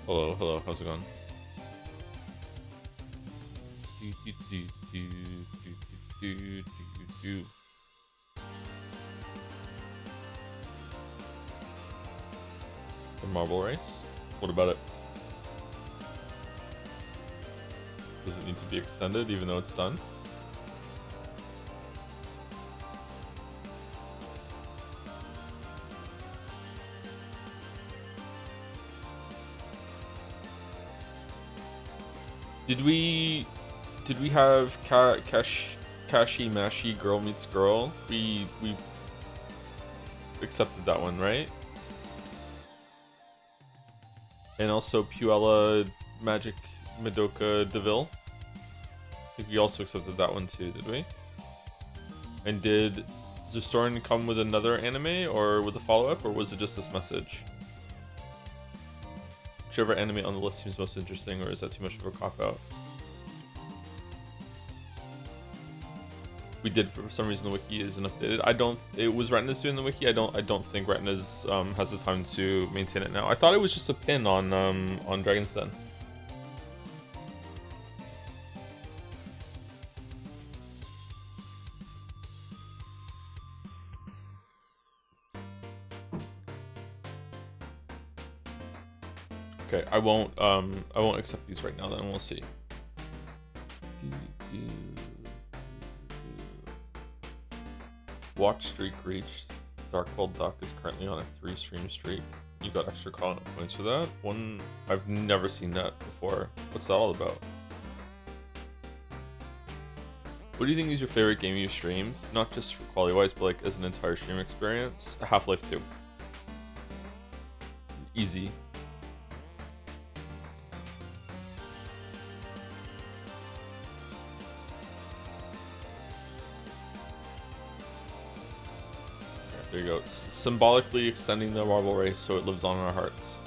Hello, hello, how's it going? The marble race? What about it? Does it need to be extended even though it's done? Did we have Kashi Mashi Girl Meets Girl? We accepted that one, right? And also Puella Magic Madoka Deville. I think we also accepted that one too, did we? And did Zustorn come with another anime or with a follow-up, or was it just this message? Whichever anime on the list seems most interesting, or is that too much of a cop-out? We did, for some reason the wiki isn't updated. It was Retina's doing the wiki. I don't think Retina's has the time to maintain it now. I thought it was just a pin on Dragon's Den. Okay, I won't accept these right now, then we'll see. Watch streak reached. Darkhold Duck is currently on a 3-stream streak. You got extra call-out points for that? One, I've never seen that before. What's that all about? What do you think is your favorite game you've streamed? Not just for quality-wise, but like as an entire stream experience? Half-Life 2. Easy. There you go. Symbolically extending the marble race so it lives on in our hearts.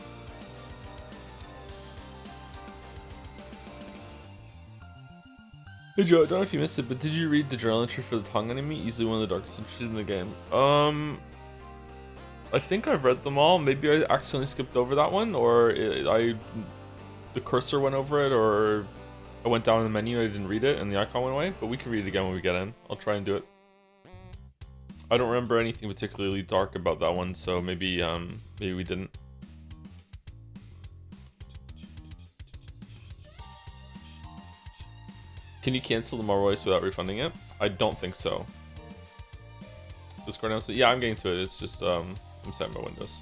Hey Joe, I don't know if you missed it, but did you read the journal entry for the tongue enemy? Easily one of the darkest entries in the game. I think I've read them all. Maybe I accidentally skipped over that one, or the cursor went over it, or I went down in the menu and I didn't read it and the icon went away. But we can read it again when we get in. I'll try and do it. I don't remember anything particularly dark about that one, so maybe we didn't. Can you cancel the marble race without refunding it? I don't think so. Discord announcement? Yeah, I'm getting to it. It's just I'm setting my windows.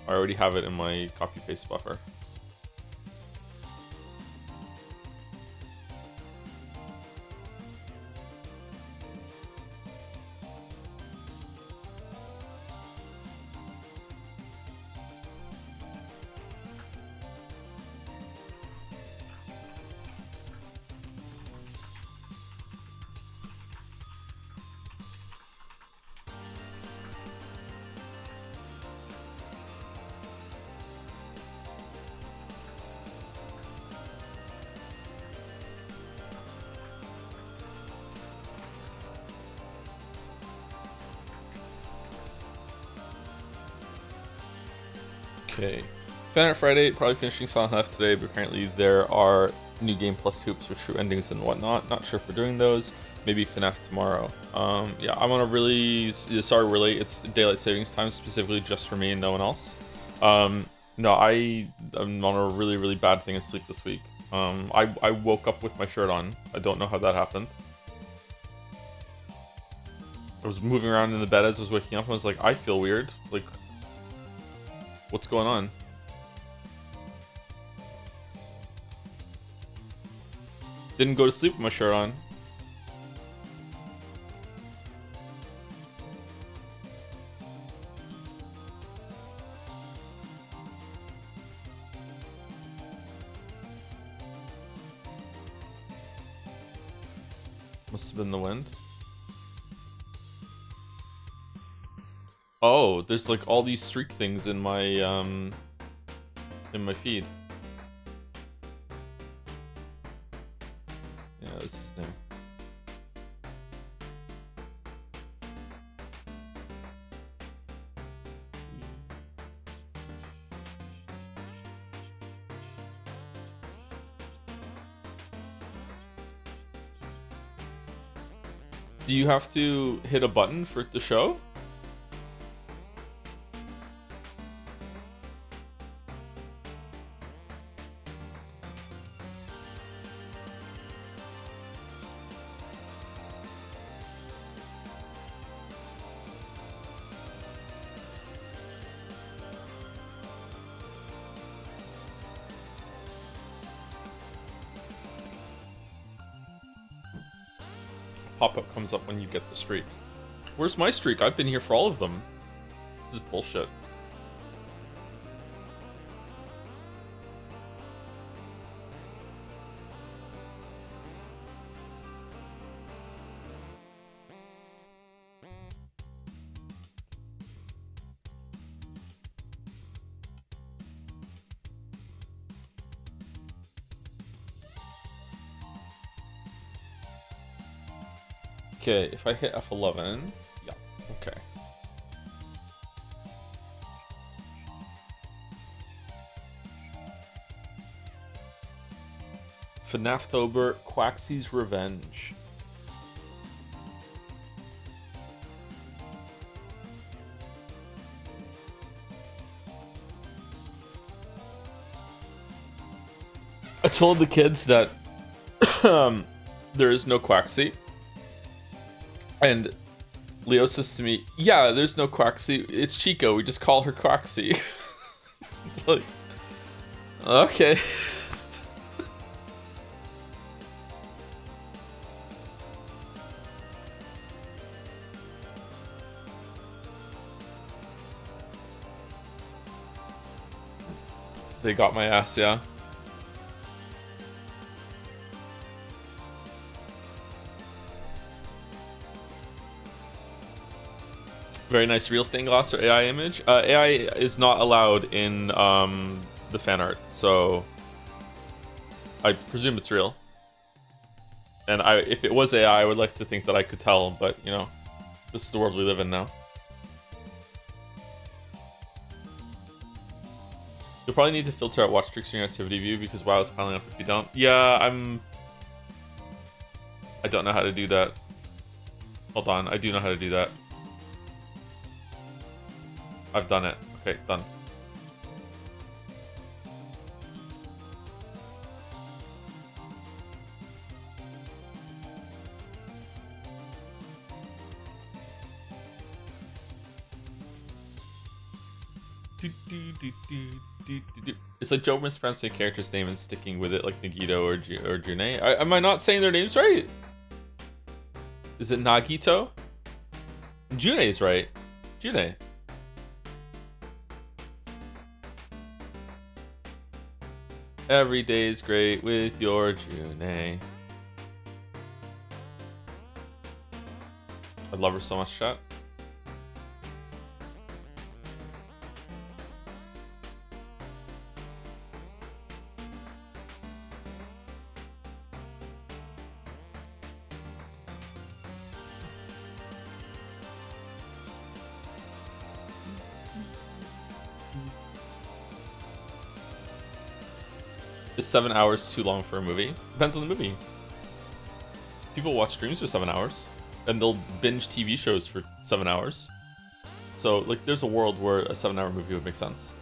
I already have it in my copy paste buffer. Okay. Fanart Friday, probably finishing Silent Fnaf today, but apparently there are new game plus hoops with true endings and whatnot. Not sure if we're doing those. Maybe Fnaf tomorrow. Yeah, I'm on a really it's daylight savings time specifically just for me and no one else. No, I'm on a really bad thing of sleep this week. I woke up with my shirt on. I don't know how that happened. I was moving around in the bed as I was waking up. I was like, I feel weird. Like, what's going on? Didn't go to sleep with my shirt on. Must have been the wind. Oh, there's like all these streak things in my feed. Yeah, this is new. Do you have to hit a button for it to show? Pop-up comes up when you get the streak. Where's my streak? I've been here for all of them. This is bullshit. Okay, if I hit F11, yeah, okay. Fnaftober, Quaxie's Revenge. I told the kids that there is no Quaxie. And Leo says to me, yeah, there's no Quaxie. It's Chico. We just call her Quaxie. Like, okay. They got my ass, yeah. Very nice real stained glass or AI image. AI is not allowed in the fan art, so I presume it's real. And if it was AI, I would like to think that I could tell, but you know, this is the world we live in now. You'll probably need to filter out watch streaks in your activity view because WoW is piling up if you don't. Yeah, I don't know how to do that. Hold on, I do know how to do that. I've done it. Okay, done. It's like Joe mispronouncing a character's name and sticking with it like Nagito or June. Am I not saying their names right? Is it Nagito? June's right. June. Every day's great with your June. I love her so much, chat. Is 7 hours too long for a movie? Depends on the movie. People watch streams for 7 hours, and they'll binge TV shows for 7 hours. So, like, there's a world where a 7-hour movie would make sense.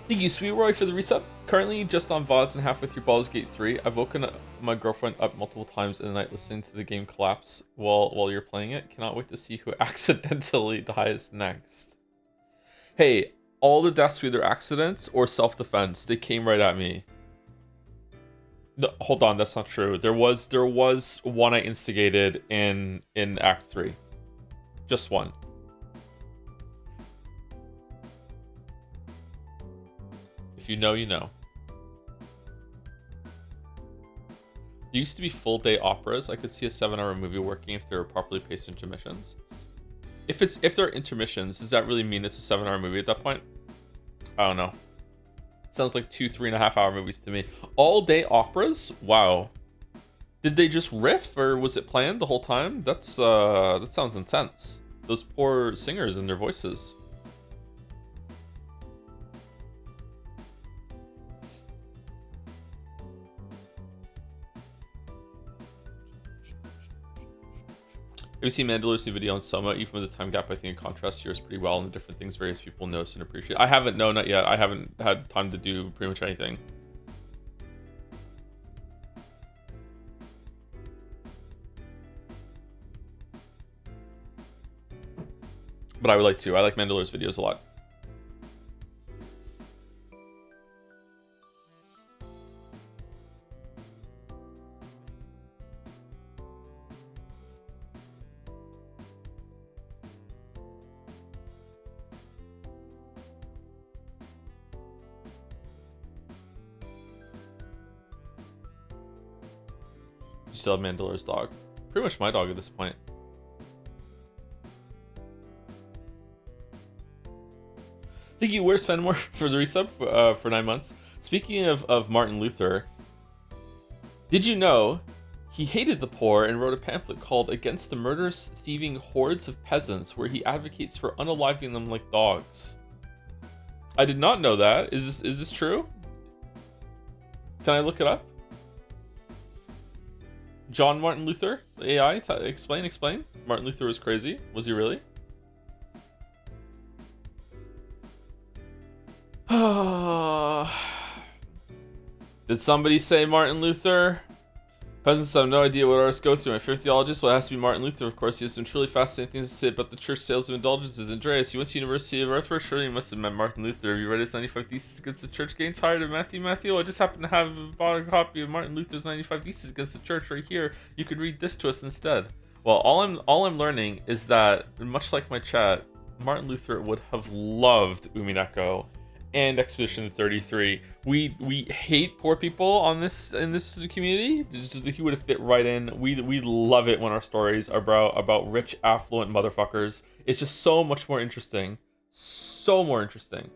Thank you, Sweet Roy, for the reset. Currently just on VODs and halfway through Baldur's Gate 3. I've woken my girlfriend up multiple times in the night listening to the game collapse while you're playing it. Cannot wait to see who accidentally dies next. Hey, all the deaths were either accidents or self-defense. They came right at me. No, hold on, that's not true. There was one I instigated in Act 3. Just one. If you know, you know. There used to be full day operas. I could see a 7-hour movie working if they were properly paced intermissions. If they're intermissions, does that really mean it's a 7-hour movie at that point? I don't know. Sounds like 2-3.5 hour movies to me. All day operas? Wow. Did they just riff, or was it planned the whole time? That sounds intense. Those poor singers and their voices. Have you seen Mandalorian's new video on Soma? Even with the time gap, I think it contrasts yours pretty well, and the different things various people notice and appreciate. I haven't, no, not yet. I haven't had time to do pretty much anything. But I would like to. I like Mandalorian's videos a lot. You still have Mandalorian's dog. Pretty much my dog at this point. Thank you, where's Fenmore for the resub for 9 months. Speaking of Martin Luther, did you know he hated the poor and wrote a pamphlet called Against the Murderous Thieving Hordes of Peasants, where he advocates for unaliving them like dogs? I did not know that. Is this true? Can I look it up? John Martin Luther, the AI, explain. Martin Luther was crazy. Was he really? Did somebody say Martin Luther? Peasants have no idea what ours go through. My favorite theologist, well, it has to be Martin Luther, of course. He has some truly fascinating things to say about the church sales of indulgences. Andreas, you went to University of Earthwork? Surely you must have met Martin Luther. Have you read his 95 Theses against the church? Getting tired of Matthew? I just happen to have bought a copy of Martin Luther's 95 Theses against the church right here. You could read this to us instead. Well, all I'm learning is that, much like my chat, Martin Luther would have loved Umineko and Expedition 33. We hate poor people in this community. He would have fit right in. We love it when our stories are about rich, affluent motherfuckers. It's just so much more interesting. So more interesting.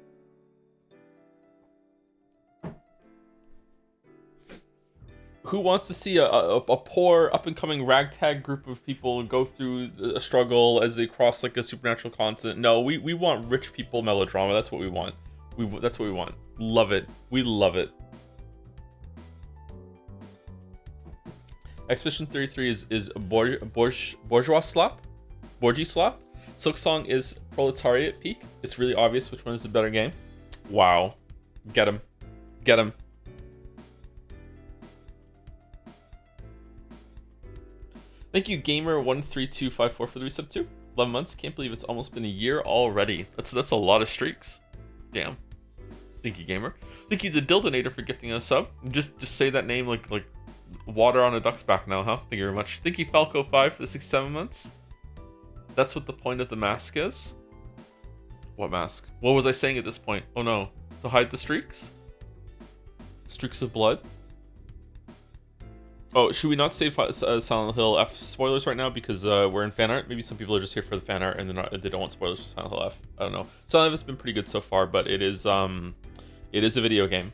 Who wants to see a poor, up-and-coming ragtag group of people go through a struggle as they cross like a supernatural continent? No, we want rich people melodrama. That's what we want. That's what we want. Love it. We love it. Expedition 33 is bourgeois slap. Borgie slap. Silk Song is proletariat peak. It's really obvious which one is the better game. Wow. Get him. Get him. Thank you, Gamer13254 for the resub too. 11 months. Can't believe it's almost been a year already. That's a lot of streaks. Damn. Thank you, Gamer. Thank you, the Dildinator, for gifting us a sub. Just say that name like water on a duck's back now, huh? Thank you very much. Thank you, Falco5, for the 6-7 months. That's what the point of the mask is. What mask? What was I saying at this point? Oh no. To hide the streaks? Streaks of blood? Oh, should we not say Silent Hill F spoilers right now because we're in fan art? Maybe some people are just here for the fan art and they don't want spoilers for Silent Hill F. I don't know. Silent Hill has been pretty good so far, but it is a video game.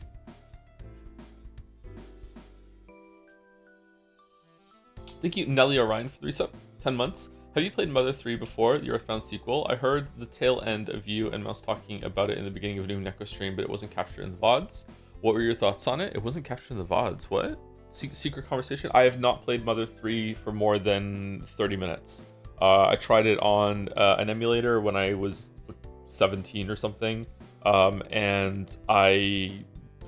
Thank you, Nelly Orion, for the resub. 10 months. Have you played Mother 3 before, the Earthbound sequel? I heard the tail end of you and Mouse talking about it in the beginning of a new Neko stream, but it wasn't captured in the VODs. What were your thoughts on it? It wasn't captured in the VODs. What? Secret conversation? I have not played Mother 3 for more than 30 minutes. I tried it on an emulator when I was 17 or something, and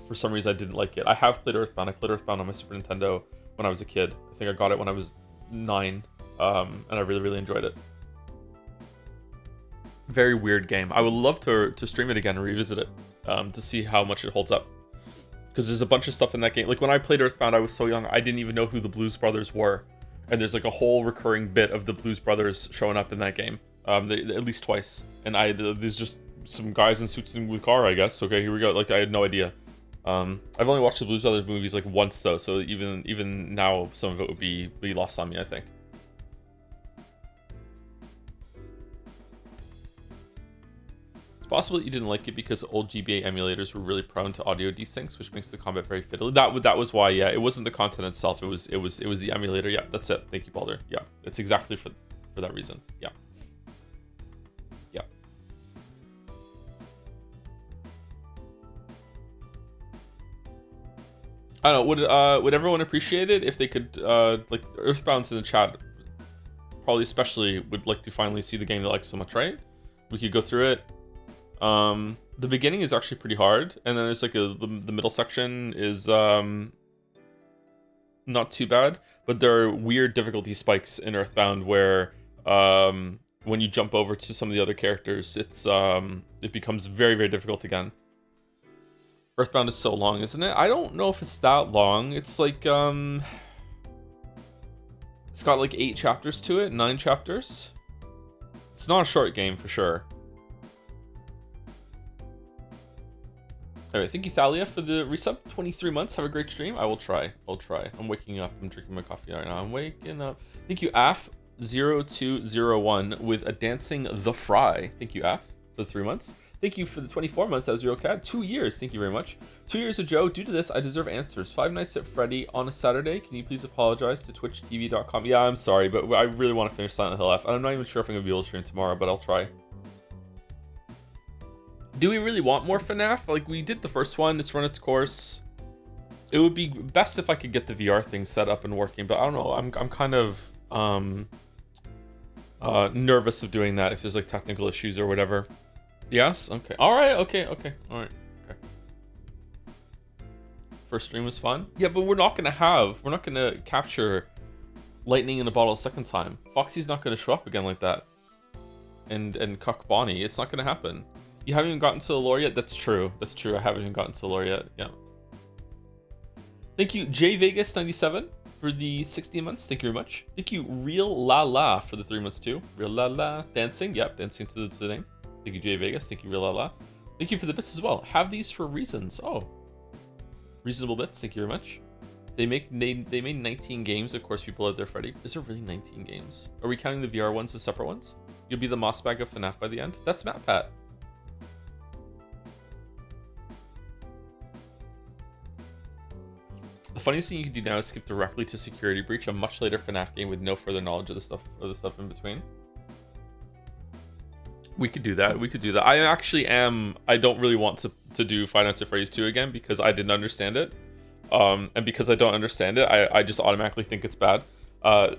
for some reason I didn't like it. I have played Earthbound. I played Earthbound on my Super Nintendo when I was a kid. I think I got it when I was 9, and I really enjoyed it. Very weird game. I would love to stream it again and revisit it to see how much it holds up. Because there's a bunch of stuff in that game. Like when I played Earthbound, I was so young, I didn't even know who the Blues Brothers were. And there's like a whole recurring bit of the Blues Brothers showing up in that game, at least twice. And there's just some guys in suits with car, I guess. Okay, here we go. Like, I had no idea. I've only watched the Blues Brothers movies like once though, so even now some of it would be lost on me, I think. It's possible that you didn't like it because old GBA emulators were really prone to audio desyncs, which makes the combat very fiddly. That was why. Yeah, it wasn't the content itself. It was the emulator. Yeah, that's it. Thank you, Balder. Yeah, it's exactly for that reason. Yeah. Yeah. I don't know. Would everyone appreciate it if they could like Earthbound's in the chat? Probably especially would like to finally see the game they like so much, right? We could go through it. The beginning is actually pretty hard, and then there's like the middle section is not too bad, but there are weird difficulty spikes in Earthbound where when you jump over to some of the other characters, it becomes very, very difficult again. Earthbound is so long, isn't it? I don't know if it's that long. It's like it's got like 8 chapters to it, 9 chapters. It's not a short game for sure. Anyway, thank you, Thalia, for the resub. 23 months. Have a great stream. I'll try. I'm waking up. I'm drinking my coffee right now. I'm waking up. Thank you, AF0201 with a dancing the fry. Thank you, AF, for the 3 months. Thank you for the 24 months, Azrael 2 years. Thank you very much. 2 years of Joe. Due to this, I deserve answers. 5 Nights at Freddy on a Saturday. Can you please apologize to twitchtv.com? Yeah, I'm sorry, but I really want to finish Silent Hill F. I'm not even sure if I'm going to be able to stream tomorrow, but I'll try. Do we really want more FNAF? Like, we did the first one. It's run its course. It would be best if I could get the VR thing set up and working, but I don't know. I'm kind of nervous of doing that if there's like technical issues or whatever. Yes? Okay. Alright, okay. Alright. Okay. First stream was fun. Yeah, but we're not gonna capture lightning in a bottle a second time. Foxy's not gonna show up again like that. And cuck Bonnie. It's not gonna happen. You haven't even gotten to the lore yet? That's true. I haven't even gotten to the lore yet. Yeah. Thank you, JVegas97 for the 60 months. Thank you very much. Thank you, Real La La for the 3 months too. Real La La. Dancing. Yep, dancing to the name. Thank you, Jay Vegas. Thank you, Real La La. Thank you for the bits as well. Have these for reasons. Oh. Reasonable bits. Thank you very much. They made 19 games. Of course, people out there, Freddy. Is there really 19 games? Are we counting the VR ones as separate ones? You'll be the moss bag of FNAF by the end? That's MatPat. The funniest thing you can do now is skip directly to Security Breach, a much later FNAF game with no further knowledge of the stuff in between. We could do that. I don't really want to do Five Nights at Freddy's 2 again because I didn't understand it. And because I don't understand it, I just automatically think it's bad.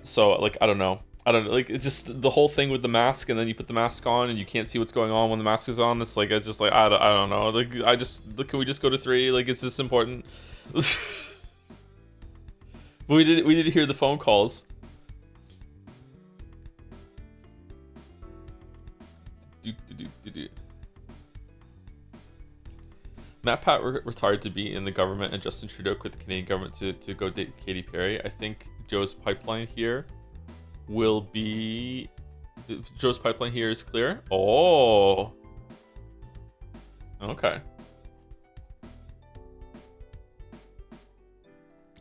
So like I don't know. Like it's just the whole thing with the mask, and then you put the mask on and you can't see what's going on when the mask is on. It's like I don't know. Like can we just go to 3? Like, is this important? But we did hear the phone calls. MatPat retired to be in the government, and Justin Trudeau quit the Canadian government to go date Katy Perry. I think Joe's pipeline here will be... Joe's pipeline here is clear. Oh. Okay.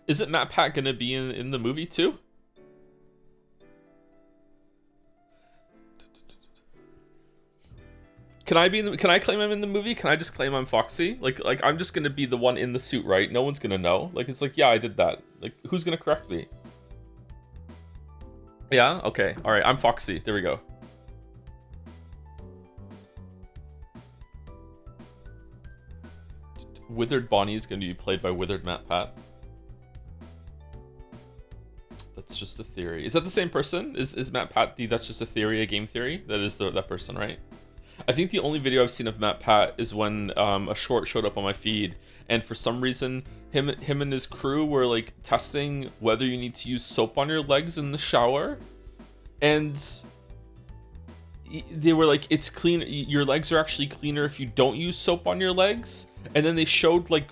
Isn't MatPat gonna be in the movie too? Can I claim I'm in the movie? Can I just claim I'm Foxy? Like I'm just gonna be the one in the suit, right? No one's gonna know. Like, it's like, yeah, I did that. Like, who's gonna correct me? Yeah? Okay. Alright, I'm Foxy. There we go. Withered Bonnie is gonna be played by Withered MatPat. That's just a theory. Is that the same person? Is MatPat that's just a theory, a game theory? That is that person, right? I think the only video I've seen of MatPat is when a short showed up on my feed, and for some reason him and his crew were like testing whether you need to use soap on your legs in the shower, and they were like, it's clean, your legs are actually cleaner if you don't use soap on your legs. And then they showed like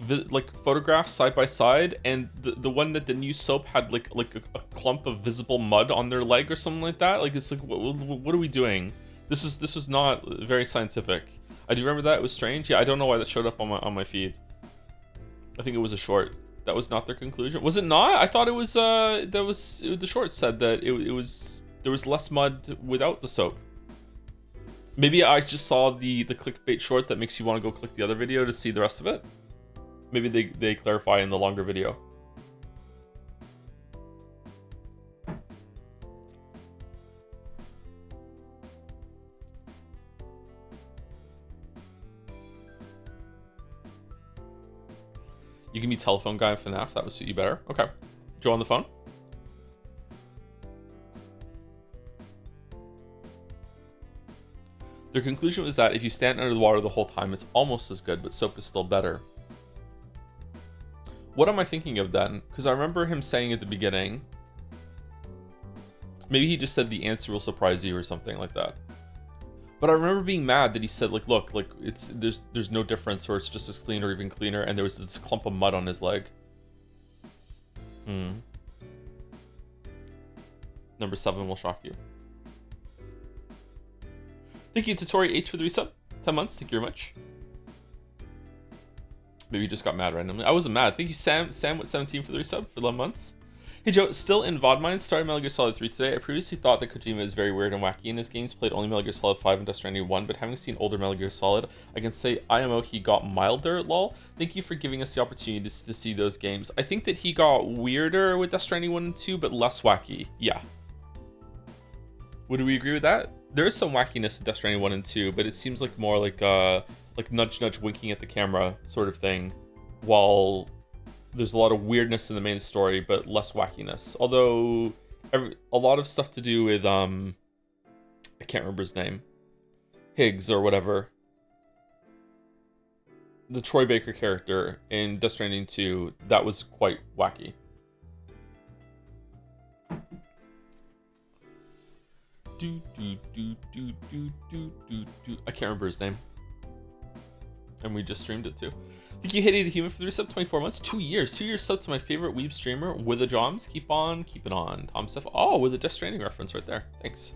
photographs side by side, and the one that didn't use soap had like a clump of visible mud on their leg or something like that. Like, it's like, what are we doing? This was not very scientific. I do remember that. It was strange. Yeah, I don't know why that showed up on my feed. I think it was a short. That was not their conclusion. Was it not? I thought it was the short said that it was there was less mud without the soap. Maybe I just saw the clickbait short that makes you want to go click the other video to see the rest of it. Maybe they clarify in the longer video. You can be telephone guy in Fnaf. That would suit you better. Okay. Joe on the phone. Their conclusion was that if you stand under the water the whole time, it's almost as good, but soap is still better. What am I thinking of then? Because I remember him saying at the beginning, maybe he just said the answer will surprise you or something like that. But I remember being mad that he said, like, look, like there's no difference, or it's just as clean or even cleaner, and there was this clump of mud on his leg. Number 7 will shock you. Thank you, Totori H for the resub. 10 months, thank you very much. Maybe you just got mad randomly. I wasn't mad. Thank you, Sam with 17 for the resub for 11 months. Hey Joe, still in VOD mine, started Metal Gear Solid 3 today. I previously thought that Kojima is very weird and wacky in his games, played only Metal Gear Solid 5 and Death Stranding 1, but having seen older Metal Gear Solid, I can say IMO he got milder, lol. Thank you for giving us the opportunity to see those games. I think that he got weirder with Death Stranding 1 and 2, but less wacky. Yeah. Would we agree with that? There is some wackiness in Death Stranding 1 and 2, but it seems like more like nudge nudge winking at the camera sort of thing, while there's a lot of weirdness in the main story, but less wackiness. Although a lot of stuff to do with I can't remember his name, Higgs or whatever, the Troy Baker character in Death Stranding 2, that was quite wacky. I can't remember his name, and we just streamed it too. Thank you, Hitty the Human, for the resub. 24 months, 2 years. 2 years sub to my favorite weeb streamer, with the Joms. Keep on keeping on. Tom Steph. Oh, with a Death Stranding reference right there. Thanks.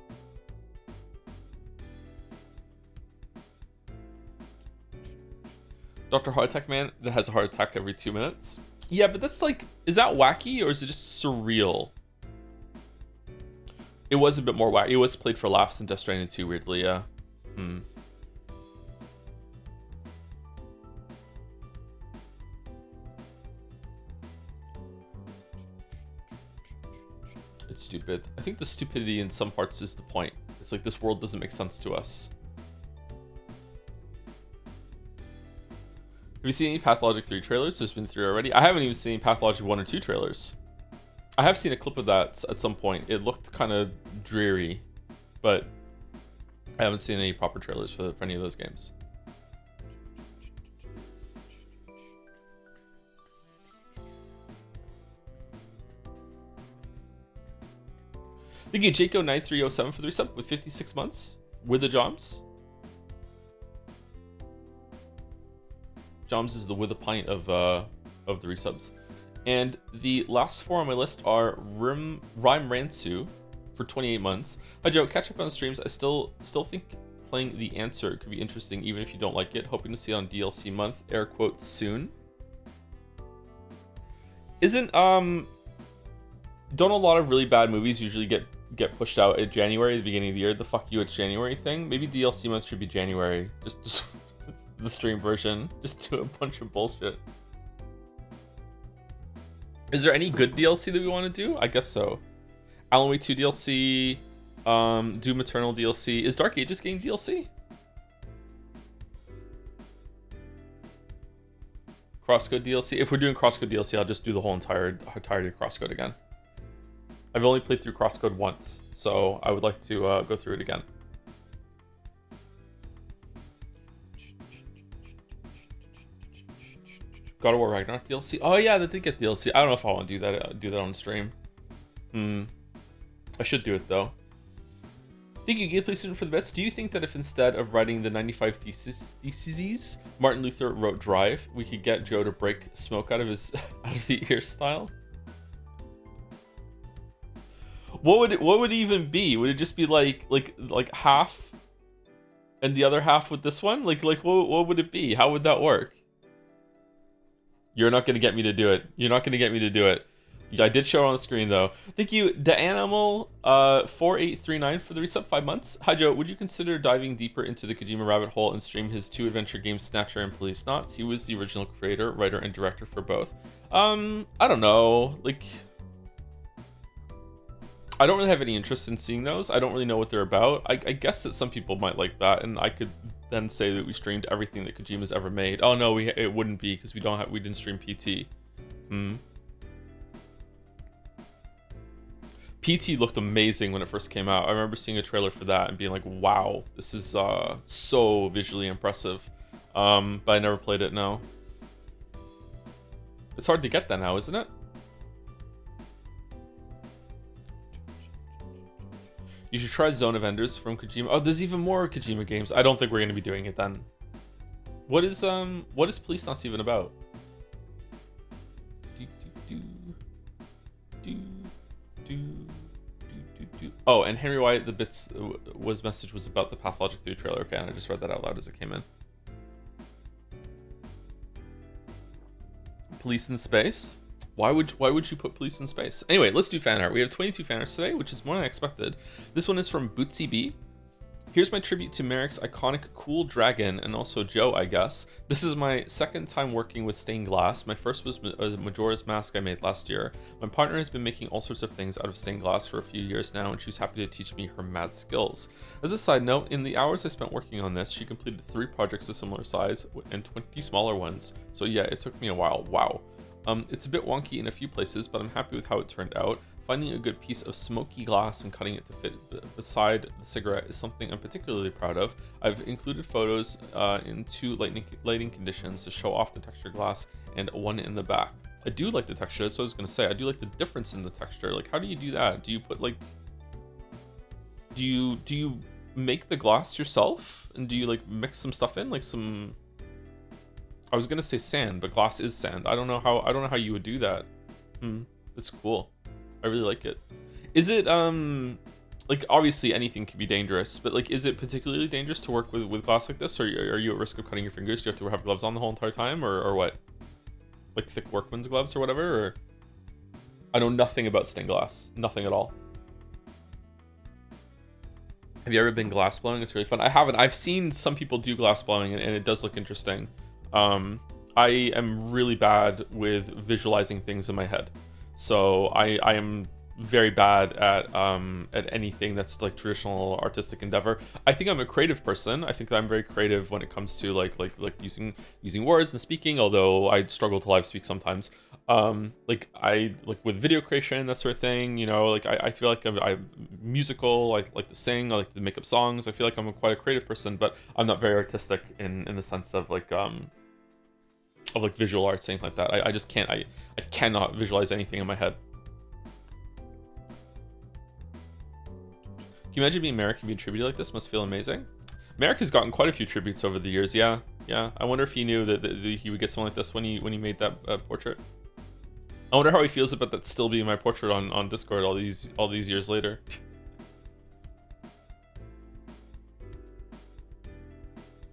Dr. Heart Attack Man that has a heart attack every 2 minutes. Yeah, but that's like, is that wacky or is it just surreal? It was a bit more wacky. It was played for laughs in Death Stranding 2, weirdly, yeah. It's stupid. I think the stupidity in some parts is the point. It's like, this world doesn't make sense to us. Have you seen any Pathologic 3 trailers? There's been 3 already. I haven't even seen Pathologic 1 or 2 trailers. I have seen a clip of that at some point. It looked kind of dreary, but I haven't seen any proper trailers for any of those games. Thank you, Jaco9307 for the resub with 56 months with the Joms. Joms is the with a pint of the resubs. And the last 4 on my list are Rhyme Ransu for 28 months. Hi Joe, catch up on the streams. I still think playing The Answer could be interesting even if you don't like it. Hoping to see it on DLC month, air quote, soon. Isn't don't a lot of really bad movies usually get pushed out in January, the beginning of the year? The fuck you, it's January thing? Maybe DLC month should be January. Just the stream version. Just do a bunch of bullshit. Is there any good DLC that we want to do? I guess so. Alan Wake 2 DLC, Doom Eternal DLC. Is Dark Ages getting DLC? Crosscode DLC. If we're doing Crosscode DLC, I'll just do the whole entirety of Crosscode again. I've only played through Crosscode once, so I would like to go through it again. God of War Ragnarok DLC. Oh yeah, that did get DLC. I don't know if I want to do that on stream. I should do it though. Thank you, Gameplay Student, for the bets. Do you think that if instead of writing the 95 theses, Martin Luther wrote Drive, we could get Joe to break smoke out of the ear style? What would it even be? Would it just be like half And the other half with this one? Like what would it be? How would that work? You're not gonna get me to do it. You're not gonna get me to do it. I did show it on the screen though. Thank you, the animal 4839 for the resub 5 months. Hi Joe, would you consider diving deeper into the Kojima rabbit hole and stream his 2 adventure games, Snatcher and Police Knots? He was the original creator, writer, and director for both. I don't know. Like, I don't really have any interest in seeing those. I don't really know what they're about. I guess that some people might like that, and I could then say that we streamed everything that Kojima's ever made. Oh no, it wouldn't be because we didn't stream PT. PT looked amazing when it first came out. I remember seeing a trailer for that and being like, wow, this is so visually impressive. But I never played it, no. It's hard to get that now, isn't it? You should try Zone of Enders from Kojima. Oh, there's even more Kojima games. I don't think we're going to be doing it then. What is Police Knots even about? Oh, and Henry Wyatt, the bits message was about the Pathologic 3 trailer. Okay, and I just read that out loud as it came in. Police in space? Why would you put police in space? Anyway, let's do fan art. We have 22 fan arts today, which is more than I expected. This one is from Bootsy B. Here's my tribute to Merrick's iconic cool dragon, and also Joe, I guess. This is my second time working with stained glass. My first was a Majora's Mask I made last year. My partner has been making all sorts of things out of stained glass for a few years now, and she was happy to teach me her mad skills. As a side note, in the hours I spent working on this, she completed 3 projects of similar size and 20 smaller ones. So yeah, it took me a while. Wow. It's a bit wonky in a few places, but I'm happy with how it turned out. Finding a good piece of smoky glass and cutting it to fit beside the cigarette is something I'm particularly proud of. I've included photos in 2 lighting conditions to show off the textured glass and one in the back. I do like the texture, that's what I was going to say. I do like the difference in the texture. Like, how do you do that? Do you put like... Do you make the glass yourself? And do you like mix some stuff in? Like some... I was gonna say sand, but glass is sand. I don't know how you would do that. It's cool. I really like it. Is it like, obviously anything can be dangerous, but like, is it particularly dangerous to work with glass like this, or are you at risk of cutting your fingers? Do you have to have gloves on the whole entire time, or what? Like thick workman's gloves or whatever? Or... I know nothing about stained glass, nothing at all. Have you ever been glass blowing? It's really fun. I haven't. I've seen some people do glass blowing, and it does look interesting. I am really bad with visualizing things in my head, so I am very bad at anything that's like traditional artistic endeavor. I think I'm a creative person. I think that I'm very creative when it comes to like using words and speaking, although I struggle to live speak sometimes. Like with video creation, that sort of thing, you know, like I feel like I'm musical. I like to sing, I like to make up songs. I feel like I'm quite a creative person, but I'm not very artistic in the sense of like visual arts, things like that. I just can't. I cannot visualize anything in my head. Can you imagine being Merrick and being tribute like this? Must feel amazing. Merrick has gotten quite a few tributes over the years. Yeah. I wonder if he knew that he would get something like this when he made that portrait. I wonder how he feels about that still being my portrait on Discord all these years later.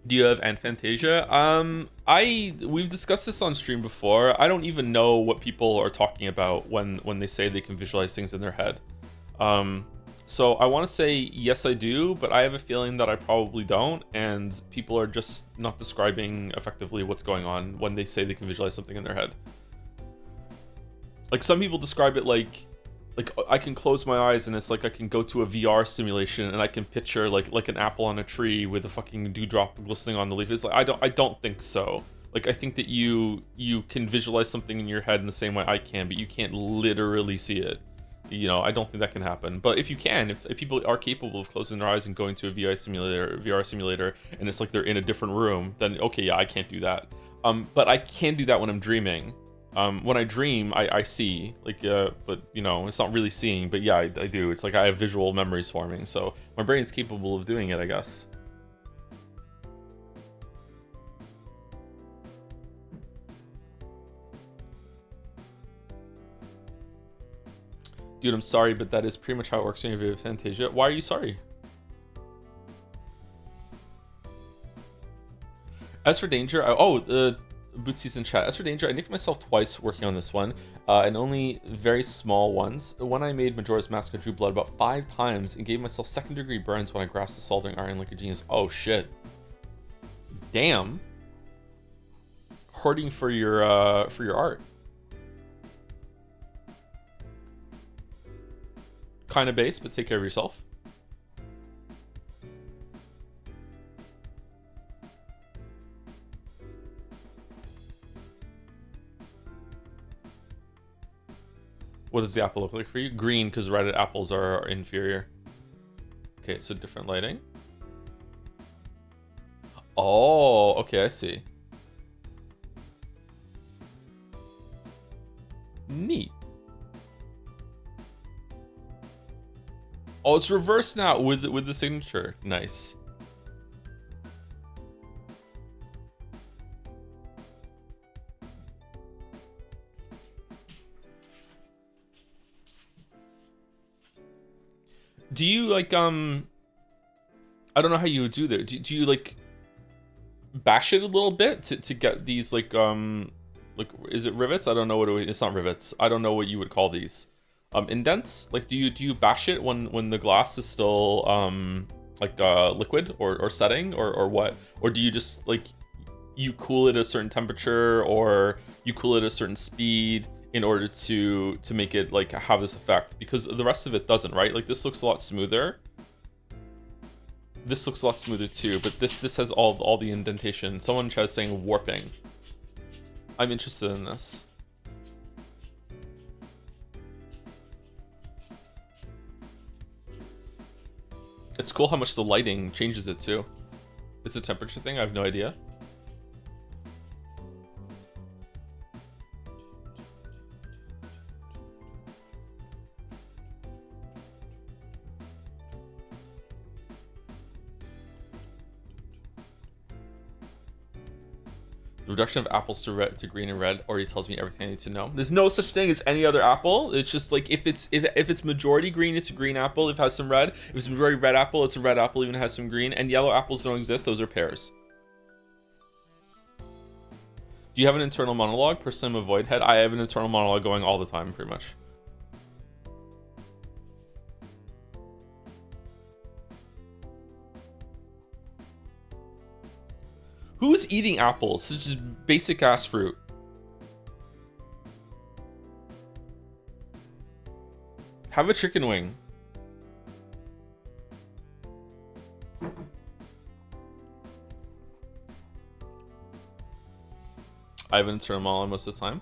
Do you have Aphantasia? We've discussed this on stream before. I don't even know what people are talking about when they say they can visualize things in their head. So I want to say yes, I do, but I have a feeling that I probably don't, and people are just not describing effectively what's going on when they say they can visualize something in their head. Like, some people describe it like I can close my eyes and it's like I can go to a VR simulation and I can picture like an apple on a tree with a fucking dewdrop glistening on the leaf. It's like I don't think so. Like, I think that you can visualize something in your head in the same way I can, but you can't literally see it. You know, I don't think that can happen. But if you can, if people are capable of closing their eyes and going to a VR simulator, and it's like they're in a different room, then okay, yeah, I can't do that. But I can do that when I'm dreaming. When I dream, I see, like, but you know, it's not really seeing, but yeah, I do. It's like I have visual memories forming, so my brain is capable of doing it, I guess. Dude, I'm sorry, but that is pretty much how it works when you have Aphantasia. Why are you sorry? As for danger, the Bootsy's in chat. As for danger, I nicked myself twice working on this one, and only very small ones. When I made Majora's Mask, I drew blood about 5 times and gave myself second-degree burns when I grasped the soldering iron like a genius. Oh shit! Damn. Hoarding for your art. Kind of base, but take care of yourself. What does the apple look like for you? Green, because red apples are inferior. Okay, so different lighting. Oh, okay, I see. Neat. Oh, it's reversed now with the signature. Nice. Do you like I don't know how you would do that. Do you like bash it a little bit to get these like is it rivets? I don't know it's not rivets. I don't know what you would call these. Indents? Like do you bash it when the glass is still liquid or setting or what? Or do you just like you cool it at a certain temperature or you cool it at a certain speed in order to make it like have this effect? Because the rest of it doesn't, right? Like this looks a lot smoother. This looks a lot smoother too, but this has all the indentation. Someone in chat is saying warping. I'm interested in this. It's cool how much the lighting changes it too. It's a temperature thing, I have no idea. The reduction of apples to green and red already tells me everything I need to know. There's no such thing as any other apple. It's just like if it's majority green, it's a green apple. If it has some red, if it's majority red apple, it's a red apple. Even if it has some green. And yellow apples don't exist. Those are pears. Do you have an internal monologue? Personally, I'm a void head. I have an internal monologue going all the time, pretty much. Who's eating apples? It's just basic ass fruit. Have a chicken wing. I have an internal monologue most of the time.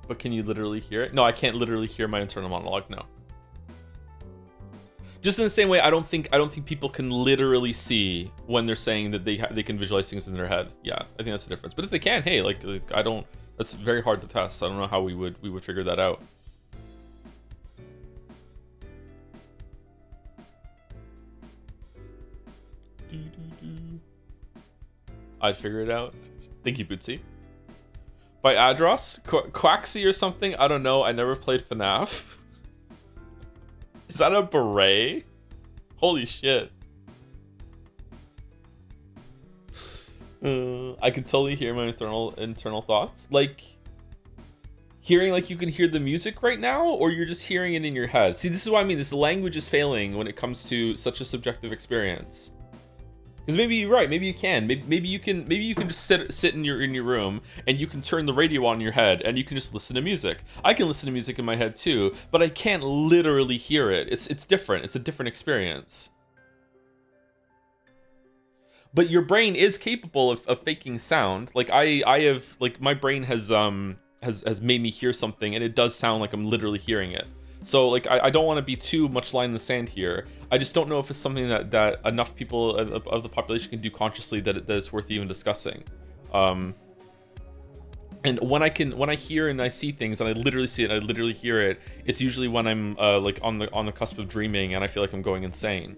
But can you literally hear it? No, I can't literally hear my internal monologue, no. Just in the same way, I don't think people can literally see when they're saying that they can visualize things in their head. Yeah, I think that's the difference. But if they can, hey, like I don't. That's very hard to test. I don't know how we would figure that out. I'd figure it out. Thank you, Bootsy. By Adros, Quaxy or something. I don't know. I never played Fnaf. Is that a beret? Holy shit. I can totally hear my internal thoughts. Like, hearing like you can hear the music right now, or you're just hearing it in your head. See, this is what I mean. This language is failing when it comes to such a subjective experience. Because maybe you're right. Maybe you can. Maybe you can just sit in your room and you can turn the radio on in your head and you can just listen to music. I can listen to music in my head too, but I can't literally hear it. It's different. It's a different experience. But your brain is capable of faking sound. Like I have like my brain has made me hear something and it does sound like I'm literally hearing it. So like I don't want to be too much line in the sand here. I just don't know if it's something that enough people of the population can do consciously that it's worth even discussing. And when I hear and I see things and I literally see it, I literally hear it. It's usually when I'm like on the cusp of dreaming and I feel like I'm going insane.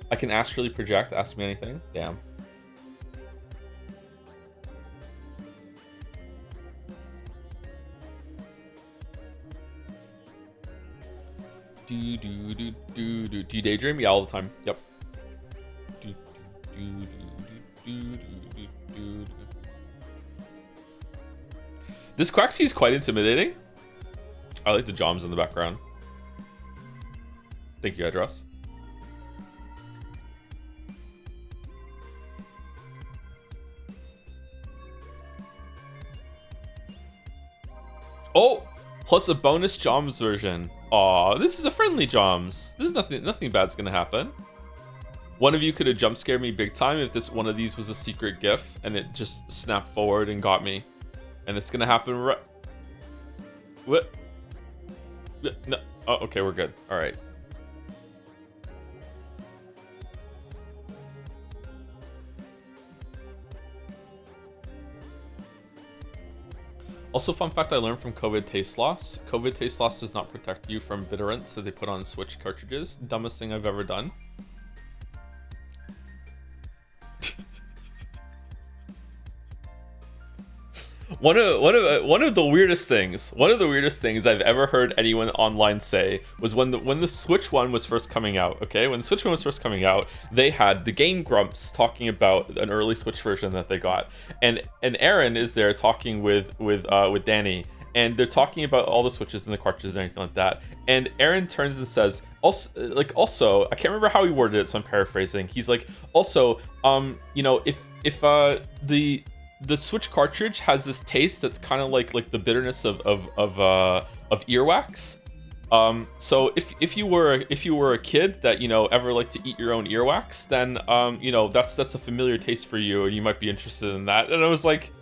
I can astrally project. Ask me anything. Damn. Do you daydream? Yeah, all the time. Yep. This Quaxi is quite intimidating. I like the Joms in the background. Thank you, Edros. Oh, plus a bonus Joms version. Aw, this is a friendly Joms. There's nothing bad's gonna happen. One of you could have jump scared me big time if one of these was a secret GIF and it just snapped forward and got me. And it's gonna happen right. What? No. Oh, okay, we're good. All right. Also, fun fact I learned from COVID taste loss. COVID taste loss does not protect you from bitterants that they put on Switch cartridges. Dumbest thing I've ever done. One of the weirdest things I've ever heard anyone online say was when the Switch one was first coming out. Okay, when the Switch one was first coming out, they had the Game Grumps talking about an early Switch version that they got, and Aaron is there talking with Danny, and they're talking about all the Switches and the cartridges and everything like that. And Aaron turns and says, also, I can't remember how he worded it, so I'm paraphrasing. He's like, also, you know, if the Switch cartridge has this taste that's kind of like the bitterness of earwax. So if you were a kid that, you know, ever liked to eat your own earwax, then you know, that's a familiar taste for you, and you might be interested in that. And I was like,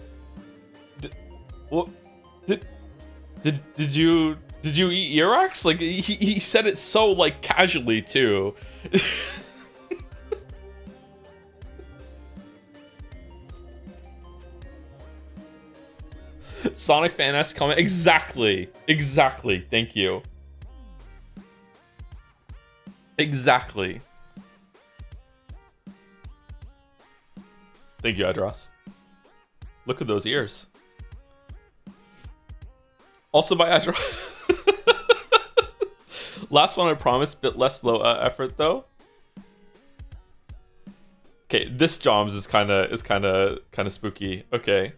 what? Did you eat earwax? Like he said it so like casually too. Sonic Fan-esque comment. Exactly. Thank you. Exactly. Thank you, Edros. Look at those ears. Also by Edros. Last one, I promise. Bit less low effort though. Okay, this Joms is kind of spooky. Okay.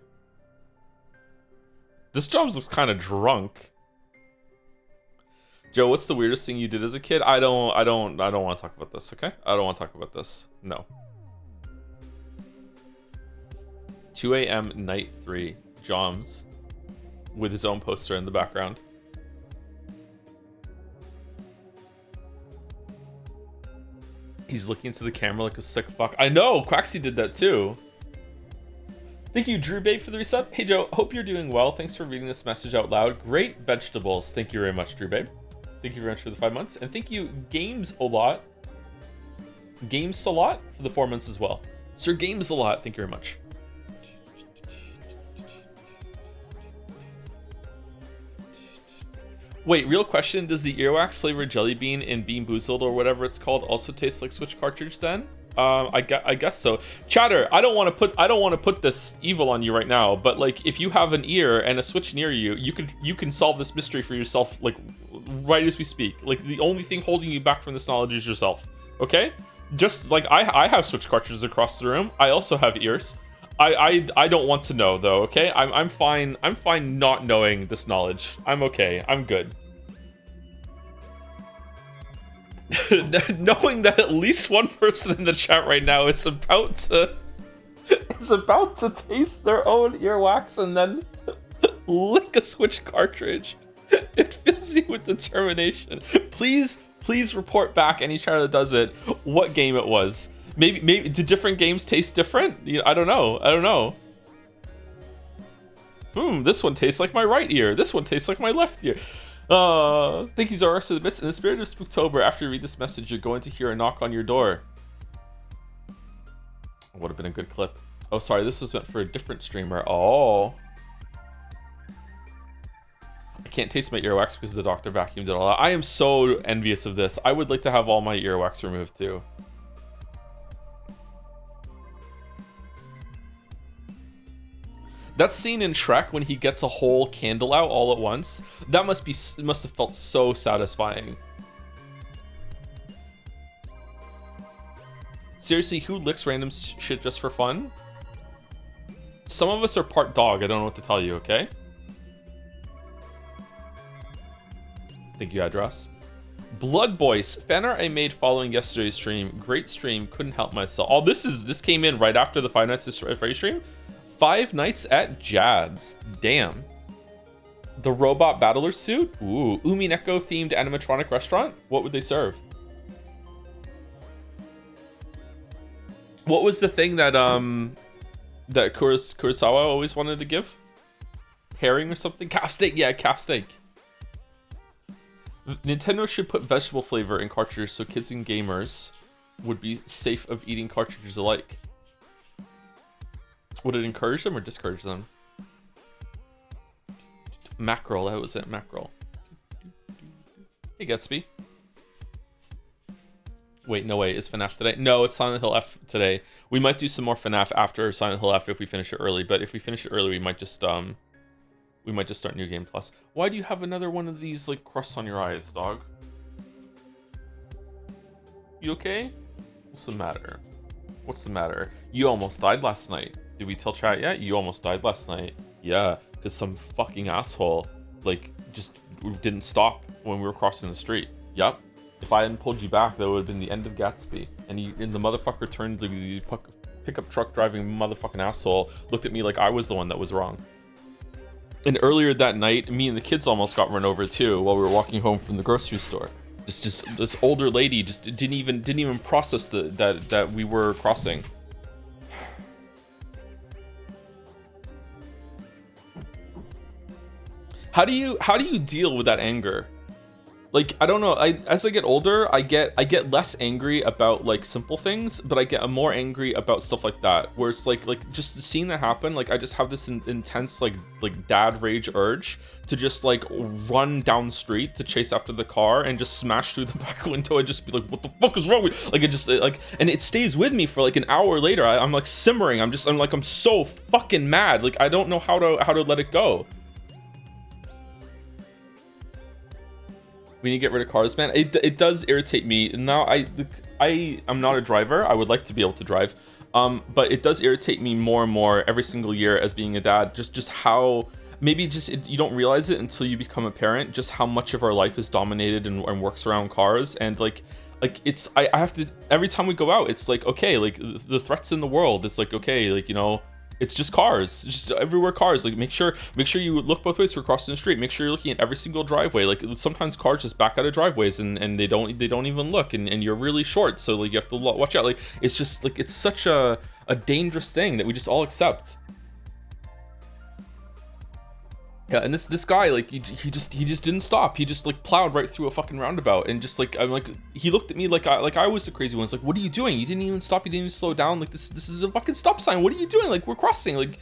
This Joms looks kind of drunk. Joe, what's the weirdest thing you did as a kid? I don't want to talk about this, okay? I don't want to talk about this. No. 2 a.m. night 3. Joms with his own poster in the background. He's looking into the camera like a sick fuck. I know, Quaxi did that too. Thank you, Drew Babe, for the resub. Hey, Joe, hope you're doing well. Thanks for reading this message out loud. Great vegetables. Thank you very much, Drew Babe. Thank you very much for the 5 months. And thank you, Games a Lot. Games a Lot for the 4 months as well. Sir Games a Lot. Thank you very much. Wait, real question. Does the earwax flavored jelly bean in Bean Boozled or whatever it's called also taste like Switch cartridge then? I guess so. Chatter, I don't want to put this evil on you right now, but like if you have an ear and a Switch near you, you can solve this mystery for yourself like right as we speak. Like the only thing holding you back from this knowledge is yourself. Okay? Just like I have Switch cartridges across the room. I also have ears. I don't want to know though, okay? I'm fine not knowing this knowledge. I'm okay. I'm good. Knowing that at least one person in the chat right now is about to taste their own earwax and then lick a Switch cartridge. It fills you with determination. Please report back, any chatter that does it, what game it was. Maybe do different games taste different? I don't know. This one tastes like my right ear. This one tastes like my left ear. Thank you, Zorax, for the bits. In the spirit of Spooktober, after you read this message, you're going to hear a knock on your door. Would have been a good clip. Oh, sorry, this was meant for a different streamer. Oh. I can't taste my earwax because the doctor vacuumed it all out. I am so envious of this. I would like to have all my earwax removed too. That scene in Shrek when he gets a whole candle out all at once, that must have felt so satisfying. Seriously, who licks random shit just for fun? Some of us are part dog, I don't know what to tell you, okay? Thank you, address. Blood Boys, fan art I made following yesterday's stream. Great stream, couldn't help myself. Oh, this came in right after the Five Nights at Freddy's stream. Five Nights at Jad's. Damn. The robot battler suit. Ooh, Umineko themed animatronic restaurant. What would they serve? What was the thing that that Kurosawa always wanted to give? Herring or something? Calf steak. Yeah, calf steak. Nintendo should put vegetable flavor in cartridges so kids and gamers would be safe of eating cartridges alike. Would it encourage them or discourage them? Mackerel, that was it, mackerel. Hey, Gatsby. Wait, no way, is FNAF today? No, it's Silent Hill F today. We might do some more FNAF after Silent Hill F if we finish it early, but if we finish it early, we might just start New Game Plus. Why do you have another one of these like crusts on your eyes, dog? You okay? What's the matter? What's the matter? You almost died last night. Did we tell chat yet? You almost died last night. Yeah, because some fucking asshole like just didn't stop when we were crossing the street. Yup. If I hadn't pulled you back, that would have been the end of Gatsby. And the motherfucker turned the pickup truck driving motherfucking asshole, looked at me like I was the one that was wrong. And earlier that night, me and the kids almost got run over too while we were walking home from the grocery store. Just this older lady just didn't even process that we were crossing. How do you deal with that anger? Like, I don't know, as I get older, I get less angry about like simple things, but I get more angry about stuff like that, where it's like just seeing that happen, like I just have this intense like dad rage urge to just like run down the street to chase after the car and just smash through the back window and just be like, what the fuck is wrong with you? Like, it just like, and it stays with me for like an hour later. I'm like simmering. I'm so fucking mad. Like, I don't know how to let it go. We need to get rid of cars, man. It does irritate me. Now I'm not a driver. I would like to be able to drive, but it does irritate me more and more every single year as being a dad. Just how maybe you don't realize it until you become a parent. Just how much of our life is dominated and works around cars, and like it's I have to, every time we go out, it's like, okay, like the threats in the world. It's like, okay, like, you know. It's just cars, just everywhere cars. Like, make sure you look both ways for crossing the street. Make sure you're looking at every single driveway. Like, sometimes cars just back out of driveways and they don't even look, and you're really short, so like you have to watch out. Like, it's just like, it's such a dangerous thing that we just all accept. Yeah, and this guy, like, he just didn't stop. He just like plowed right through a fucking roundabout, and just like, I'm like, he looked at me like I was the crazy one. It's like, what are you doing? You didn't even stop. You didn't even slow down. Like, this is a fucking stop sign. What are you doing? Like, we're crossing. Like,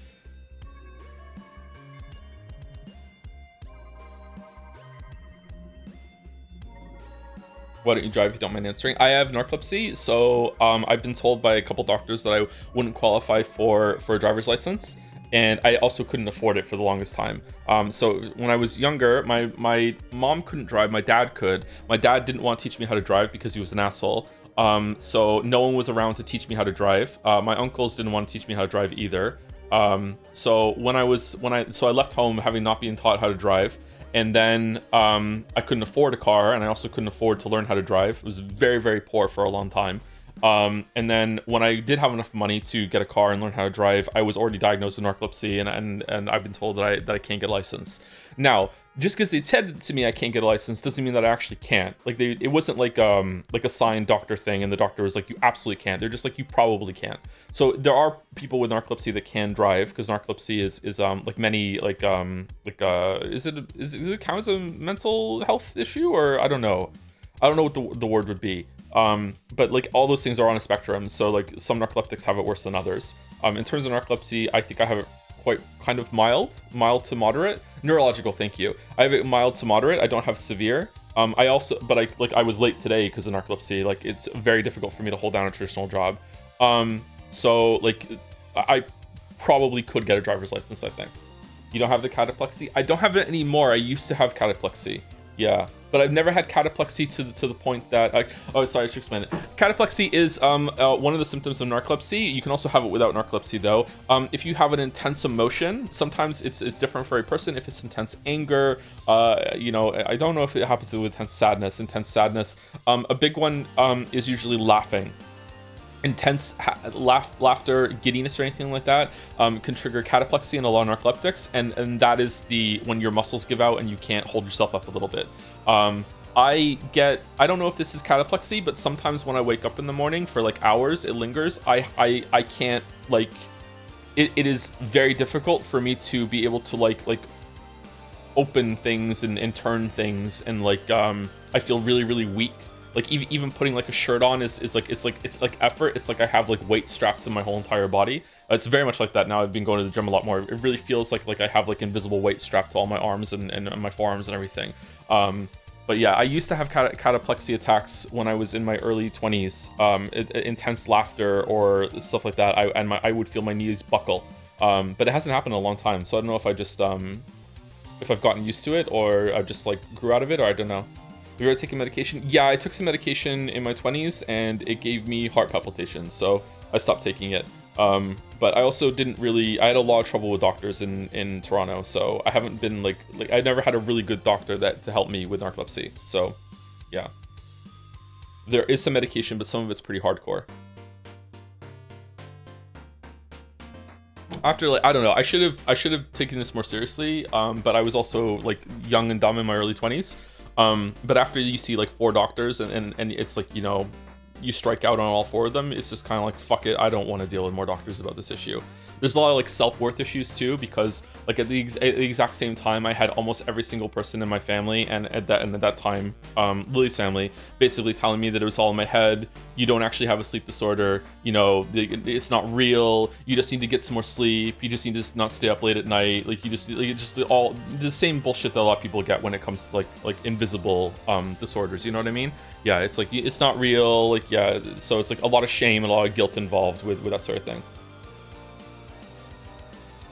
why don't you drive if you don't mind answering? I have narcolepsy, so I've been told by a couple doctors that I wouldn't qualify for a driver's license. And I also couldn't afford it for the longest time. So when I was younger, my mom couldn't drive, my dad could. My dad didn't want to teach me how to drive because he was an asshole. So no one was around to teach me how to drive. My uncles didn't want to teach me how to drive either. So I left home having not been taught how to drive. And then I couldn't afford a car, and I also couldn't afford to learn how to drive. It was very, very poor for a long time. And then when I did have enough money to get a car and learn how to drive, I was already diagnosed with narcolepsy, and I've been told that I can't get a license. Now, just because they said to me I can't get a license doesn't mean that I actually can't. Like, it wasn't like a signed doctor thing, and the doctor was like, you absolutely can't. They're just like, you probably can't. So there are people with narcolepsy that can drive, because narcolepsy is like many is it count as a mental health issue, or I don't know what the word would be. But like, all those things are on a spectrum, so like some narcoleptics have it worse than others. In terms of narcolepsy, I think I have it quite kind of mild to moderate. Neurological, thank you. I have it mild to moderate. I don't have severe. I was late today because of narcolepsy. Like, it's very difficult for me to hold down a traditional job. So like, I probably could get a driver's license, I think. You don't have the cataplexy? I don't have it anymore. I used to have cataplexy. Yeah. but I've never had cataplexy to the point that oh, sorry, I should explain it. Cataplexy is one of the symptoms of narcolepsy. You can also have it without narcolepsy though. If you have an intense emotion, sometimes it's different for a person. If it's intense anger, you know, I don't know if it happens with intense sadness. A big one is usually laughing. Intense laughter, giddiness, or anything like that can trigger cataplexy and a lot of narcoleptics, and that is when your muscles give out and you can't hold yourself up a little bit. I don't know if this is cataplexy, but sometimes when I wake up in the morning for like hours, it lingers. I can't, like, it is very difficult for me to be able to like open things and turn things, and like I feel really weak. Like even putting like a shirt on is like it's like effort. It's like I have like weight strapped to my whole entire body. It's very much like that now. I've been going to the gym a lot more. It really feels like I have like invisible weight strapped to all my arms and my forearms and everything. But yeah, I used to have cataplexy attacks when I was in my early 20s. Intense laughter or stuff like that. I would feel my knees buckle. But it hasn't happened in a long time. So I don't know if I just if I've gotten used to it, or I just like grew out of it, or I don't know. Have you ever taken medication? Yeah, I took some medication in my 20s and it gave me heart palpitations, so I stopped taking it. But I also I had a lot of trouble with doctors in Toronto, so I haven't been like I never had a really good doctor to help me with narcolepsy. So yeah, there is some medication, but some of it's pretty hardcore. After, like, I don't know, I should have taken this more seriously, but I was also like young and dumb in my early 20s. But after you see like 4 doctors and it's like, you know, you strike out on all 4 of them, it's just kind of like, fuck it, I don't want to deal with more doctors about this issue. There's a lot of like self-worth issues too, because like at the exact same time, I had almost every single person in my family and at that time, Lily's family, basically telling me that it was all in my head. You don't actually have a sleep disorder. You know, it's not real. You just need to get some more sleep. You just need to not stay up late at night. Like just all the same bullshit that a lot of people get when it comes to like invisible disorders. You know what I mean? Yeah, it's like it's not real. Like, yeah, so it's like a lot of shame and a lot of guilt involved with that sort of thing.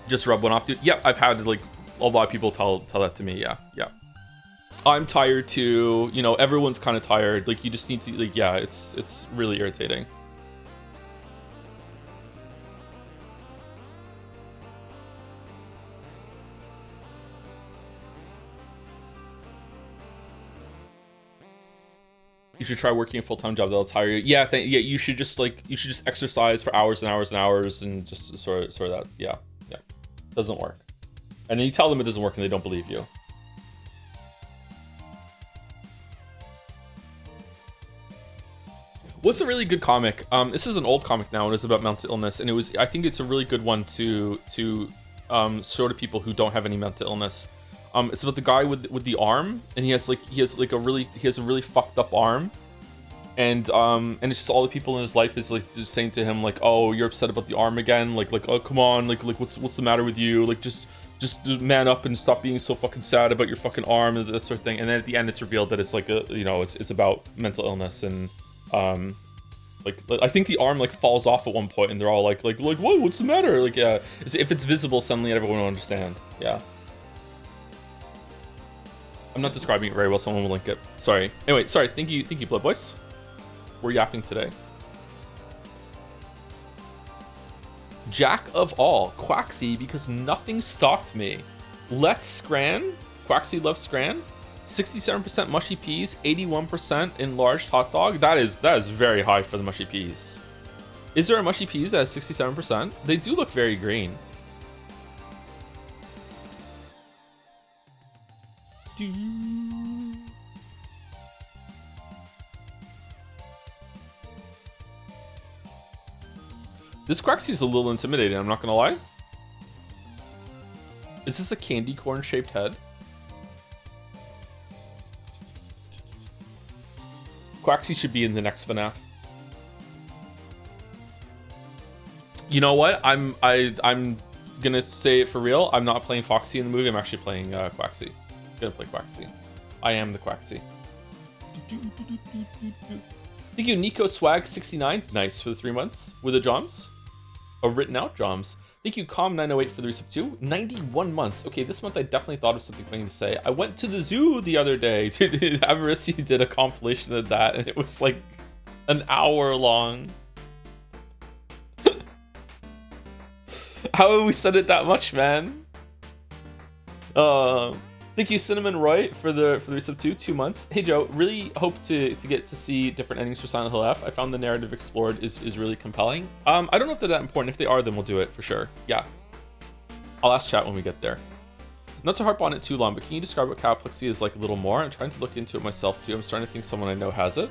Just rub one off, dude. Yep, I've had like a lot of people tell that to me. Yeah. I'm tired too. You know, everyone's kind of tired. Like, you just need to, like, yeah, it's really irritating. You should try working a full-time job that'll tire you. Yeah, you should just exercise for hours and hours and hours and just sort of that. Yeah. Doesn't work. And then you tell them it doesn't work and they don't believe you. What's a really good comic? This is an old comic now, and it's about mental illness, and I think it's a really good one to show to people who don't have any mental illness. It's about the guy with the arm, and he has a really fucked up arm. And it's just all the people in his life is like just saying to him like, oh, you're upset about the arm again, like oh, come on, like what's the matter with you, like just man up and stop being so fucking sad about your fucking arm and that sort of thing. And then at the end it's revealed that it's like it's about mental illness, and like I think the arm like falls off at one point and they're all like whoa, what's the matter? Like, yeah, if it's visible suddenly everyone will understand. Yeah, I'm not describing it very well, someone will link it. Sorry. Anyway, sorry. Thank you Blood Boys. We're yapping today. Jack of all, Quaxy, because nothing stopped me. Let's Scran. Quaxy loves Scran. 67% mushy peas, 81% enlarged hot dog. That is very high for the mushy peas. Is there a mushy peas at 67%? They do look very green. This Quaxy's a little intimidating, I'm not gonna lie. Is this a candy corn shaped head? Quaxy should be in the next Fnaf. You know what? I'm gonna say it for real. I'm not playing Foxy in the movie. I'm actually playing Quaxy. Gonna play Quaxy. I am the Quaxy. Thank you, Nico Swag 69. Nice for the 3 months with the Joms. Written out Joms. Thank you, Calm908 for the resub too. 91 months. Okay, this month I definitely thought of something funny to say. I went to the zoo the other day. Avarisi did a compilation of that, and it was like an hour long. How have we said it that much, man? Thank you, Cinnamon Roy, for the resub too. 2 months. Hey Joe, really hope to get to see different endings for Silent Hill F. I found the narrative explored is really compelling. I don't know if they're that important. If they are, then we'll do it for sure. Yeah. I'll ask chat when we get there. Not to harp on it too long, but can you describe what cataplexy is like a little more? I'm trying to look into it myself too. I'm starting to think someone I know has it.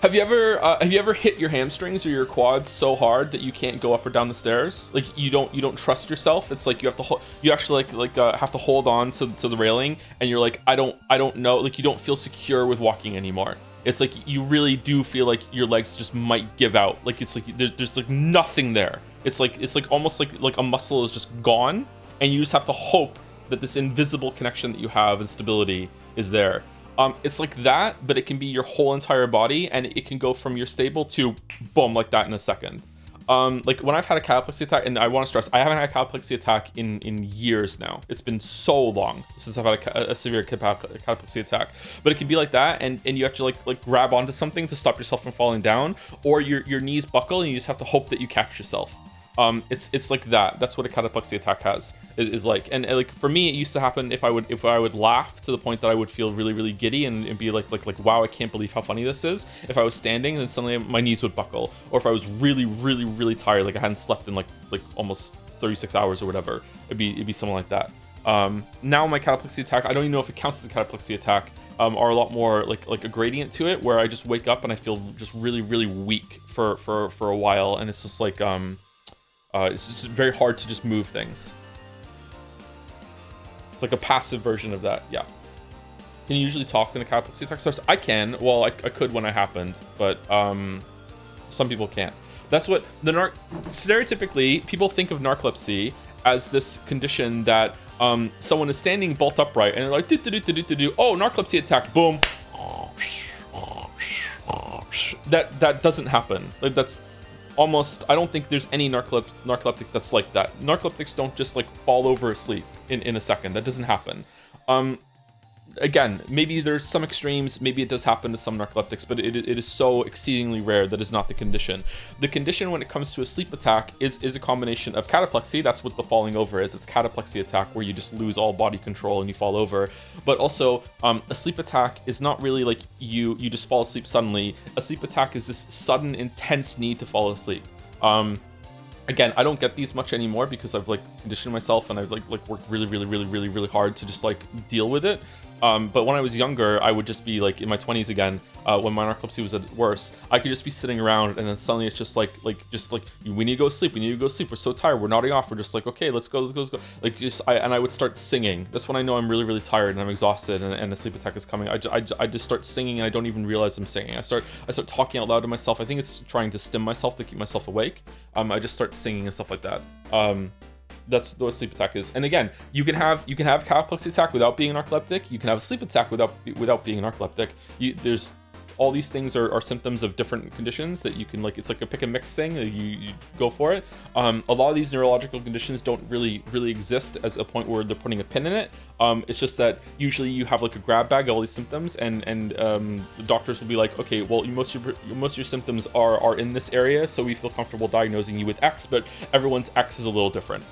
Have you ever hit your hamstrings or your quads so hard that you can't go up or down the stairs? Like you don't trust yourself. It's like you have to you actually have to hold on to the railing, and you're like, I don't know, like you don't feel secure with walking anymore. It's like you really do feel like your legs just might give out. Like it's like there's like nothing there. It's like almost like a muscle is just gone, and you just have to hope that this invisible connection that you have and stability is there. It's like that, but it can be your whole entire body, and it can go from your stable to boom, like that in a second. Like when I've had a cataplexy attack, and I want to stress, I haven't had a cataplexy attack in years now. It's been so long since I've had a severe cataplexy attack, but it can be like that, and you have to like grab onto something to stop yourself from falling down, or your knees buckle, and you just have to hope that you catch yourself. It's like that. That's what a cataplexy attack is like. And like for me, it used to happen if I would laugh to the point that I would feel really giddy and be like wow, I can't believe how funny this is. If I was standing, then suddenly my knees would buckle. Or if I was really tired, like I hadn't slept in like almost 36 hours or whatever, it'd be something like that. Now my cataplexy attack, I don't even know if it counts as a cataplexy attack, are a lot more like a gradient to it, where I just wake up and I feel just really weak for a while, and it's just like it's just very hard to just move things. It's like a passive version of that. Yeah. Can you usually talk in a cataplexy attack source? I can. Well, I could when it happened, but some people can't. That's what the stereotypically people think of narcolepsy as this condition that someone is standing bolt upright and they're like oh, narcolepsy attack, boom. That doesn't happen. Like that's almost, I don't think there's any narcoleptic that's like that. Narcoleptics don't just like fall over asleep in a second. That doesn't happen. Again, maybe there's some extremes, maybe it does happen to some narcoleptics, but it is so exceedingly rare that is not the condition. The condition when it comes to a sleep attack is a combination of cataplexy. That's what the falling over is. It's cataplexy attack, where you just lose all body control and you fall over. But also a sleep attack is not really like you just fall asleep suddenly. A sleep attack is this sudden intense need to fall asleep. Again, I don't get these much anymore because I've like conditioned myself, and I've like worked really hard to just like deal with it. But when I was younger, I would just be like in my 20s again, when my narcolepsy was at worst, I could just be sitting around, and then suddenly it's just like we need to go sleep, we're so tired, we're nodding off, we're just like, okay, let's go. Like I would start singing. That's when I know I'm really tired and I'm exhausted, and a sleep attack is coming. I just start singing, and I don't even realize I'm singing. I start talking out loud to myself. I think it's trying to stim myself to keep myself awake. I just start singing and stuff like that. That's what a sleep attack is. And again, you can have cataplexy attack without being narcoleptic. You can have a sleep attack without being narcoleptic. There's all these things are symptoms of different conditions that you can like. It's like a pick and mix thing. You go for it. A lot of these neurological conditions don't really exist as a point where they're putting a pin in it. It's just that usually you have like a grab bag of all these symptoms, and the doctors will be like, okay, well, most of your symptoms are in this area, so we feel comfortable diagnosing you with X, but everyone's X is a little different.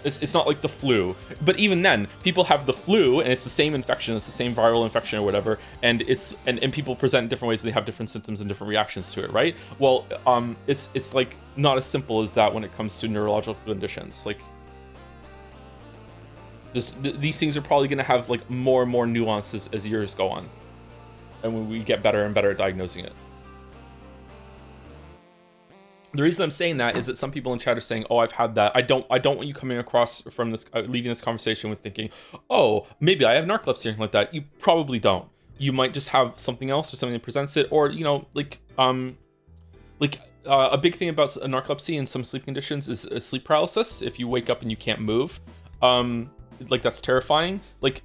It's not like the flu, but even then, people have the flu, and it's the same infection, it's the same viral infection or whatever, and and people present in different ways. They have different symptoms and different reactions to it, right? Well, it's like not as simple as that when it comes to neurological conditions. Like these things are probably going to have like more and more nuances as years go on, and when we get better and better at diagnosing it. The reason I'm saying that is that some people in chat are saying, "Oh, I've had that." I don't want you coming across from this, leaving this conversation with thinking, "Oh, maybe I have narcolepsy or something like that." You probably don't. You might just have something else or something that presents it, or a big thing about narcolepsy and some sleep conditions is sleep paralysis. If you wake up and you can't move, like that's terrifying. Like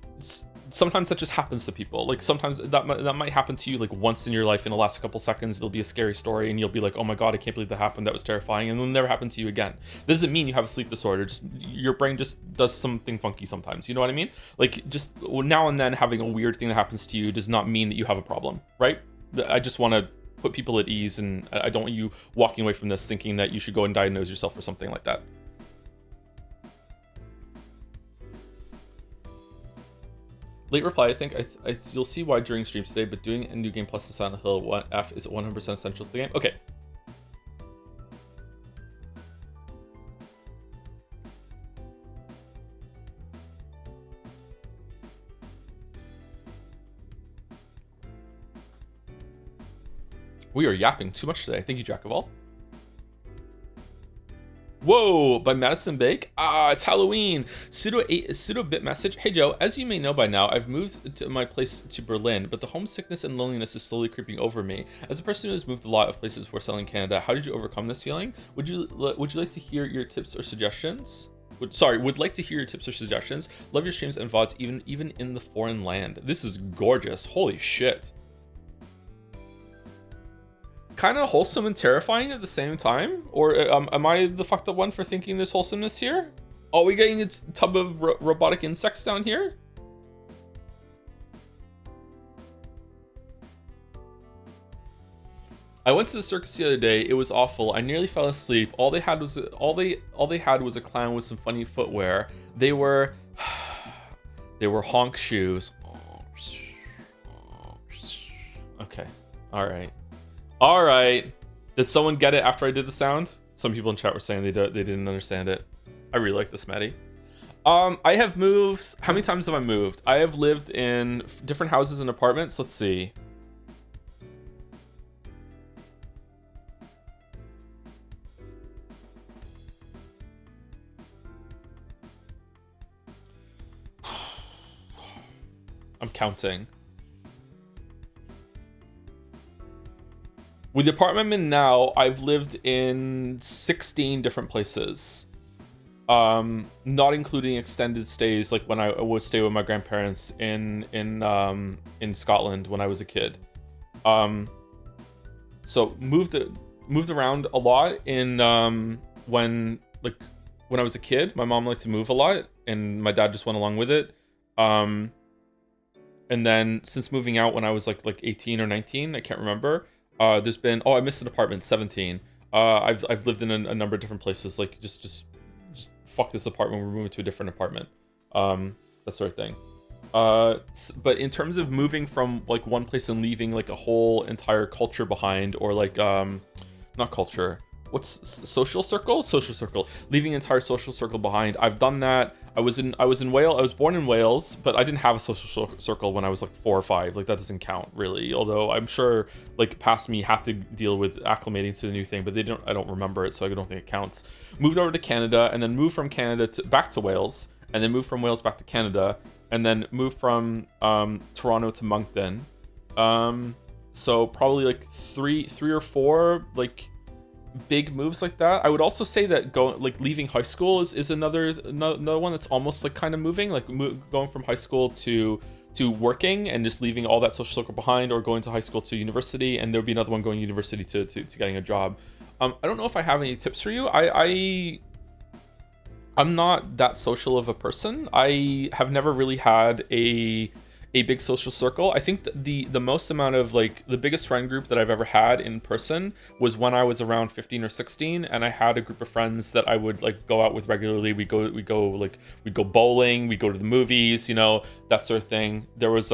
sometimes that just happens to people. Like sometimes that might happen to you like once in your life. In the last couple seconds, it'll be a scary story and you'll be like, oh my god, I can't believe that happened, that was terrifying, and it'll never happen to you again. That doesn't mean you have a sleep disorder, just your brain just does something funky sometimes, you know what I mean? Like just now and then having a weird thing that happens to you does not mean that you have a problem, right? I just want to put people at ease, and I don't want you walking away from this thinking that you should go and diagnose yourself for something like that. Late reply, I think you'll see why during streams today, but doing a new game plus the Silent Hill 1F is 100% essential to the game. Okay. We are yapping too much today. Thank you, Jack of all. Whoa, by Madison Bake. Ah, it's Halloween. Pseudo bit message. Hey Joe, as you may know by now, I've moved to my place to Berlin, but the homesickness and loneliness is slowly creeping over me. As a person who has moved a lot of places before settling in Canada, how did you overcome this feeling? Would you like to hear your tips or suggestions? Would like to hear your tips or suggestions. Love your streams and VODs even in the foreign land. This is gorgeous. Holy shit. Kind of wholesome and terrifying at the same time, or am I the fucked up one for thinking there's wholesomeness here? Are we getting a tub of robotic insects down here? I went to the circus the other day. It was awful. I nearly fell asleep. All they had was a clown with some funny footwear. They were honk shoes. Okay, all right. Did someone get it after I did the sound? Some people in chat were saying they didn't understand it. I really like this, Maddie. I have moved. How many times have I moved? I have lived in different houses and apartments. Let's see. I'm counting. With the apartment I'm in now, I've lived in 16 different places. Not including extended stays, like when I would stay with my grandparents in Scotland when I was a kid. So moved around a lot in when I was a kid. My mom liked to move a lot, and my dad just went along with it. And then since moving out when I was like 18 or 19, I can't remember. There's been, I missed an apartment, 17. I've lived in a number of different places, like just fuck this apartment, we're moving to a different apartment. That sort of thing. But in terms of moving from like one place and leaving like a whole entire culture behind, or like not culture, what's social circle, leaving an entire social circle behind, I've done that. I was in Wales. I was born in Wales, but I didn't have a social circle when I was like 4 or 5. Like that doesn't count really. Although I'm sure like past me had to deal with acclimating to the new thing, but I don't remember it, so I don't think it counts. Moved over to Canada, and then moved from Canada back to Wales, and then moved from Wales back to Canada, and then moved from Toronto to Moncton. So probably like three or four like big moves like that. I would also say that leaving high school is another one that's almost like kind of moving, like going from high school to working and just leaving all that social circle behind, or going to high school to university, and there'll be another one going university to getting a job. I don't know if I have any tips for you. I'm not that social of a person. I have never really had a big social circle. I think the most amount of like the biggest friend group that I've ever had in person was when I was around 15 or 16, and I had a group of friends that I would like go out with regularly. We'd go bowling, we'd go to the movies, you know, that sort of thing. There was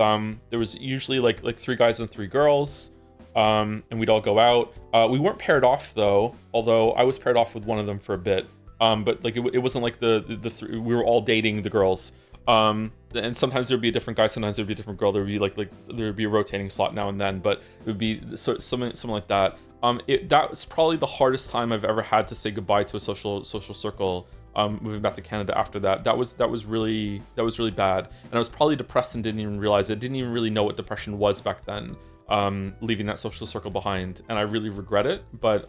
usually like 3 guys and 3 girls, and we'd all go out. We weren't paired off though, although I was paired off with one of them for a bit. But like it wasn't like the 3, we were all dating the girls. And sometimes there'd be a different guy, sometimes there'd be a different girl. There would be like there would be a rotating slot now and then, but it would be something like that. That was probably the hardest time I've ever had to say goodbye to a social circle. Moving back to Canada after that, that was really bad, and I was probably depressed and didn't even realize it. Didn't even really know what depression was back then. Leaving that social circle behind, and I really regret it. But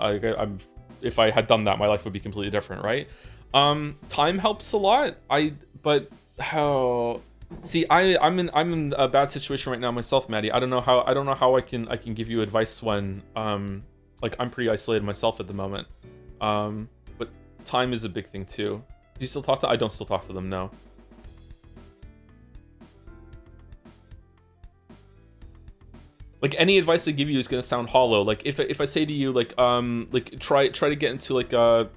if I had done that, my life would be completely different, right? Time helps a lot. See, I'm in a bad situation right now myself, Maddie. I don't know how I can give you advice when like I'm pretty isolated myself at the moment. But time is a big thing too. Do you still talk to? I don't still talk to them. No. Like any advice I give you is gonna sound hollow. Like if I say to you like try to get into like a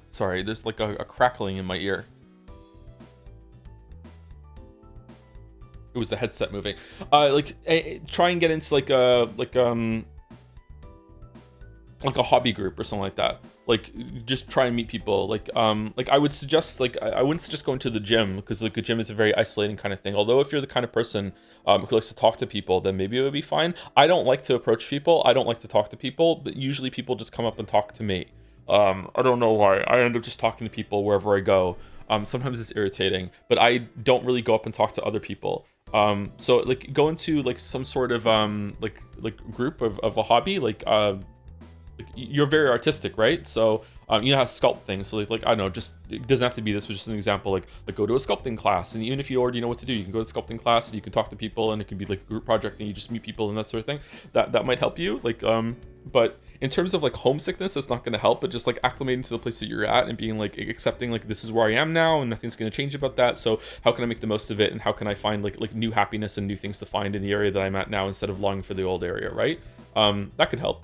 sorry, there's like a crackling in my ear. It was the headset moving. Try and get into like a hobby group or something like that. Like just try and meet people. Like I would suggest I wouldn't suggest going to the gym because like a gym is a very isolating kind of thing. Although if you're the kind of person who likes to talk to people, then maybe it would be fine. I don't like to approach people. I don't like to talk to people, but usually people just come up and talk to me. I don't know why. I end up just talking to people wherever I go. Sometimes it's irritating, but I don't really go up and talk to other people. So like go into like some sort of like group of a hobby like you're very artistic, right? So you know how to sculpt things. So like I don't know, just it doesn't have to be this, but just an example. Like go to a sculpting class, and even if you already know what to do, you can go to sculpting class and you can talk to people, and it can be like a group project, and you just meet people and that sort of thing. That might help you. But in terms of like homesickness, that's not going to help. But just like acclimating to the place that you're at and being like accepting like this is where I am now, and nothing's going to change about that. So how can I make the most of it, and how can I find like new happiness and new things to find in the area that I'm at now instead of longing for the old area, right? That could help.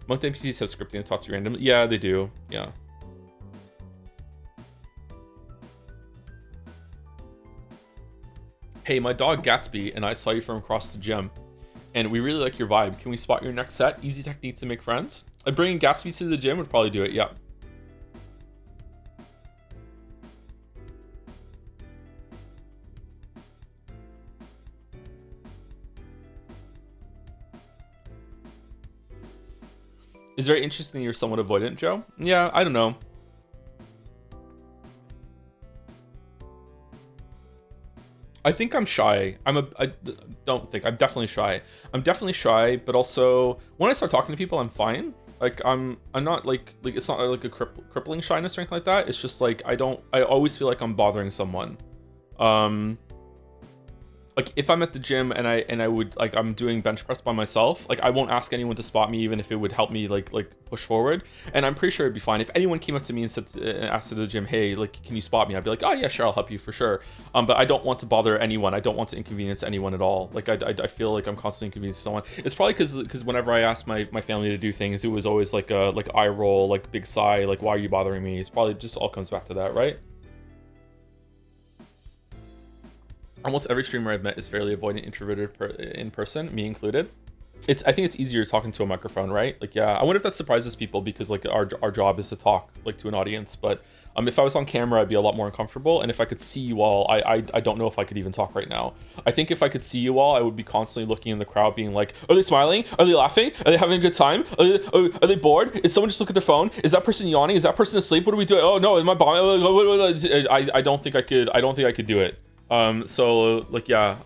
Most NPCs have scripting and talk to you randomly. Yeah, they do. Yeah. Hey, my dog Gatsby and I saw you from across the gym, and we really like your vibe. Can we spot your next set? Easy technique to make friends. Bringing Gatsby to the gym would probably do it. Yeah. It's very interesting you're somewhat avoidant, Joe. Yeah, I don't know. I think I'm shy. I don't think I'm definitely shy. I'm definitely shy, but also when I start talking to people, I'm fine. Like I'm not like it's not like a crippling shyness or anything like that. It's just like I always feel like I'm bothering someone. Um, like if I'm at the gym and I would like I'm doing bench press by myself, like I won't ask anyone to spot me even if it would help me like push forward, and I'm pretty sure it'd be fine if anyone came up to me and said asked at the gym, hey, like can you spot me? I'd be like, oh yeah, sure, I'll help you for sure. But I don't want to bother anyone. I don't want to inconvenience anyone at all. Like I feel like I'm constantly inconveniencing someone. It's probably because whenever I ask my family to do things, it was always like a like eye roll, like big sigh, like why are you bothering me? It's probably just all comes back to that, right? Almost every streamer I've met is fairly avoidant, introverted in person, me included. I think it's easier talking to a microphone, right? Like, yeah, I wonder if that surprises people because like our job is to talk like to an audience. But if I was on camera, I'd be a lot more uncomfortable. And if I could see you all, I don't know if I could even talk right now. I think if I could see you all, I would be constantly looking in the crowd, being like, are they smiling? Are they laughing? Are they having a good time? Are they bored? Is someone just looking at their phone? Is that person yawning? Is that person asleep? What are we doing? Oh no, is my bomb? I don't think I could. I don't think I could do it. So like yeah,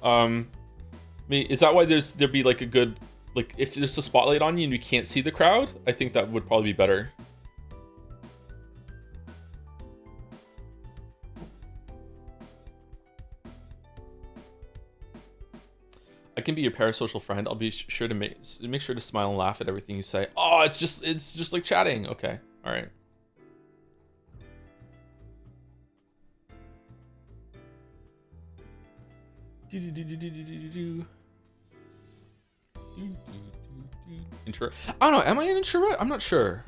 is that why there'd be like a good like if there's a spotlight on you and you can't see the crowd? I think that would probably be better. I can be your parasocial friend. I'll be sure to make sure to smile and laugh at everything you say. Oh, it's just like chatting. Okay, all right. Introvert. I don't know. Am I an introvert? I'm not sure.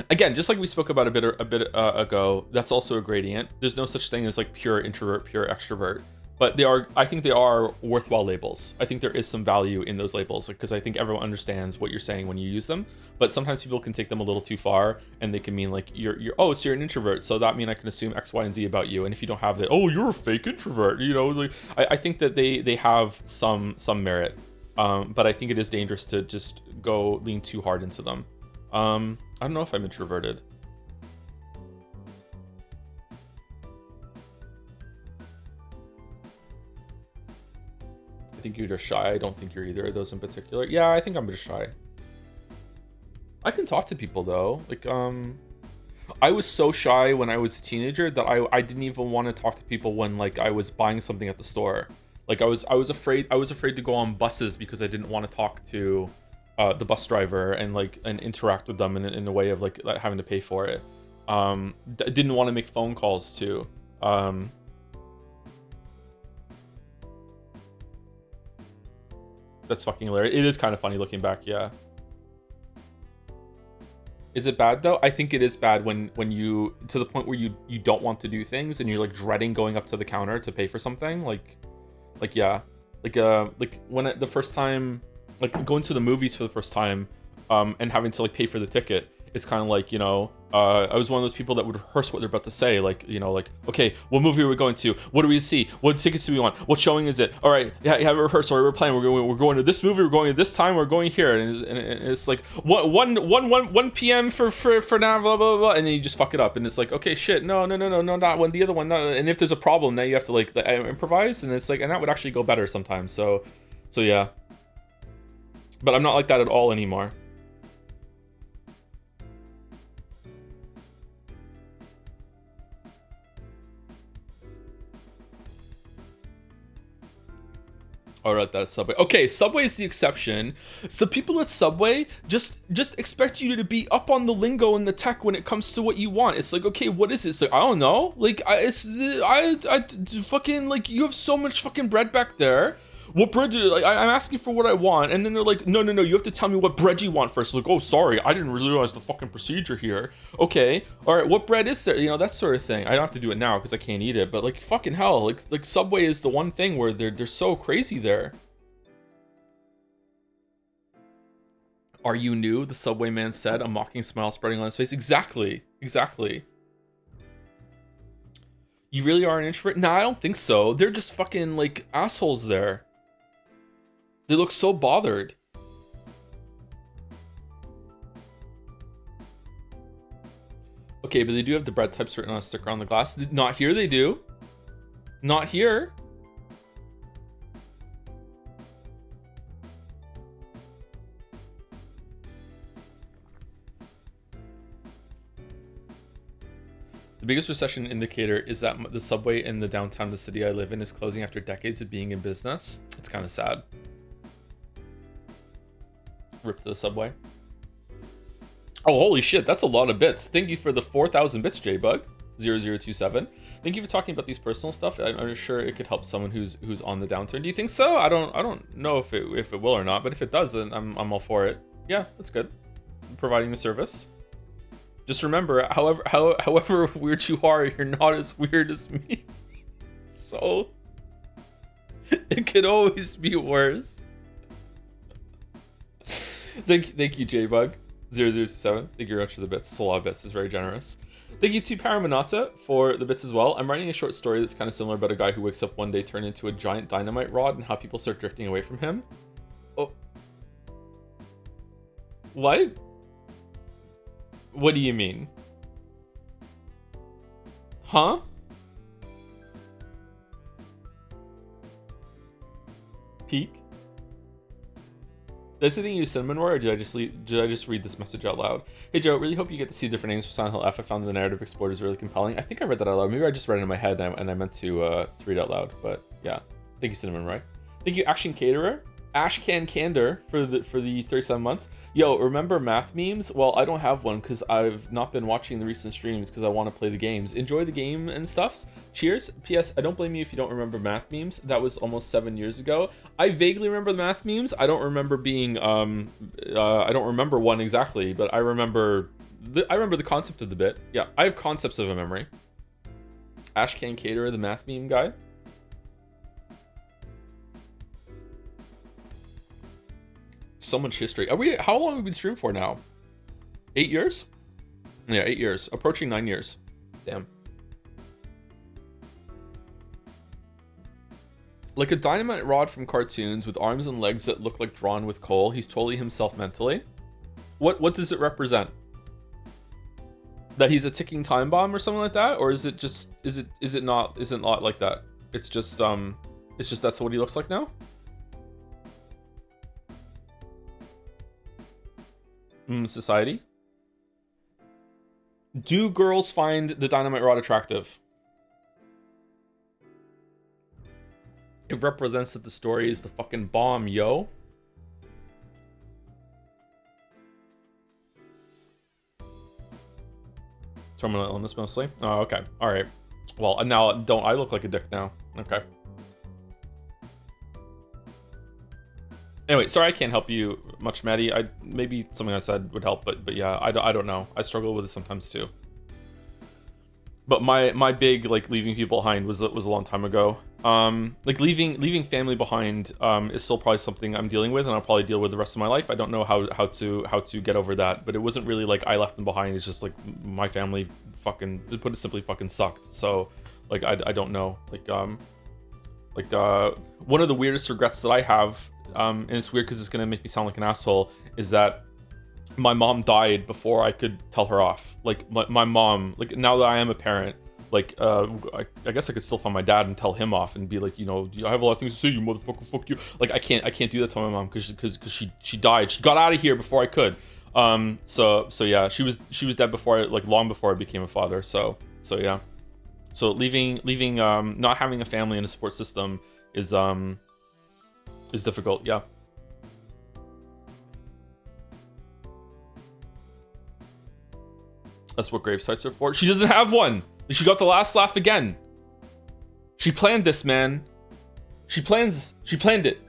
Again, just like we spoke about a bit ago, that's also a gradient. There's no such thing as like pure introvert, pure extrovert. But I think they are worthwhile labels. I think there is some value in those labels because I think everyone understands what you're saying when you use them. But sometimes people can take them a little too far, and they can mean like so you're an introvert, so that mean I can assume X, Y, and Z about you. And if you don't have that, oh, you're a fake introvert. You know, like I think that they have some merit, but I think it is dangerous to just go lean too hard into them. I don't know if I'm introverted. I think you're just shy. I don't think you're either of those in particular. Yeah, I think I'm just shy. I can talk to people though. Like I was so shy when I was a teenager that I didn't even want to talk to people when like I was buying something at the store. Like I was afraid to go on buses because I didn't want to talk to the bus driver and like and interact with them in a way of like having to pay for it. Didn't want to make phone calls too. That's fucking hilarious. It is kind of funny looking back, yeah. Is it bad though? I think it is bad when you to the point where you don't want to do things and you're like dreading going up to the counter to pay for something. Like yeah, like when the first time, like going to the movies for the first time, and having to like pay for the ticket. It's kind of like, you know, I was one of those people that would rehearse what they're about to say. Like, you know, like, okay, what movie are we going to? What do we see? What tickets do we want? What showing is it? All right, yeah, have a rehearsal. We're playing. We're going to this movie. We're going to this time. We're going here. And it's like 1 p.m. for now, blah, blah, blah. And then you just fuck it up. And it's like, okay, shit. No, not one. The other one. No. And if there's a problem, now you have to like improvise. And it's like, and that would actually go better sometimes. So yeah. But I'm not like that at all anymore. All right, that's Subway. Okay, Subway is the exception. So people at Subway just expect you to be up on the lingo and the tech when it comes to what you want. It's like, okay, what is it? It's like, I don't know. Like, I fucking, like, you have so much fucking bread back there. What bread do you, like, I'm asking for what I want, and then they're like, no, you have to tell me what bread you want first. Like, oh, sorry, I didn't really realize the fucking procedure here. Okay, all right, what bread is there? You know, that sort of thing. I don't have to do it now because I can't eat it, but like, fucking hell, like Subway is the one thing where they're so crazy there. Are you new? The Subway man said, a mocking smile spreading on his face. Exactly. You really are an introvert? Nah, I don't think so. They're just fucking like assholes there. They look so bothered. Okay, but they do have the bread types written on a sticker on the glass. Not here, they do. Not here. The biggest recession indicator is that the Subway in the downtown of the city I live in is closing after decades of being in business. It's kind of sad. Rip to the Subway. Oh, holy shit, that's a lot of bits. Thank you for the 4,000 bits, JBug0027. Thank you for talking about these personal stuff. I'm sure it could help someone who's on the downturn. Do you think so? I don't know if it will or not, but if it does, then I'm all for it. Yeah, that's good. Providing the service. Just remember, however weird you are, you're not as weird as me. So it could always be worse. Thank you, JBug0027. Thank you very much for the bits. It's a lot of bits. It's very generous. Thank you to Paramanata for the bits as well. I'm writing a short story that's kind of similar about a guy who wakes up one day turned into a giant dynamite rod and how people start drifting away from him. Oh. What? What do you mean? Huh? Peak? Did I say use cinnamon roll, or did I just read this message out loud? Hey Joe, really hope you get to see different names for Silent Hill F. I found the narrative explored is really compelling. I think I read that out loud. Maybe I just read it in my head and I meant to read it out loud. But yeah, thank you, Cinnamon Roy. Thank you, Action Caterer. Ashcan Candor for the 37 months. Yo, remember math memes? Well, I don't have one because I've not been watching the recent streams because I want to play the games. Enjoy the game and stuffs. Cheers. P.S. I don't blame you if you don't remember math memes. That was almost 7 years ago. I vaguely remember the math memes. I don't remember being I don't remember one exactly, but I remember the concept of the bit. Yeah, I have concepts of a memory. Ashcan Caterer, the math meme guy. So much history. How long have we been streaming for now? 8 years? Yeah, 8 years. Approaching 9 years. Damn. Like a dynamite rod from cartoons with arms and legs that look like drawn with coal. He's totally himself mentally. What does it represent? That he's a ticking time bomb or something like that? Or is it just is it not like that? It's just that's what he looks like now? Society. Do girls find the dynamite rod attractive? It represents that the story is the fucking bomb, yo. Terminal illness mostly. Oh, okay. All right. Well, now don't I look like a dick now? Okay. Anyway, sorry I can't help you much, Maddie. Maybe something I said would help, but yeah, I don't know. I struggle with it sometimes too. But my big like leaving people behind was a long time ago. Like leaving family behind is still probably something I'm dealing with, and I'll probably deal with the rest of my life. I don't know how to get over that, but it wasn't really like I left them behind. It's just like my family fucking, to put it simply, fucking sucked. So like I don't know. One of the weirdest regrets that I have, and it's weird because it's gonna make me sound like an asshole, is that my mom died before I could tell her off. Like my mom, like now that I am a parent, like I guess I could still find my dad and tell him off and be like, you know, I have a lot of things to say, you motherfucker, fuck you. Like I can't do that to my mom because she died. She got out of here before I could. So yeah, she was dead before like long before I became a father. So yeah. So leaving not having a family and a support system is difficult. Yeah. That's what grave sites are for. She doesn't have one. She got the last laugh again. She planned this, man. She planned it.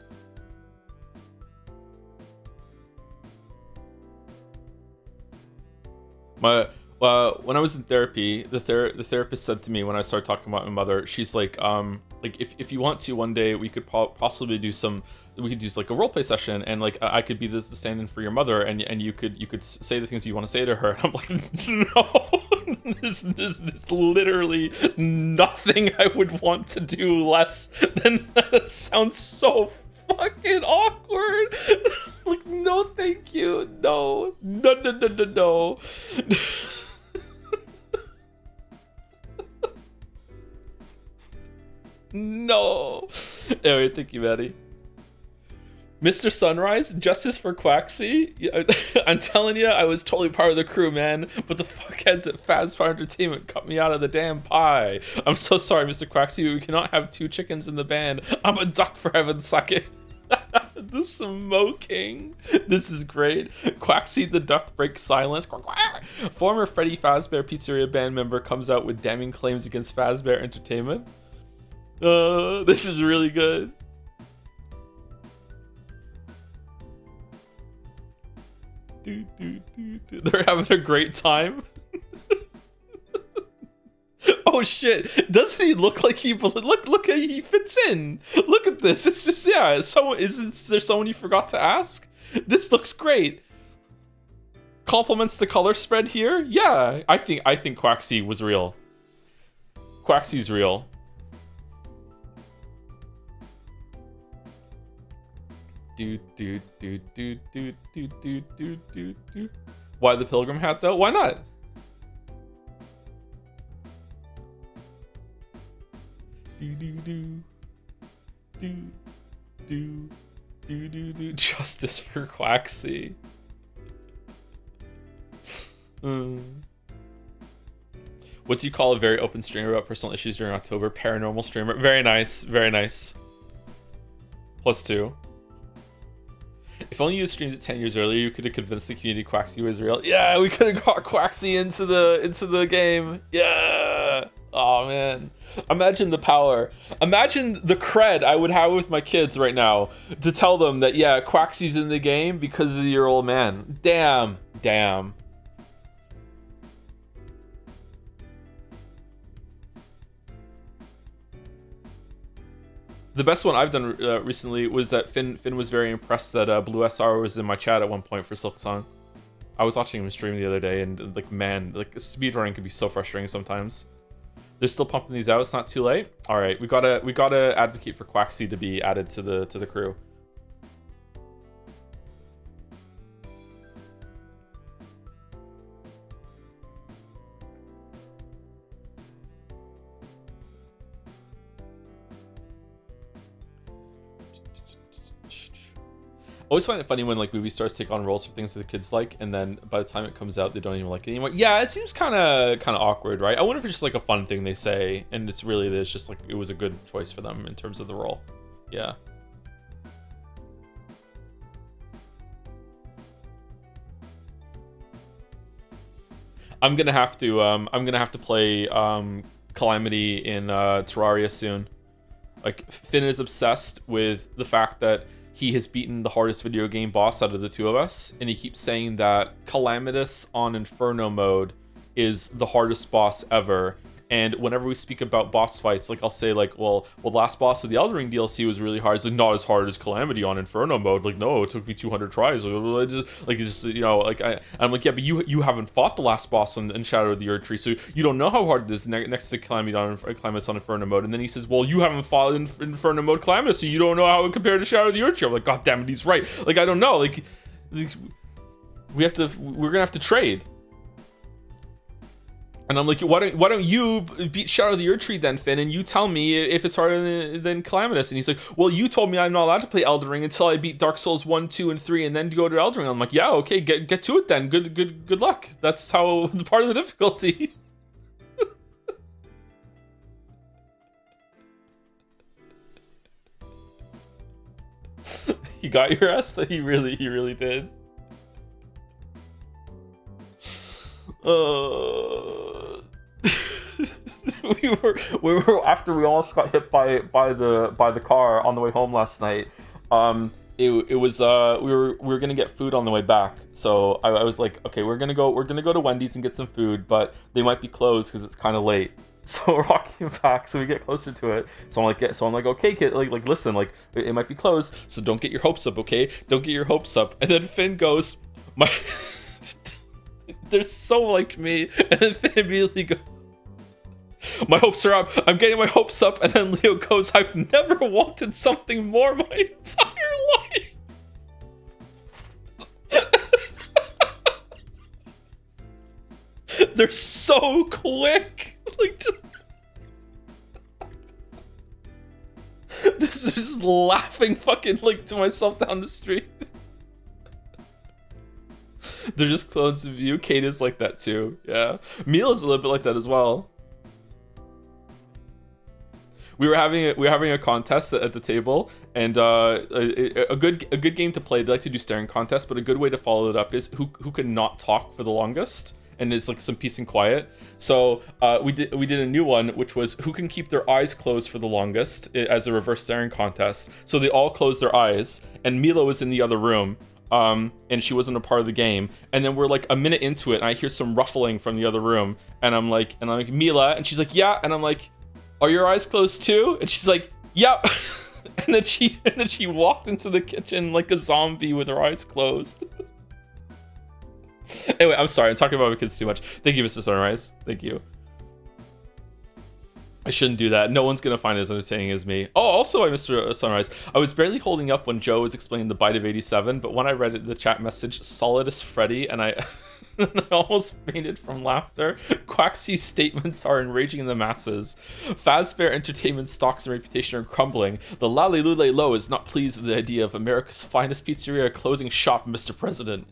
When I was in therapy, the therapist said to me when I started talking about my mother, she's like if you want to, one day we could possibly do like a roleplay session, and like I could be the stand-in for your mother, and you could say the things you want to say to her. And I'm like, no, this is literally nothing I would want to do less than that. It sounds so fucking awkward. Like, no, thank you. No. No. Anyway, thank you, Maddie. Mr. Sunrise, justice for Quaxie. I'm telling you, I was totally part of the crew, man. But the fuckheads at Fazfire Entertainment cut me out of the damn pie. I'm so sorry, Mr. Quaxie. We cannot have two chickens in the band. I'm a duck, for heaven's sake. The smoking. This is great. Quaxie the duck breaks silence. Former Freddy Fazbear Pizzeria band member comes out with damning claims against Fazbear Entertainment. This is really good. They're having a great time. Oh shit! Doesn't he look like he look? He fits in. Look at this. It's just, yeah. Is there someone you forgot to ask? This looks great. Compliments the color spread here. Yeah, I think Quaxie was real. Quaxie's real. Why the pilgrim hat though? Why not? Justice for Quaxie. What do you call a very open streamer about personal issues during October? Paranormal streamer. Very nice. Very nice. +2. If only you had streamed it 10 years earlier, you could have convinced the community Quaxie was real. Yeah, we could have got Quaxie into the game. Yeah. Oh man. Imagine the power. Imagine the cred I would have with my kids right now to tell them that, yeah, Quaxie's in the game because of your old man. Damn. The best one I've done recently was that Finn was very impressed that Blue SR was in my chat at one point for Silksong. I was watching him stream the other day, and like, man, like speedrunning can be so frustrating sometimes. They're still pumping these out. It's not too late. All right, we gotta advocate for Quaxie to be added to the crew. Always find it funny when like movie stars take on roles for things that the kids like, and then by the time it comes out, they don't even like it anymore. Yeah, it seems kind of awkward, right? I wonder if it's just like a fun thing they say, and it's really this just like it was a good choice for them in terms of the role. Yeah. I'm gonna have to play Calamity in Terraria soon. Like Finn is obsessed with the fact that he has beaten the hardest video game boss out of the two of us, and he keeps saying that Calamitous on Inferno mode is the hardest boss ever. And whenever we speak about boss fights, like I'll say like, well, the last boss of the Elden Ring DLC was really hard. It's like not as hard as Calamity on Inferno mode. Like no, it took me 200 tries. I'm like, yeah, but you haven't fought the last boss in Shadow of the Erd Tree, so you don't know how hard it is next to Calamitous on Inferno mode. And then he says, well, you haven't fought in Inferno mode Calamitous, so you don't know how it compared to Shadow of the Erd Tree. I'm like, god damn it, he's right. Like I don't know. Like we're gonna have to trade. And I'm like, why don't you beat Shadow of the Erd Tree then, Finn, and you tell me if it's harder than Calamitous? And he's like, well, you told me I'm not allowed to play Elden Ring until I beat Dark Souls 1, 2, and 3, and then go to Elden Ring. I'm like, yeah, okay, get to it then. Good luck. That's how the part of the difficulty. You got your ass? He really did. we were after we almost got hit by the car on the way home last night. It was we were gonna get food on the way back, so I was like, okay, we're gonna go to Wendy's and get some food, but they might be closed because it's kind of late. So we're walking back, so we get closer to it. So I'm like, okay, kid, like listen, like it might be closed, so don't get your hopes up, okay? Don't get your hopes up. And then Finn goes, my they're so like me, and then Finn immediately goes, my hopes are up. I'm getting my hopes up. And then Leo goes, I've never wanted something more my entire life. They're so quick. Like, just laughing fucking like to myself down the street. They're just clones of you. Kate is like that too. Yeah. Mila's a little bit like that as well. We were having a contest at the table, and a good game to play. They like to do staring contests, but a good way to follow it up is who can not talk for the longest, and is like some peace and quiet. So we did a new one, which was who can keep their eyes closed for the longest as a reverse staring contest. So they all closed their eyes, and Mila was in the other room. And she wasn't a part of the game. And then we're like a minute into it, and I hear some ruffling from the other room, and I'm like, Mila, and she's like, yeah, and I'm like, are your eyes closed too? And she's like, yep. and then she walked into the kitchen like a zombie with her eyes closed. Anyway, I'm sorry, I'm talking about my kids too much. Thank you, Mr. Sunrise. Thank you. I shouldn't do that. No one's gonna find it as entertaining as me. Oh, also, Mr. Sunrise, I was barely holding up when Joe was explaining the bite of 87, but when I read it in the chat message, solid as Freddy, and I I almost fainted from laughter. Quaxy's statements are enraging the masses. Fazbear Entertainment stocks and reputation are crumbling. The Lale Lule Low is not pleased with the idea of America's finest pizzeria closing shop, Mr. President.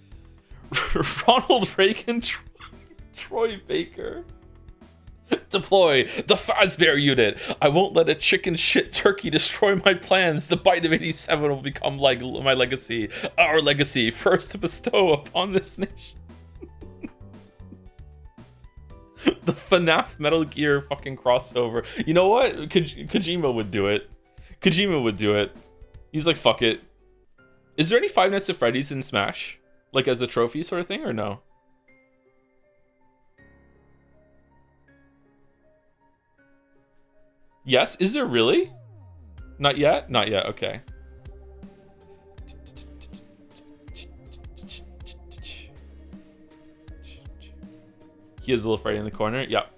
Ronald Reagan, Troy Baker. Deploy the Fazbear unit. I won't let a chicken shit turkey destroy my plans. The bite of 87 will become like my legacy. Our legacy, first to bestow upon this nation. The Fnaf Metal Gear fucking crossover. You know what? Kojima would do it. Kojima would do it. He's like, fuck it. Is there any Five Nights at Freddy's in Smash? Like as a trophy sort of thing, or no? Yes? Is there really? Not yet? Not yet, okay. He is a little Freddy in the corner. Yep.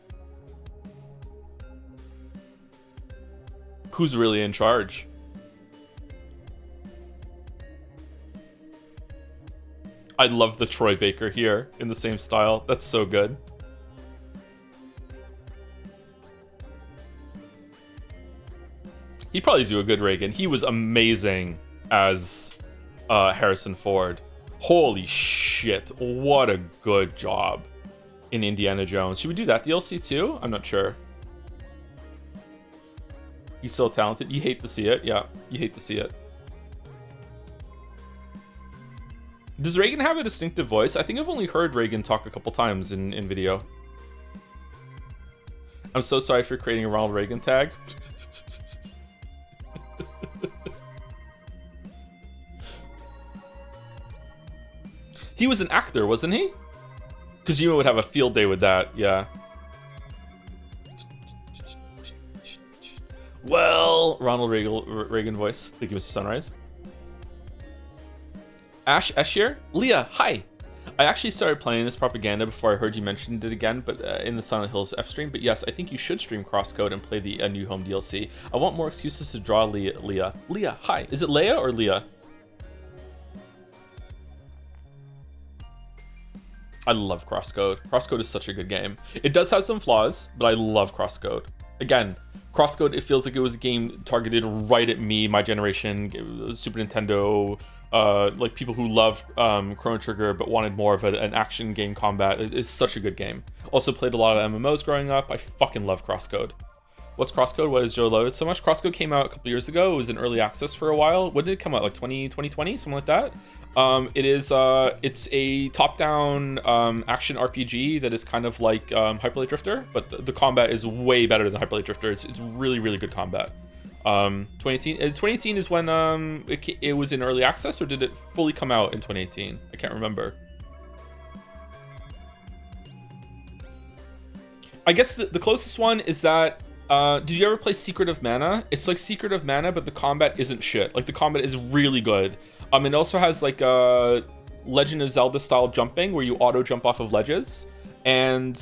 Who's really in charge? I love the Troy Baker here in the same style. That's so good. He'd probably do a good Reagan. He was amazing as Harrison Ford. Holy shit, what a good job in Indiana Jones. Should we do that DLC too? I'm not sure. He's so talented. You hate to see it. Yeah, you hate to see it. Does Reagan have a distinctive voice? I think I've only heard Reagan talk a couple times in video. I'm so sorry for creating a Ronald Reagan tag. He was an actor, wasn't he? Kojima would have a field day with that, yeah. Well, Ronald Reagan voice. Thank you, Mr. Sunrise. Ash Escher? Leah, hi! I actually started playing this propaganda before I heard you mentioned it again, but in the Silent Hills F stream. But yes, I think you should stream Crosscode and play the New Home DLC. I want more excuses to draw Leah. Leah, hi. Is it Leia or Leah? I love Crosscode. Crosscode is such a good game. It does have some flaws, but I love Crosscode. Again, Crosscode, it feels like it was a game targeted right at me, my generation, Super Nintendo, like people who love Chrono Trigger but wanted more of an action game combat. It's such a good game. Also played a lot of MMOs growing up. I fucking love Crosscode. What's Crosscode? Why does Joe love it so much? Crosscode came out a couple years ago. It was in early access for a while. When did it come out? Like 2020, something like that? It's a top-down action RPG that is kind of like Hyper Light Drifter, but the combat is way better than Hyper Light Drifter. It's really, really good combat. 2018 is when it was in early access, or did it fully come out in 2018? I can't remember. I guess the closest one is that did you ever play Secret of Mana? It's like Secret of Mana, but the combat isn't shit. Like the combat is really good. It also has like a Legend of Zelda style jumping where you auto jump off of ledges, and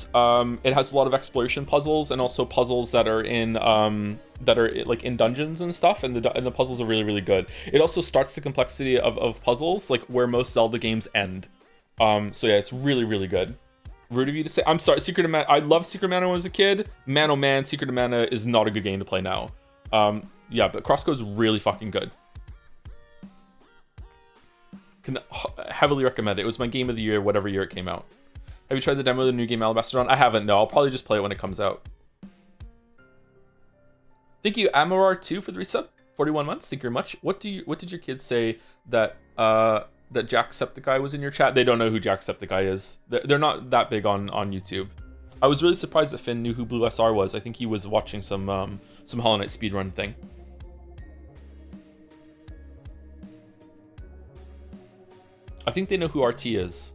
it has a lot of exploration puzzles and also puzzles that are in like in dungeons and stuff, and the puzzles are really, really good. It also starts the complexity of puzzles like where most Zelda games end. So yeah, it's really, really good. Rude of you to say. I'm sorry, Secret of Mana. I loved Secret of Mana when I was a kid. Man, oh man, Secret of Mana is not a good game to play now. Yeah, but Crosscode's really fucking good. Can heavily recommend it. It was my game of the year, whatever year it came out. Have you tried the demo of the new game Alabaster Dawn? I haven't, no. I'll probably just play it when it comes out. Thank you, Amorar2 for the resub. 41 months. Thank you very much. What did your kids say that that Jacksepticeye was in your chat? They don't know who Jacksepticeye is. They're not that big on YouTube. I was really surprised that Finn knew who Blue SR was. I think he was watching some Hollow Knight speedrun thing. I think they know who RT is.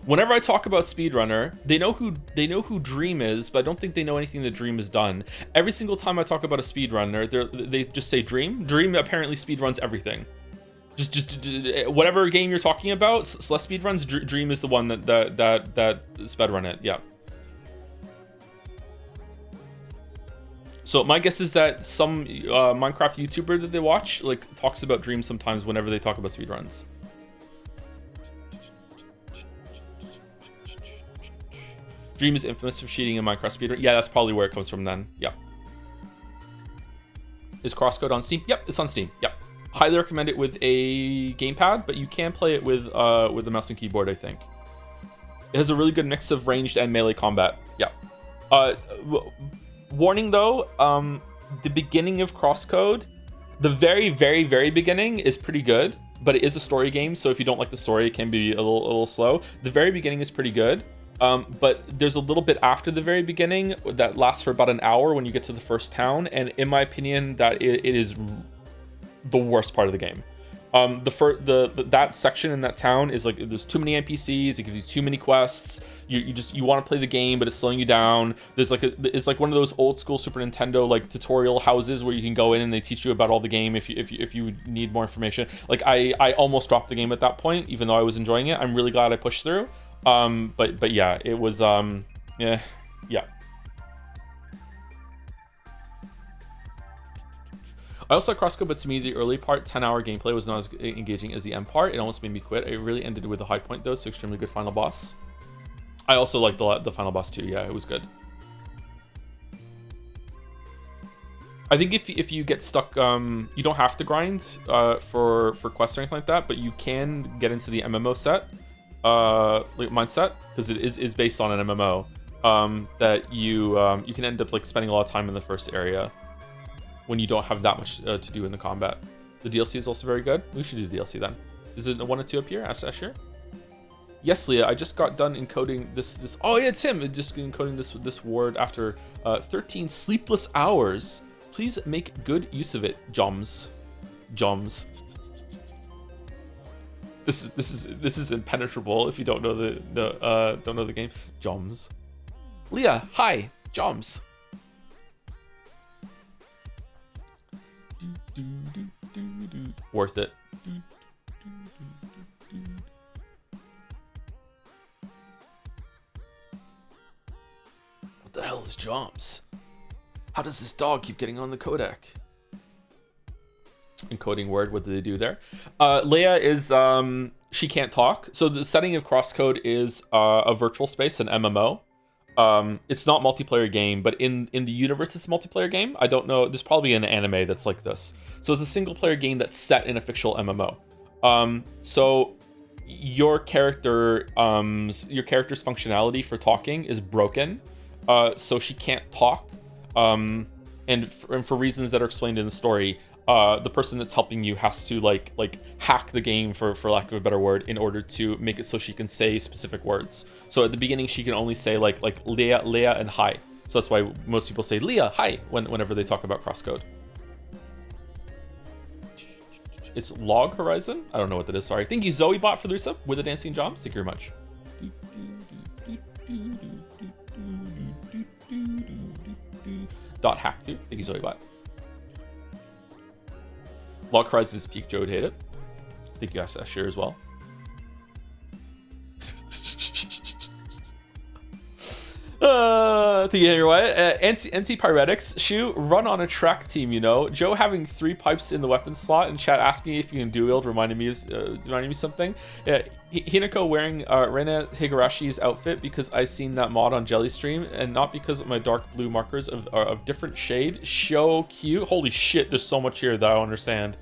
Whenever I talk about speedrunner, they know who Dream is, but I don't think they know anything that Dream has done. Every single time I talk about a speedrunner, they just say Dream. Dream apparently speedruns everything. Just whatever game you're talking about, Celeste speedruns. Dream is the one that speedrun it. Yeah. So my guess is that some Minecraft YouTuber that they watch like talks about Dream sometimes whenever they talk about speedruns. Dream is infamous for cheating in Minecraft speedrun. Yeah, that's probably where it comes from then. Yep. Is Crosscode on Steam? Yep, it's on Steam. Yep. Highly recommend it with a gamepad, but you can play it with a mouse and keyboard, I think. It has a really good mix of ranged and melee combat. Yeah. Warning though, the beginning of Crosscode, the very, very, very beginning is pretty good, but it is a story game, so if you don't like the story, it can be a little slow. The very beginning is pretty good. But there's a little bit after the very beginning that lasts for about an hour when you get to the first town, and in my opinion, that it is the worst part of the game. That section in that town is like there's too many NPCs. It gives you too many quests. You want to play the game, but it's slowing you down. There's like it's like one of those old school Super Nintendo like tutorial houses where you can go in and they teach you about all the game if you need more information. Like I almost dropped the game at that point, even though I was enjoying it. I'm really glad I pushed through. But yeah, it was yeah. I also like Crosscode, but to me the early part, 10-hour gameplay, was not as engaging as the end part. It almost made me quit. It really ended with a high point though, so extremely good final boss. I also liked the final boss too. Yeah, it was good. I think if you get stuck, you don't have to grind for quests or anything like that, but you can get into the MMO set, like mindset, because it is based on an MMO. That you can end up like spending a lot of time in the first area when you don't have that much to do in the combat. The DLC is also very good. We should do the DLC then. Is it a 1 or 2 up here? Ask Asher. Yes, Leah. I just got done encoding this. Oh yeah, it's him. Just encoding this word after 13 sleepless hours. Please make good use of it, Joms. This is impenetrable if you don't know the game. Joms. Leah, hi, Joms. Worth it. What the hell is Joms? How does this dog keep getting on the codec? Encoding word, what do they do there? Leia is, she can't talk. So the setting of Crosscode is a virtual space, an MMO. It's not multiplayer game, but in the universe it's a multiplayer game. I don't know, there's probably an anime that's like this. So it's a single player game that's set in a fictional MMO. So your character's functionality for talking is broken. So she can't talk. And for reasons that are explained in the story, the person that's helping you has to like hack the game, for lack of a better word, in order to make it so she can say specific words. So at the beginning she can only say like Leah and hi. So that's why most people say Leah, hi whenever they talk about Crosscode. It's Log Horizon? I don't know what that is, sorry. Thank you Zoe Bot for the resub with the dancing Joms. Thank you very much. Hack too. Thank you Zoe Bot. Log Horizon is peak. Joe would hate it. I think you asked that share as well. Thank you, what? Anti-pyretics. Shu, run on a track team, you know. Joe having 3 pipes in the weapon slot and chat asking if you can dual wield reminded me something. Hinako wearing Rena Higarashi's outfit because I seen that mod on Jelly Stream, and not because of my dark blue markers of different shade. So cute. Holy shit, there's so much here that I don't understand.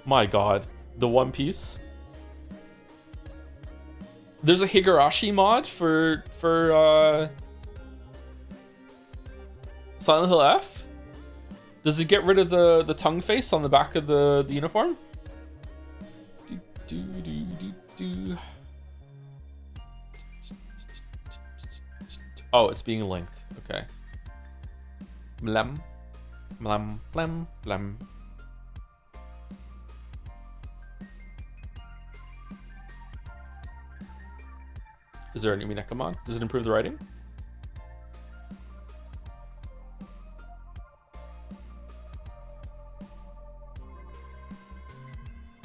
My god. The One Piece. There's a Higurashi mod for Silent Hill F? Does it get rid of the tongue face on the back of the uniform? Oh, it's being linked. Okay. Blam. Blam. Blam. Blam. Is there a new Mineka mod? Does it improve the writing?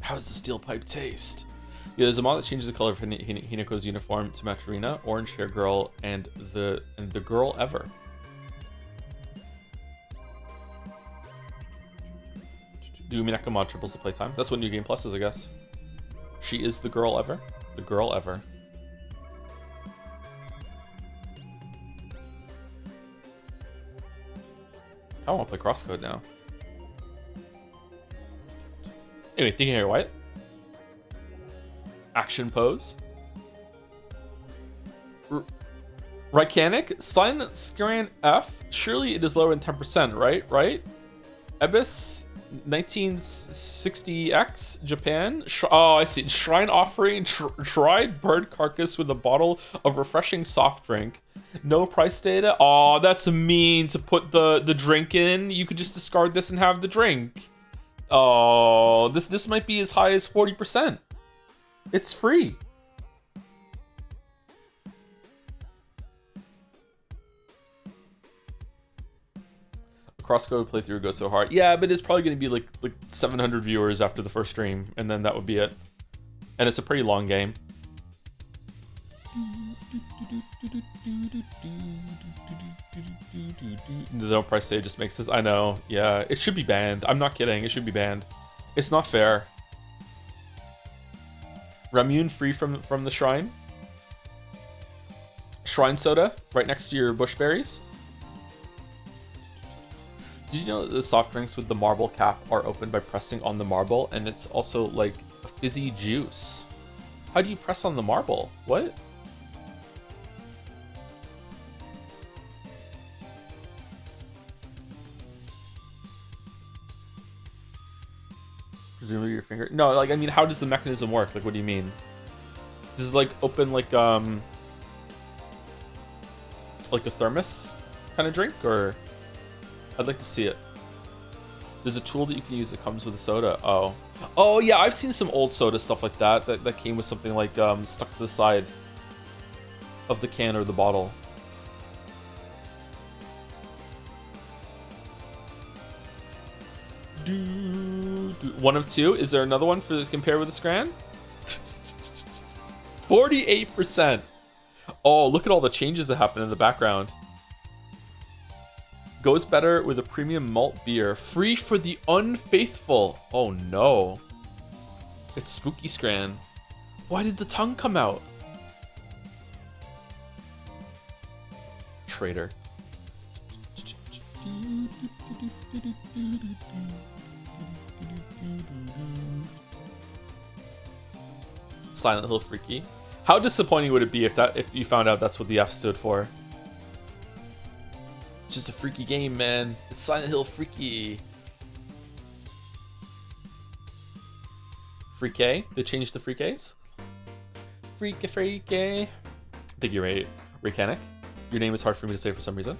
How does the steel pipe taste? Yeah, there's a mod that changes the color of Hinako's uniform to match Rina, orange hair girl, and the girl ever. Do Mineka mod triples the playtime? That's what New Game Plus is, I guess. She is the girl ever. The girl ever. I want to play Crosscode now. Anyway, thinking here, what? Action pose. Rycanic, Silent Scran F. Surely it is lower than 10%, right? Right? Ebis 1960X Japan. Oh, I see. Shrine offering dried bird carcass with a bottle of refreshing soft drink. No price data. Oh, that's mean to put the drink in. You could just discard this and have the drink. Oh, this might be as high as 40%. It's free. Crosscode playthrough goes so hard. Yeah, but it's probably going to be like 700 viewers after the first stream, and then that would be it. And it's a pretty long game. The no price tag just makes this. I know. Yeah, it should be banned. I'm not kidding. It should be banned. It's not fair. Ramune free from the shrine. Shrine soda right next to your bushberries. Did you know that the soft drinks with the marble cap are opened by pressing on the marble, and it's also like a fizzy juice? How do you press on the marble? What? Presumably your finger? No, like, I mean, how does the mechanism work? Like, what do you mean? Does it like open like a thermos kind of drink, or? I'd like to see it. There's a tool that you can use that comes with a soda. Oh yeah, I've seen some old soda stuff like that came with something like stuck to the side of the can or the bottle. One of two. Is there another one for this compare with the Scran? 48%. Oh, look at all the changes that happen in the background. Goes better with a premium malt beer. Free for the unfaithful. Oh no. It's spooky Scran. Why did the tongue come out? Traitor. Silent Hill Freaky. How disappointing would it be if you found out that's what the F stood for? It's just a freaky game, man. It's Silent Hill Freaky. Freaky? They changed the Freakies? Freaky. I think you're right. Raycanic. Your name is hard for me to say for some reason.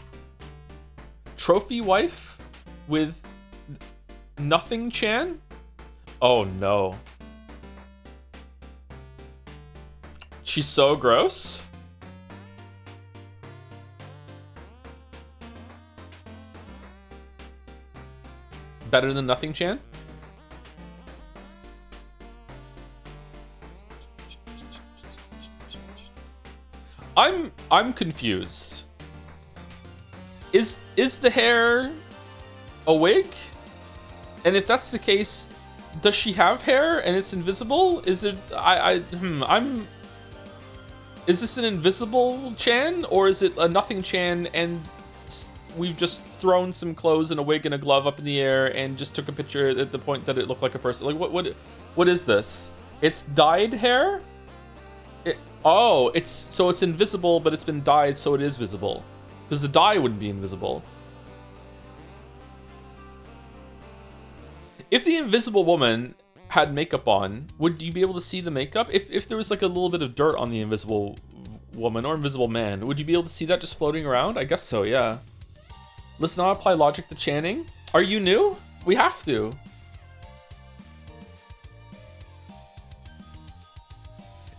Trophy wife with nothing Chan? Oh no. She's so gross. Better than nothing Chan? I'm confused. Is the hair a wig? And if that's the case, does she have hair and it's invisible? Is it is this an invisible Chan, or is it a nothing Chan and we've just thrown some clothes and a wig and a glove up in the air and just took a picture at the point that it looked like a person? Like what is this? It's dyed hair? It's invisible, but it's been dyed so it is visible. Because the dye wouldn't be invisible. If the invisible woman had makeup on, would you be able to see the makeup? If there was like a little bit of dirt on the invisible woman or invisible man, would you be able to see that just floating around? I guess so, yeah. Let's not apply logic to Channing. Are you new? We have to.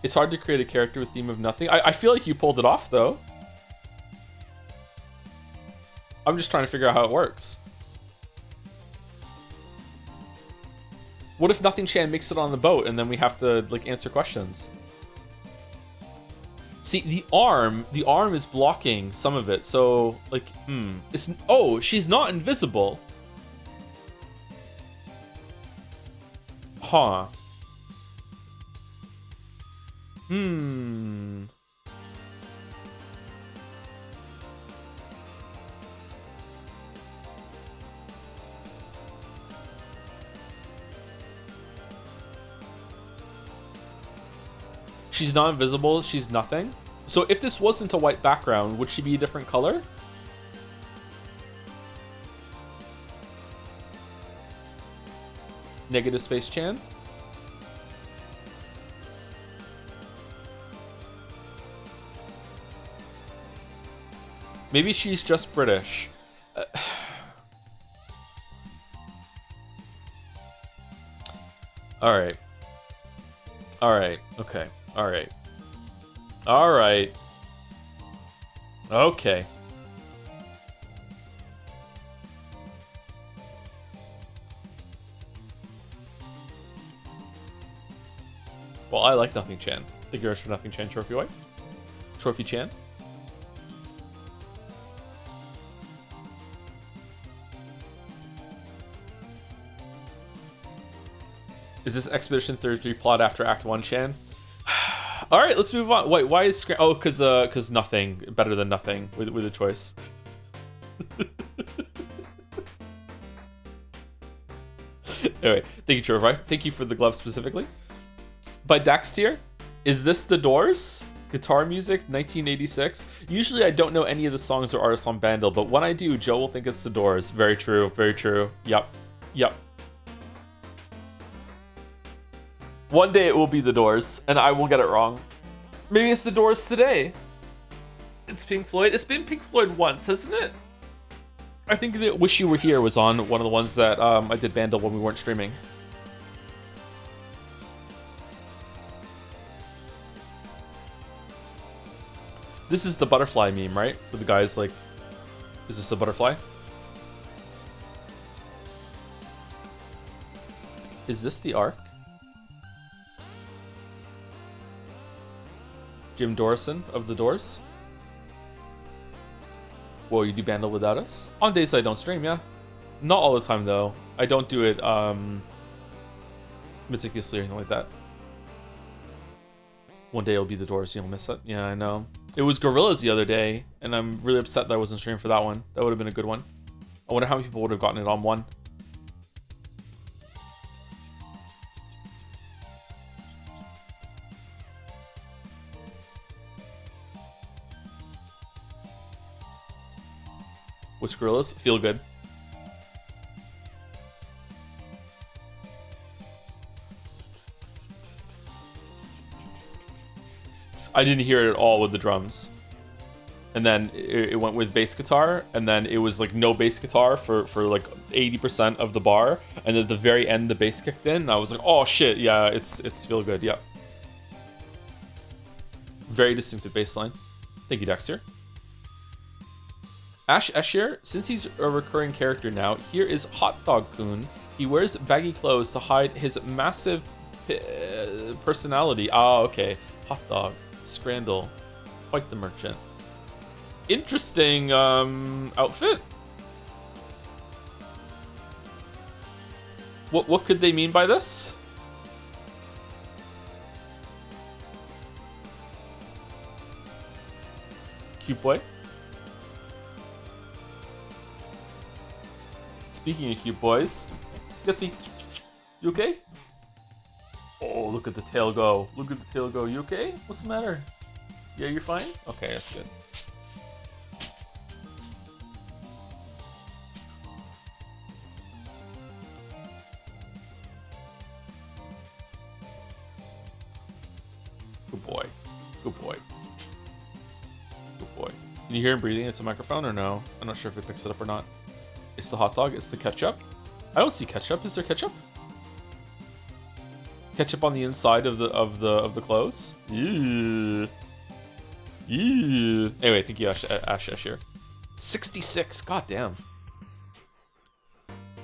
It's hard to create a character with theme of nothing. I feel like you pulled it off, though. I'm just trying to figure out how it works. What if Nothing Chan makes it on the boat and then we have to like answer questions? See, the arm is blocking some of it. So like, she's not invisible. Huh. She's not invisible, she's nothing. So if this wasn't a white background, would she be a different color? Negative Space Chan? Maybe she's just British. Alright. Alright, okay. Alright. Alright. Okay. Well, I like Nothing Chan. Thank you guys for Nothing Chan Trophy White. Trophy Chan. Is this Expedition 33 plot after Act 1 Chan? All right, let's move on. Wait, why is oh, cause nothing better than nothing with a choice. Anyway, thank you, Trevor. Thank you for the glove specifically. By Daxtier, is this The Doors? Guitar music, 1986. Usually I don't know any of the songs or artists on Bandle, but when I do, Joe will think it's The Doors. Very true, very true. Yep, yep. One day it will be The Doors, and I will get it wrong. Maybe it's The Doors today. It's Pink Floyd. It's been Pink Floyd once, hasn't it? I think that Wish You Were Here was on one of the ones that I did Bandle when we weren't streaming. This is the butterfly meme, right? Where the guy's like, is this a butterfly? Is this the Ark? Jim Dorison of The Doors? Whoa, you do Bandle without us? On days I don't stream, yeah. Not all the time, though. I don't do it meticulously or anything like that. One day it'll be The Doors, you'll miss it. Yeah, I know. It was Gorillaz the other day, and I'm really upset that I wasn't streaming for that one. That would have been a good one. I wonder how many people would have gotten it on one. Which Gorillaz? Feel Good. I didn't hear it at all with the drums. And then it went with bass guitar, and then it was like no bass guitar for like 80% of the bar, and at the very end the bass kicked in, and I was like, oh shit, yeah, it's Feel Good, yeah. Very distinctive bass line. Thank you, Dexter. Ash Escher, since he's a recurring character now, here is Hot Dog Kun. He wears baggy clothes to hide his massive personality. Oh, okay. Hot Dog. Scrandle. Fight the Merchant. Interesting outfit. What could they mean by this? Cute boy. Speaking of cute boys, Gatsby, you okay? Oh, look at the tail go. Look at the tail go. You okay? What's the matter? Yeah, you're fine? Okay, that's good. Good boy. Good boy. Good boy. Can you hear him breathing into the microphone or no? I'm not sure if it picks it up or not. It's the hot dog. It's the ketchup. I don't see ketchup. Is there ketchup? Ketchup on the inside of the clothes. Ew. Ew. Anyway, thank you, Ash Escher. 66. God damn.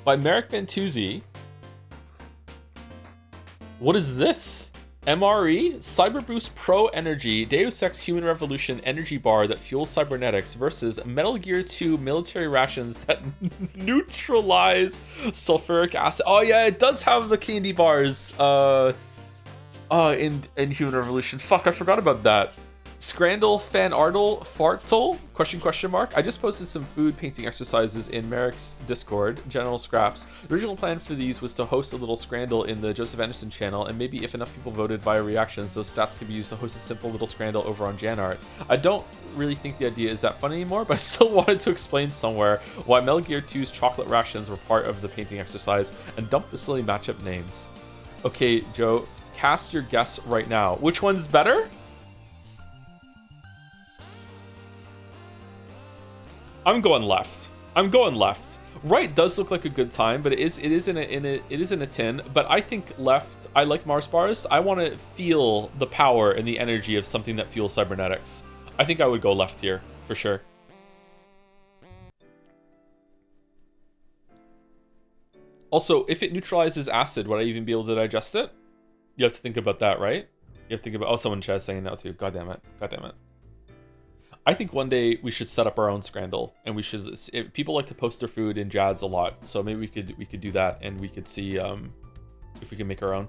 By Merrick Bentuzzi. What is this? MRE Cyber Boost Pro Energy Deus Ex Human Revolution energy bar that fuels cybernetics versus Metal Gear 2 military rations that neutralize sulfuric acid. Oh yeah, it does have the candy bars in Human Revolution. Fuck, I forgot about that. Scrandle Fanartle Fartle? Question mark. I just posted some food painting exercises in Merrick's Discord, General Scraps. The original plan for these was to host a little Scrandle in the Joseph Anderson channel, and maybe if enough people voted via reactions, those stats could be used to host a simple little Scrandle over on Janart. I don't really think the idea is that fun anymore, but I still wanted to explain somewhere why Metal Gear 2's chocolate rations were part of the painting exercise and dump the silly matchup names. Okay, Joe, cast your guess right now. Which one's better? I'm going left. I'm going left. Right does look like a good time, but it is in a tin. But I think left. I like Mars bars. I want to feel the power and the energy of something that fuels cybernetics. I think I would go left here for sure. Also, if it neutralizes acid, would I even be able to digest it? You have to think about that, right? You have to think about. Oh, someone in chat is saying that too. God damn it. God damn it. I think one day we should set up our own Scrandle, and we should. People like to post their food in Jads a lot, so maybe we could do that, and we could see if we can make our own.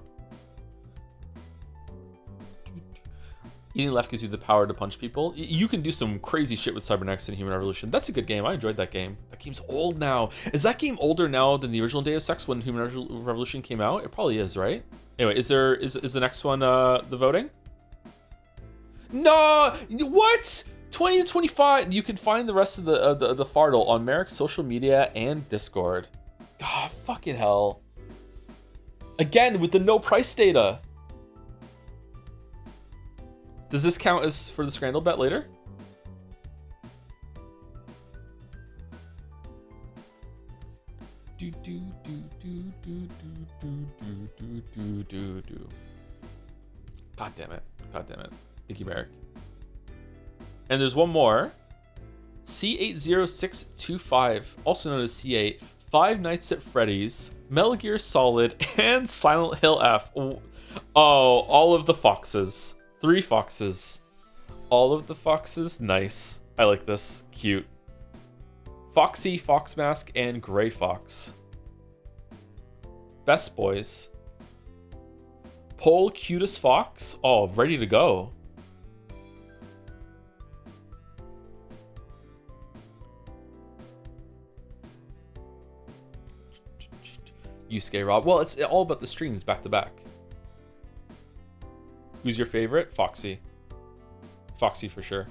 Eating left gives you the power to punch people. You can do some crazy shit with Cybernetics and Human Revolution. That's a good game. I enjoyed that game. That game's old now. Is that game older now than the original Deus Ex when Human Revolution came out? It probably is, right? Anyway, is the next one the voting? No, what? 20 to 25. You can find the rest of the Fardle on Merrick's social media and Discord. God, fucking hell. Again, with the no price data. Does this count as for the Scrandle bet later? God damn it. God damn it. Thank you, Merrick. And there's one more. C80625, also known as C8, Five Nights at Freddy's, Metal Gear Solid, and Silent Hill F. Oh, all of the foxes. 3 foxes. All of the foxes. Nice. I like this. Cute. Foxy, Fox Mask, and Gray Fox. Best Boys. Poll Cutest Fox. Oh, ready to go. Yusuke Rob. Well, it's all about the streams back to back. Who's your favorite? Foxy. Foxy for sure.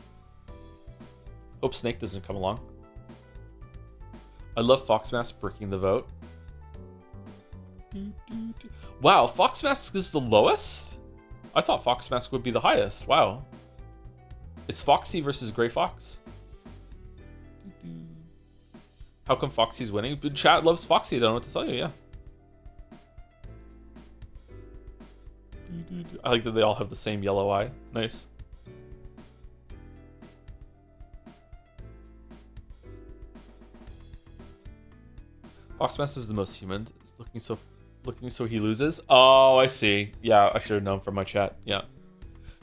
Hope Snake doesn't come along. I love Fox Mask breaking the vote. Wow, Fox Mask is the lowest? I thought Fox Mask would be the highest. Wow. It's Foxy versus Gray Fox. How come Foxy's winning? But chat loves Foxy. I don't know what to tell you, yeah. I like that they all have the same yellow eye. Nice. Foxmask is the most human. It's looking so he loses. Oh, I see. Yeah, I should have known from my chat. Yeah.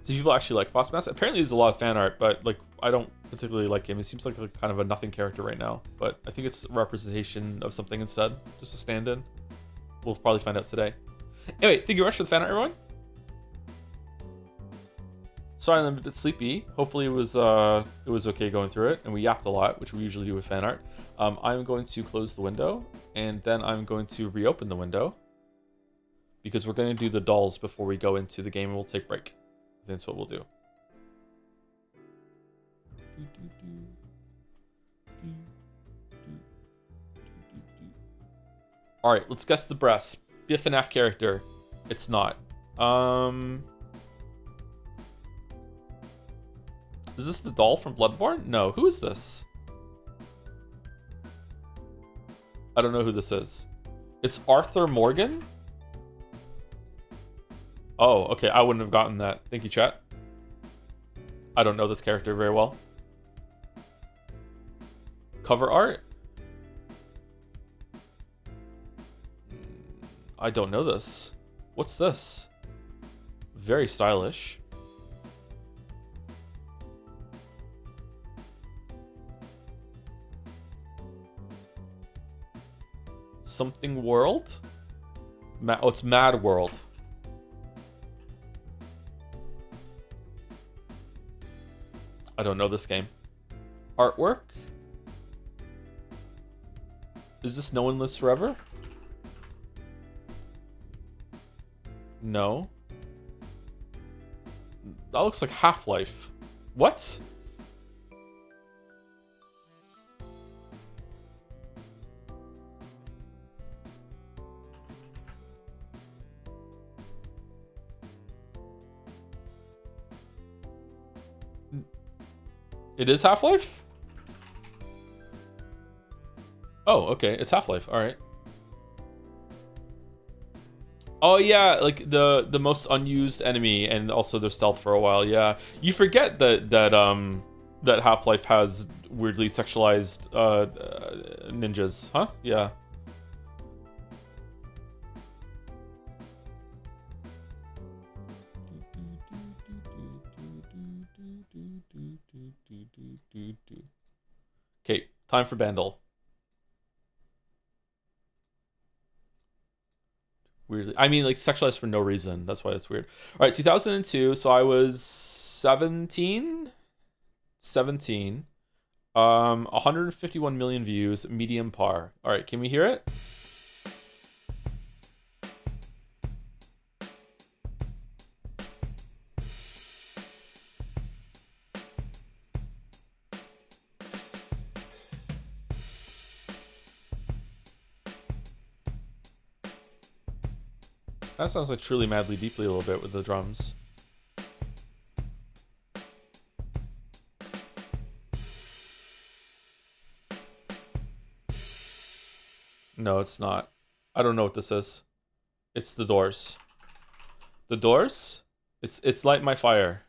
So people actually like Foxmask. Apparently there's a lot of fan art, but like I don't particularly like him. He seems like kind of a nothing character right now. But I think it's a representation of something instead. Just a stand-in. We'll probably find out today. Anyway, thank you very much for the fan art, everyone. Sorry, I'm a bit sleepy. Hopefully it was okay going through it, and we yapped a lot, which we usually do with fan art. I'm going to close the window, and then I'm going to reopen the window because we're going to do the dolls before we go into the game, and we'll take a break. That's what we'll do. All right, let's guess the breasts. Be a Fnaf character. It's not. Is this the doll from Bloodborne? No. Who is this? I don't know who this is. It's Arthur Morgan? Oh, okay. I wouldn't have gotten that. Thank you, chat. I don't know this character very well. Cover art? I don't know this. What's this? Very stylish. Something World? Oh, it's Mad World. I don't know this game. Artwork? Is this No One Lives Forever? No. That looks like Half-Life. What? It is Half-Life? Oh, okay. It's Half-Life. All right. Oh yeah, like the most unused enemy, and also their stealth for a while. Yeah, you forget that Half-Life has weirdly sexualized ninjas, huh? Yeah. Okay, time for Bandle. Weirdly, I mean, like sexualized for no reason. That's why it's weird. All right, 2002. So I was 17. 17. 151 million views, medium par. All right, can we hear it? That sounds like Truly Madly Deeply a little bit with the drums. No, it's not. I don't know what this is. It's The Doors. The Doors? It's Light My Fire.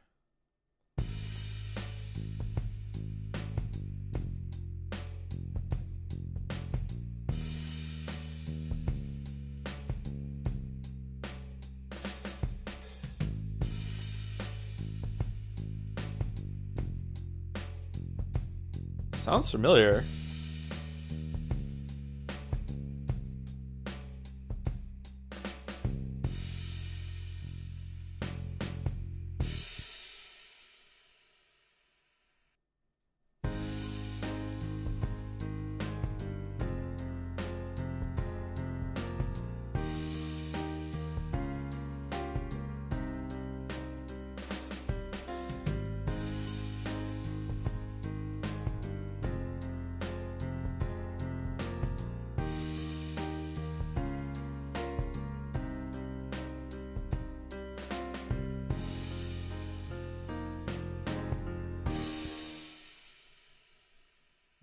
Sounds familiar.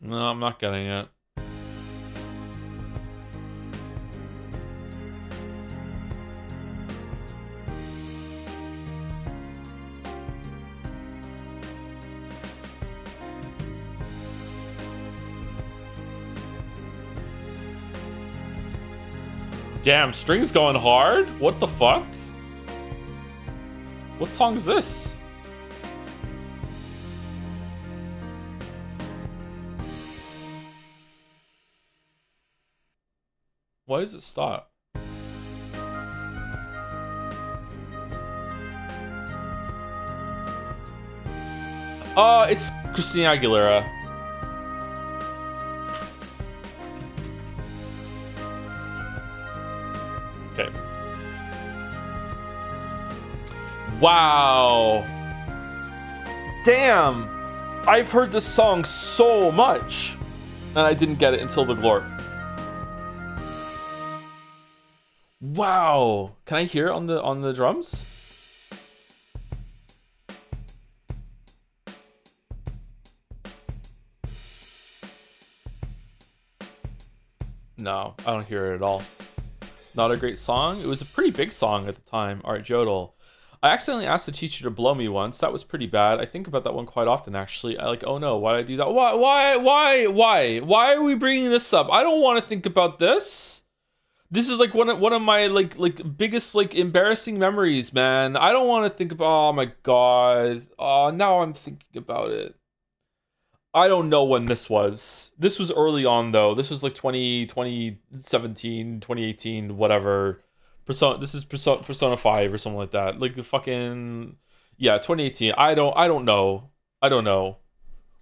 No, I'm not getting it. Damn, strings going hard? What the fuck? What song is this? Why does it stop? It's Christina Aguilera. Okay. Wow. Damn. I've heard this song so much, and I didn't get it until the Glorp. Wow. Can I hear it on the drums? No, I don't hear it at all. Not a great song. It was a pretty big song at the time. All right, Jodel. I accidentally asked the teacher to blow me once. That was pretty bad. I think about that one quite often, actually. I like, oh no, why did I do that? Why are we bringing this up? I don't want to think about this. This is like one of my like biggest like embarrassing memories, man. I don't want to think about. Oh my god. Oh, now I'm thinking about it. I don't know when this was. This was early on, though. This was like 2017, 2018, whatever. This is Persona 5 or something like that. Like the fucking... Yeah, 2018. I don't know. I don't know.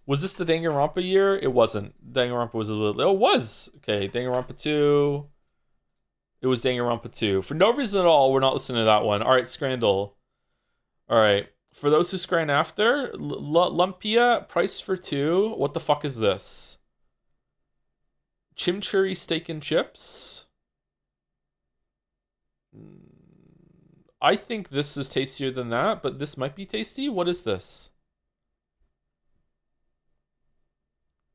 Was this the Danganronpa year? It wasn't. Danganronpa was a little... Oh, it was! Okay, Danganronpa 2. It was Danganronpa 2. For no reason at all, we're not listening to that one. Alright, Scrandal. Alright. For those who scran after, Lumpia, price for 2. What the fuck is this? Chimichurri steak and chips? I think this is tastier than that, but this might be tasty. What is this?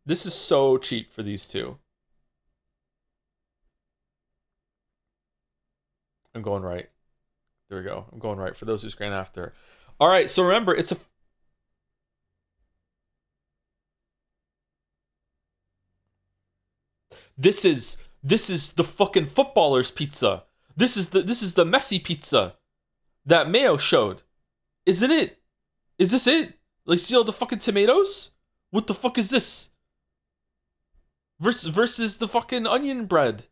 This is so cheap for these two. I'm going right. There we go. I'm going right for those who scran after. All right, so remember, it's a... This is the fucking footballer's pizza. This is the messy pizza that Mayo showed. Isn't it? Is this it? Like, see all the fucking tomatoes? What the fuck is this? Versus the fucking onion bread.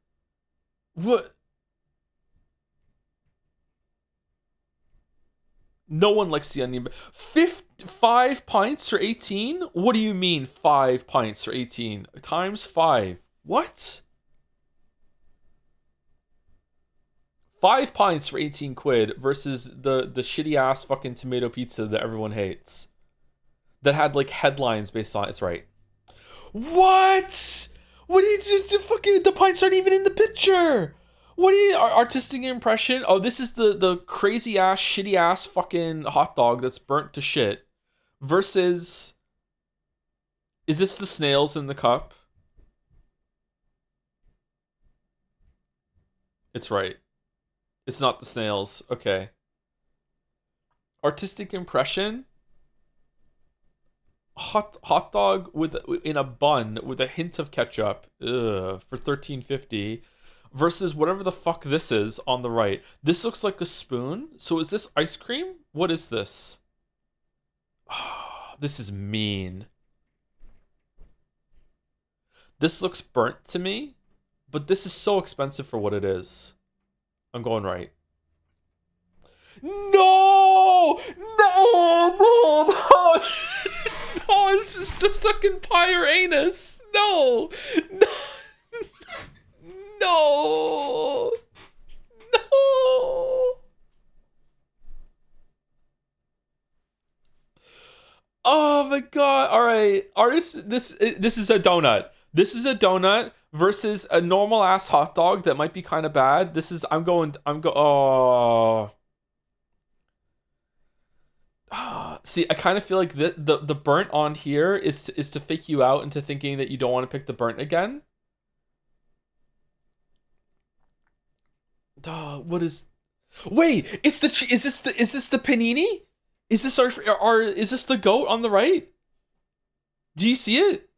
What? No one likes the onion bread. 5 pints for 18? What do you mean 5 pints for 18? Times 5. What? 5 pints for 18 quid versus the shitty ass fucking tomato pizza that everyone hates. That had like headlines based on it's right. What? What do you just fucking the pints aren't even in the picture? What do you artistic impression? Oh, this is the crazy ass, shitty ass fucking hot dog that's burnt to shit. Versus is this the snails in the cup? It's right. It's not the snails. Okay. Artistic impression. Hot dog with in a bun with a hint of ketchup. Ugh, for 13.50 versus whatever the fuck this is on the right. This looks like a spoon. So is this ice cream? What is this? Oh, this is mean. This looks burnt to me, but this is so expensive for what it is. I'm going right. No! No! No! No! No! This is just fucking pyre anus. No! No! No! No! Oh my god! All right, artist. This is a donut. This is a donut versus a normal ass hot dog that might be kind of bad. This is oh. See, I kind of feel like the burnt on here is to fake you out into thinking that you don't want to pick the burnt again. What is? Wait, it's the is this the panini? Is this our is this the goat on the right? Do you see it?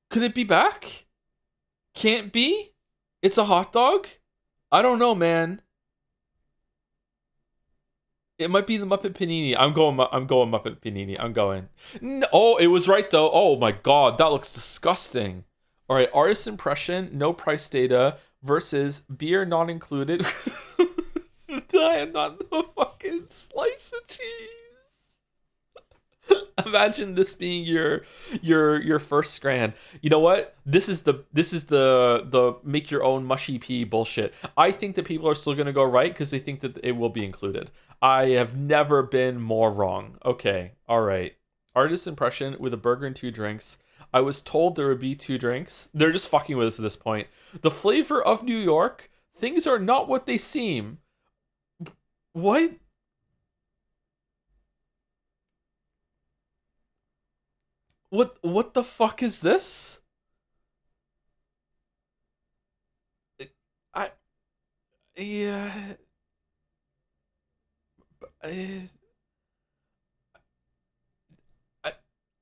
Could it be back? Can't be? It's a hot dog? I don't know, man. It might be the Muppet Panini. I'm going Muppet Panini. I'm going. No, oh, it was right though. Oh my god, that looks disgusting. All right, artist impression, no price data versus beer not included. I am not a fucking slice of cheese. Imagine this being your first grand. You know what? This is the make your own mushy pea bullshit. I think that people are still gonna go right because they think that it will be included. I have never been more wrong. Okay, all right. Artist impression with a burger and 2 drinks. I was told there would be 2 drinks. They're just fucking with us at this point. The flavor of New York. Things are not what they seem. What? What the fuck is this? I yeah. I,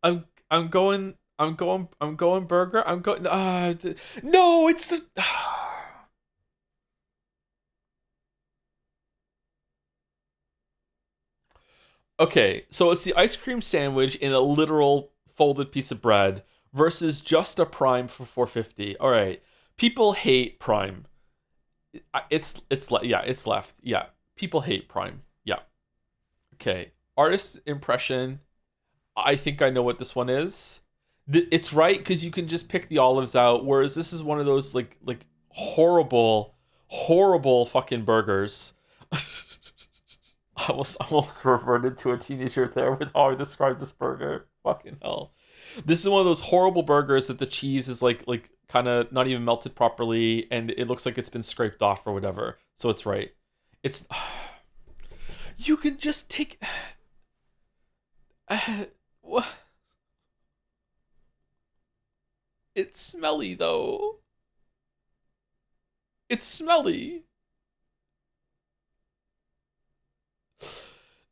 I I'm going burger. I'm going no, it's the Okay, so it's the ice cream sandwich in a literal folded piece of bread versus just a prime for 4.50. All right. People hate prime. It's left. Yeah. People hate prime. Yeah. Okay. Artist impression. I think I know what this one is. It's right because you can just pick the olives out, whereas this is one of those like horrible fucking burgers. I almost reverted to a teenager there with how I described this burger. Fucking hell. This is one of those horrible burgers that the cheese is like kind of not even melted properly and it looks like it's been scraped off or whatever. So it's right. It's you can just take what? It's smelly though. It's smelly.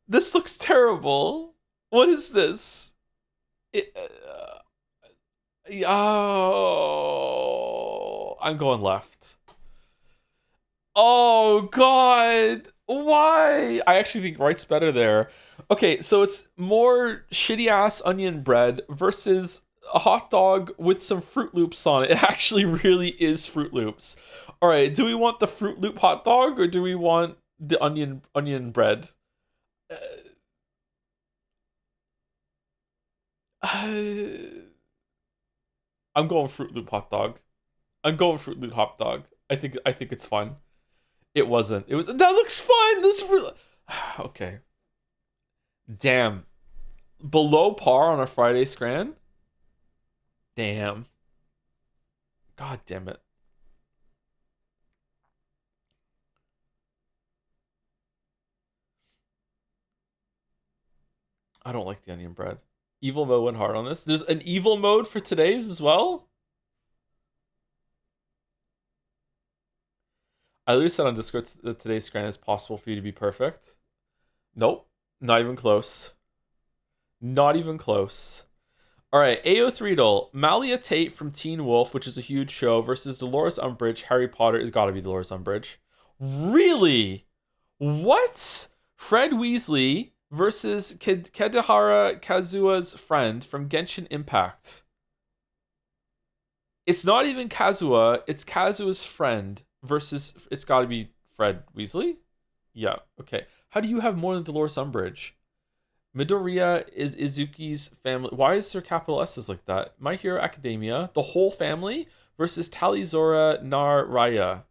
This looks terrible. What is this? Oh, I'm going left. Oh god, why? I actually think right's better there. Okay, so it's more shitty ass onion bread versus a hot dog with some Fruit Loops on it. It actually really is Fruit Loops. All right, do we want the Fruit Loop hot dog or do we want the onion bread. Uh, I'm going Fruit Loop hot dog. I'm going Fruit Loop hot dog. I think it's fun. It wasn't. It was. That looks fun. This for. Okay. Damn. Below par on a Friday Scran. Damn. God damn it. I don't like the onion bread. Evil mode went hard on this. There's an evil mode for today's as well. I literally said on Discord that today's Scran is possible for you to be perfect. Nope. Not even close. Not even close. All right, AO Threedle, Malia Tate from Teen Wolf, which is a huge show, versus Dolores Umbridge. Harry Potter has got to be Dolores Umbridge. Really? What? Fred Weasley versus Kedahara Kazua's friend from Genshin Impact. It's not even Kazua, it's Kazua's friend versus, it's got to be Fred Weasley? Yeah, okay. How do you have more than Dolores Umbridge? Midoriya is Izuki's family. Why is there capital S's like that? My Hero Academia, the whole family versus Talizora Naraya.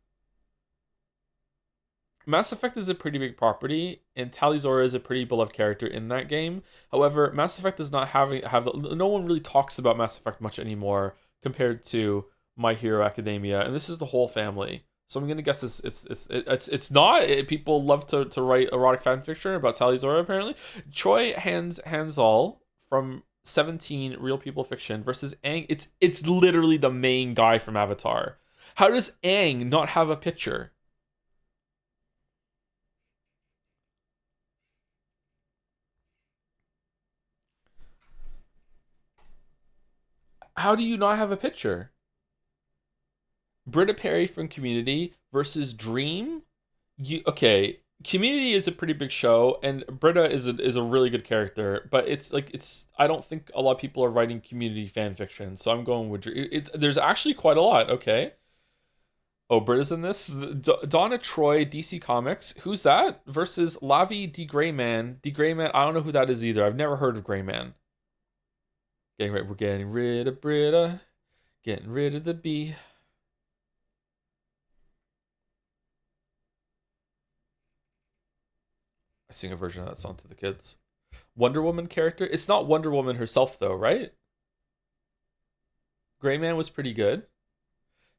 Mass Effect is a pretty big property, and Talizora is a pretty beloved character in that game. However, Mass Effect does not have no one really talks about Mass Effect much anymore compared to My Hero Academia, and this is the whole family. So I'm gonna guess it's not. People love to write erotic fanfiction about Talizora apparently. Choi Hansall from 17 Real People Fiction versus Aang. It's literally the main guy from Avatar. How does Aang not have a picture? How do you not have a picture? Britta Perry from Community versus Dream. Okay? Community is a pretty big show, and Britta is a really good character. But it's I don't think a lot of people are writing Community fan fiction, so I'm going with it's. There's actually quite a lot. Okay. Oh, Britta's in this. Donna Troy, DC Comics. Who's that? Versus Lavi D. Greyman. D. Greyman. I don't know who that is either. I've never heard of Greyman. We're getting rid of Britta. Getting rid of the bee. I sing a version of that song to the kids. Wonder Woman character. It's not Wonder Woman herself though, right? Gray Man was pretty good.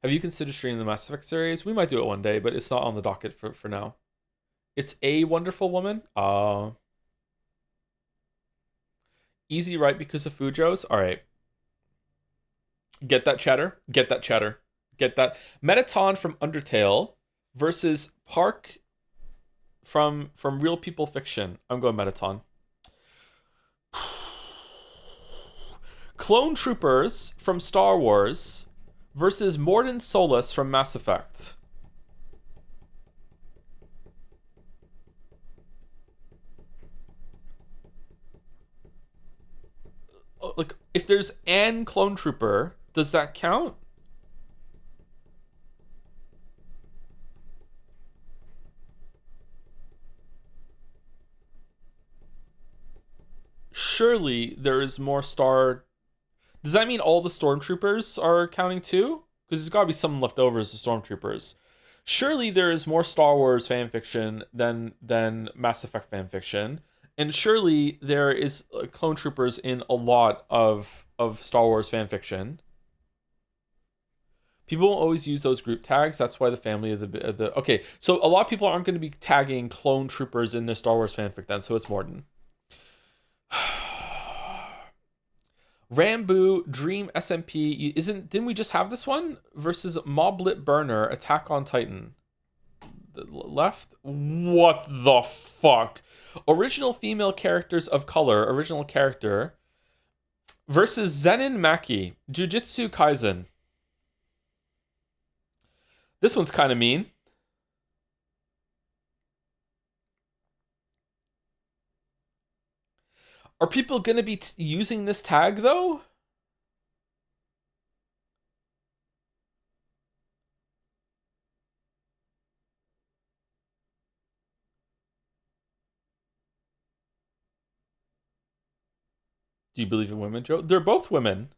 Have you considered streaming the Mass Effect series? We might do it one day, but it's not on the docket for now. It's a Wonderful Woman. Easy right because of Fujo's. All right. Get that chatter. Get that chatter. Get that. Metaton from Undertale versus Park from Real People Fiction. I'm going Metaton. Clone Troopers from Star Wars versus Mordin Solus from Mass Effect. Like, if there's an clone trooper, does that count? Surely there is more star. Does that mean all the stormtroopers are counting too? Because there's got to be some left over as the stormtroopers. Surely there is more Star Wars fan fiction than Mass Effect fan fiction, and surely there is clone troopers in a lot of Star Wars fan fiction. People won't always use those group tags. That's why the family of the okay. So a lot of people aren't going to be tagging clone troopers in their Star Wars fanfic then. So it's Morden. Rambo Dream SMP didn't we just have this one versus Moblit Burner Attack on Titan? The left. What the fuck? Original female characters of color. Original character versus Zenin Maki Jujutsu Kaisen. This one's kind of mean. Are people going to be using this tag though? Do you believe in women, Joe? They're both women.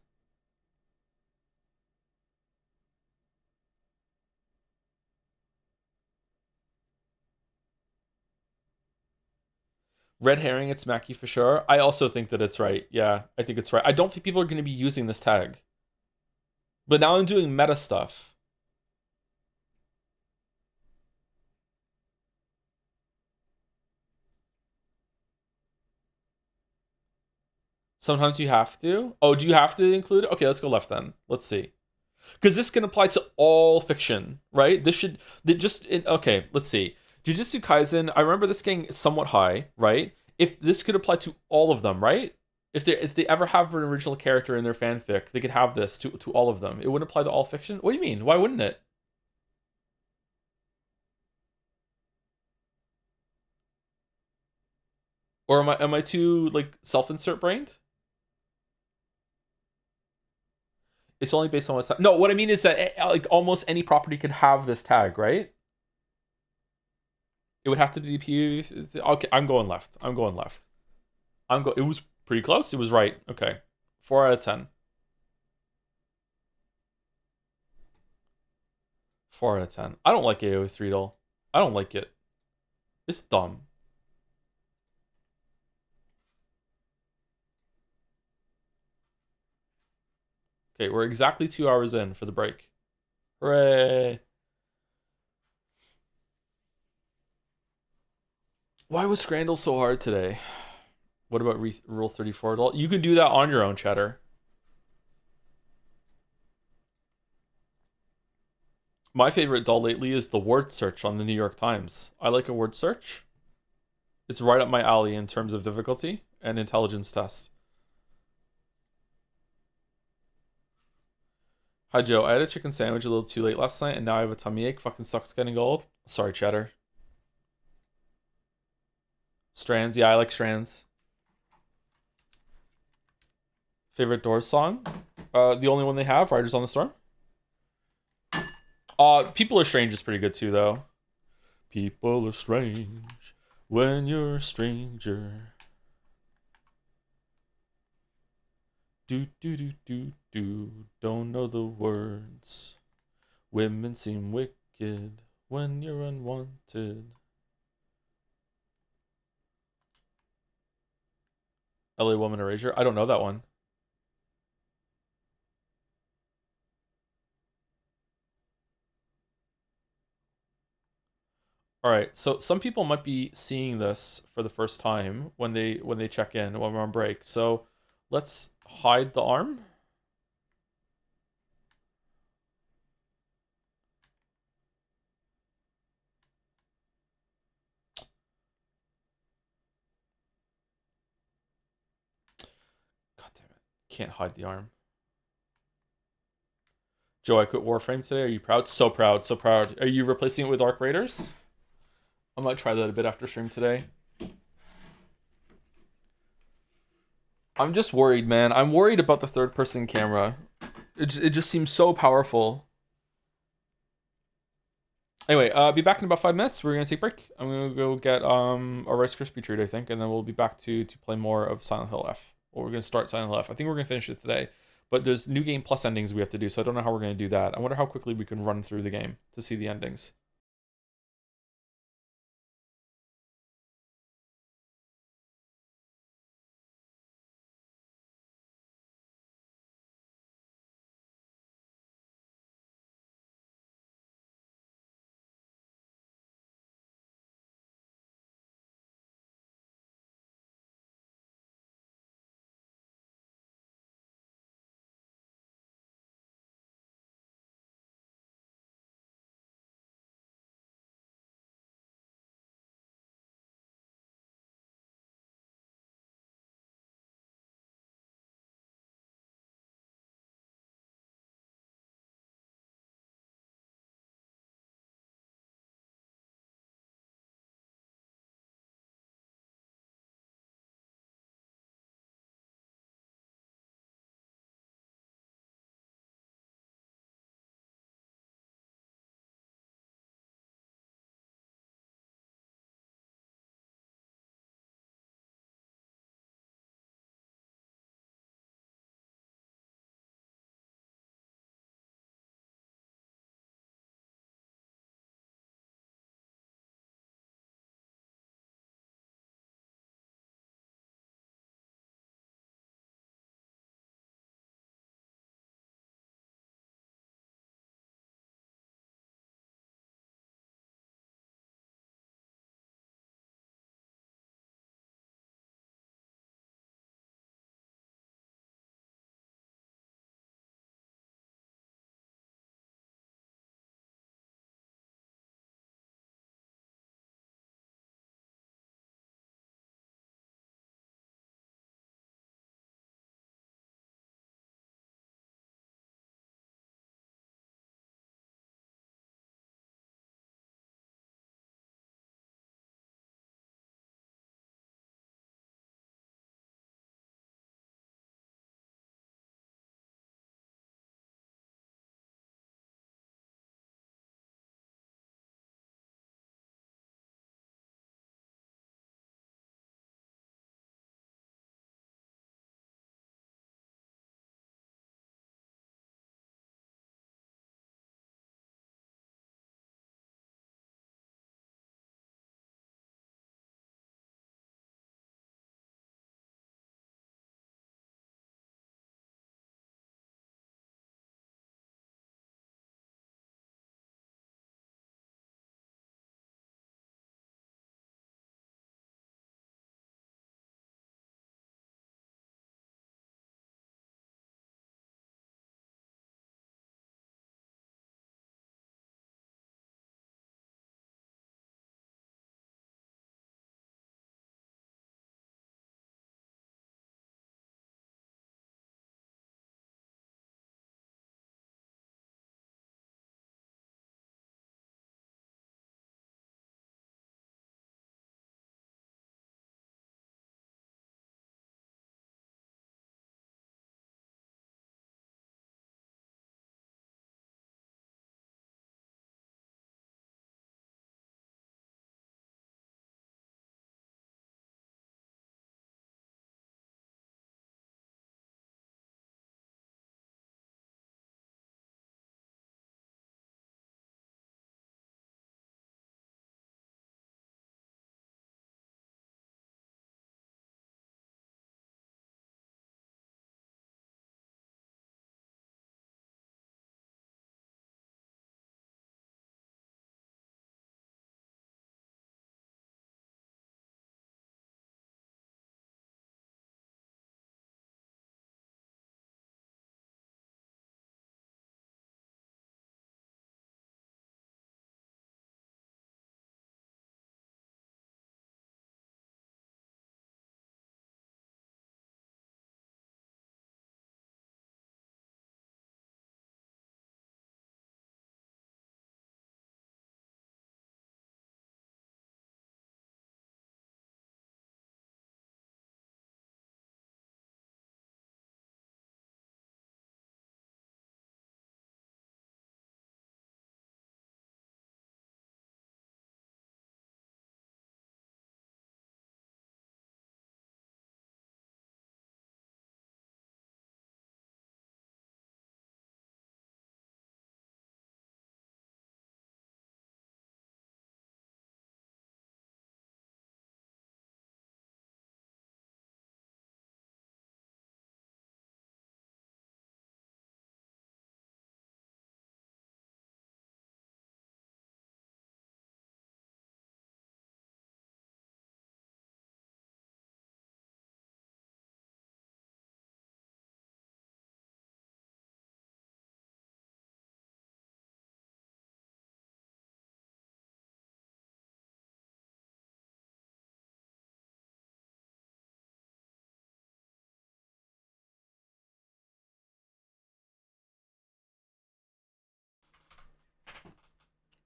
Red herring, it's Mackie for sure. I also think that it's right. Yeah, I think it's right. I don't think people are going to be using this tag. But now I'm doing meta stuff. Sometimes you have to. Oh, do you have to include it? Okay, let's go left then. Let's see. Because this can apply to all fiction, right? This should okay. Let's see. Jujutsu Kaisen. I remember this getting somewhat high, right? If this could apply to all of them, right? If they ever have an original character in their fanfic, they could have this to all of them. It wouldn't apply to all fiction. What do you mean? Why wouldn't it? Or am I too like self-insert brained? It's only based on what's no. What I mean is that like almost any property could have this tag, right? It would have to be PU. Okay, I'm going left. I'm going left. It was pretty close. It was right. Okay, 4 out of 10. 4 out of 10. I don't like AO3 doll. I don't like it. It's dumb. Okay, we're exactly 2 hours in for the break. Hooray! Why was Scrandle so hard today? What about Rule 34 doll? You can do that on your own, Cheddar. My favorite doll lately is the word search on the New York Times. I like a word search. It's right up my alley in terms of difficulty and intelligence test. Hi, Joe. I had a chicken sandwich a little too late last night, and now I have a tummy ache. Fucking sucks getting old. Sorry, Cheddar. Strands. Yeah, I like Strands. Favorite Doors song? The only one they have, Riders on the Storm. People Are Strange is pretty good too, though. People are strange when you're a stranger. Do do do do do. Don't know the words. Women seem wicked when you're unwanted. LA Woman Erasure. I don't know that one. All right, so some people might be seeing this for the first time when they check in when we're on break. So let's hide the arm. God damn it. Can't hide the arm. Joe, I quit Warframe today. Are you proud? So proud, so proud. Are you replacing it with Arc Raiders? I might try that a bit after stream today. I'm just worried, man. I'm worried about the third person camera. It just seems so powerful. Anyway, be back in about 5 minutes. We're gonna take a break. I'm gonna go get a Rice Krispie treat, I think, and then we'll be back to play more of Silent Hill F. Or we're gonna start Silent Hill F. I think we're gonna finish it today. But there's new game plus endings we have to do, so I don't know how we're gonna do that. I wonder how quickly we can run through the game to see the endings.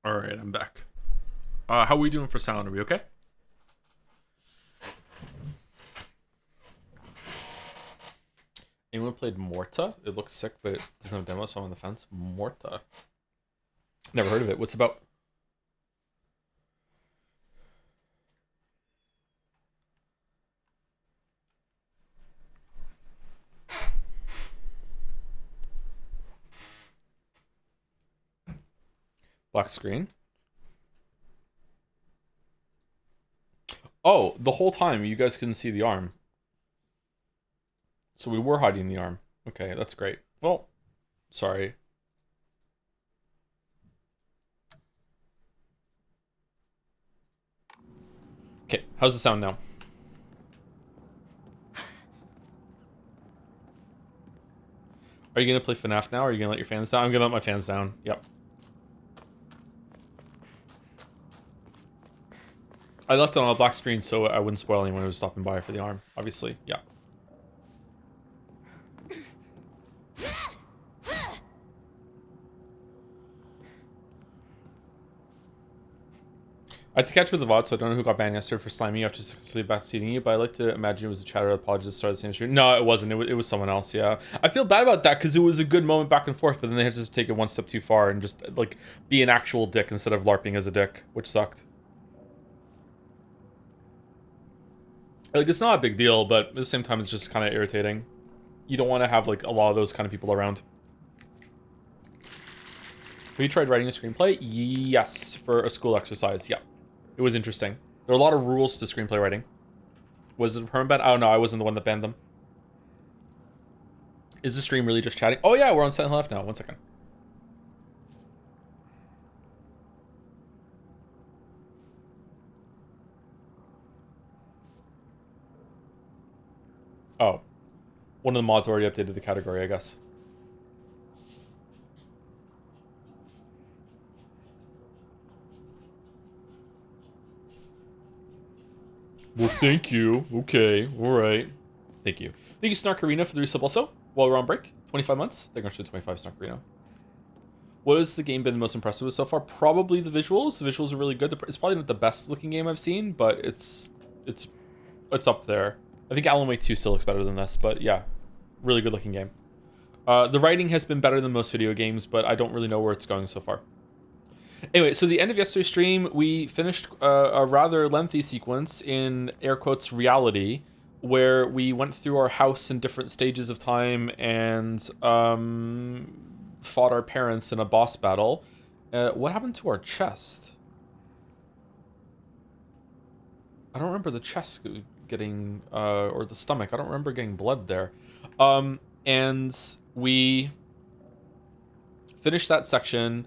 All right, I'm back. How are we doing for sound? Are we okay? Anyone played Morta? It looks sick, but it doesn't have demo, so I'm on the fence. Morta. Never heard of it. What's it about? Black screen. Oh, the whole time you guys couldn't see the arm. So we were hiding the arm. Okay, that's great. Well, sorry. Okay, how's the sound now? Are you gonna play Fnaf now, or are you gonna let your fans down? I'm gonna let my fans down. Yep. I left it on a black screen so I wouldn't spoil anyone who was stopping by for the arm, obviously. Yeah. I had to catch with the VOD, so I don't know who got banned yesterday for slamming you after successfully backseating you, but I like to imagine it was a chatter apologist started the same stream. No, it wasn't. It was someone else, yeah. I feel bad about that because it was a good moment back and forth, but then they had to just take it one step too far and just, like, be an actual dick instead of LARPing as a dick, which sucked. Like, it's not a big deal, but at the same time, it's just kind of irritating. You don't want to have, like, a lot of those kind of people around. Have you tried writing a screenplay? Yes, for a school exercise, yeah. It was interesting. There are a lot of rules to screenplay writing. Was it a permanent ban? Oh no, I wasn't the one that banned them. Is the stream really just chatting? Oh yeah, we're on Sentinel Left now. 1 second. Oh. One of the mods already updated the category, I guess. Well, thank you. Okay, alright. Thank you. Thank you, Snark Arena, for the resub also. While we're on break. 25 months. They're going to 25 Snark Arena. What has the game been most impressive with so far? Probably the visuals. The visuals are really good. It's probably not the best looking game I've seen, but it's up there. I think Alan Wake 2 still looks better than this, but yeah. Really good looking game. The writing has been better than most video games, but I don't really know where it's going so far. Anyway, so the end of yesterday's stream, we finished a rather lengthy sequence in air quotes reality, where we went through our house in different stages of time and fought our parents in a boss battle. What happened to our chest? I don't remember the chest getting, or the stomach. I don't remember getting blood there. And we finished that section,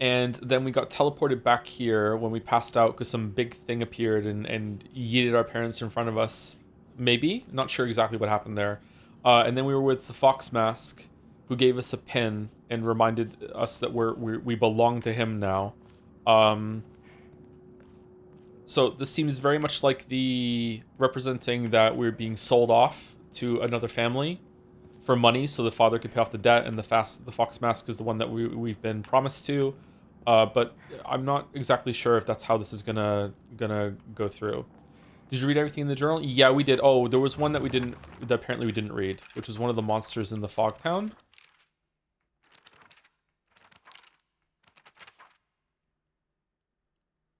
and then we got teleported back here when we passed out because some big thing appeared and yeeted our parents in front of us. Maybe? Not sure exactly what happened there. And then we were with the Fox Mask, who gave us a pin and reminded us that we belong to him now. So this seems very much like the representing that we're being sold off to another family for money, so the father could pay off the debt, and the Fox Mask is the one that we've been promised to. But I'm not exactly sure if that's how this is gonna go through. Did you read everything in the journal? Yeah, we did. Oh, there was one that apparently we didn't read, which was one of the monsters in the fog town.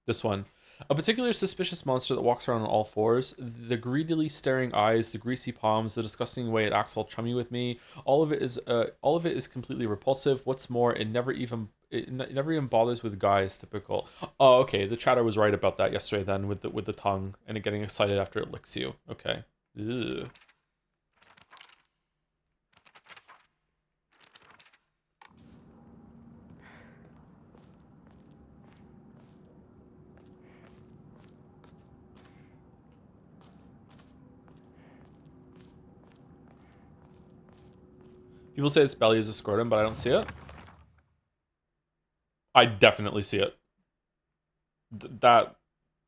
This one. A particular suspicious monster that walks around on all fours, the greedily staring eyes, the greasy palms, the disgusting way it acts all chummy with me. All of it is completely repulsive. What's more, it never even bothers with guys. Typical. Oh, okay. The chatter was right about that yesterday then with the tongue and it getting excited after it licks you. Okay. Ugh. People say its belly is a scrotum, but I don't see it. I definitely see it.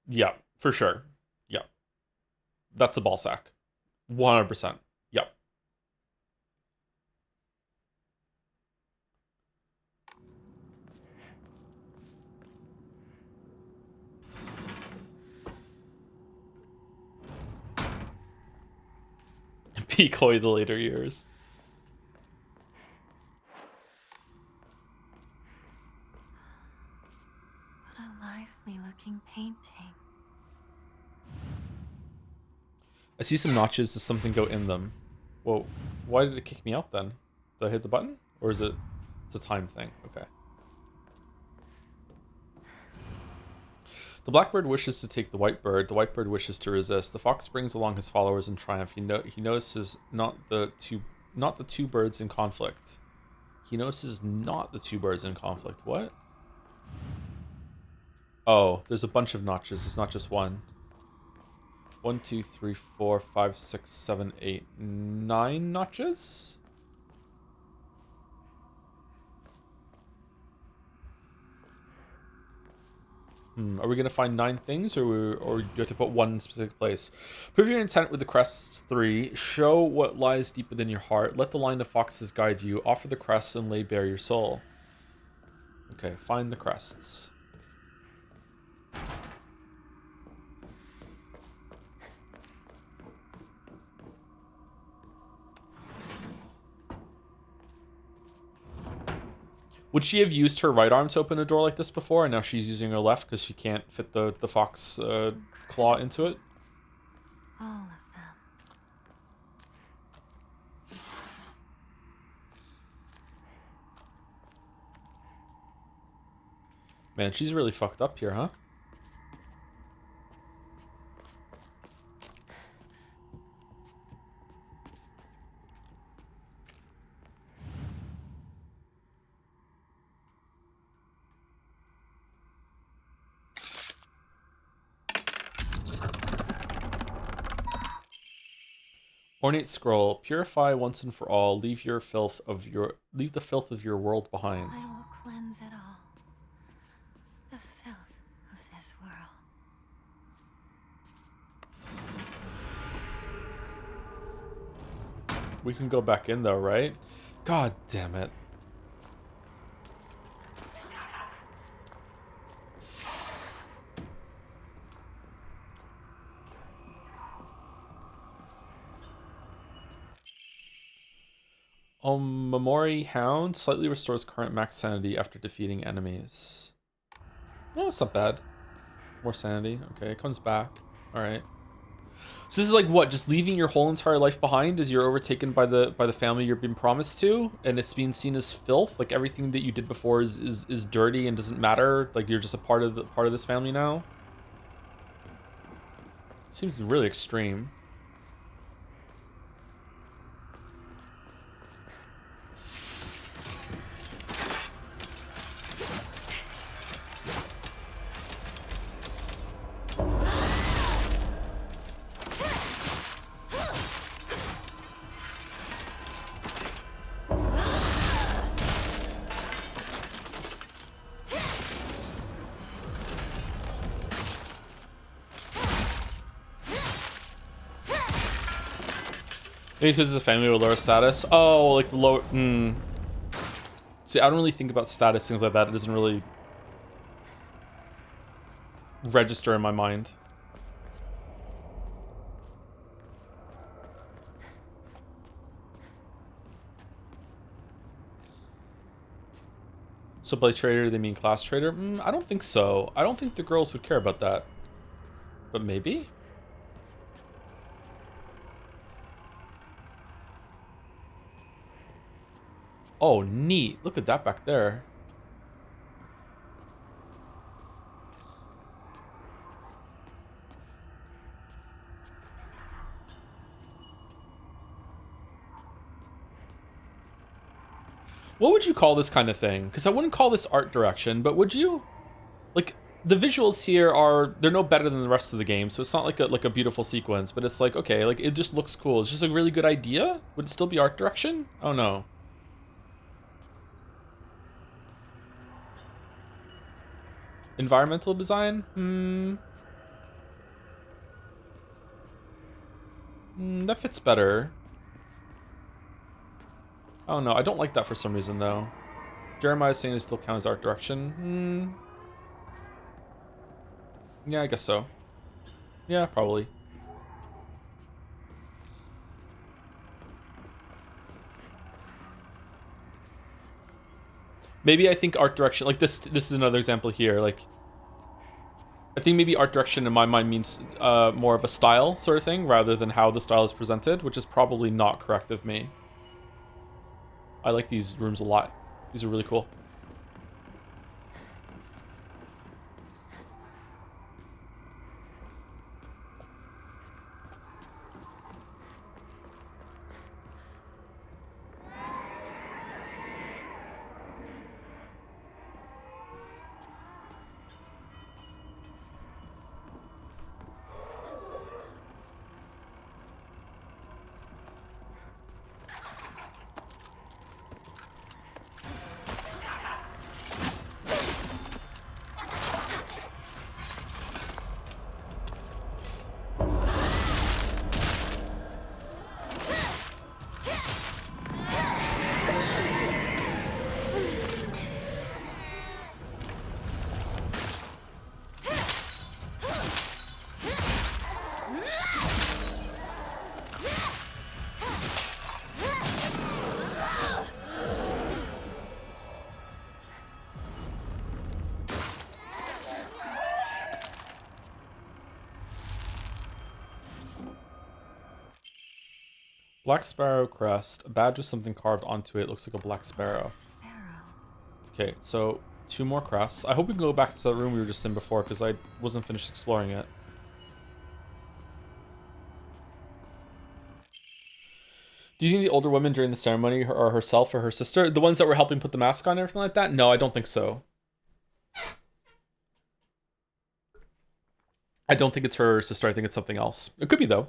Yeah, for sure. Yeah. That's a ball sack. 100%. Yep. Be coy the later years. What a lively looking painting. I see some notches. Does something go in them? Whoa. Why did it kick me out then? Did I hit the button? Or is it... It's a time thing. Okay. The blackbird wishes to take the white bird. The white bird wishes to resist. The fox brings along his followers in triumph. He notices not the two birds in conflict. He notices not the two birds in conflict. What? Oh, there's a bunch of notches. It's not just one. 1, 2, 3, 4, 5, 6, 7, 8, 9 notches? Are we going to find 9 things, or do you have to put one in a specific place? Prove your intent with the crests 3. Show what lies deep within your heart. Let the line of foxes guide you. Offer the crests and lay bare your soul. Okay, find the crests. Would she have used her right arm to open a door like this before, and now she's using her left because she can't fit the fox claw into it? All of them. Man, she's really fucked up here, huh? Ornate scroll. Purify once and for all. Leave the filth of your world behind. I will cleanse it all. The filth of this world. We can go back in though, right? God damn it. Memori Hound slightly restores current max sanity after defeating enemies. No, it's not bad. More sanity. Okay, it comes back. Alright. So this is like what? Just leaving your whole entire life behind as you're overtaken by the family you've been promised to, and it's being seen as filth. Like everything that you did before is dirty and doesn't matter. Like you're just a part of this family now. Seems really extreme. Maybe because it's a family with lower status. Oh, like the lower... See, I don't really think about status, things like that. It doesn't really register in my mind. So by trader, they mean class trader? I don't think so. I don't think the girls would care about that. But maybe? Oh, neat. Look at that back there. What would you call this kind of thing? Because I wouldn't call this art direction, but would you? Like, the visuals here are, they're no better than the rest of the game, so it's not like a beautiful sequence, but it's like, okay, like, it just looks cool. It's just a really good idea? Would it still be art direction? Oh, no. Environmental design? That fits better. Oh no, I don't like that for some reason though. Jeremiah's saying it still counts as art direction. Yeah, I guess so. Yeah, probably. Maybe I think art direction, like this is another example here. Like, I think maybe art direction in my mind means more of a style sort of thing rather than how the style is presented, which is probably not correct of me. I like these rooms a lot. These are really cool. Black Sparrow crest. A badge with something carved onto it. Looks like a black sparrow. Okay, so 2 more crests. I hope we can go back to that room we were just in before because I wasn't finished exploring it. Do you think the older women during the ceremony are herself or her sister? The ones that were helping put the mask on and everything like that? No, I don't think so. I don't think it's her sister. I think it's something else. It could be, though.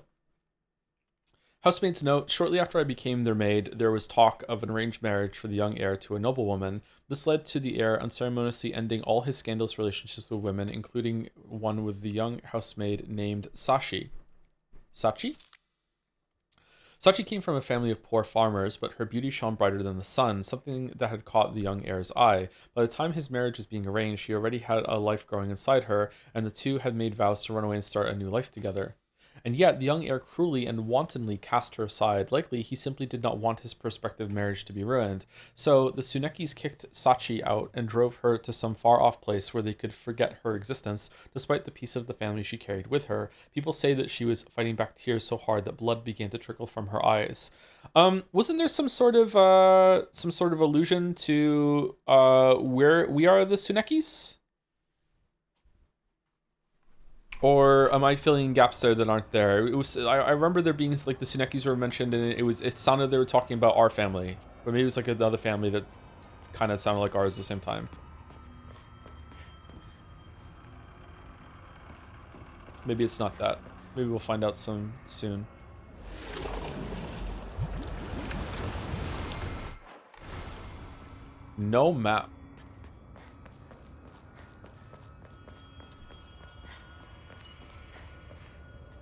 Housemaid's note, shortly after I became their maid, there was talk of an arranged marriage for the young heir to a noblewoman. This led to the heir unceremoniously ending all his scandalous relationships with women, including one with the young housemaid named Sachi. Sachi? Sachi came from a family of poor farmers, but her beauty shone brighter than the sun, something that had caught the young heir's eye. By the time his marriage was being arranged, she already had a life growing inside her, and the two had made vows to run away and start a new life together. And yet, the young heir cruelly and wantonly cast her aside. Likely, he simply did not want his prospective marriage to be ruined. So, the Tsunekis kicked Sachi out and drove her to some far off place where they could forget her existence, despite the peace of the family she carried with her. People say that she was fighting back tears so hard that blood began to trickle from her eyes. Wasn't there some sort of allusion to where we are the Tsunekis? Or am I filling gaps there that aren't there? It was I remember there being like the Tsunekis were mentioned, and it sounded they were talking about our family, but maybe it was like another family that kind of sounded like ours at the same time. Maybe it's not that. Maybe we'll find out some soon. No map.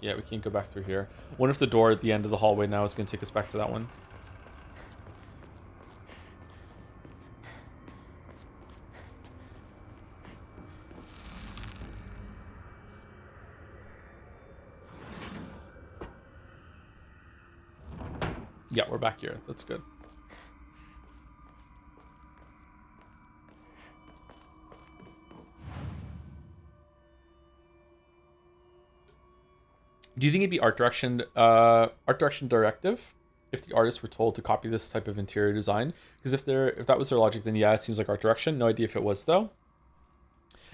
Yeah, we can't go back through here. What if the door at the end of the hallway now is going to take us back to that one? Yeah, we're back here. That's good. Do you think it'd be art direction directive if the artists were told to copy this type of interior design? Because if that was their logic, then yeah, it seems like art direction. No idea if it was though.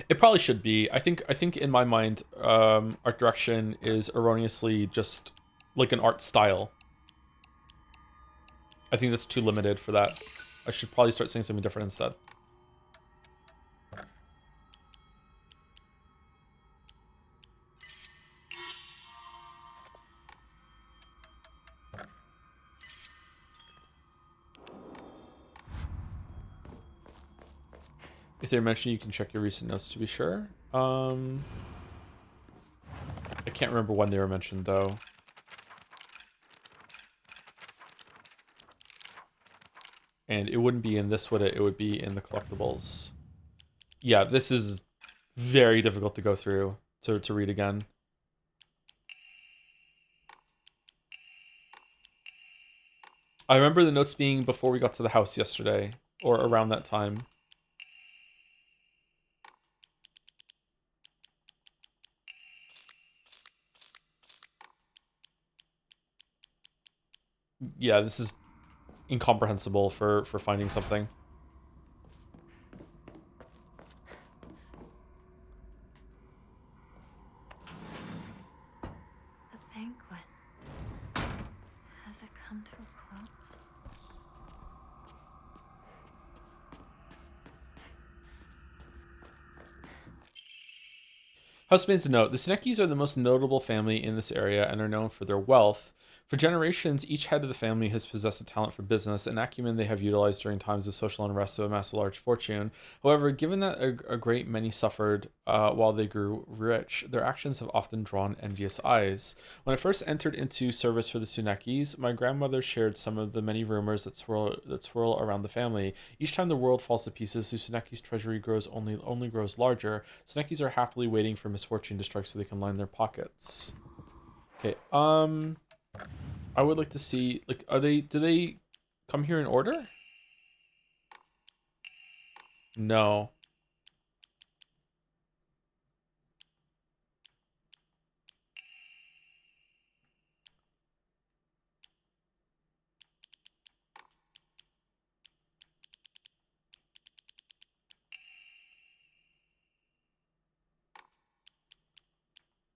It probably should be. I think in my mind, art direction is erroneously just like an art style. I think that's too limited for that. I should probably start saying something different instead. If they're mentioned, you can check your recent notes to be sure. I can't remember when they were mentioned though. And it wouldn't be in this, would it? It would be in the collectibles. Yeah, this is very difficult to go through to read again. I remember the notes being before we got to the house yesterday, or around that time. Yeah, this is incomprehensible for finding something. The banquet. Has it come to a close? Housemaid's note: the Senekis are the most notable family in this area and are known for their wealth. For generations, each head of the family has possessed a talent for business, an acumen they have utilized during times of social unrest to amass a large fortune. However, given that a great many suffered while they grew rich, their actions have often drawn envious eyes. When I first entered into service for the Sunekis, my grandmother shared some of the many rumors that swirl around the family. Each time the world falls to pieces, the Suneki's treasury only grows larger. Sunekis are happily waiting for misfortune to strike so they can line their pockets. Okay, I would like to see, like, do they come here in order? No.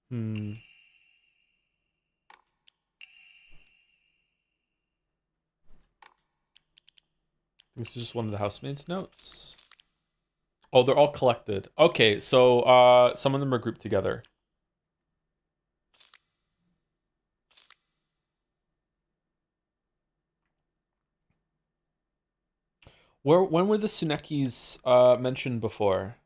Hmm. This is just one of the housemaid's notes. Oh, they're all collected. Okay, so some of them are grouped together. When were the Sunekis mentioned before?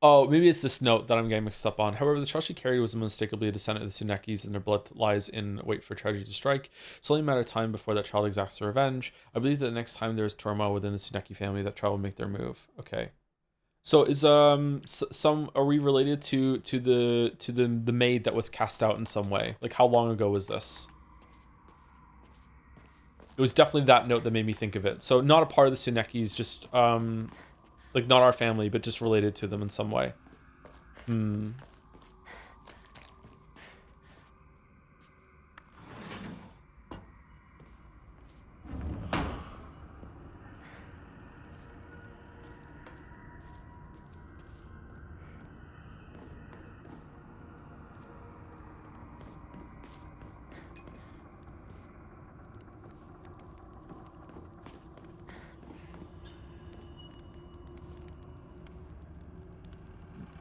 Oh, maybe it's this note that I'm getting mixed up on. However, the child she carried was unmistakably a descendant of the Sunekis, and their blood lies in wait for tragedy to strike. It's only a matter of time before that child exacts their revenge. I believe that the next time there is turmoil within the Suneki family, that child will make their move. Okay. So is some are we related to the maid that was cast out in some way? Like how long ago was this? It was definitely that note that made me think of it. So not a part of the Sunekis, just like not our family, but just related to them in some way. Hmm.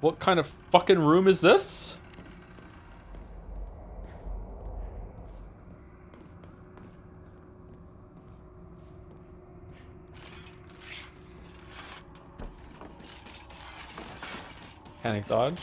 What kind of fucking room is this? Panic dodge.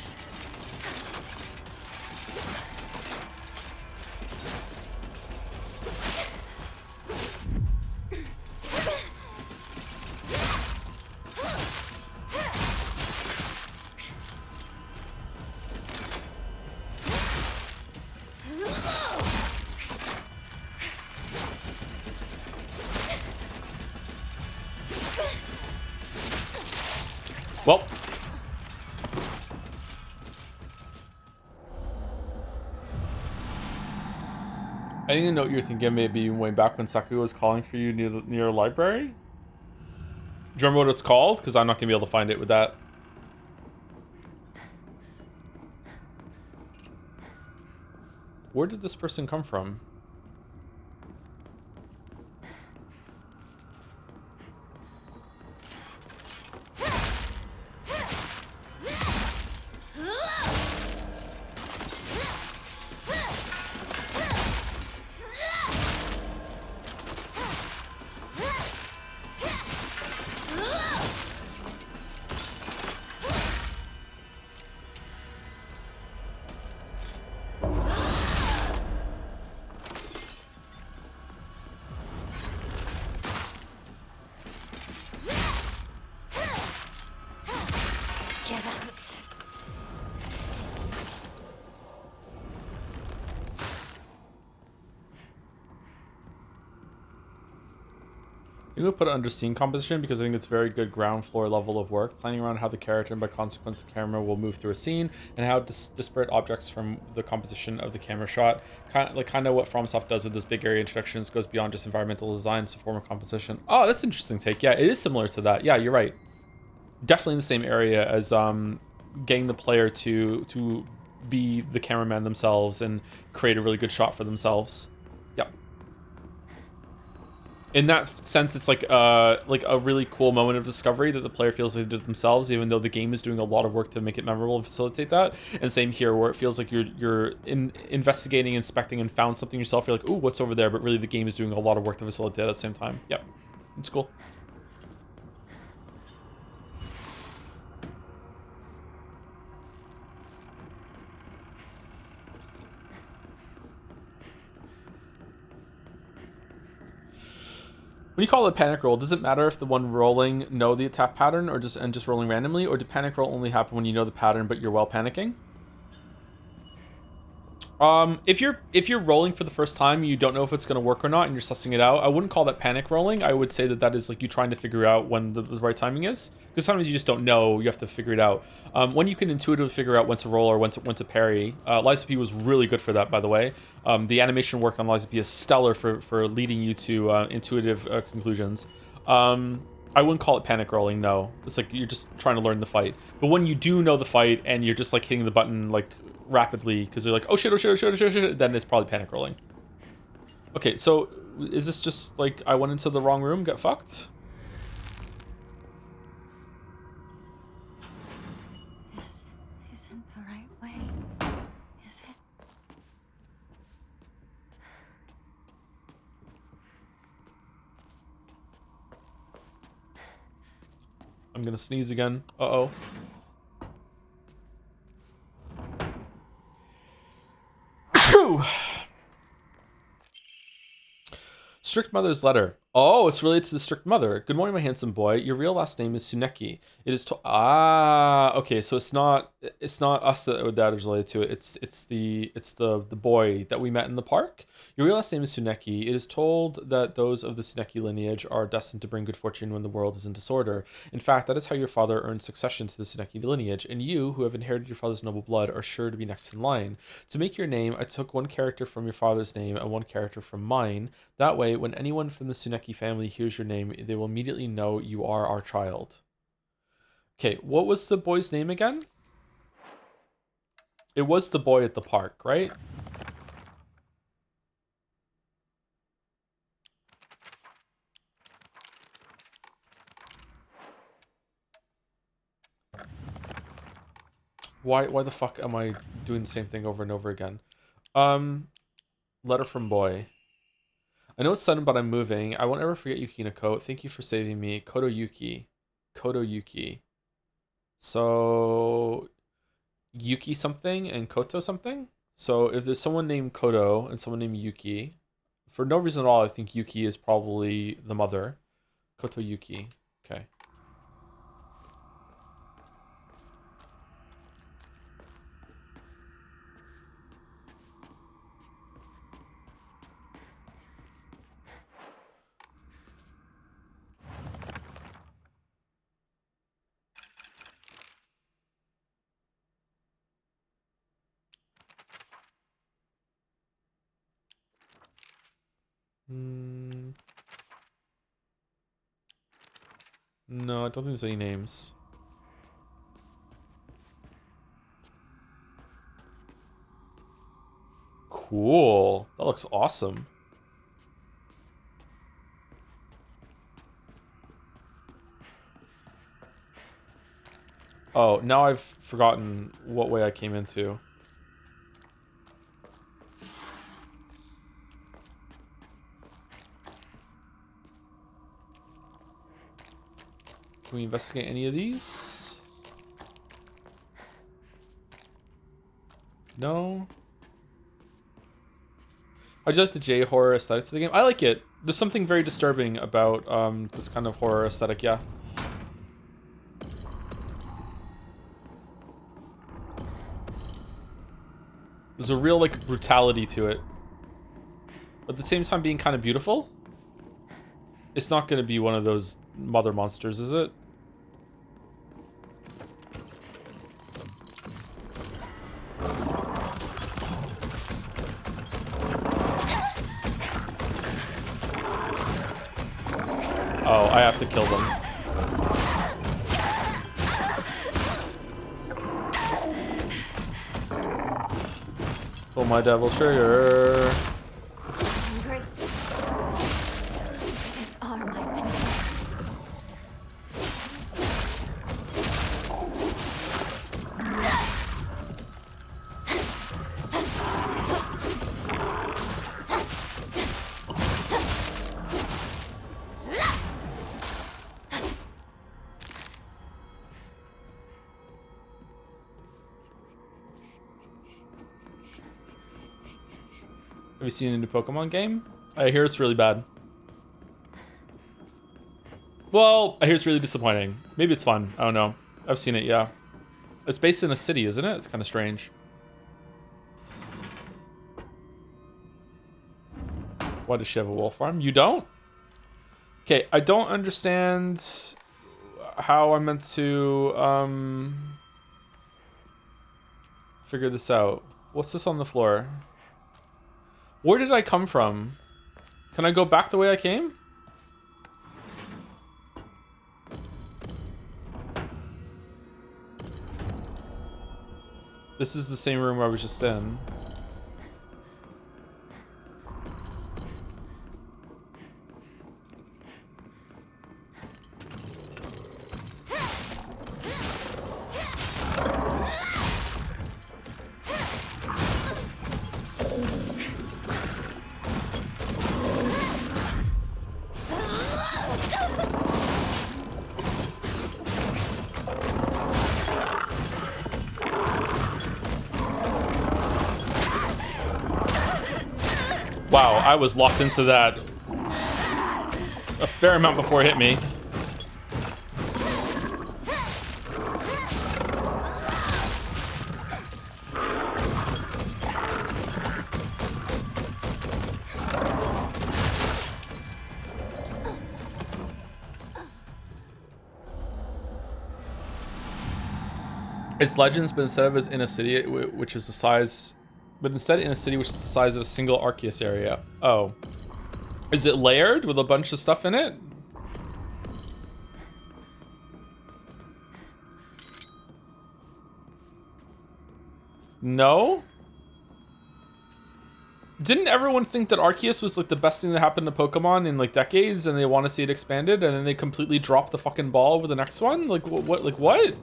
Well, I think the note you're thinking maybe way back when Saku was calling for you near a library. Do you remember what it's called? Because I'm not gonna be able to find it with that. Where did this person come from? I think we'll put it under scene composition because I think it's very good ground floor level of work, planning around how the character and by consequence the camera will move through a scene and how disparate objects from the composition of the camera shot, kind of what FromSoft does with those big area introductions, goes beyond just environmental design to form a composition. Oh, that's an interesting take. Yeah, it is similar to that. Yeah, you're right. Definitely in the same area as getting the player to be the cameraman themselves and create a really good shot for themselves. Yep. In that sense, it's like a really cool moment of discovery that the player feels like they did themselves, even though the game is doing a lot of work to make it memorable and facilitate that. And same here, where it feels like you're investigating, inspecting, and found something yourself. You're like, ooh, what's over there? But really, the game is doing a lot of work to facilitate that at the same time. Yep, it's cool. When you call it a panic roll, does it matter if the one rolling know the attack pattern or just rolling randomly, or do panic roll only happen when you know the pattern but you're well panicking? If you're rolling for the first time, you don't know if it's going to work or not, and you're sussing it out, I wouldn't call that panic rolling. I would say that is like you trying to figure out when the right timing is, because sometimes you just don't know. You have to figure it out. When you can intuitively figure out when to roll or when to parry, Liza P was really good for that, by the way. The animation work on Liza P is stellar for leading you to intuitive conclusions. I wouldn't call it panic rolling, no. It's like you're just trying to learn the fight. But when you do know the fight and you're just like hitting the button like rapidly because you're like, oh shit, oh shit, oh shit, oh shit, oh shit, then it's probably panic rolling. Okay, so is this just like I went into the wrong room, got fucked? This isn't the right way, is it? I'm gonna sneeze again. Uh-oh. Strict Mother's letter. Oh, it's related to the Strict Mother. Good morning, my handsome boy. Your real last name is Tsuneki. It is okay, so it's not us that is related to it. It's the boy that we met in the park. Your real last name is Tsuneki. It is told that those of the Tsuneki lineage are destined to bring good fortune when the world is in disorder. In fact, that is how your father earned succession to the Tsuneki lineage, and you, who have inherited your father's noble blood, are sure to be next in line. To make your name, I took one character from your father's name and one character from mine. That way, when anyone from the Tsuneki family hears your name, they will immediately know you are our child. Okay, what was the boy's name again? It was the boy at the park, right? Why the fuck am I doing the same thing over and over again? Letter from boy. I know it's sudden, but I'm moving. I won't ever forget Yuki Nako. Thank you for saving me. Koto Yuki. So Yuki something and Koto something? So if there's someone named Koto and someone named Yuki, for no reason at all, I think Yuki is probably the mother. Koto Yuki. Okay. No, I don't think there's any names. Cool. That looks awesome. Oh, now I've forgotten what way I came into. Can we investigate any of these? No. How'd you like the J-horror aesthetics of the game? I like it. There's something very disturbing about this kind of horror aesthetic, yeah. There's a real, like, brutality to it. But at the same time being kind of beautiful. It's not going to be one of those mother monsters, is it? Oh, I have to kill them. Pull my devil trigger. Hungry. These are my Fnaf. Have you seen the new Pokemon game? I hear it's really bad. Well, I hear it's really disappointing. Maybe it's fun. I don't know. I've seen it, yeah. It's based in a city, isn't it? It's kind of strange. Why does she have a wolf farm? You don't? Okay, I don't understand how I'm meant to figure this out. What's this on the floor? Where did I come from? Can I go back the way I came? This is the same room I was just in. Wow, I was locked into that a fair amount before it hit me. It's Legends, but instead of as in a city which is the size, but instead in a city which is the size of a single Arceus area. Oh, is it layered with a bunch of stuff in it? No. Didn't everyone think that Arceus was like the best thing that happened to Pokemon in like decades, and they want to see it expanded, and then they completely dropped the fucking ball with the next one? Like what? Like what?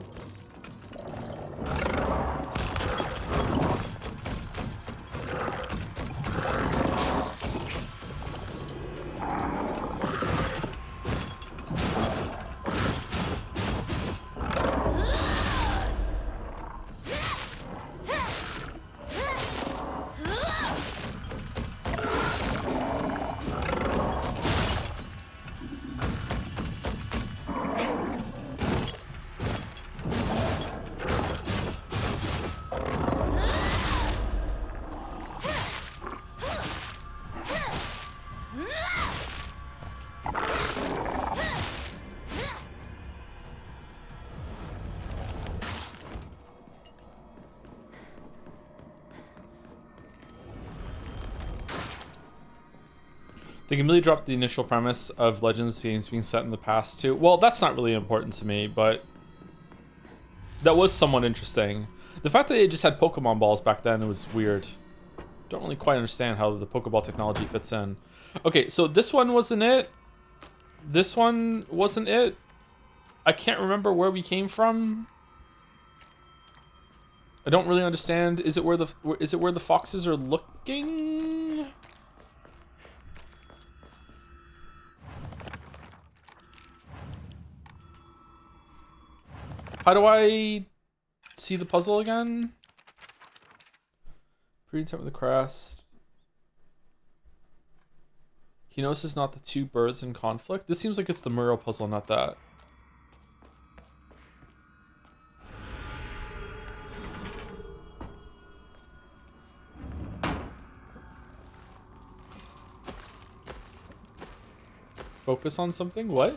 They completely dropped the initial premise of Legends games being set in the past too. Well, that's not really important to me, but that was somewhat interesting. The fact that they just had Pokemon balls back then was weird. Don't really quite understand how the Pokeball technology fits in. Okay, so this one wasn't it. This one wasn't it. I can't remember where we came from. I don't really understand. Is it where the foxes are looking? How do I see the puzzle again? Pre-intent with the crest. He knows it's not the two birds in conflict. This seems like it's the Muro puzzle, not that. focus on something? What?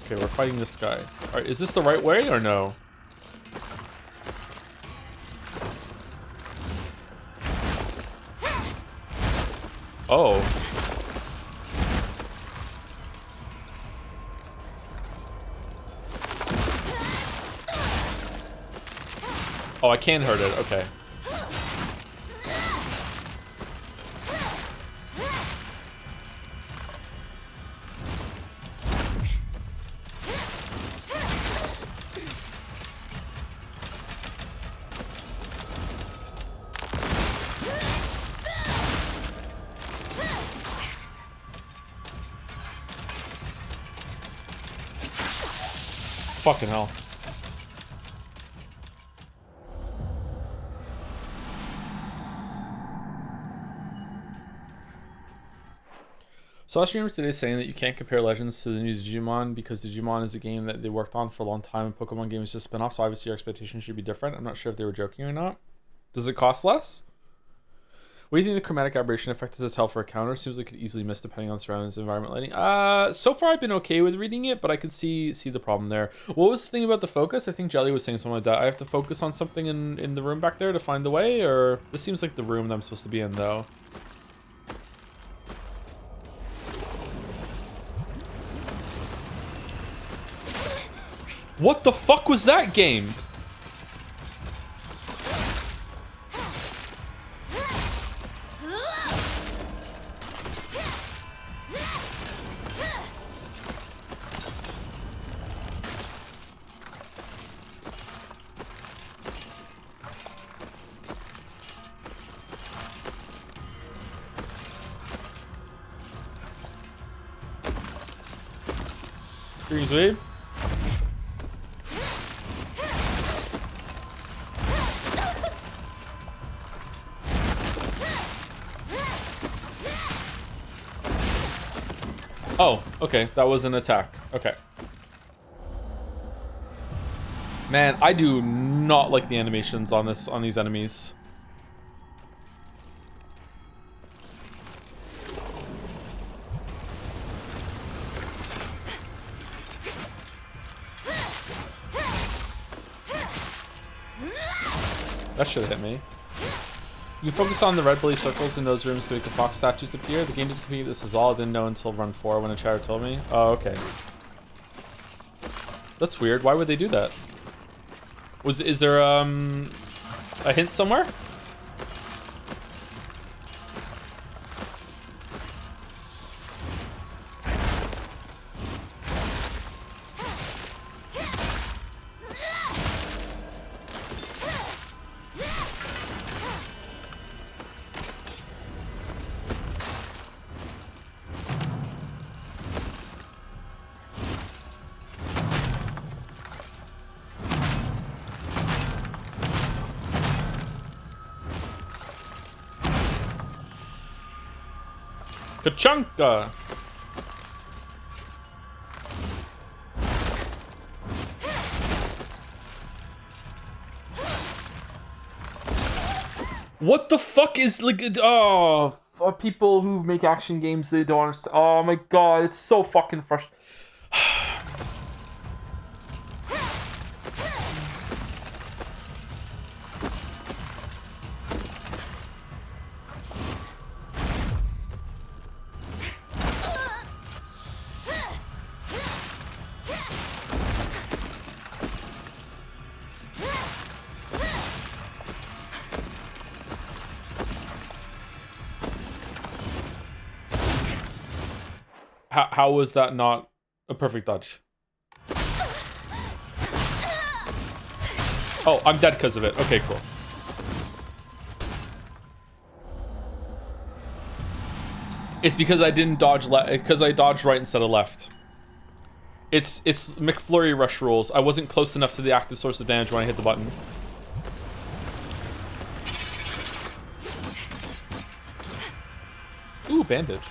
Okay, we're fighting this guy. Alright, is this the right way or no? Oh. Oh, I can hurt it. Okay. Fucking hell. Saw streamers today saying that you can't compare Legends to the new Digimon because Digimon is a game that they worked on for a long time and Pokemon game is just a spin-off, so obviously your expectations should be different. I'm not sure if they were joking or not. Does it cost less? What do you think the chromatic aberration effect is a tell for a counter? Seems like it could easily miss depending on surroundings and environment lighting. So far I've been okay with reading it, but I could see the problem there. What was the thing about the focus? I think Jelly was saying something like that. I have to focus on something in the room back there to find the way, or this seems like the room that I'm supposed to be in though. What the fuck was that game? Greens wave. Oh, okay. That was an attack. Okay. Man, I do not like the animations on these enemies. That should hit me. You can focus on the red blaze circles in those rooms to make the fox statues appear. The game doesn't compete. This is all. I didn't know until run 4 when a chatter told me. Oh, okay. That's weird. Why would they do that? Is there a hint somewhere? Kachanka! What the fuck is like? Oh, for people who make action games, they don't understand. Oh my god, it's so fucking frustrating. How was that not a perfect dodge? Oh, I'm dead because of it. Okay, cool. It's because I didn't dodge because I dodged right instead of left. It's McFlurry rush rules. I wasn't close enough to the active source of damage when I hit the button. Ooh, bandage.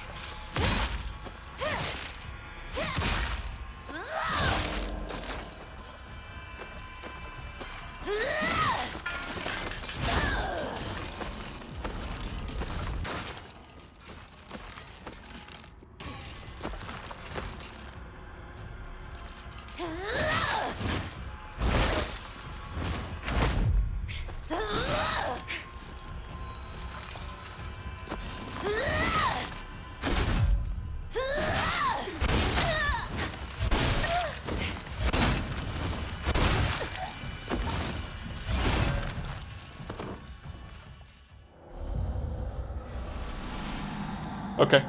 Okay.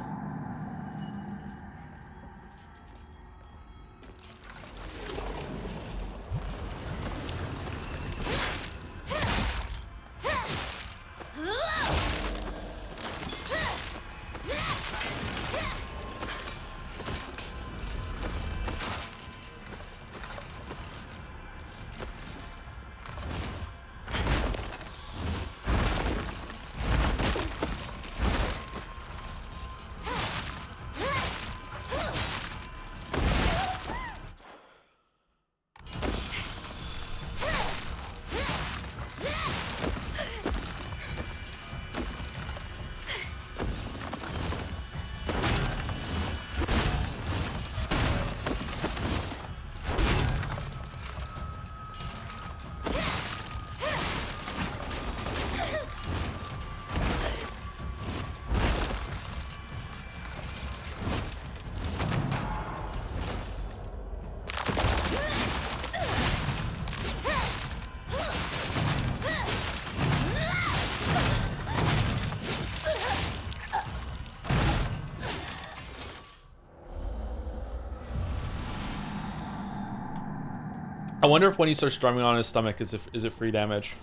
I wonder if when he starts drumming on his stomach, is it free damage?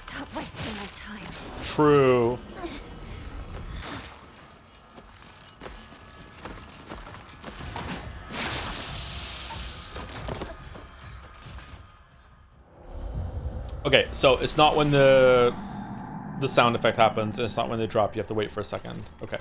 Stop wasting my time. True. Okay, so it's not when the sound effect happens, and it's not when they drop. You have to wait for a second. Okay.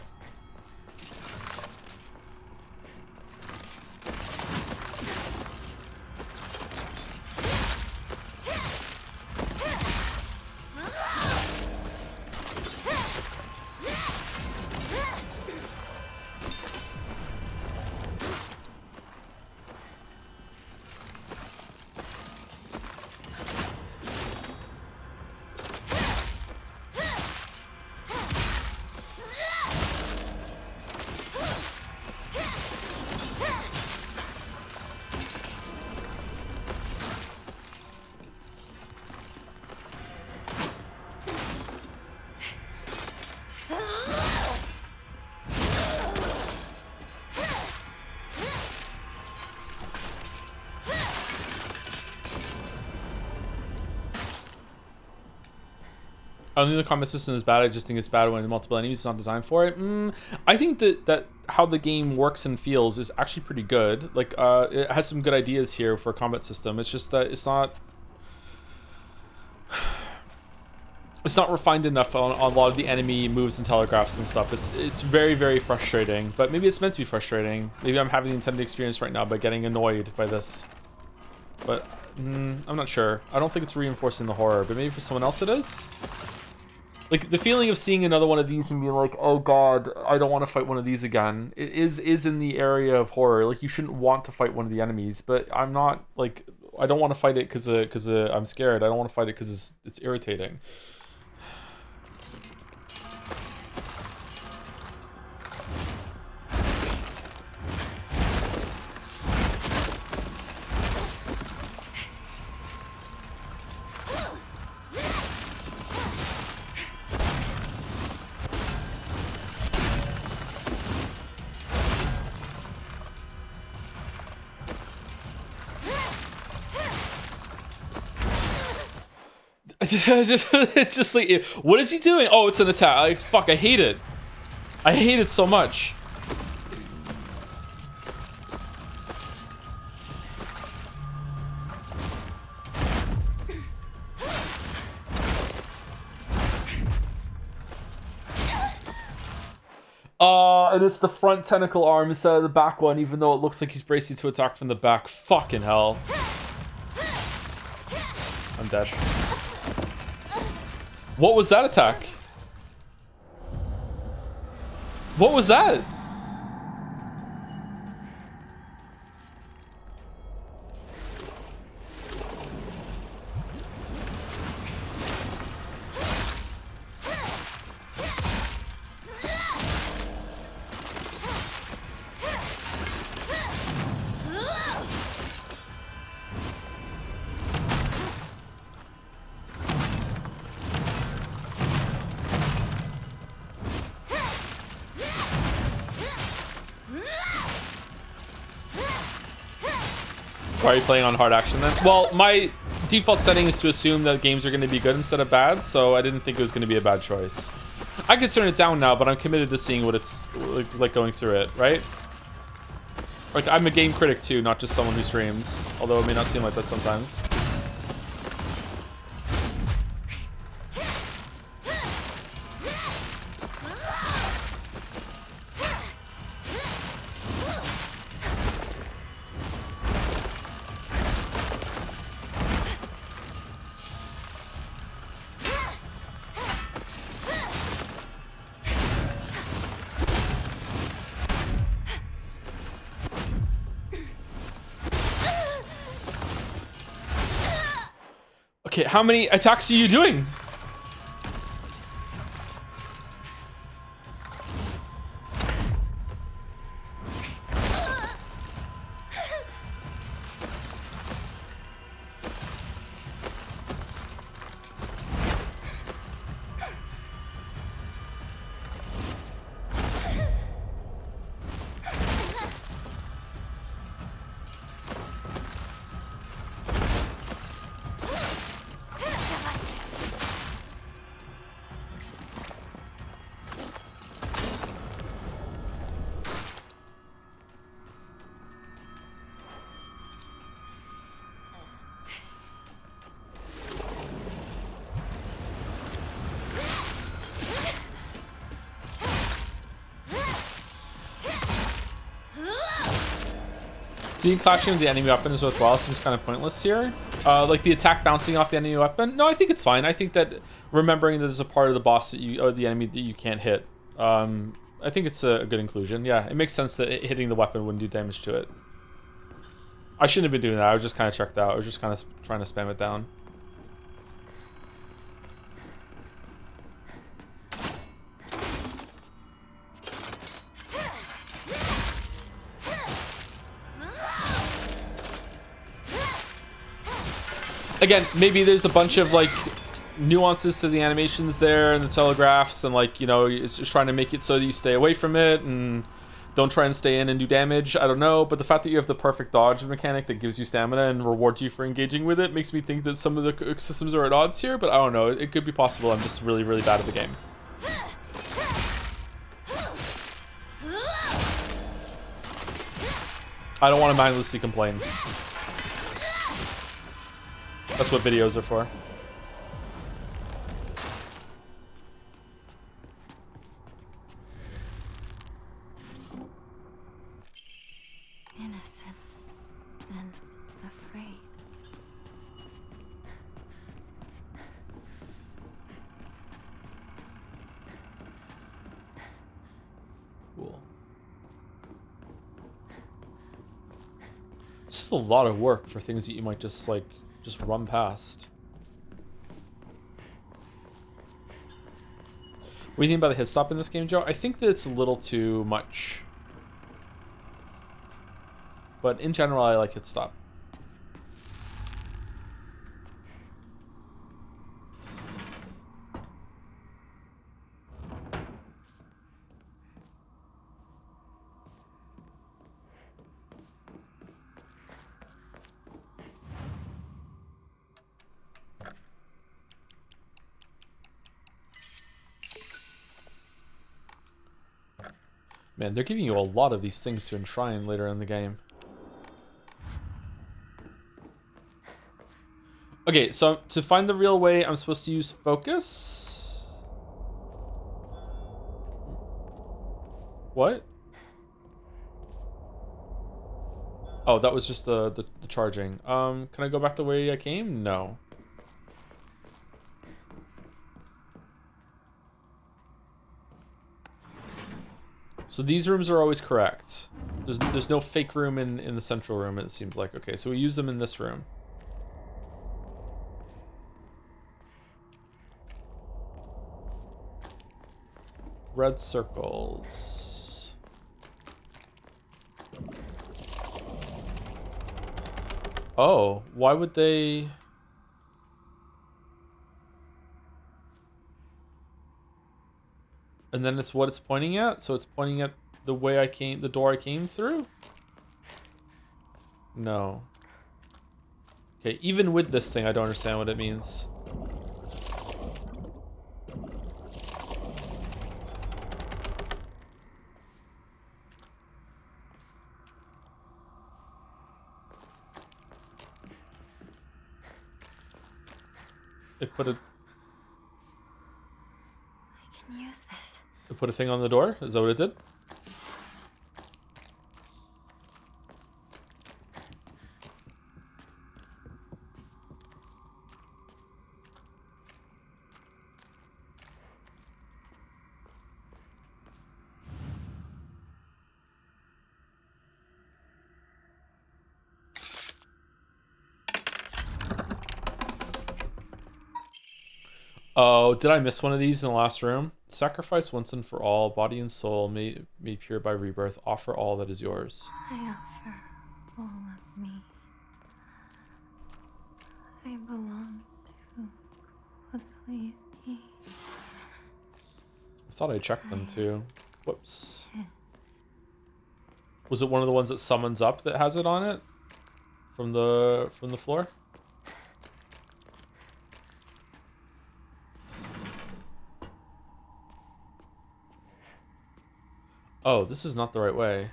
I don't think the combat system is bad. I just think it's bad when multiple enemies is not designed for it. I think that how the game works and feels is actually pretty good. Like, it has some good ideas here for a combat system. It's just that it's not refined enough on a lot of the enemy moves and telegraphs and stuff. It's very, very frustrating. But maybe it's meant to be frustrating. Maybe I'm having the intended experience right now by getting annoyed by this. But I'm not sure. I don't think it's reinforcing the horror. But maybe for someone else it is. Like, the feeling of seeing another one of these and being like, oh god, I don't want to fight one of these again, it is in the area of horror. Like, you shouldn't want to fight one of the enemies, but I'm not, like, I don't want to fight it because I'm scared. I don't want to fight it because it's irritating. It's just like, what is he doing? Oh, it's an attack. Like, fuck, I hate it. I hate it so much. And it's the front tentacle arm instead of the back one, even though it looks like he's bracing to attack from the back. Fucking hell. I'm dead. What was that attack? What was that? Why are you playing on hard action then? Well, my default setting is to assume that games are going to be good instead of bad, so I didn't think it was going to be a bad choice. I could turn it down now, but I'm committed to seeing what it's like going through it, right? Like, I'm a game critic too, not just someone who streams, although it may not seem like that sometimes. Okay, how many attacks are you doing? Do you think clashing with the enemy weapon is worthwhile? Seems kind of pointless here. Like the attack bouncing off the enemy weapon? No, I think it's fine. I think that remembering that there's a part of the boss that you, or the enemy that you can't hit. I think it's a good inclusion. Yeah, it makes sense that hitting the weapon wouldn't do damage to it. I shouldn't have been doing that. I was just kind of checked out. I was just kind of trying to spam it down. Again, maybe there's a bunch of like nuances to the animations there and the telegraphs, and like, you know, it's just trying to make it so that you stay away from it and don't try and stay in and do damage. I don't know, but the fact that you have the perfect dodge mechanic that gives you stamina and rewards you for engaging with it makes me think that some of the systems are at odds here, but I don't know. It could be possible. I'm just really, really bad at the game. I don't want to mindlessly complain. That's what videos are for. Innocent and afraid. Cool. It's just a lot of work for things that you might just like run past. What do you think about the hit stop in this game, Joe? I think that it's a little too much. But in general, I like hit stop. Man, they're giving you a lot of these things to enshrine later in the game. Okay, so to find the real way, I'm supposed to use focus. What? Oh, that was just the charging. Can I go back the way I came? No. So these rooms are always correct. There's no fake room in the central room, it seems like. Okay, so we use them in this room. Red circles. Oh, why would they... And then it's what it's pointing at? So it's pointing at the way I came, the door I came through? No. Okay, even with this thing, I don't understand what it means. It put a I can use this. it put a thing on the door? Is that what it did? Oh, did I miss one of these in the last room? Sacrifice once and for all, body and soul, made pure by rebirth. Offer all that is yours. I offer all of me. I belong to completely I thought I checked them too. Whoops. Was it one of the ones that summons up that has it on it? From the floor? Oh, this is not the right way.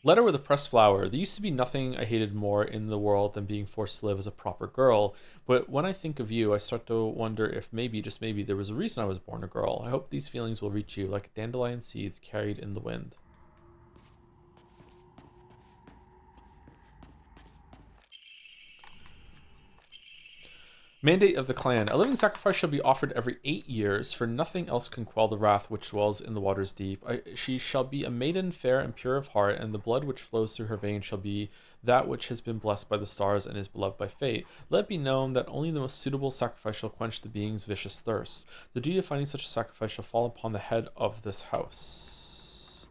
Letter with a pressed flower. There used to be nothing I hated more in the world than being forced to live as a proper girl. But when I think of you, I start to wonder if maybe, just maybe, there was a reason I was born a girl. I hope these feelings will reach you like dandelion seeds carried in the wind. Mandate of the clan. A living sacrifice shall be offered every 8 years, for nothing else can quell the wrath which dwells in the waters deep. She shall be a maiden fair and pure of heart, and the blood which flows through her veins shall be that which has been blessed by the stars and is beloved by fate. Let it be known that only the most suitable sacrifice shall quench the being's vicious thirst. The duty of finding such a sacrifice shall fall upon the head of this house.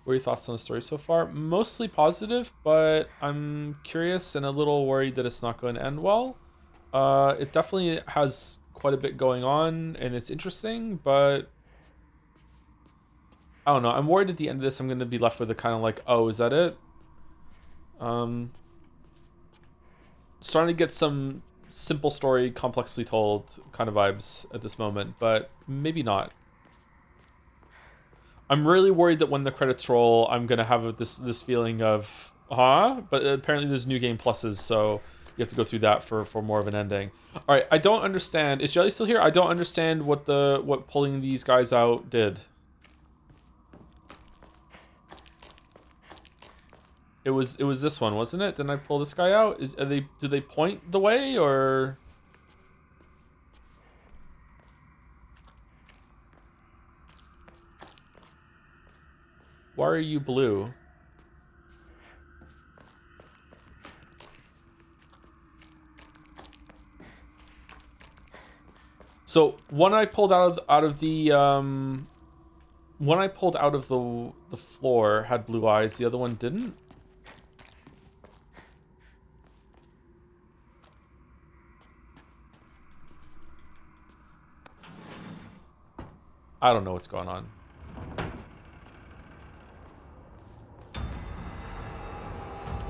What are your thoughts on the story so far? Mostly positive, but I'm curious and a little worried that it's not going to end well. It definitely has quite a bit going on, and it's interesting, but I don't know. I'm worried at the end of this I'm going to be left with a kind of like, oh, is that it? Starting to get some simple story, complexly told kind of vibes at this moment, but maybe not. I'm really worried that when the credits roll, I'm going to have this feeling of, huh? But apparently there's new game pluses, so you have to go through that for more of an ending. All right, I don't understand. Is Jelly still here? I don't understand what pulling these guys out did. It was this one, wasn't it? Didn't I pull this guy out? Do they point the way, or? Why are you blue? So one I pulled out of the one I pulled out of the floor had blue eyes. The other one didn't. I don't know what's going on.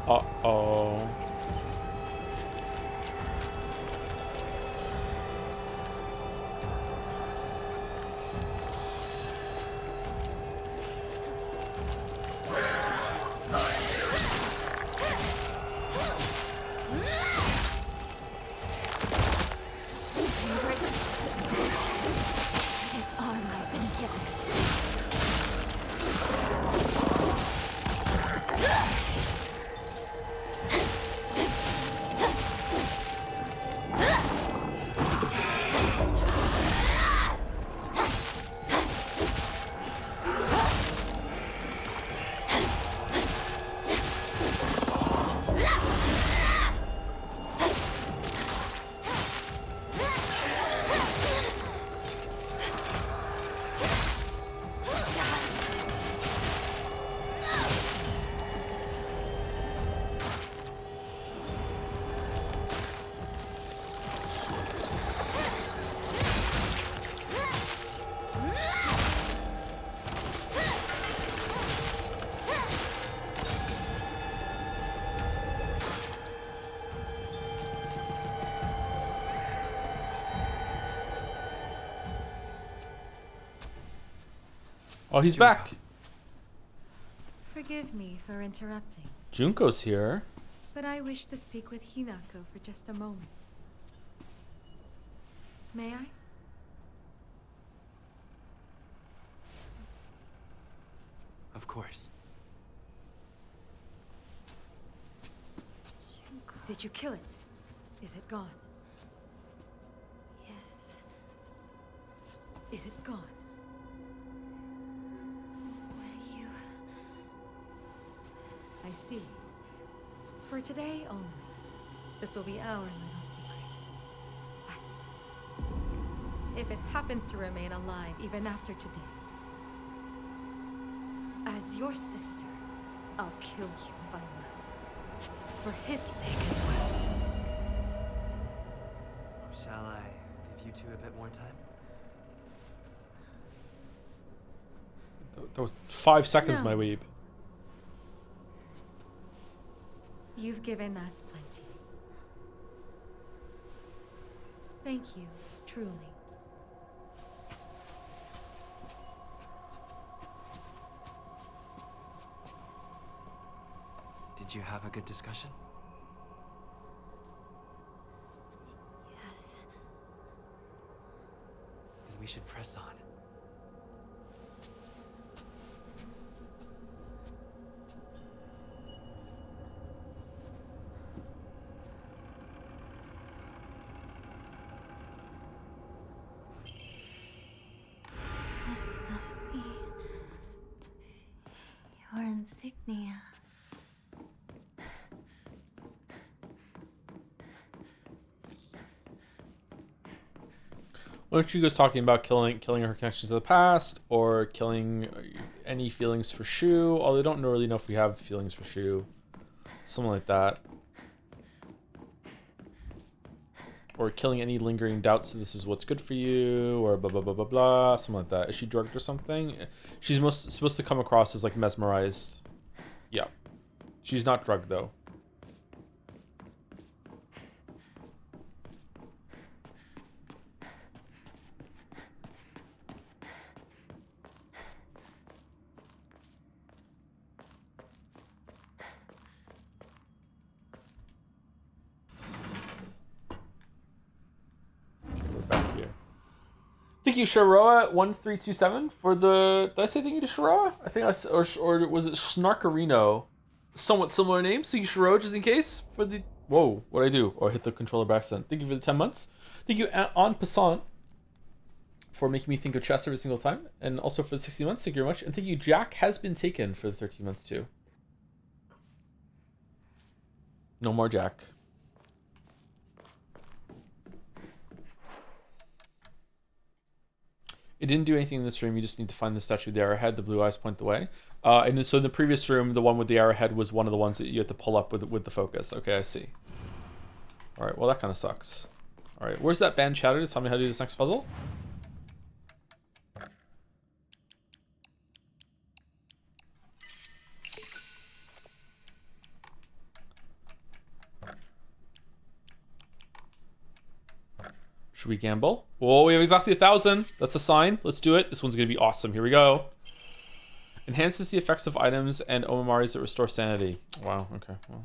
Uh-oh. This arm I've been given. Oh, he's back. Forgive me for interrupting, Junko's here. but I wish to speak with Hinako for just a moment. May I? Of course. Did you kill it? Is it gone? Yes. Is it gone? What do you... I see. For today only, this will be our little secret. But if it happens to remain alive even after today, as your sister, I'll kill you if I must. For his sake as well. Shall I give you two a bit more time? That was 5 seconds, No. my weeb. You've given us plenty. Thank you, truly. Did you have a good discussion? Yes. Then we should press on. This must be... your insignia. Weren't you guys talking about killing her connection to the past, or killing any feelings for Shu? Although I don't really know if we have feelings for Shu. Something like that. Or killing any lingering doubts that this is what's good for you, or blah blah blah blah blah, something like that. Is she drugged or something? She's supposed to come across as like mesmerized. Yeah. She's not drugged though. Back here. Thank you, Sharoa1327 for the. Did I say thank you to Sharoa? I think or was it Snarkarino? Somewhat similar names. Thank you, Sharoa, just in case for the. Whoa, what'd I do? Oh, I hit the controller by accident. Thank you for the 10 months. Thank you, En Passant, for making me think of chess every single time, and also for the 60 months. Thank you very much, and thank you, Jack has been taken for the 13 months too. No more Jack. It didn't do anything in this room. You just need to find the statue of the arrowhead. The blue eyes point the way. And so in the previous room, the one with the arrowhead was one of the ones that you had to pull up with the focus. Okay, I see. All right, well, that kind of sucks. All right, where's that band chatter to tell me how to do this next puzzle? Should we gamble? Oh, we have exactly 1,000. That's a sign. Let's do it. This one's going to be awesome. Here we go. Enhances the effects of items and Omamaris that restore sanity. Wow, okay. Well.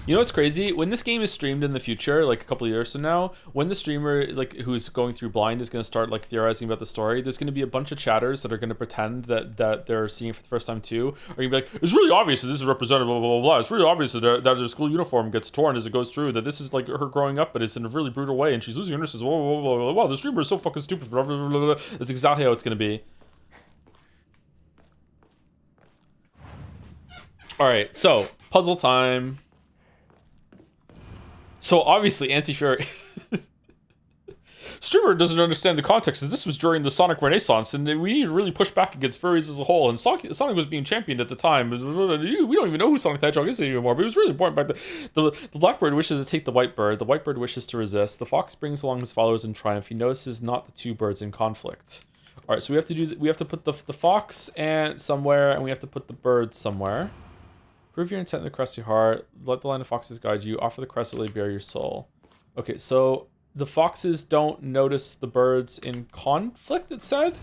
You know what's crazy? When this game is streamed in the future, like a couple of years from now, when the streamer like who's going through blind is going to start like theorizing about the story, there's going to be a bunch of chatters that are going to pretend that they're seeing it for the first time too. Or you'll be like, it's really obvious that this is representative, blah, blah, blah, blah. It's really obvious that her school uniform gets torn as it goes through, that this is like her growing up, but it's in a really brutal way, and she's losing her innocence. Whoa, whoa, whoa, whoa, wow, the streamer is so fucking stupid. Blah, blah, blah, blah. That's exactly how it's going to be. All right, so puzzle time. So obviously Anti-Fury streamer doesn't understand the context. This was during the Sonic Renaissance, and we need to really push back against furries as a whole. And Sonic was being championed at the time. We don't even know who Sonic the Hedgehog is anymore, but it was really important back then. The blackbird wishes to take the whitebird. The whitebird wishes to resist. The fox brings along his followers in triumph. He notices not the two birds in conflict. All right, so we have to put the fox and somewhere, and we have to put the bird somewhere. Prove your intent in the crusty heart. Let the line of foxes guide you. Offer the crest that lay bare your soul. Okay, so The foxes don't notice the birds in conflict, it said.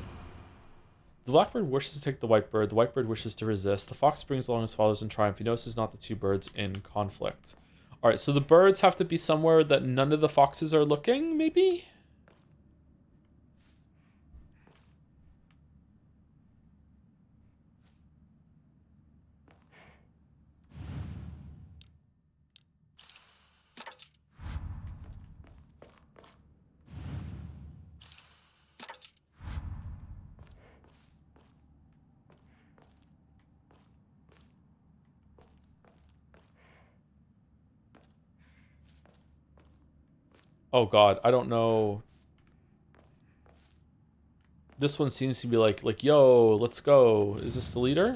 The blackbird wishes to take the white bird. The white bird wishes to resist. The fox brings along his followers in triumph. He notices not the two birds in conflict. All right, so the birds have to be somewhere that none of the foxes are looking, maybe? Oh god, I don't know. This one seems to be like, yo, let's go. Is this the leader?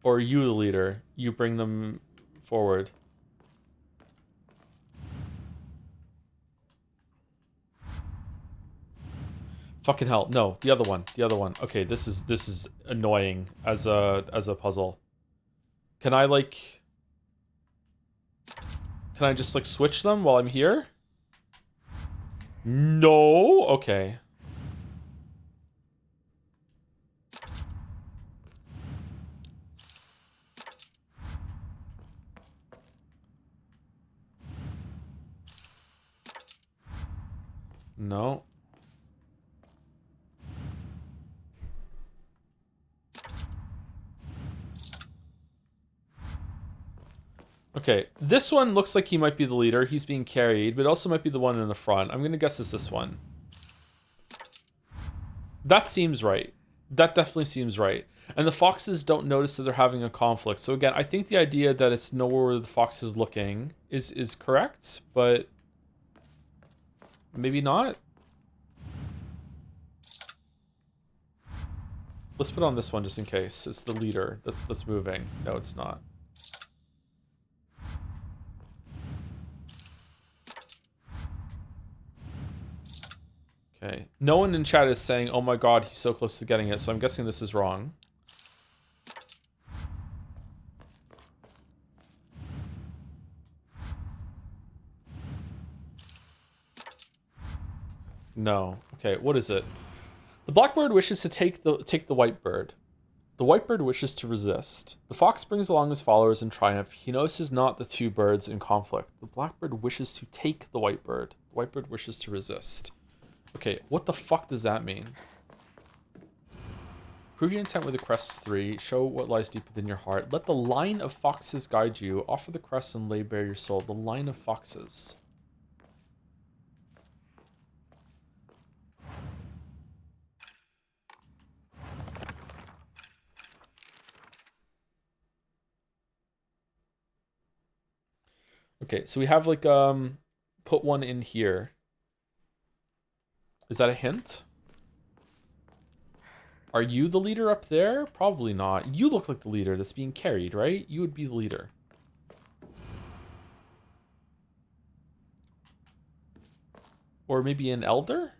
Or are you the leader? You bring them forward. Fucking hell. No, the other one. The other one. Okay, this is annoying as a puzzle. Can I like just like switch them while I'm here? No. Okay. No. Okay, this one looks like he might be the leader. He's being carried, but also might be the one in the front. I'm gonna guess it's this one. That seems right. That definitely seems right. And the foxes don't notice that they're having a conflict. So again, I think the idea that it's nowhere where the fox is looking is correct, but maybe not. Let's put on this one just in case. It's the leader that's moving. No, it's not. Okay. No one in chat is saying, oh my god, he's so close to getting it, so I'm guessing this is wrong. No. Okay, what is it? The blackbird wishes to take the white bird. The white bird wishes to resist. The fox brings along his followers in triumph. He notices not the two birds in conflict. The blackbird wishes to take the white bird. The white bird wishes to resist. Okay, what the fuck does that mean? Prove your intent with the crest 3. Show what lies deep within your heart. Let the line of foxes guide you. Offer the crest and lay bare your soul. The line of foxes. Okay, so we have like put one in here. Is that a hint? Are you the leader up there? Probably not. You look like the leader that's being carried, right? You would be the leader. Or maybe an elder?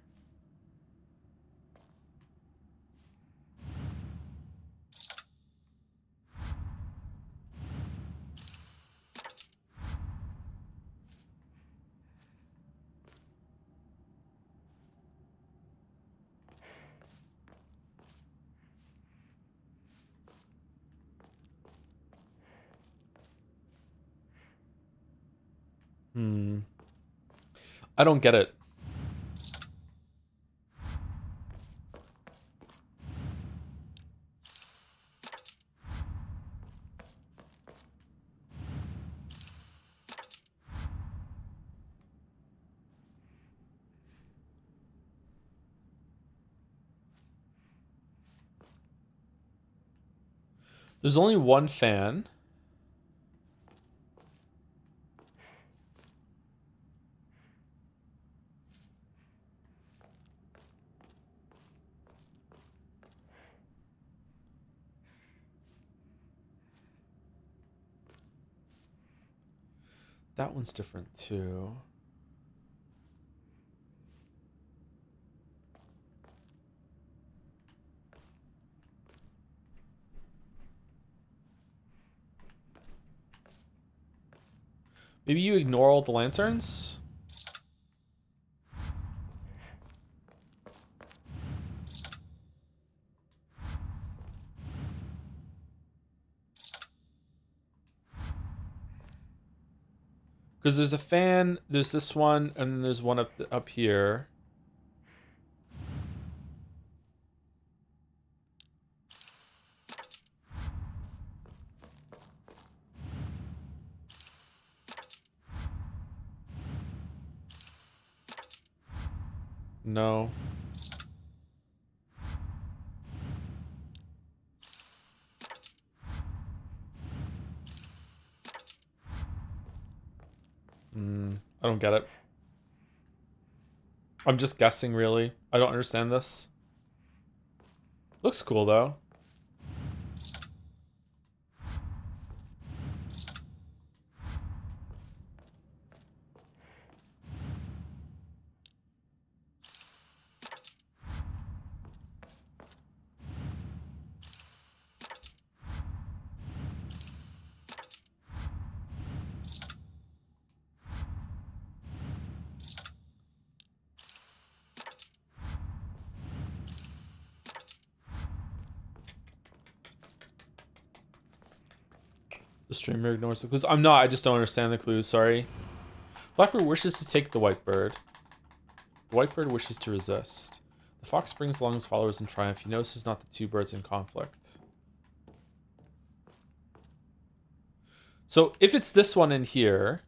I don't get it. There's only one fan. That one's different too. Maybe you ignore all the lanterns? Because there's a fan, there's this one, and then there's one up here. No. I don't get it. I'm just guessing, really. I don't understand this. Looks cool, though. The streamer ignores the clues. I'm not. I just don't understand the clues. Sorry. Blackbird wishes to take the white bird. The white bird wishes to resist. The fox brings along his followers in triumph. He notices not the two birds in conflict. So if it's this one in here,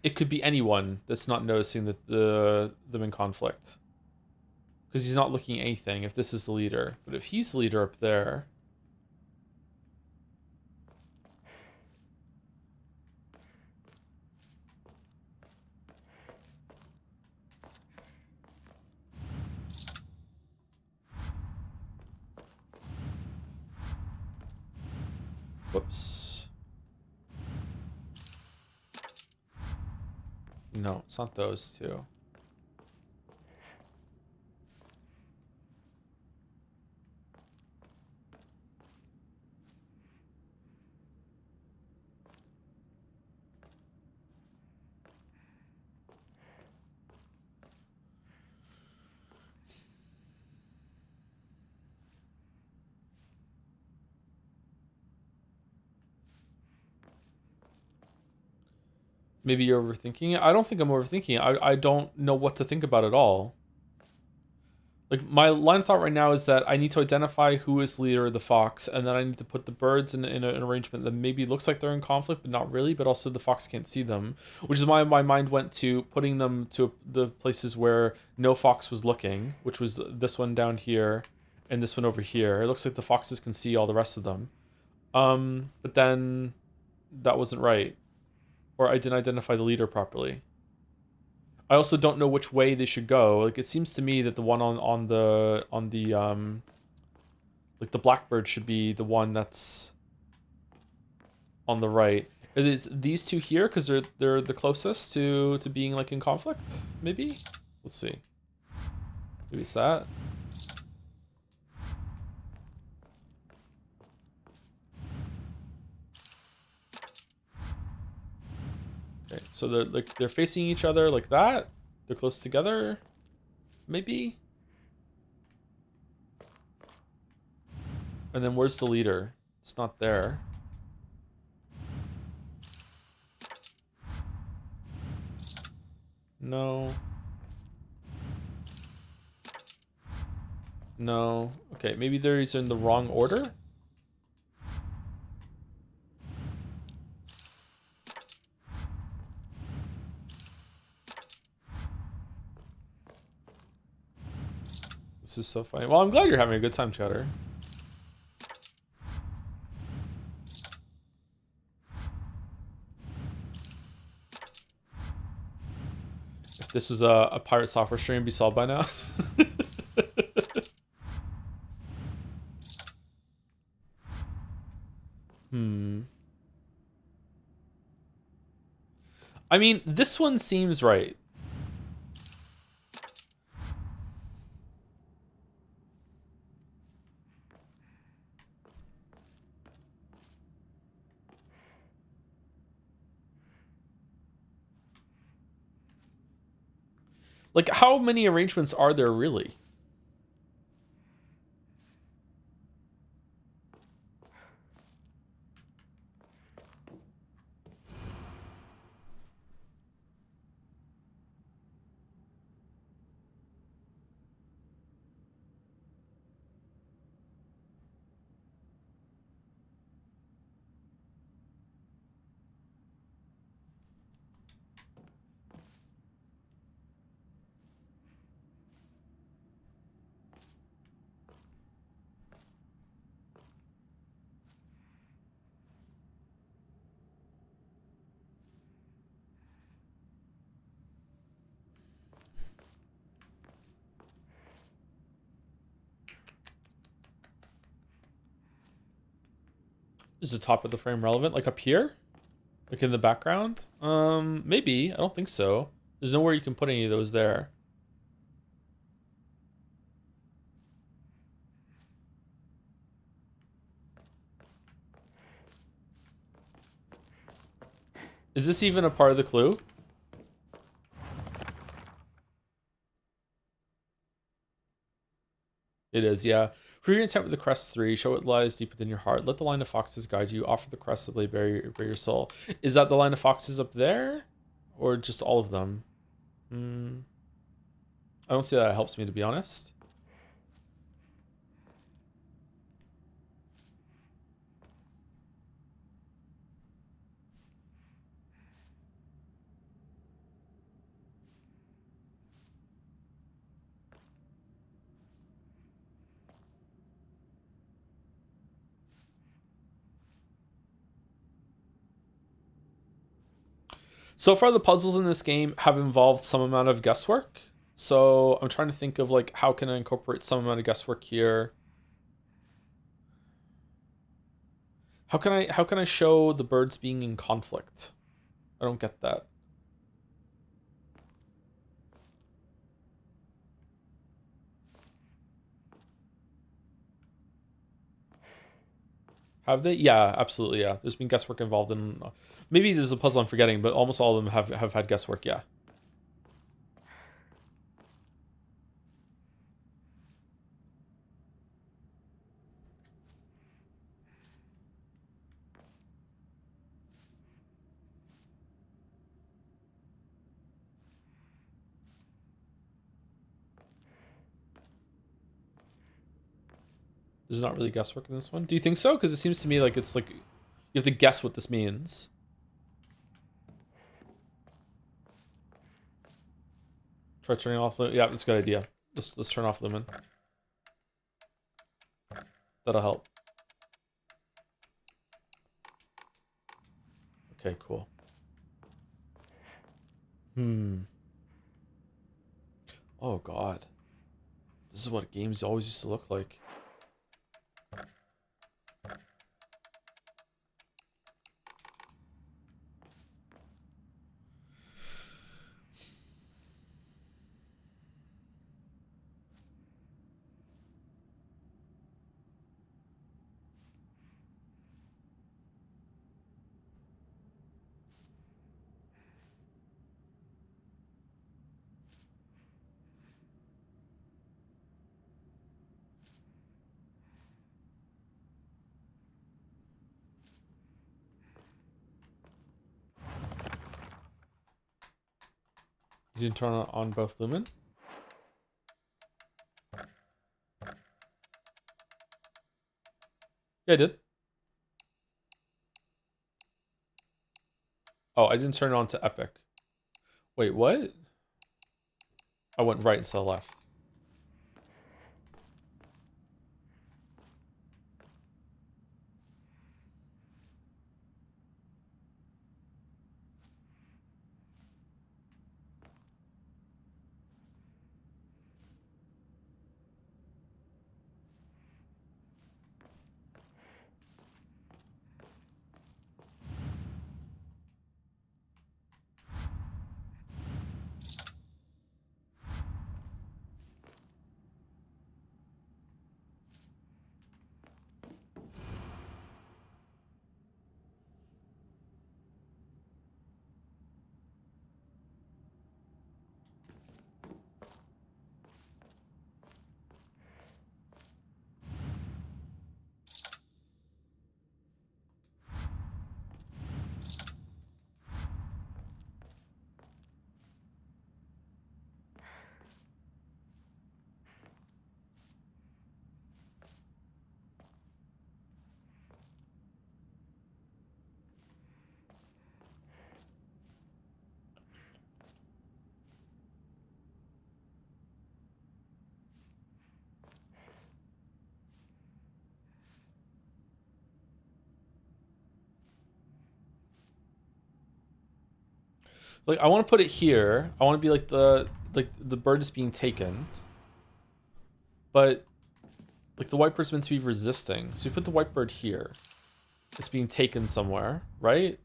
it could be anyone that's not noticing them in conflict. Because he's not looking at anything if this is the leader. But if he's the leader up there... Whoops. No, it's not those two. Maybe you're overthinking it. I don't think I'm overthinking it. I don't know what to think about it all. Like, my line of thought right now is that I need to identify who is the leader of the fox, and then I need to put the birds in an arrangement that maybe looks like they're in conflict, but not really, but also the fox can't see them. Which is why my mind went to putting them to the places where no fox was looking, which was this one down here and this one over here. It looks like the foxes can see all the rest of them. But then that wasn't right. Or I didn't identify the leader properly. I also don't know which way they should go. Like, it seems to me that the one on the like the blackbird should be the one that's on the right. It is these two here because they're the closest to being like in conflict. Maybe. Let's see. Maybe it's that. Okay, so they're facing each other like that. They're close together. Maybe. And then where's the leader? It's not there. No. No. Okay, maybe they're in the wrong order. This is so funny. Well, I'm glad you're having a good time, Chatter. If this was a pirate software stream, it'd be solved by now. I mean, this one seems right. Like, how many arrangements are there really? Is the top of the frame relevant? Like up here? Like in the background? Maybe. I don't think so. There's nowhere you can put any of those there. Is this even a part of the clue? It is, yeah. Prove your intent with the crest 3. Show what lies deep within your heart. Let the line of foxes guide you. Offer the crest that lay bare your soul. Is that the line of foxes up there? Or just all of them? I don't see that it helps me, to be honest. So far, the puzzles in this game have involved some amount of guesswork. So I'm trying to think of like how can I incorporate some amount of guesswork here. How can I show the birds being in conflict? I don't get that. Have they? Yeah, absolutely. Yeah, there's been guesswork involved in. Maybe there's a puzzle I'm forgetting, but almost all of them have had guesswork. Yeah. There's not really guesswork in this one. Do you think so? Because it seems to me like it's like you have to guess what this means. Try turning off. Yeah, that's a good idea. Let's turn off Lumen. That'll help. Okay, cool. Oh God. This is what games always used to look like. You didn't turn on both Lumen? Yeah, I did. Oh, I didn't turn it on to Epic. Wait, what? I went right instead of left. Like, I want to put it here. I want to be like the bird is being taken. But like the white bird's meant to be resisting. So you put the white bird here. It's being taken somewhere, right?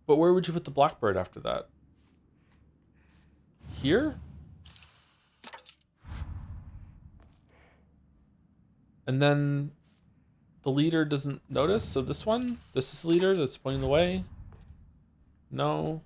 But where would you put the black bird after that? Here? And then the leader doesn't notice, so this one? This is the leader that's pointing the way? No.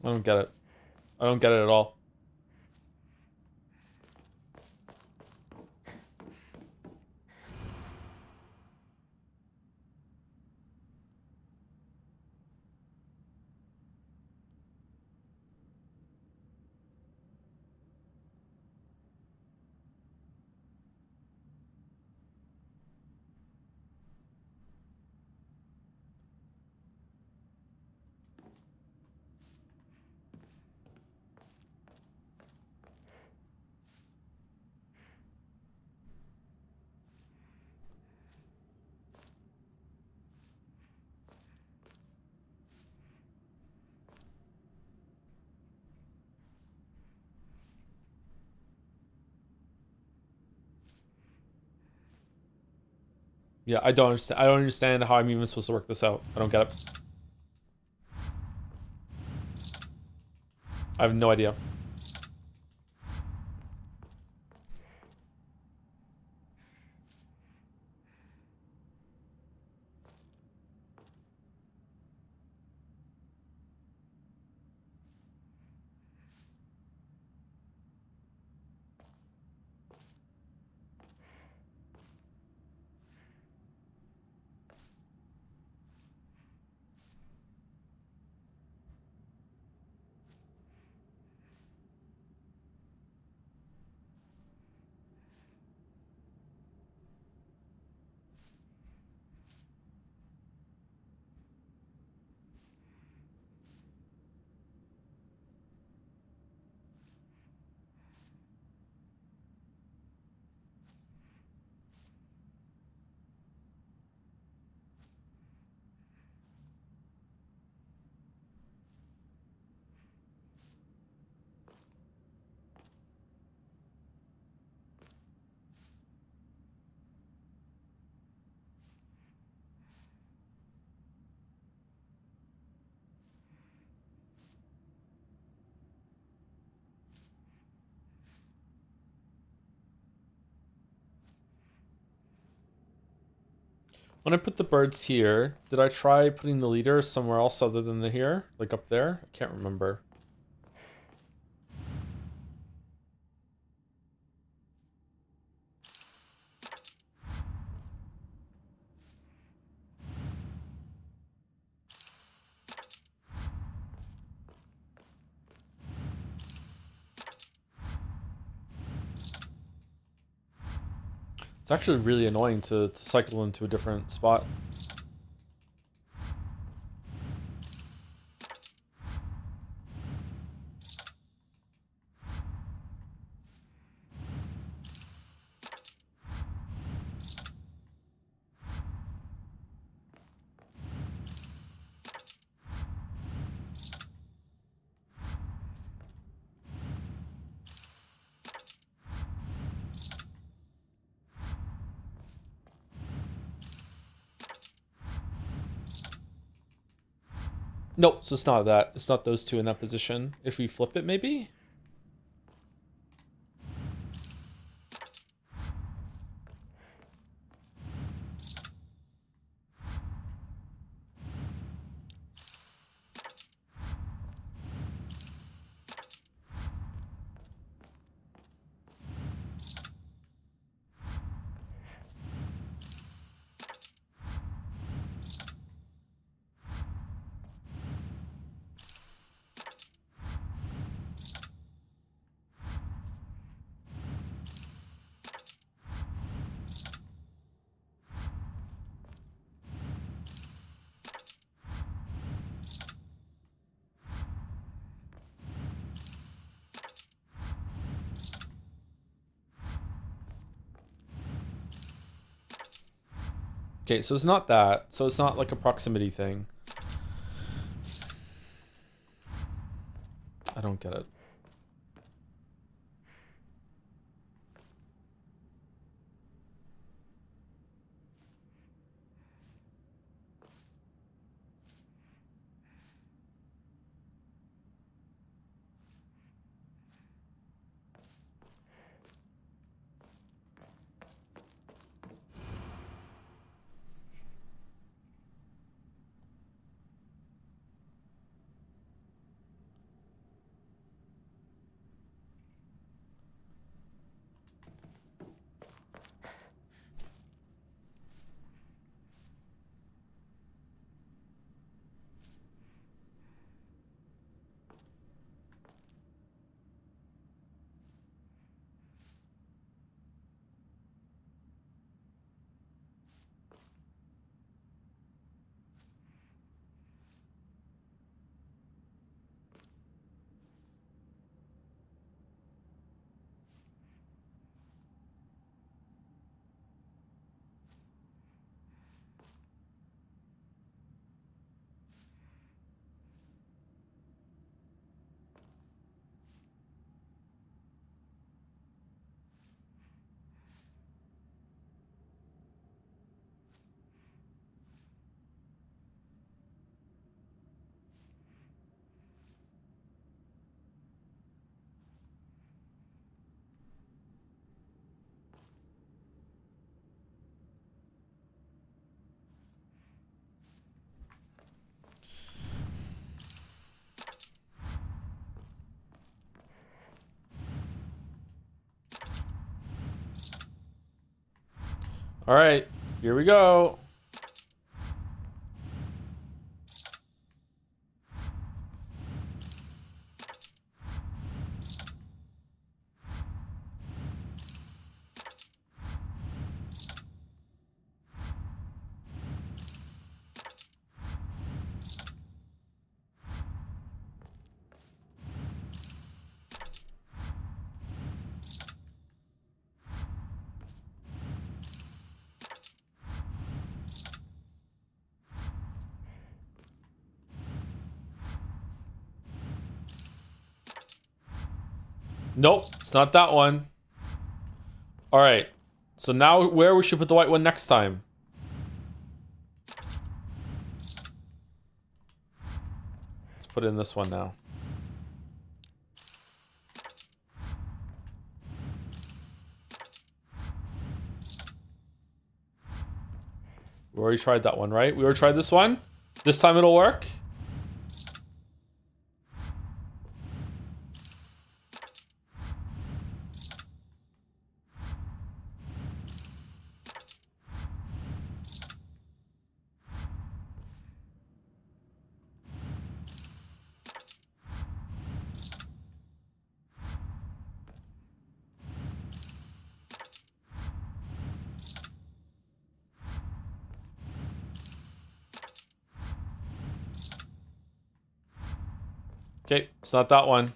I don't get it. I don't get it at all. Yeah, I don't understand. I don't understand how I'm even supposed to work this out. I don't get it. I have no idea. When I put the birds here, did I try putting the leader somewhere else other than the here? Like up there? I can't remember. It's actually really annoying to cycle into a different spot. Nope, so it's not that. It's not those two in that position. If we flip it, maybe? Okay, so it's not that. So it's not like a proximity thing. I don't get it. All right, here we go. Nope, it's not that one. All right, so now where we should put the white one next time? Let's put in this one now. We already tried that one, right? We already tried this one. This time it'll work. Okay, it's not that one.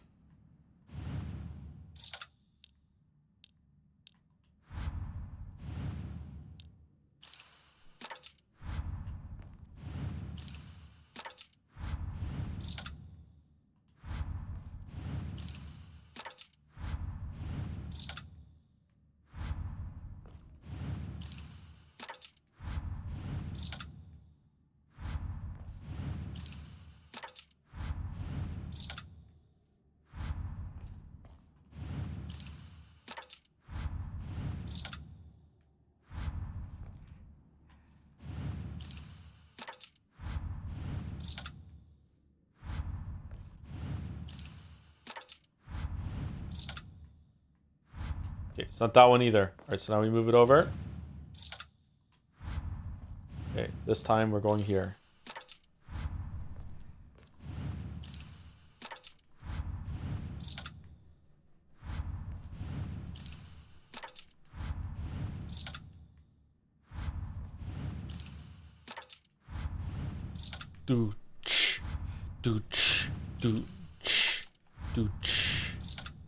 Okay, it's not that one either. All right, so now we move it over. Okay, this time we're going here. Do ch, do ch, do ch, do ch,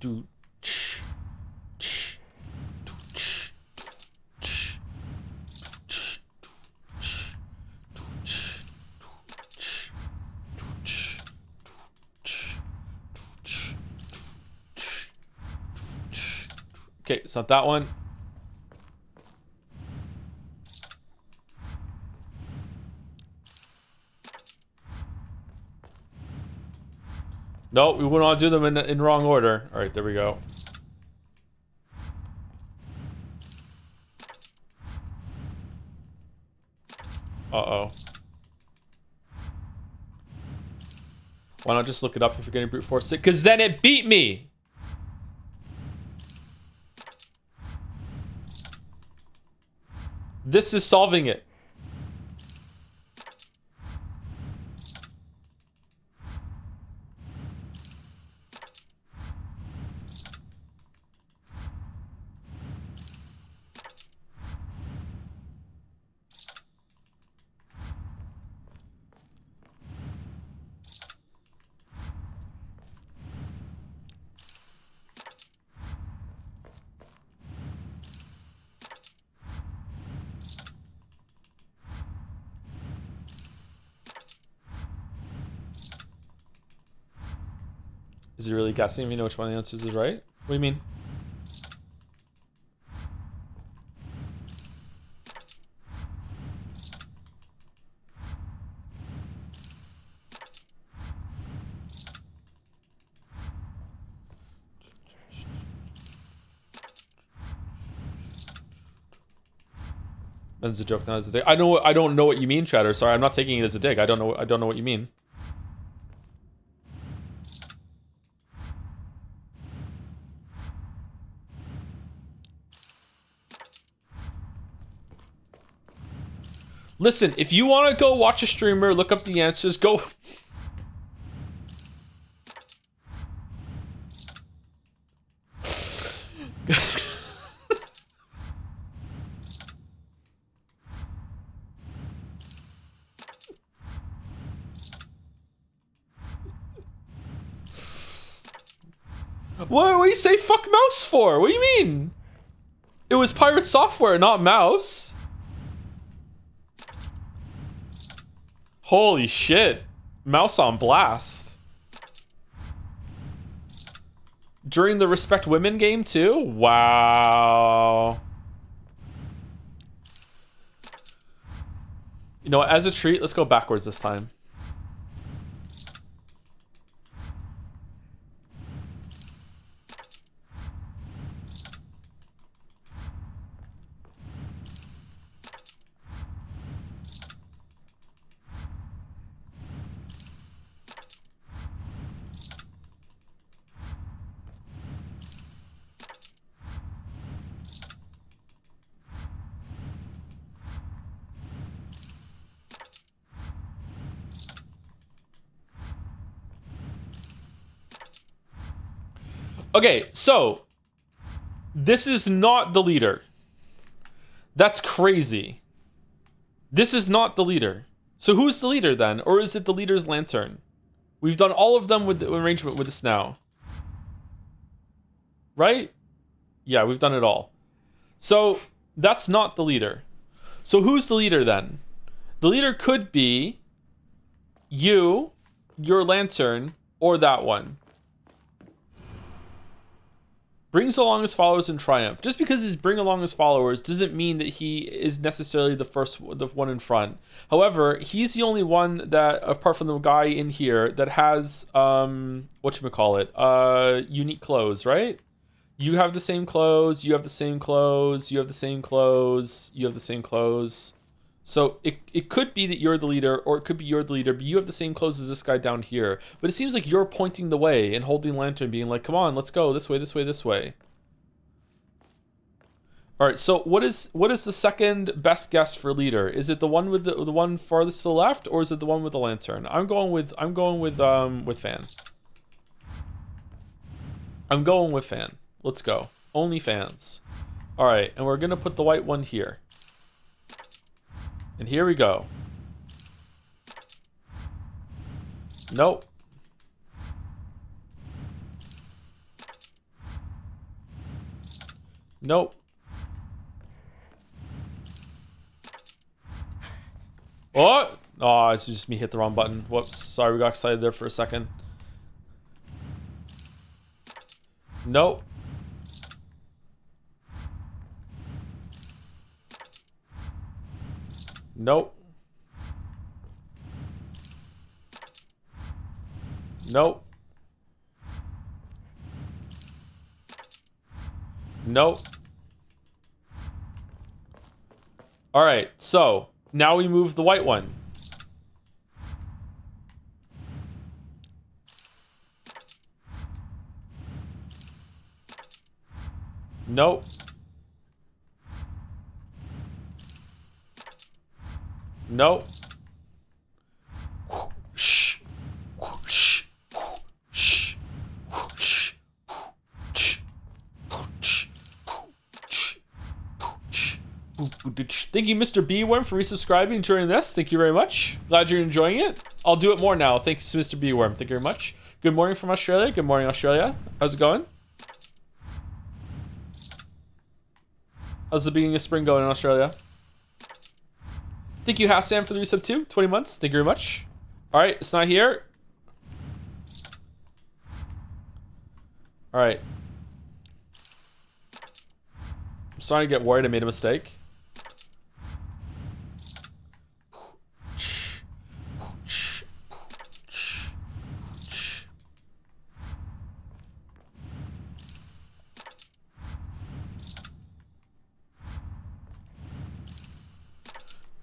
do ch, ch, do ch, ch, ch. Okay, it's not that one. No, we would not do them in wrong order. All right, there we go. Uh-oh. Why not just look it up if you're getting brute force it? Because then it beat me! This is solving it. Is he really guessing if you know which one of the answers is right? What do you mean? That's a joke, not as a dig. I don't know what you mean, Chatter. Sorry, I'm not taking it as a dig. I don't know what you mean. Listen, if you want to go watch a streamer, look up the answers, go. What do you say fuck mouse for? What do you mean? It was pirate software, not mouse. Holy shit. Mouse on blast. During the Respect Women game too? Wow. You know what, as a treat, let's go backwards this time. Okay, so this is not the leader. That's crazy. This is not the leader. So who's the leader then? Or is it the leader's lantern? We've done all of them with the arrangement with this now. Right? Yeah, we've done it all. So that's not the leader. So who's the leader then? The leader could be you, your lantern, or that one. Brings along his followers in triumph. Just because he's bring along his followers doesn't mean that he is necessarily the one in front. However, he's the only one that, apart from the guy in here, that has unique clothes, right? You have the same clothes, you have the same clothes, you have the same clothes, you have the same clothes. So it could be that you're the leader, or it could be you're the leader, but you have the same clothes as this guy down here. But it seems like you're pointing the way and holding lantern, being like, come on, let's go this way, this way, this way. All right, so what is the second best guess for leader? Is it the one with the one farthest to the left, or is it the one with the lantern? I'm going with Fan. I'm going with Fan. Let's go. Only fans. All right, and we're gonna put the white one here. And here we go. Nope. Nope. What? Oh, it's just me hit the wrong button. Whoops. Sorry, we got excited there for a second. Nope. Nope. Nope. Nope. All right, so now we move the white one. Nope. Nope. Whoosh. Whoosh. Whoosh. Whoosh. Whoosh. Whoosh. Whoosh. Thank you, Mr. B Worm, for resubscribing during this. Thank you very much. Glad you're enjoying it. I'll do it more now. Thanks, Mr. B Worm. Thank you very much. Good morning from Australia. Good morning, Australia. How's it going? How's the beginning of spring going in Australia? Thank you, Hassan, for the resub too. 20 months. Thank you very much. All right, it's not here. All right. I'm starting to get worried I made a mistake.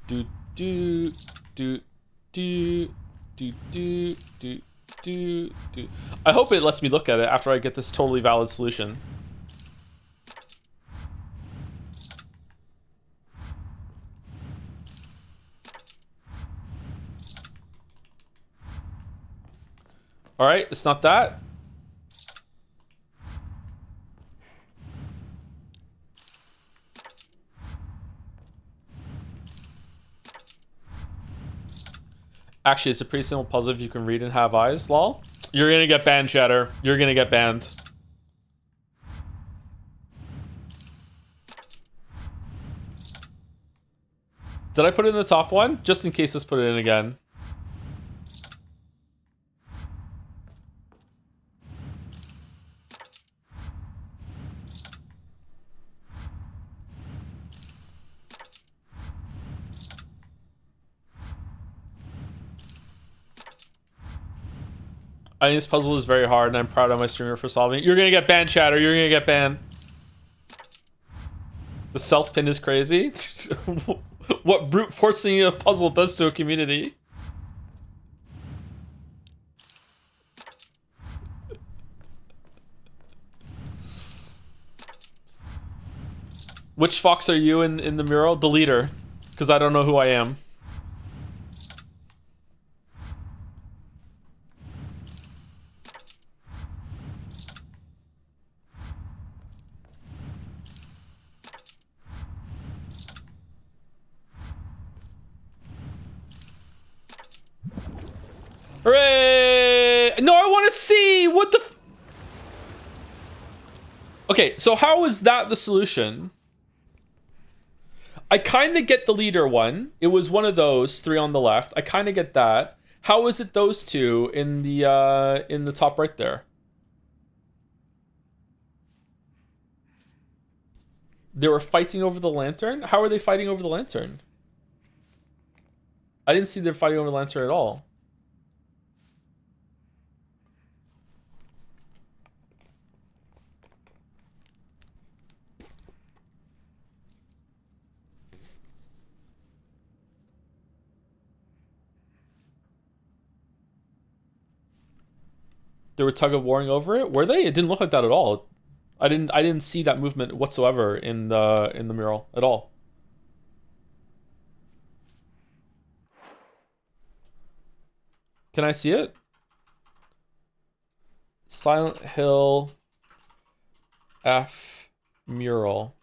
Do do do do do do do do do. I hope it lets me look at it after I get this totally valid solution. All right, it's not that. Actually, it's a pretty simple puzzle if you can read and have eyes, lol. You're gonna get banned, Shatter. You're gonna get banned. Did I put it in the top one? Just in case, let's put it in again. I think this puzzle is very hard, and I'm proud of my streamer for solving it. You're gonna get banned, Shatter. You're gonna get banned. The self-pin is crazy. What brute forcing a puzzle does to a community. Which fox are you in the mural? The leader. Because I don't know who I am. Hooray! No, I want to see what the. Okay, so how is that the solution? I kind of get the leader one. It was one of those three on the left. I kind of get that. How is it those two in the top right there? They were fighting over the lantern? How are they fighting over the lantern? I didn't see them fighting over the lantern at all. They were tug of warring over it. Were they? It didn't look like that at all. I didn't see that movement whatsoever in the mural at all. Can I see it? Silent Hill F mural.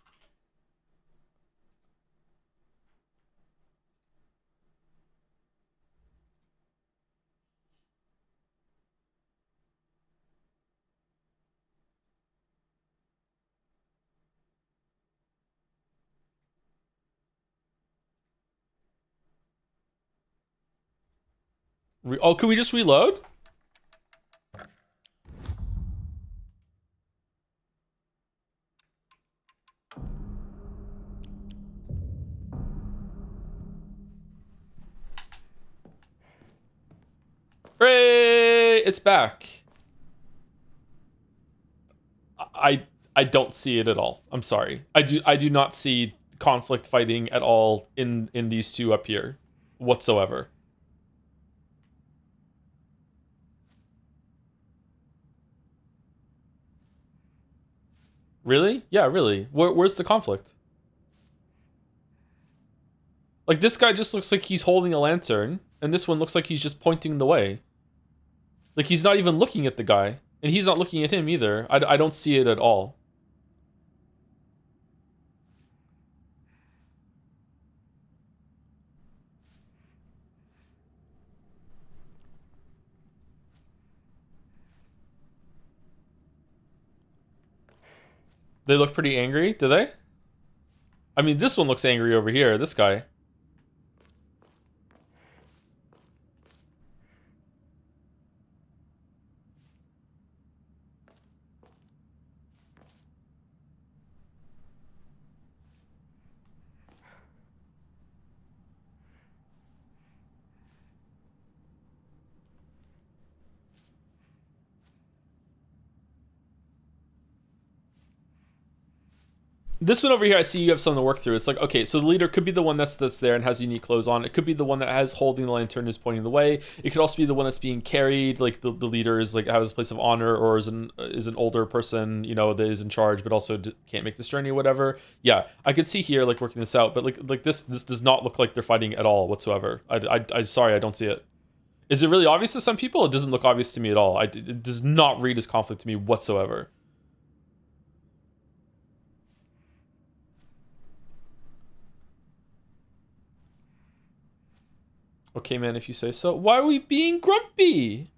Oh, can we just reload? Hooray! It's back. I don't see it at all. I'm sorry. I do not see conflict fighting at all in these two up here whatsoever. Really? Yeah, really. Where's the conflict? Like, this guy just looks like he's holding a lantern, and this one looks like he's just pointing the way. Like, he's not even looking at the guy, and he's not looking at him either. I don't see it at all. They look pretty angry, do they? I mean, this one looks angry over here, this guy. This one over here, I see you have something to work through. It's like, okay, so the leader could be the one that's there and has unique clothes on. It could be the one that has holding the lantern is pointing the way. It could also be the one that's being carried, like the leader is like has a place of honor or is an older person, you know, that is in charge, but also can't make this journey or whatever. Yeah, I could see here like working this out, but like this does not look like they're fighting at all whatsoever. I sorry, I don't see it. Is it really obvious to some people? It doesn't look obvious to me at all. It does not read as conflict to me whatsoever. Okay, man, if you say so. Why are we being grumpy?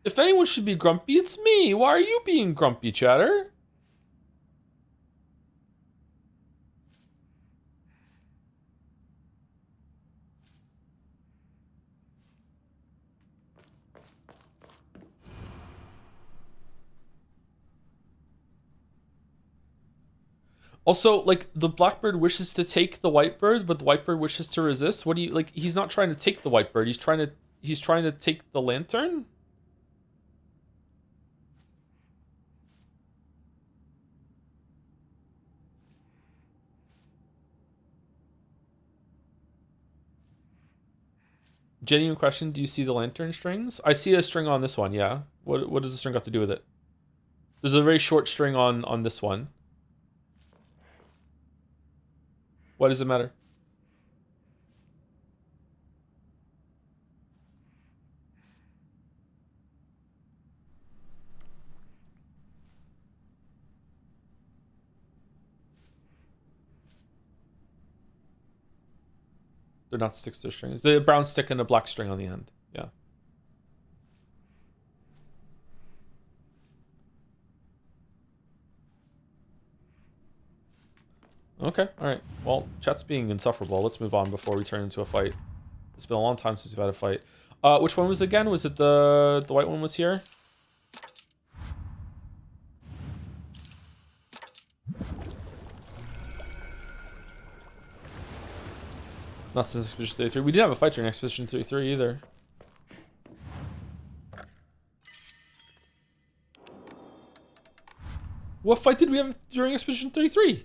If anyone should be grumpy, it's me. Why are you being grumpy, chatter? Also, like, the blackbird wishes to take the whitebird, but the whitebird wishes to resist. What do you, like, he's not trying to take the whitebird. He's trying to take the lantern? Genuine question, do you see the lantern strings? I see a string on this one, yeah. What does the string got to do with it? There's a very short string on this one. Why does it matter? They're not sticks, they're strings. The brown stick and a black string on the end. Yeah. Okay, alright. Well, chat's being insufferable. Let's move on before we turn into a fight. It's been a long time since we've had a fight. Which one was it again? Was it the white one was here? Not since Expedition 33. We didn't have a fight during Expedition 33 either. What fight did we have during Expedition 33?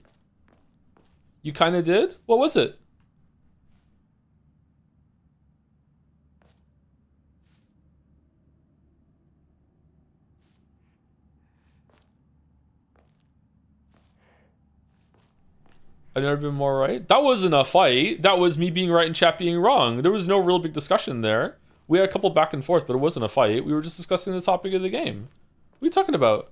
You kind of did? What was it? I've never been more right. That wasn't a fight. That was me being right and chat being wrong. There was no real big discussion there. We had a couple back and forth, but it wasn't a fight. We were just discussing the topic of the game. What are you talking about?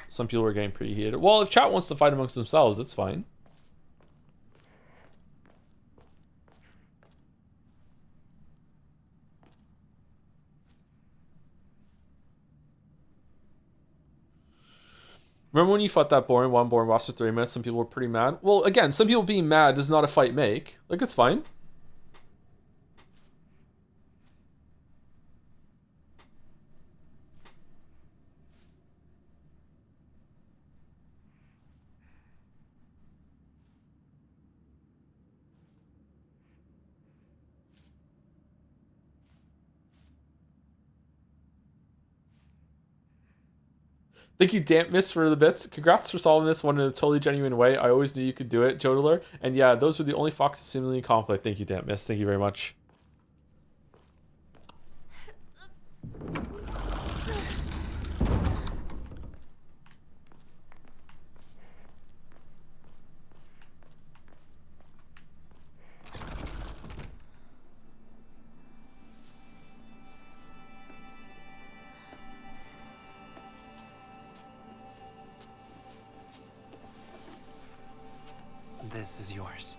Some people were getting pretty heated. Well, if chat wants to fight amongst themselves, that's fine. Remember when you fought that boring boss for 3 minutes? Some people were pretty mad. Well, again, some people being mad does not a fight make. Like, it's fine. Thank you, Damp Miss, for the bits. Congrats for solving this one in a totally genuine way. I always knew you could do it, Jodeler. And yeah, those were the only foxes seemingly in conflict. Thank you, Damp Miss. Thank you very much. This is yours.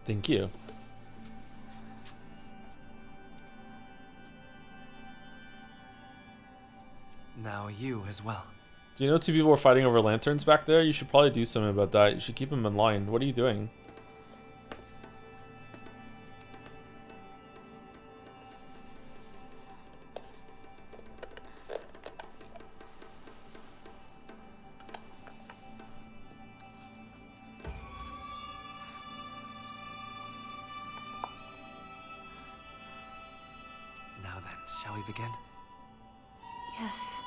Thank you. Now you as well. Do you know 2 people were fighting over lanterns back there? You should probably do something about that. You should keep them in line. What are you doing? Now then, shall we begin? Yes.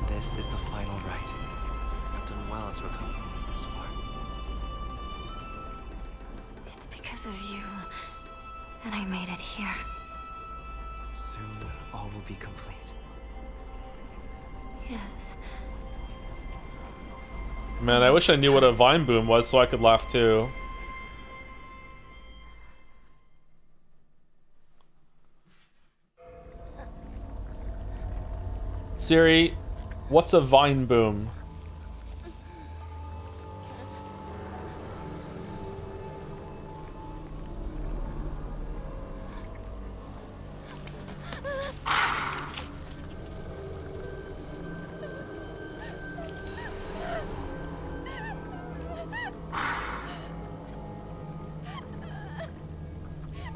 This is the final rite. You have done well to accompany me this far. It's because of you that I made it here. Soon, all will be complete. Yes. Man, I wish I knew what a vine boom was so I could laugh too. Siri, what's a vine boom?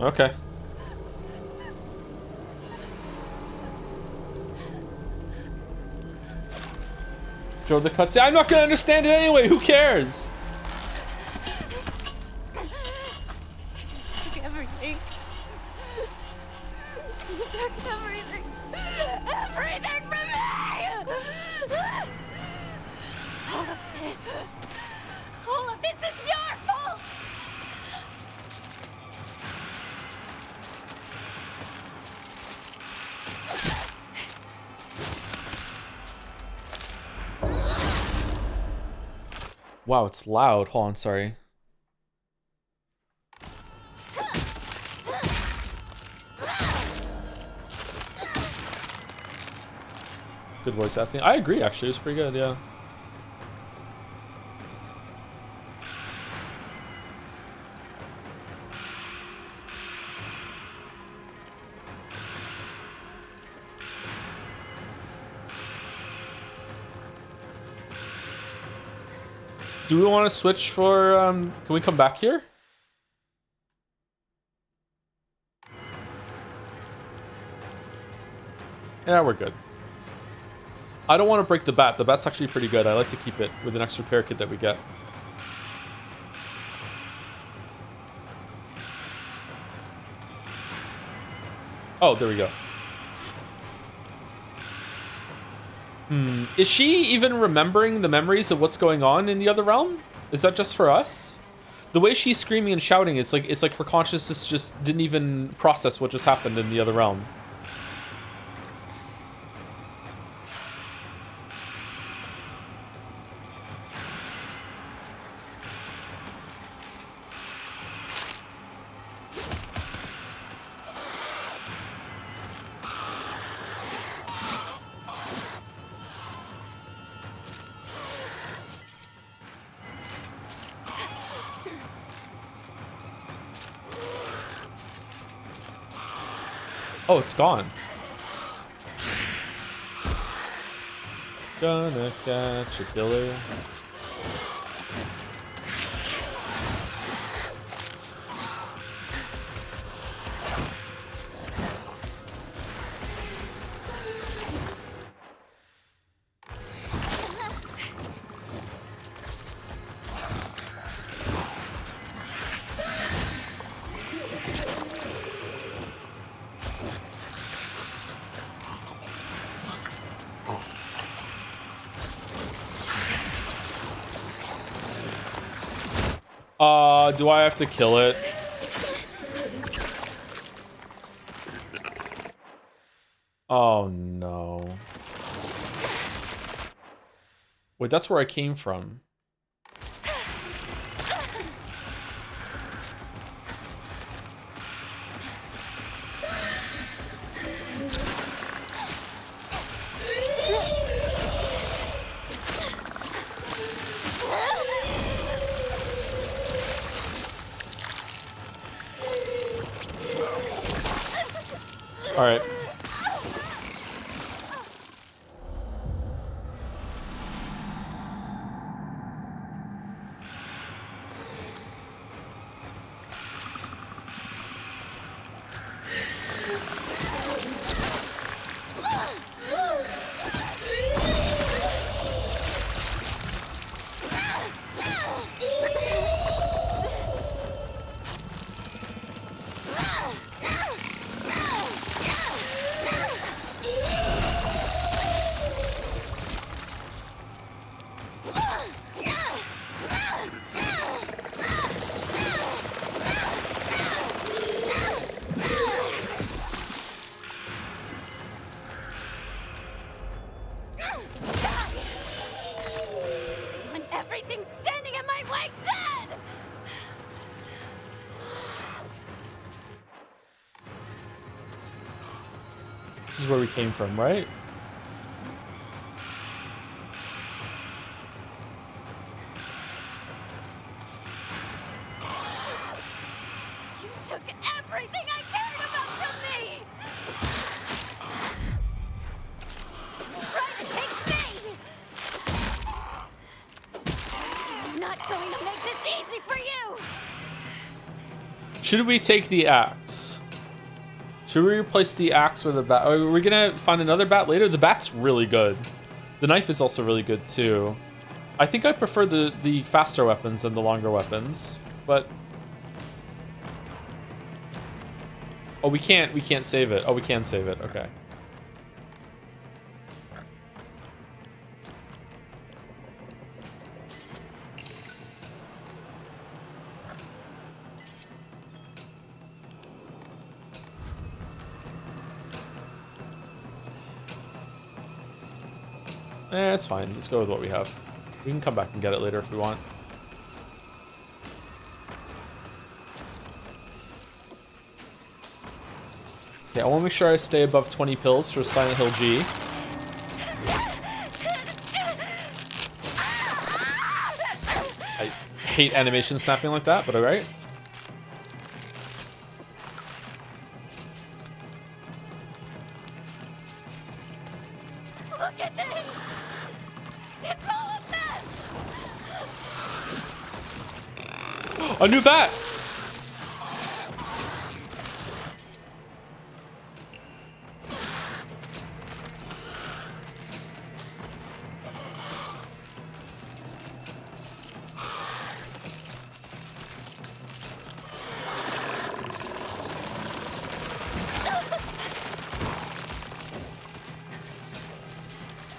Okay. Show the cutscene. I'm not gonna understand it anyway. Who cares? Took everything. You took everything. Everything from me! All of this. All of this is your fault! Wow, it's loud. Hold on, sorry. Good voice acting. I agree, actually. It was pretty good, yeah. Do we want to switch for, can we come back here? Yeah, we're good. I don't want to break the bat. The bat's actually pretty good. I like to keep it with an extra repair kit that we get. Oh, there we go. Is she even remembering the memories of what's going on in the other realm? Is that just for us? The way she's screaming and shouting, it's like her consciousness just didn't even process what just happened in the other realm. Oh, it's gone. Gonna catch a killer. Do I have to kill it? Oh no. Wait, that's where I came from. All right. When everything's standing in my way, dead! This is where we came from, right? You took everything I cared about from me! Try to take me! I'm not going to make this easy for you! Should we take the axe? Should we replace the axe with a bat? Are we gonna find another bat later? The bat's really good. The knife is also really good too. I think I prefer the faster weapons than the longer weapons, but oh, we can't save it. Oh, we can save it. Okay. It's fine. Let's go with what we have. We can come back and get it later if we want. Okay, I want to make sure I stay above 20 pills for Silent Hill G. I hate animation snapping like that, but alright. Look at this! It's all a mess! A new bat!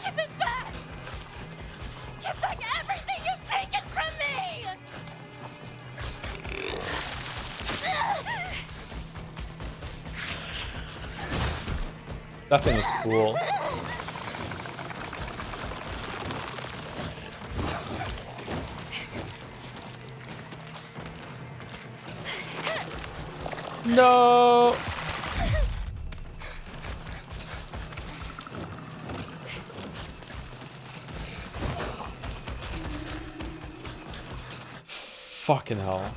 Give it back! That thing is cool. No. Fucking hell.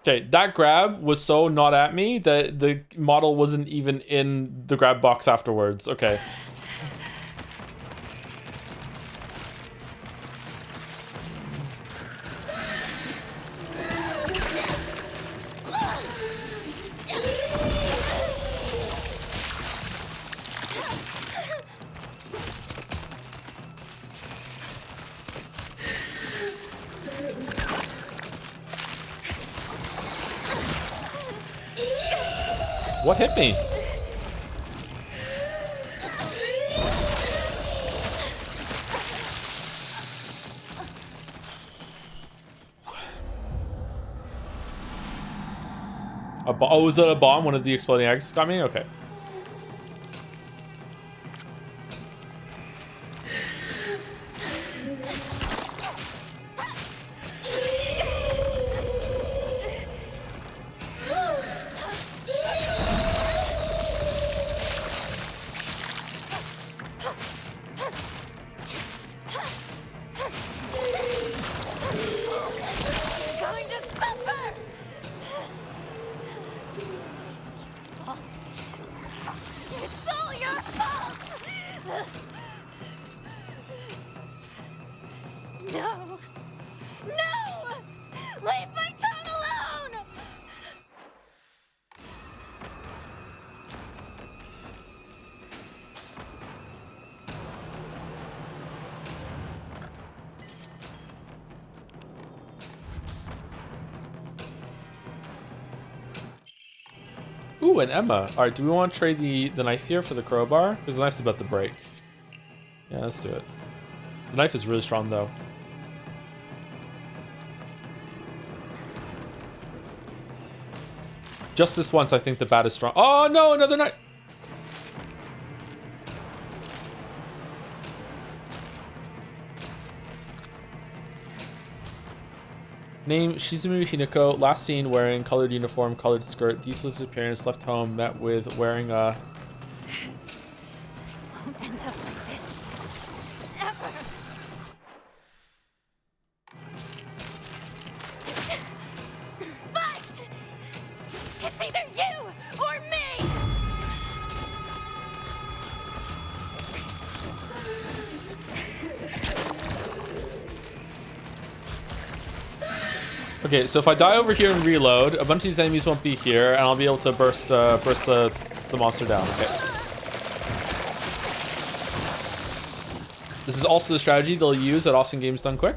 Okay, that grab was so not at me that the model wasn't even in the grab box afterwards. Okay. What hit me? Oh, was that a bomb? One of the exploding eggs got me? Okay. Going to suffer! It's your fault. It's all your fault! No! No! Leave my tongue alone! Ooh, and Emma. All right, do we want to trade the knife here for the crowbar? Because the knife's about to break. Yeah, let's do it. The knife is really strong, though. Just this once, I think the bat is strong. Oh, no, another knife. Name Shizumi Hinako, last seen wearing colored uniform, colored skirt, useless appearance, left home, met with wearing a... Won't end up like this. Ever. Fight! It's either you or me! Okay, so if I die over here and reload, a bunch of these enemies won't be here, and I'll be able to burst the monster down. Okay. This is also the strategy they'll use at Awesome Games Done Quick.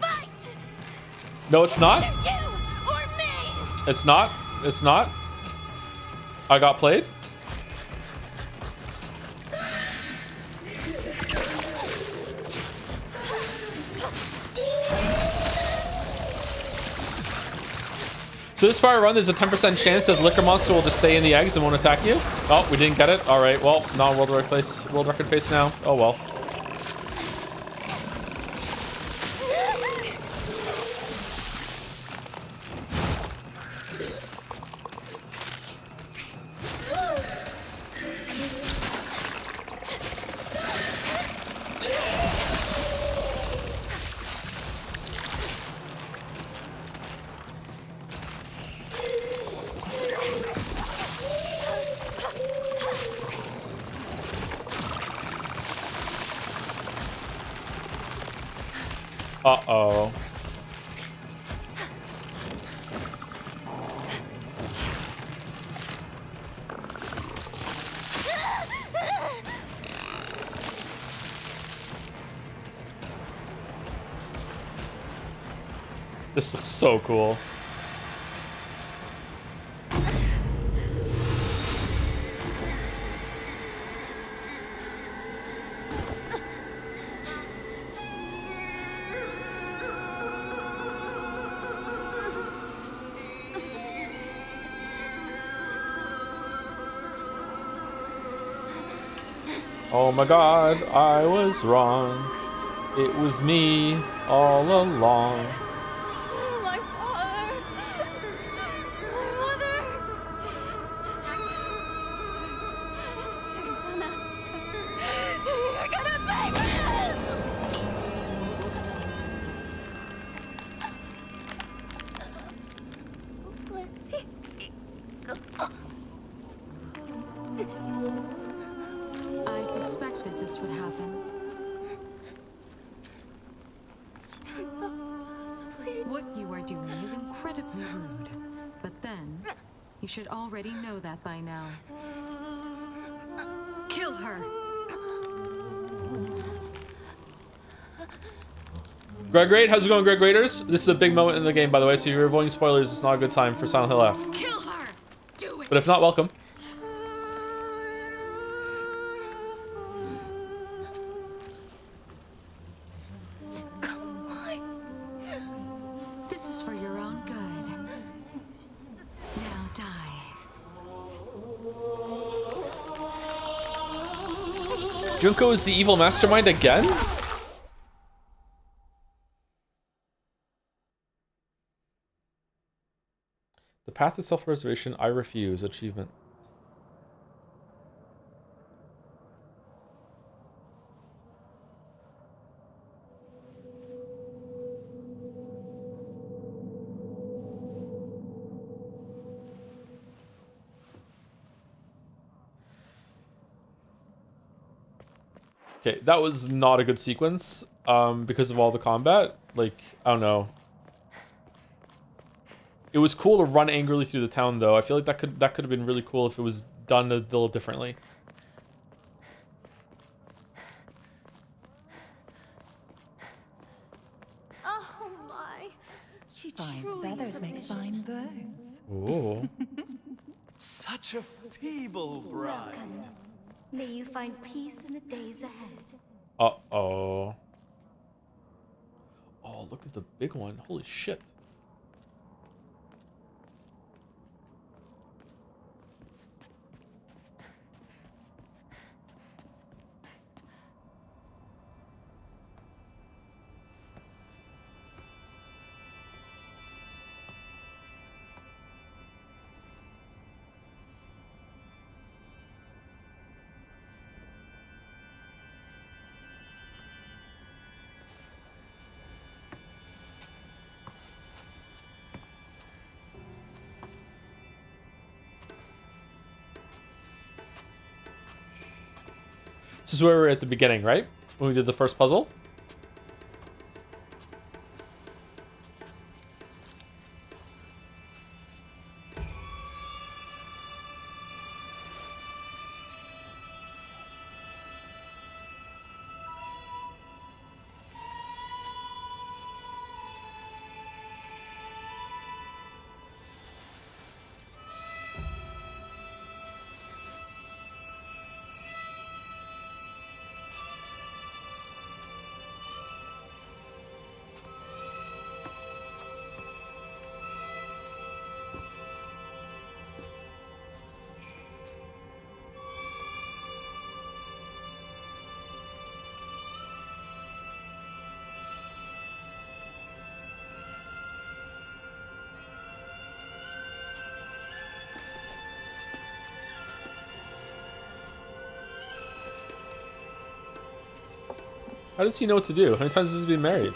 Fight! No, it's not. Either you or me! It's not. It's not. I got played. So this far run, there's a 10% chance that Liquor Monster will just stay in the eggs and won't attack you. Oh, we didn't get it. All right, well, not world record pace now. Oh well. Uh-oh. This looks so cool. Oh my god, I was wrong. It was me all along. My father. My mother. You're gonna pay for I suspected this would happen. What you are doing is incredibly rude. But then, you should already know that by now. Kill her! Greg Raid, how's it going, Greg Raiders? This is a big moment in the game, by the way, so if you're avoiding spoilers, it's not a good time for Silent Hill F. Kill her! Do it! But if not, welcome. Come on. This is for your own good. Now die. Junko is the evil mastermind again? The path to self-preservation, I refuse. Achievement. Okay, that was not a good sequence, because of all the combat. Like, I don't know. It was cool to run angrily through the town, though. I feel like that could have been really cool if it was done a little differently. Oh my. She Fine truly feathers is a make vision. fine birds. Ooh. Such a feeble bride. Welcome. May you find peace in the days ahead. Uh-oh. Oh, look at the big one. Holy shit. This is where we were at the beginning, right? When we did the first puzzle? How does he know what to do? How many times has he been married?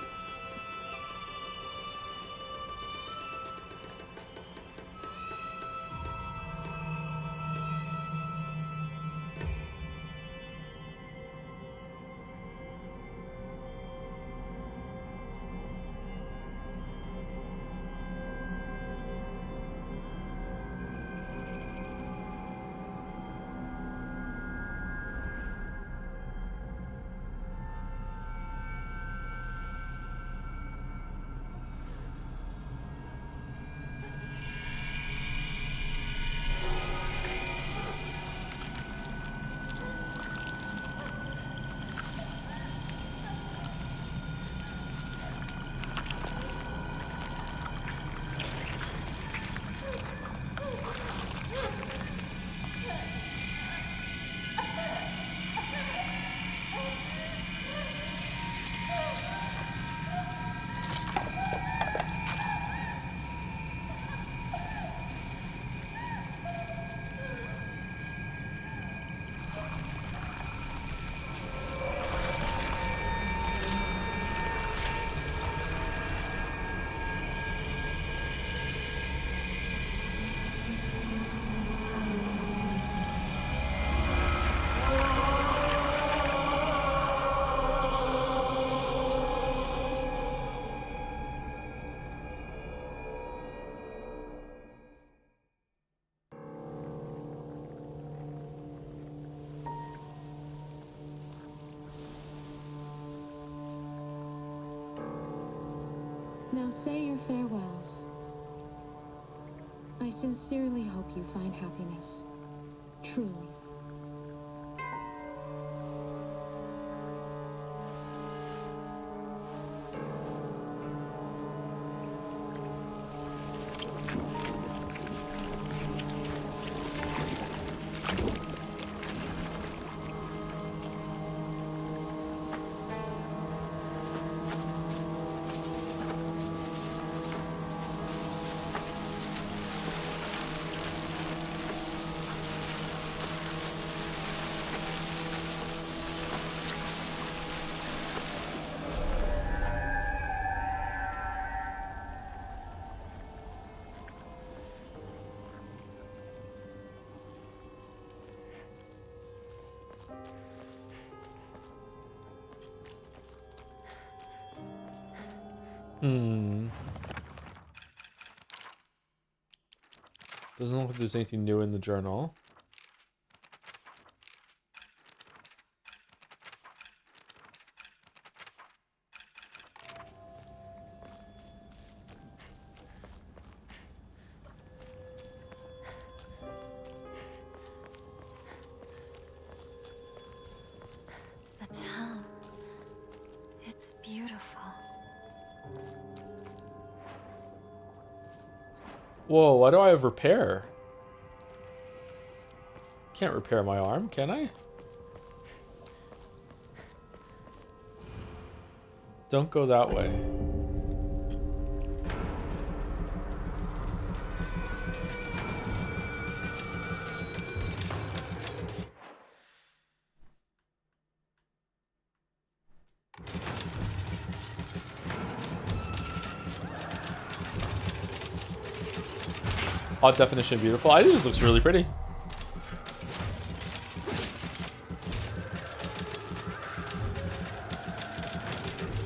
Now say your farewells. I sincerely hope you find happiness. Truly. Doesn't look like there's anything new in the journal. The town. It's beautiful. Whoa, why do I have repair? Can't repair my arm, can I? Don't go that way. Hot definition beautiful. I think this looks really pretty.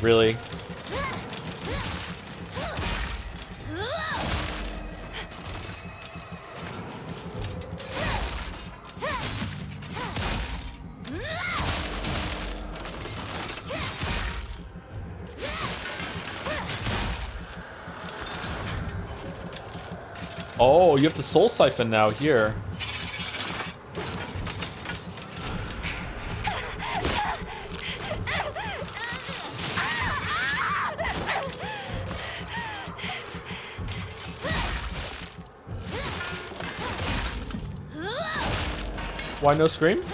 Really? Oh, you have the soul siphon now here. Why no scream?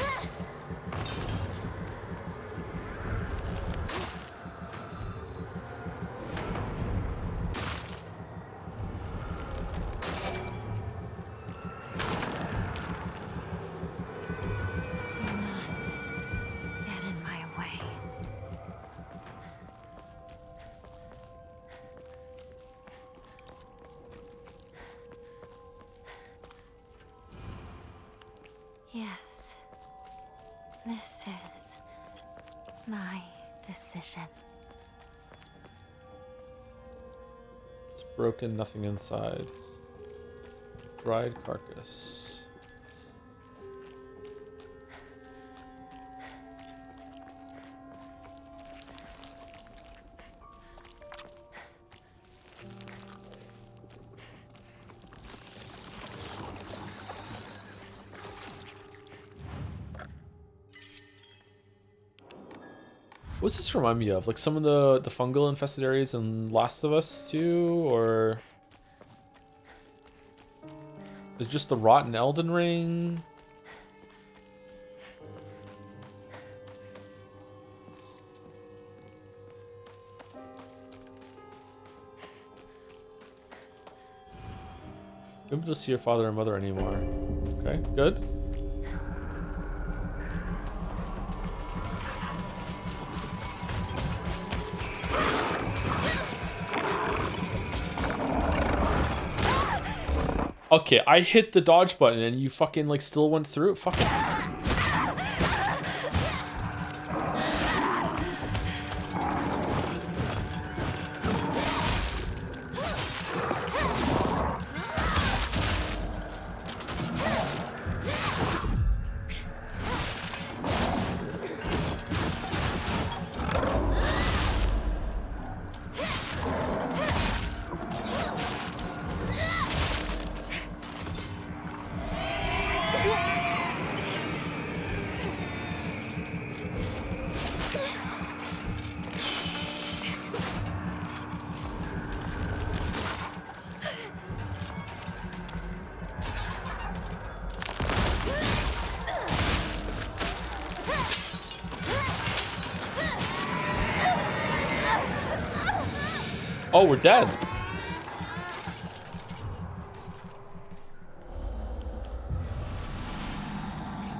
Do not get in my way. Yes. This is my decision. It's broken, nothing inside. Dried carcass. What's this remind me of? Like some of the fungal infested areas in Last of Us 2, or is it just the rotten Elden Ring? Don't be able to see your father and mother anymore. Okay, good. Okay, I hit the dodge button and you fucking like still went through it. Fucking. Oh, we're dead.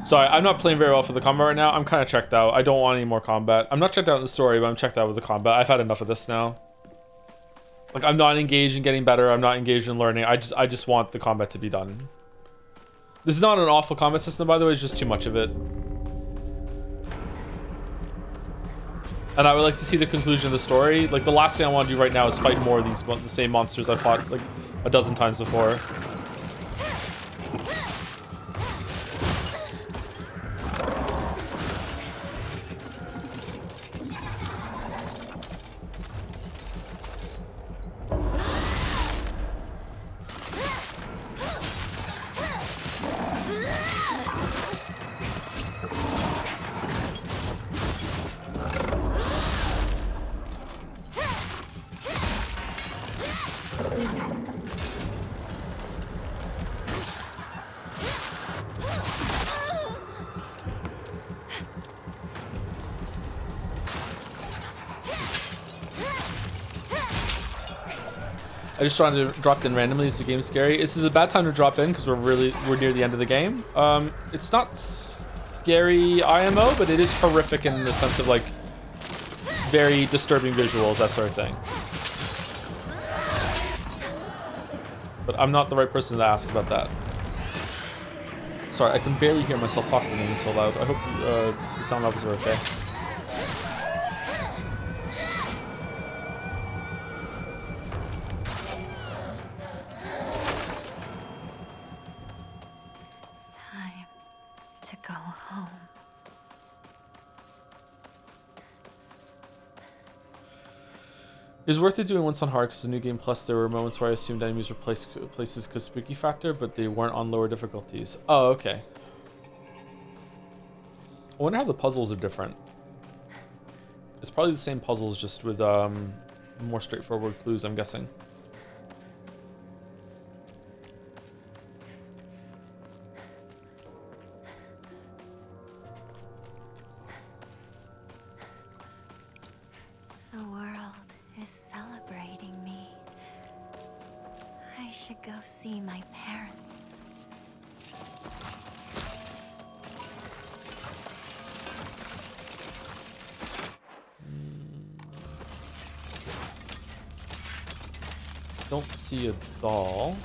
Sorry, I'm not playing very well for the combat right now. I'm kind of checked out. I don't want any more combat. I'm not checked out in the story, but I'm checked out with the combat. I've had enough of this now. Like, I'm not engaged in getting better. I'm not engaged in learning. I just want the combat to be done. This is not an awful combat system, by the way. It's just too much of it. And I would like to see the conclusion of the story. Like, the last thing I want to do right now is fight more of these the same monsters I fought like a dozen times before. I just tried to drop in randomly. Is the game scary? This is a bad time to drop in because we're near the end of the game. It's not scary IMO, but it is horrific in the sense of like very disturbing visuals, that sort of thing. But I'm not the right person to ask about that. Sorry, I can barely hear myself talking to me so loud. I hope the sound levels are okay. It was worth it doing once on hard because the new game plus there were moments where I assumed enemies were places because spooky factor, but they weren't on lower difficulties. Oh, okay. I wonder how the puzzles are different. It's probably the same puzzles, just with more straightforward clues, I'm guessing. The world is celebrating me. I should go see my parents. Don't see a doll.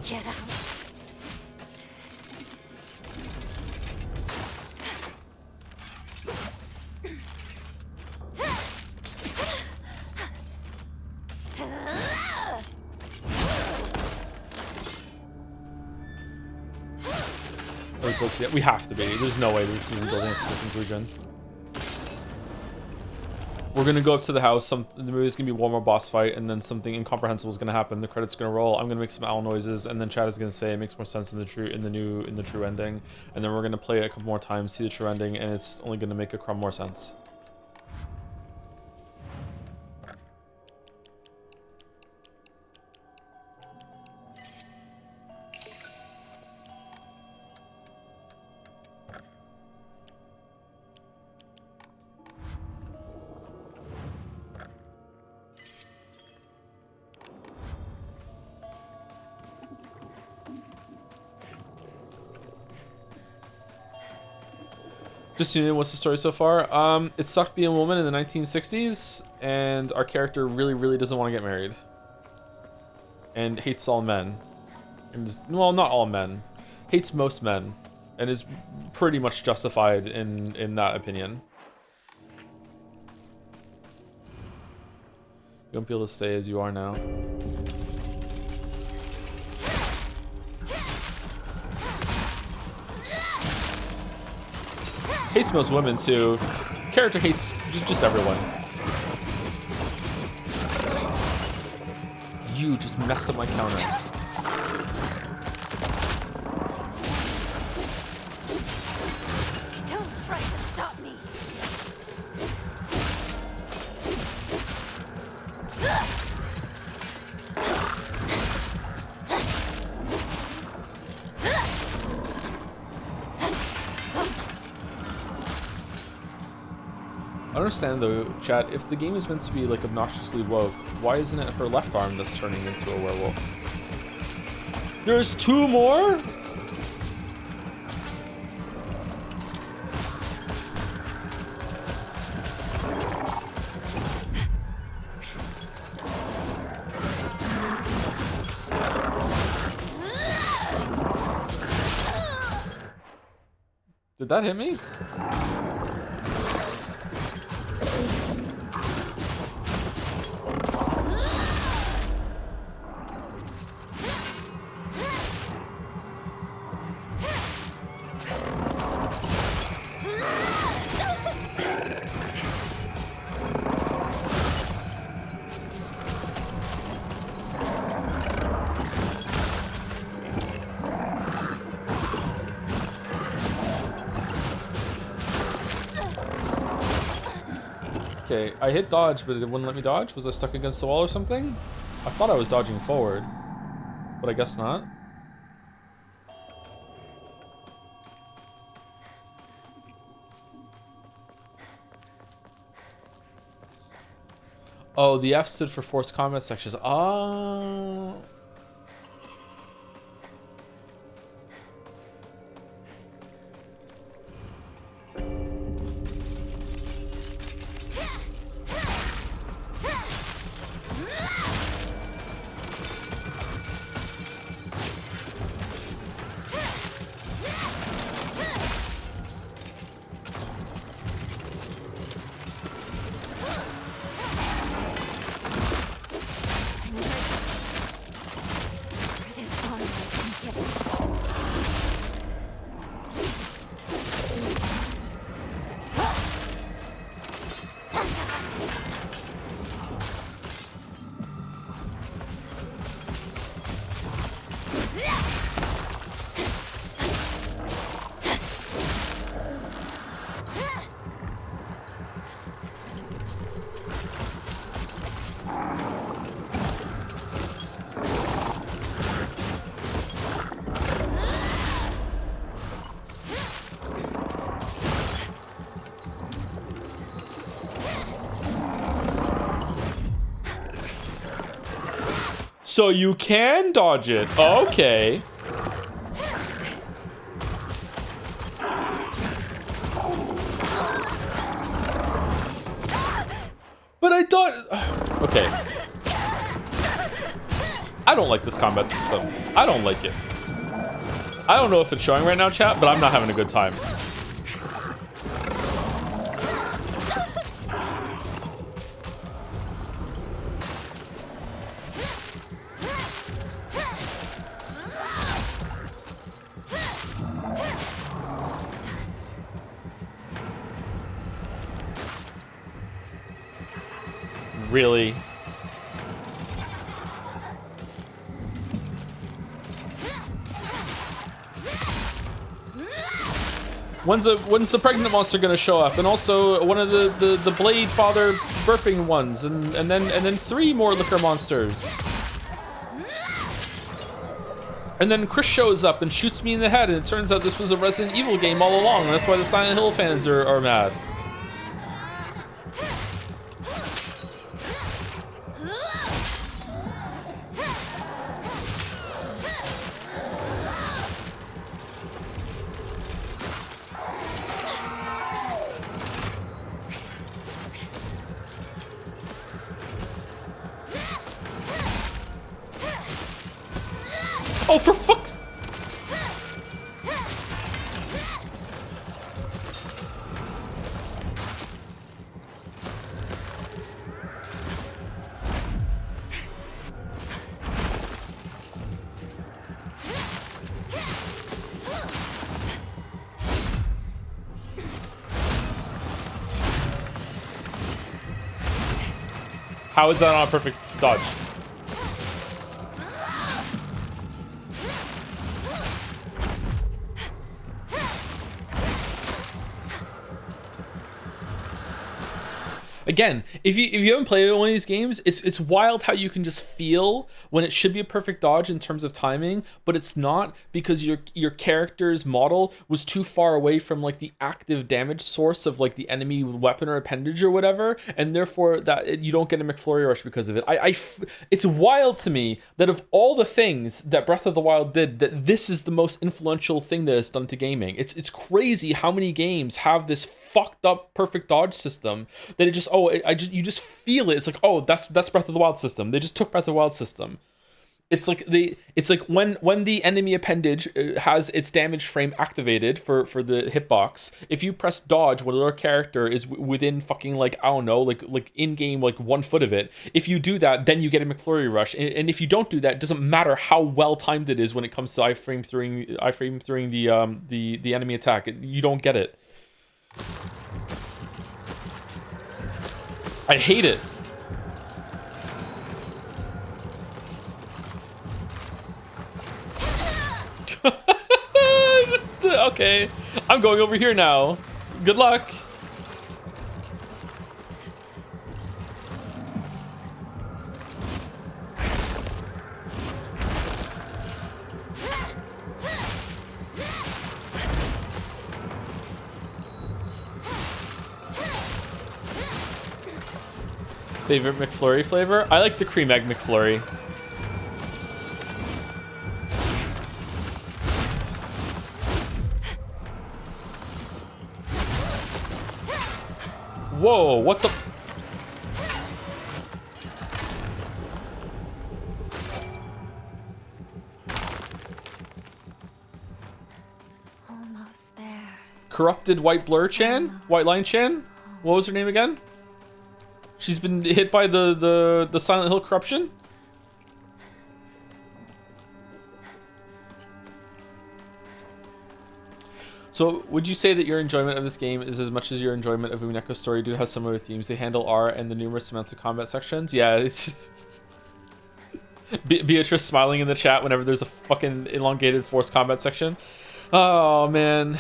Get out. Are we close yet? We have to be. There's no way this isn't building up to the conclusion. We're gonna go up to the house. There's gonna be one more boss fight, and then something incomprehensible is gonna happen. The credits gonna roll. I'm gonna make some owl noises, and then Chad is gonna say it makes more sense in the true ending. And then we're gonna play it a couple more times, see the true ending, and it's only gonna make a crumb more sense. Just tuning in, what's the story so far? It sucked being a woman in the 1960s, and our character really, really doesn't want to get married. And hates all men. And well, not all men. Hates most men, and is pretty much justified in that opinion. You won't be able to stay as you are now. Hates most women too. Character hates just everyone. You just messed up my counter. Don't try to stop me. I understand though, chat, if the game is meant to be like obnoxiously woke, why isn't it her left arm that's turning into a werewolf? There's 2 more? Did that hit me? Okay, I hit dodge, but it wouldn't let me dodge. Was I stuck against the wall or something? I thought I was dodging forward, but I guess not. Oh, the F stood for forced combat sections. Oh. So you can dodge it. Okay. But I thought... Okay. I don't like this combat system. I don't like it. I don't know if it's showing right now, chat, but I'm not having a good time. Really? When's the pregnant monster gonna show up? And also one of the blade father burping ones, and then 3 more liquor monsters. And then Chris shows up and shoots me in the head, and it turns out this was a Resident Evil game all along, and that's why the Silent Hill fans are mad. Oh, for fuck's... How is that not a perfect dodge? Again, if you haven't played one of these games, it's wild how you can just feel when it should be a perfect dodge in terms of timing, but it's not because your character's model was too far away from like the active damage source of like the enemy weapon or appendage or whatever, and therefore that you don't get a McFlurry rush because of it. It's wild to me that of all the things that Breath of the Wild did, that this is the most influential thing that it's done to gaming. It's crazy how many games have this fucked up perfect dodge system that it just you just feel it. It's like, oh, that's Breath of the Wild system. They just took Breath of the Wild system. It's like when the enemy appendage has its damage frame activated for the hitbox. If you press dodge when your character is within fucking like, I don't know, like in game like 1 foot of it. If you do that, then you get a McFlurry rush. And if you don't do that, it doesn't matter how well timed it is when it comes to iframe throughing the enemy attack. You don't get it. I hate it. Okay, I'm going over here now. Good luck. Favorite McFlurry flavor? I like the cream egg McFlurry. Whoa, what the? Almost there. Corrupted White Blur Chan? White Line Chan? What was her name again? She's been hit by the Silent Hill corruption? So, would you say that your enjoyment of this game is as much as your enjoyment of Uneko's story do have similar themes? They handle R and the numerous amounts of combat sections? Yeah, it's... Beatrice smiling in the chat whenever there's a fucking elongated forced combat section. Oh, man.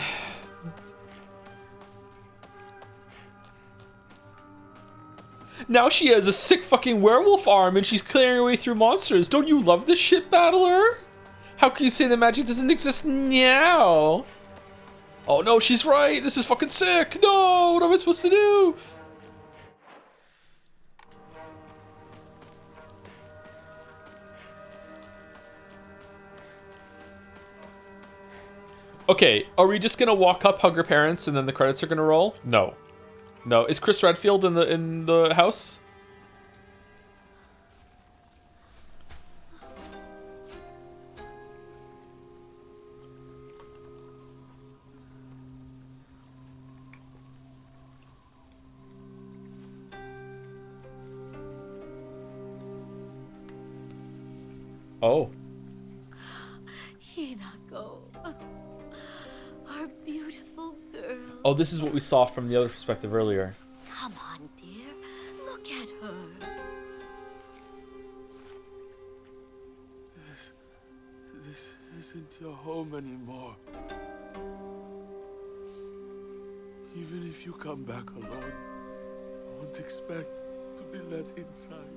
Now she has a sick fucking werewolf arm and she's clearing her way through monsters. Don't you love this shit, battler? How can you say that magic doesn't exist now? Oh no, she's right. This is fucking sick. No, what am I supposed to do? Okay, are we just gonna walk up, hug her parents, and then the credits are gonna roll? No. No. Is Chris Redfield in the house? Oh. Hinako. Our beautiful girl. Oh, this is what we saw from the other perspective earlier. Come on, dear. Look at her. This isn't your home anymore. Even if you come back alone, I won't expect to be let inside.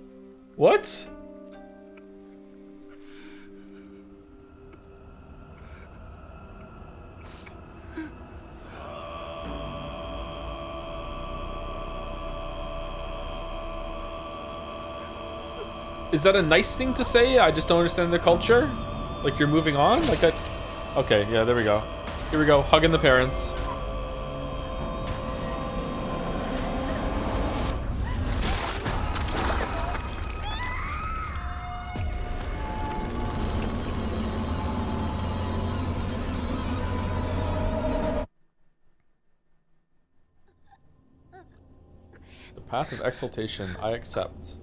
What? Is that a nice thing to say? I just don't understand the culture. Like you're moving on? Like I... Okay, yeah, there we go. Here we go, hugging the parents. The path of exaltation, I accept.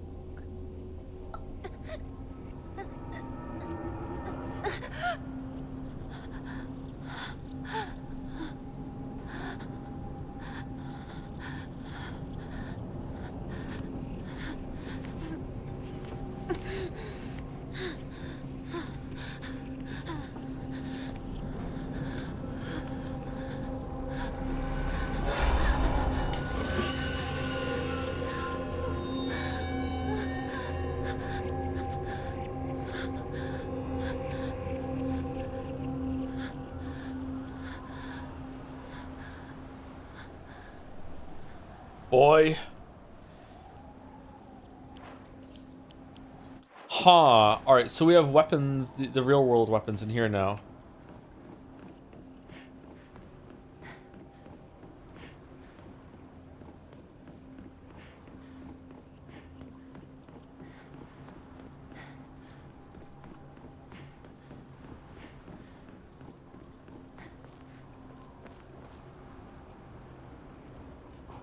Boy. Huh. Alright, so we have weapons, the real world weapons in here now.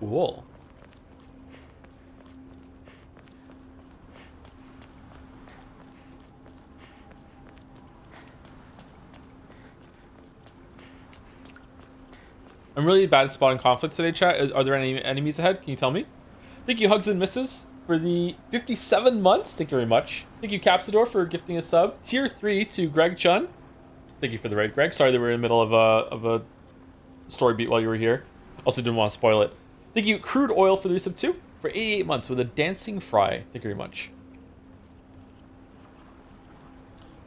Cool. I'm really bad at spotting conflict today, chat. Are there any enemies ahead? Can you tell me? Thank you, Hugs and Misses, for the 57 months. Thank you very much. Thank you, Capsador, for gifting a sub. Tier 3 to Greg Chun. Thank you for the raid, Greg. Sorry that we were in the middle of a story beat while you were here. Also didn't want to spoil it. Thank you, Crude Oil, for the resub 2 for 88 months with a dancing fry. Thank you very much.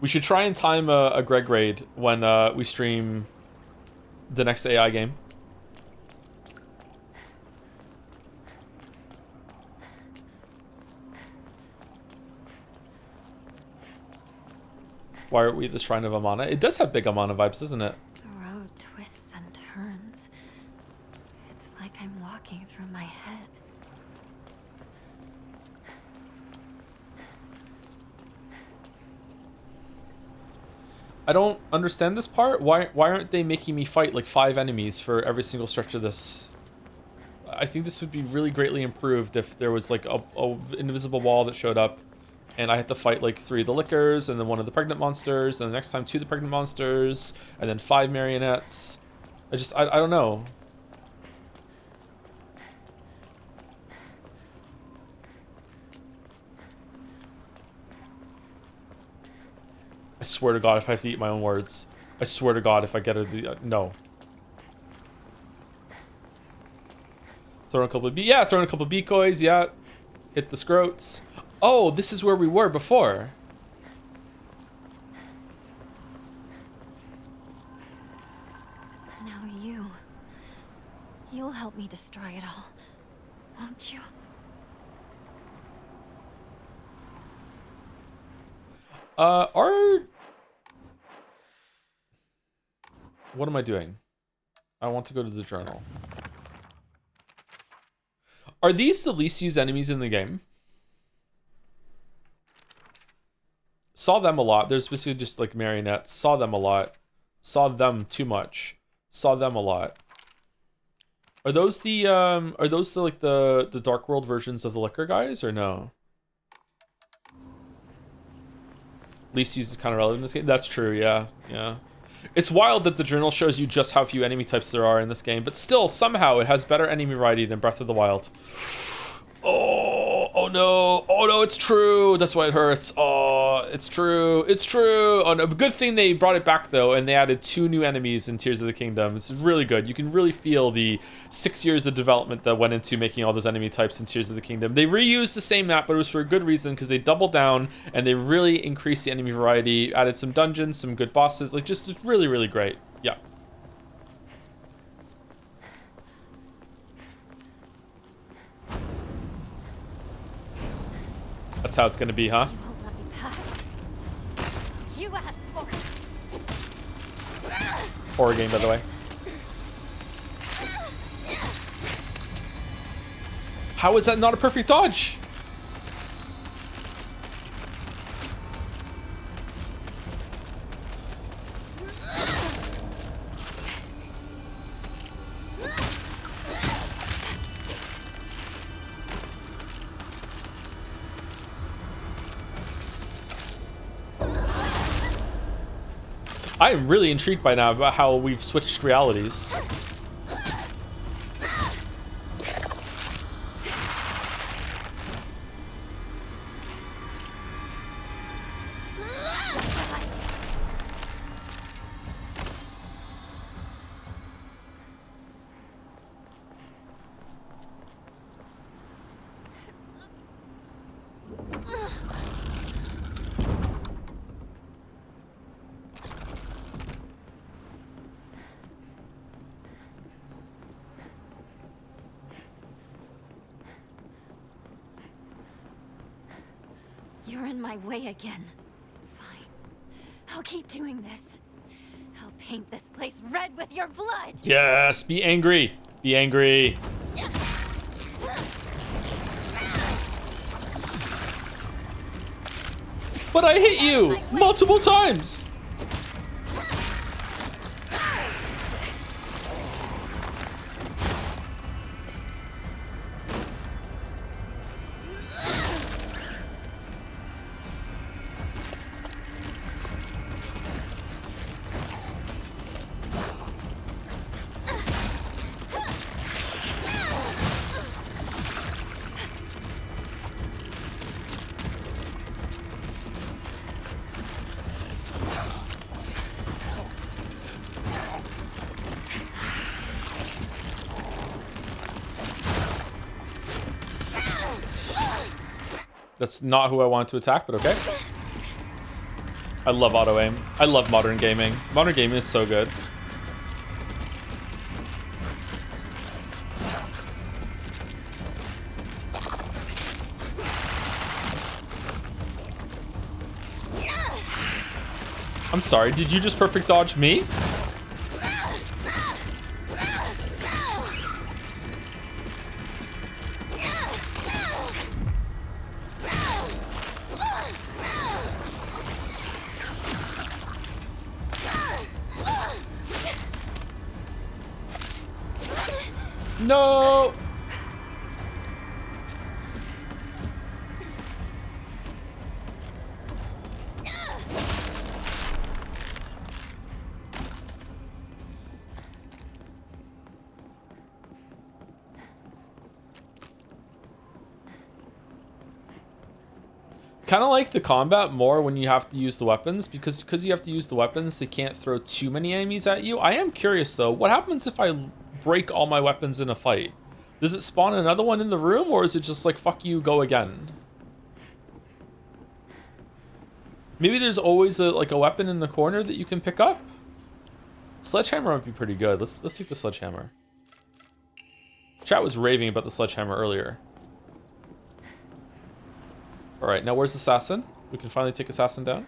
We should try and time a Greg raid when we stream the next AI game. Why are we at the Shrine of Amana? It does have big Amana vibes, doesn't it? The road twists and turns. It's like I'm walking through my head. I don't understand this part. Why aren't they making me fight like 5 enemies for every single stretch of this? I think this would be really greatly improved if there was like a invisible wall that showed up and I had to fight like 3 of the liquors and then 1 of the pregnant monsters, and the next time 2 of the pregnant monsters, and then 5 marionettes. I don't know. I swear to God, if I have to eat my own words. I swear to God, if I get a... no. Throw in a couple of... yeah, throw in a couple of decoys, yeah. Hit the scrotes. Oh, this is where we were before. Now you'll help me destroy it all, won't you? What am I doing? I want to go to the journal. Are these the least used enemies in the game? Saw them a lot. There's basically just like marionettes. Saw them a lot. Saw them too much. Saw them a lot. Are those the like the Dark World versions of the liquor guys or no? Least used is kind of relevant in this game. That's true, yeah. Yeah. It's wild that the journal shows you just how few enemy types there are in this game, but still, somehow, it has better enemy variety than Breath of the Wild. Oh no, it's true. That's why it hurts. Oh, it's true. Oh no, good thing they brought it back though, and they added 2 new enemies in Tears of the Kingdom. It's really good. You can really feel the 6 years of development that went into making all those enemy types in Tears of the Kingdom. They reused the same map, but it was for a good reason, because they doubled down and they really increased the enemy variety, added some dungeons, some good bosses, like just really, really great. Yeah. That's how it's gonna be, huh? You won't let me pass. You asked for it. Horror game, by the way. How is that not a perfect dodge? I'm really intrigued by now about how we've switched realities. You're in my way again. Fine. I'll keep doing this. I'll paint this place red with your blood. Yes, be angry. Be angry. But I hit you multiple times. That's not who I want to attack, but okay. I love auto aim. I love modern gaming. Modern gaming is so good. I'm sorry, did you just perfect dodge me? No! Kind of like the combat more when you have to use the weapons, because you have to use the weapons, they can't throw too many enemies at you. I am curious though, what happens if I break all my weapons in a fight? Does it spawn another one in the room, or is it just like, fuck you, go again? Maybe there's always a weapon in the corner that you can pick up. Sledgehammer might be pretty good. Let's take the sledgehammer. Chat was raving about the sledgehammer earlier. All right, now where's Assassin? We can finally take Assassin down.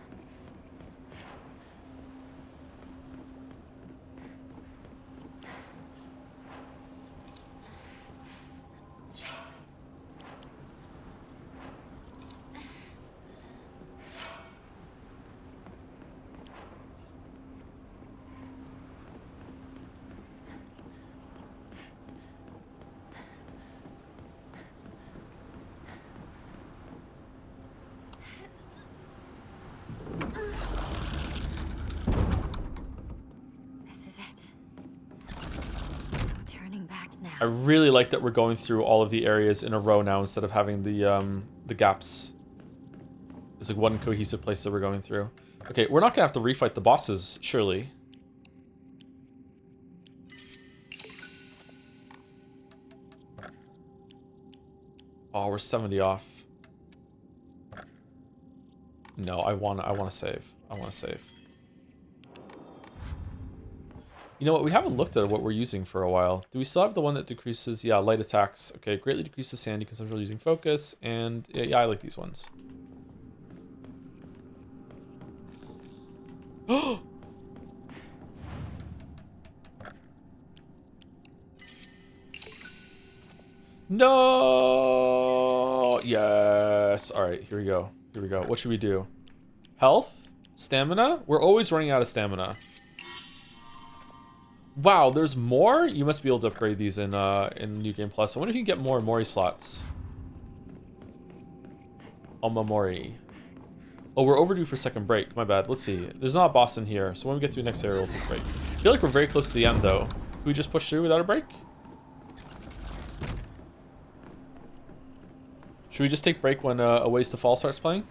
I really like that we're going through all of the areas in a row now instead of having the gaps. It's like one cohesive place that we're going through. Okay, we're not gonna have to refight the bosses, surely. Oh, we're 70 off. No, I want to save. I want to save. You know what? We haven't looked at what we're using for a while. Do we still have the one that decreases? Yeah, light attacks. Okay, greatly decreases sandy consumption using focus. And yeah, I like these ones. Oh! No! Yes. All right, here we go. Here we go. What should we do? Health? Stamina? We're always running out of stamina. Wow, there's more? You must be able to upgrade these in New Game Plus. I wonder if you can get more Mori slots. Omamori. Oh, we're overdue for second break. My bad. Let's see. There's not a boss in here, so when we get through the next area, we'll take a break. I feel like we're very close to the end, though. Can we just push through without a break? Should we just take break when A Ways to Fall starts playing?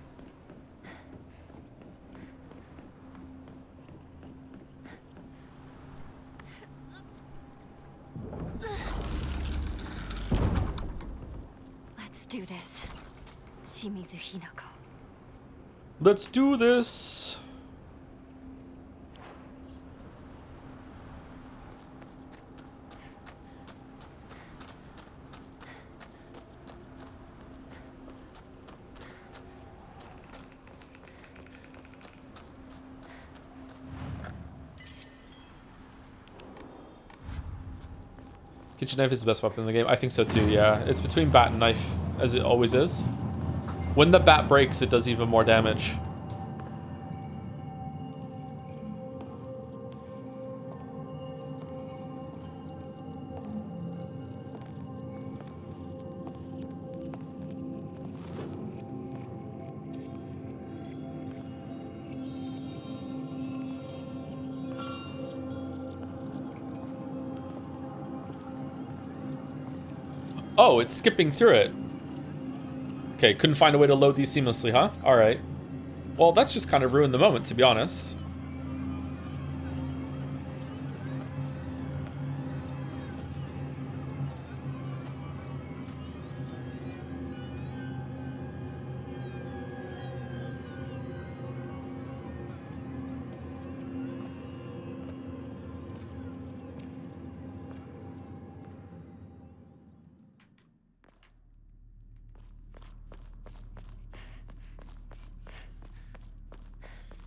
Let's do this. Shimizu Hinako. Let's do this. Kitchen knife is the best weapon in the game. I think so too, yeah. It's between bat and knife, as it always is. When the bat breaks, it does even more damage. Oh, it's skipping through it. Okay, couldn't find a way to load these seamlessly, huh? Alright. Well, that's just kind of ruined the moment, to be honest.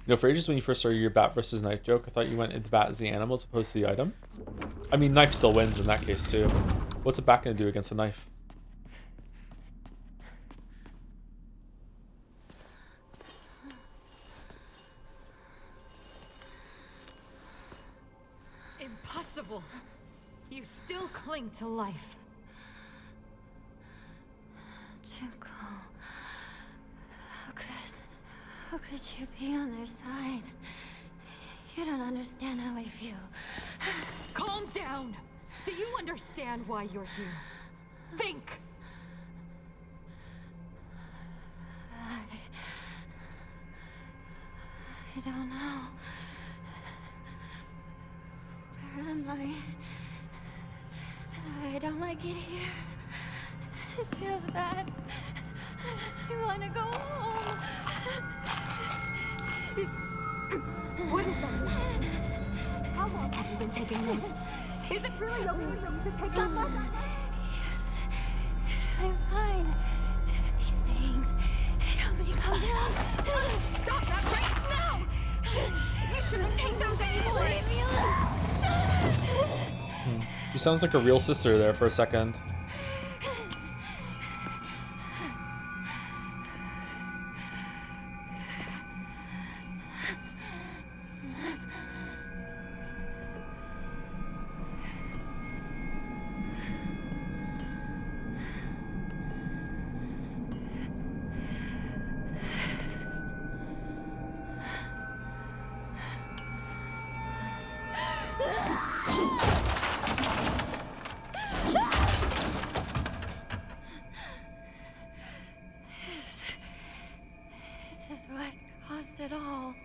You know, for ages when you first started your bat versus knife joke, I thought you went into bat as the animal as opposed to the item. I mean, knife still wins in that case too. What's a bat gonna do against a knife? Impossible. You still cling to life. Junko. How could you be on their side? You don't understand how I feel. Calm down. Do you understand why you're here? Think. I don't know. Where am I don't like it here. It feels bad. I want to go home. What is that? How long have you been taking this? Is it really okay for you to take that much? Yes, I'm fine. These things help me calm down. Stop that right now! You shouldn't take those anymore! Leave me alone. She sounds like a real sister there for a second. This is what caused it all.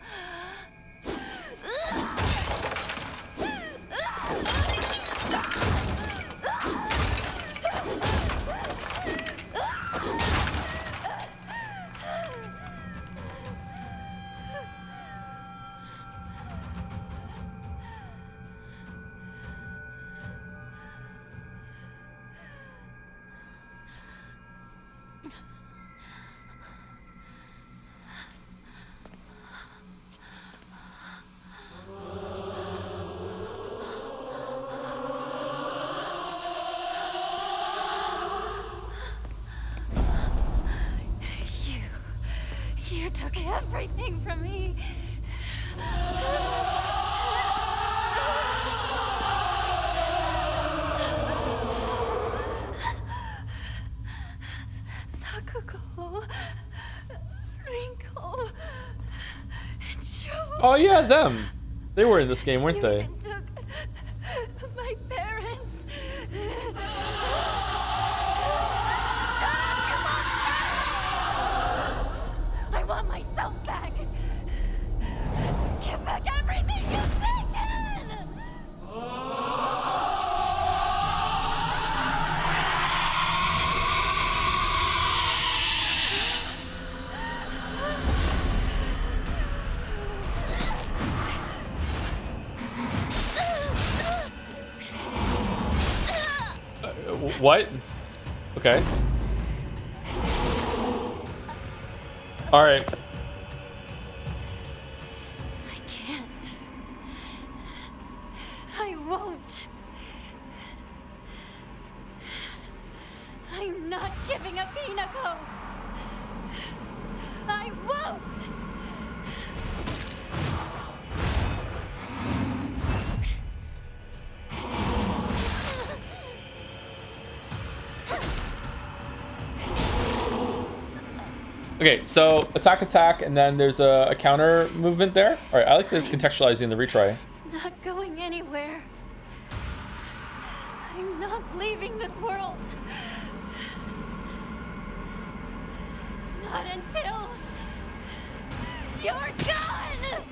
You took everything from me. Sakuko, Rinko. Oh yeah, them. They were in this game, weren't You they? even took my parents. Shut up, you monster! I want myself back. Give back everything you've taken! What? Okay. All right. I can't. I won't. I'm not giving up Hinako. I won't. Okay, so attack, and then there's a counter movement there. All right, I like that it's contextualizing the retry. Not going anywhere. I'm not leaving this world. Not until you're gone!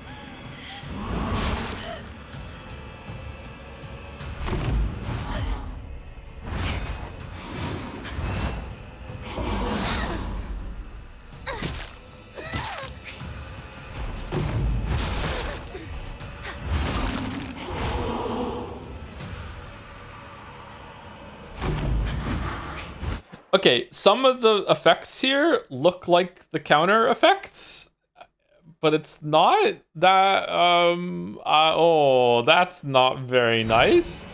Okay, some of the effects here look like the counter effects, but it's not that. Oh, that's not very nice.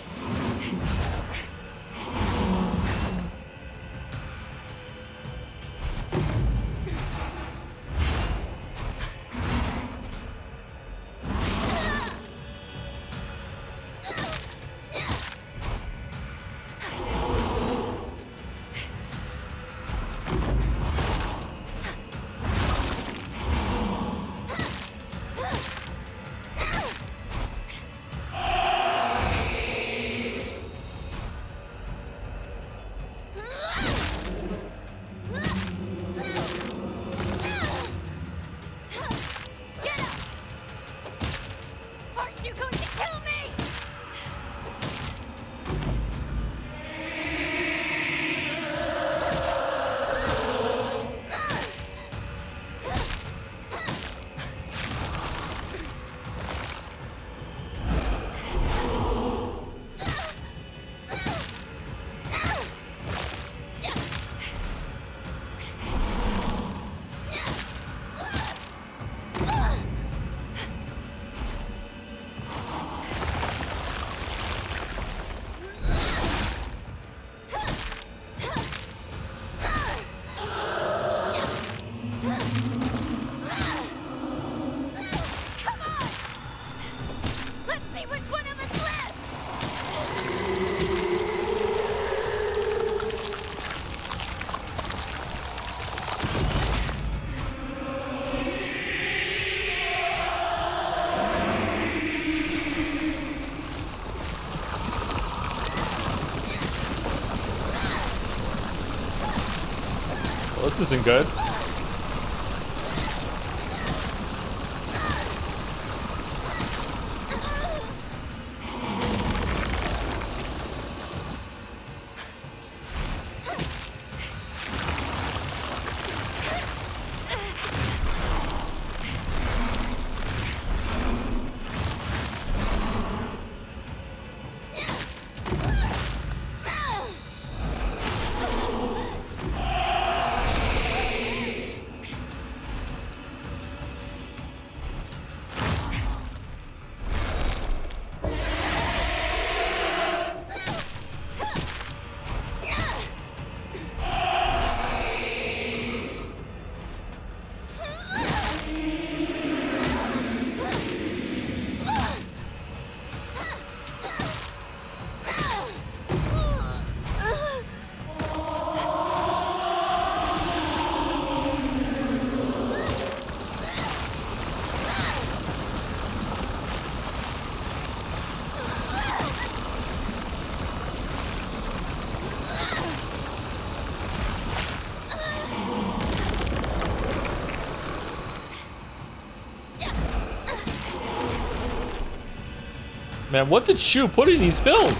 Get up! Aren't you going to kill me? Come on! Let's see which one of us lives! Well, this isn't good. Man, what did Shu put in these pills?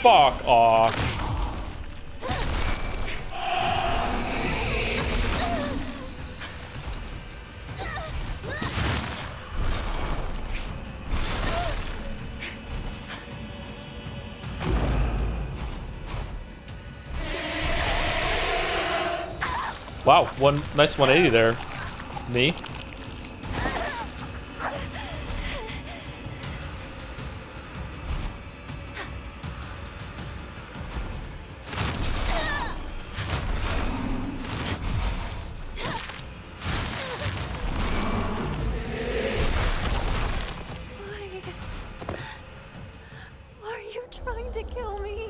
Fuck off. Wow, one nice 180 there. Me. Why are you trying to kill me?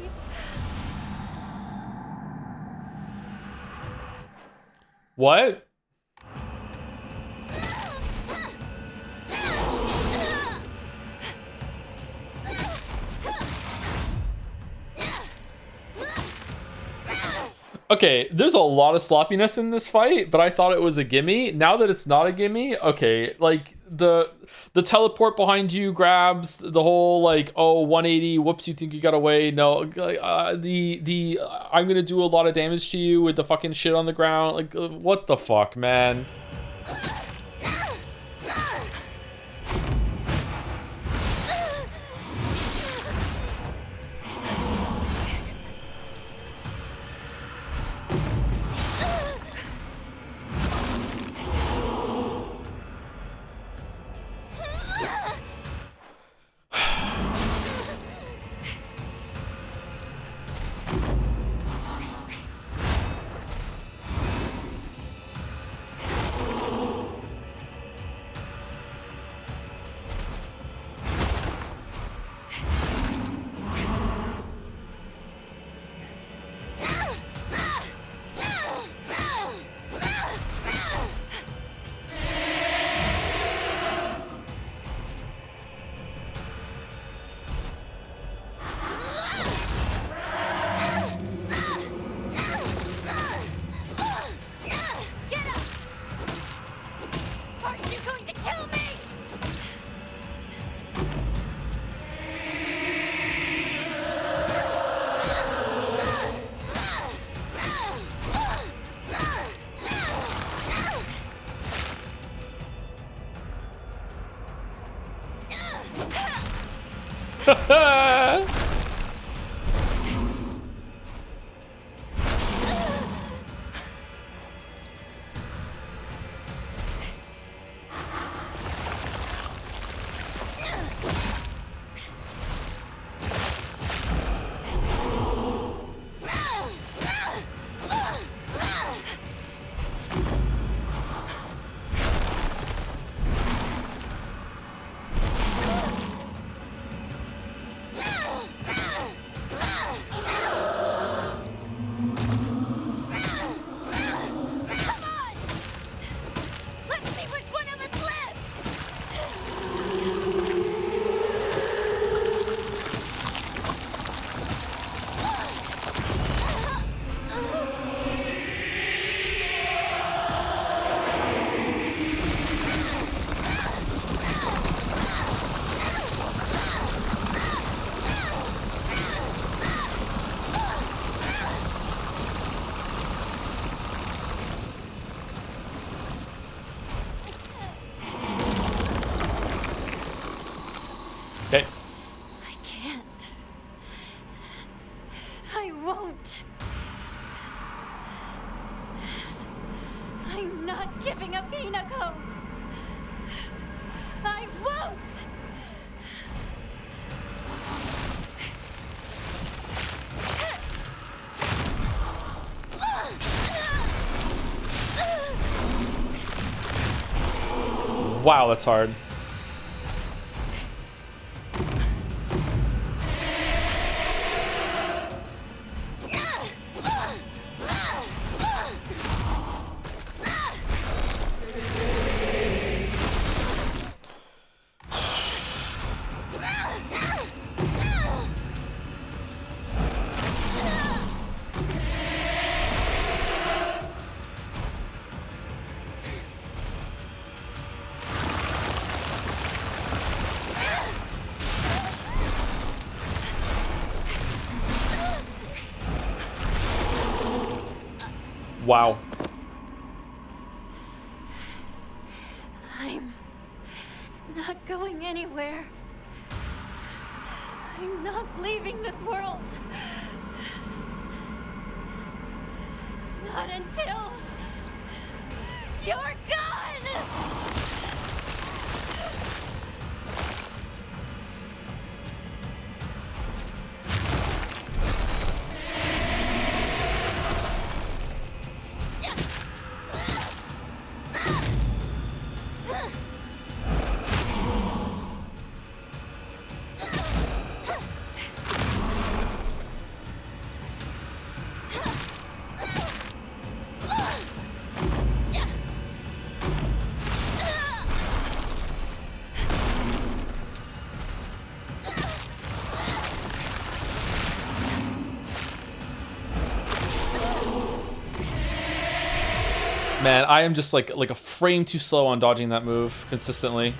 What? Okay, there's a lot of sloppiness in this fight, but I thought it was a gimme. Now that it's not a gimme, okay, like the teleport behind you grabs, the whole like, oh, 180, whoops, you think you got away. No, the I'm gonna do a lot of damage to you with the fucking shit on the ground. Like, what the fuck, man? Okay. I can't. I won't. I'm not giving up Hinako. I won't. Wow, that's hard. Wow. I'm not going anywhere. I'm not leaving this world. Not until you're gone! Man, I am just like a frame too slow on dodging that move consistently.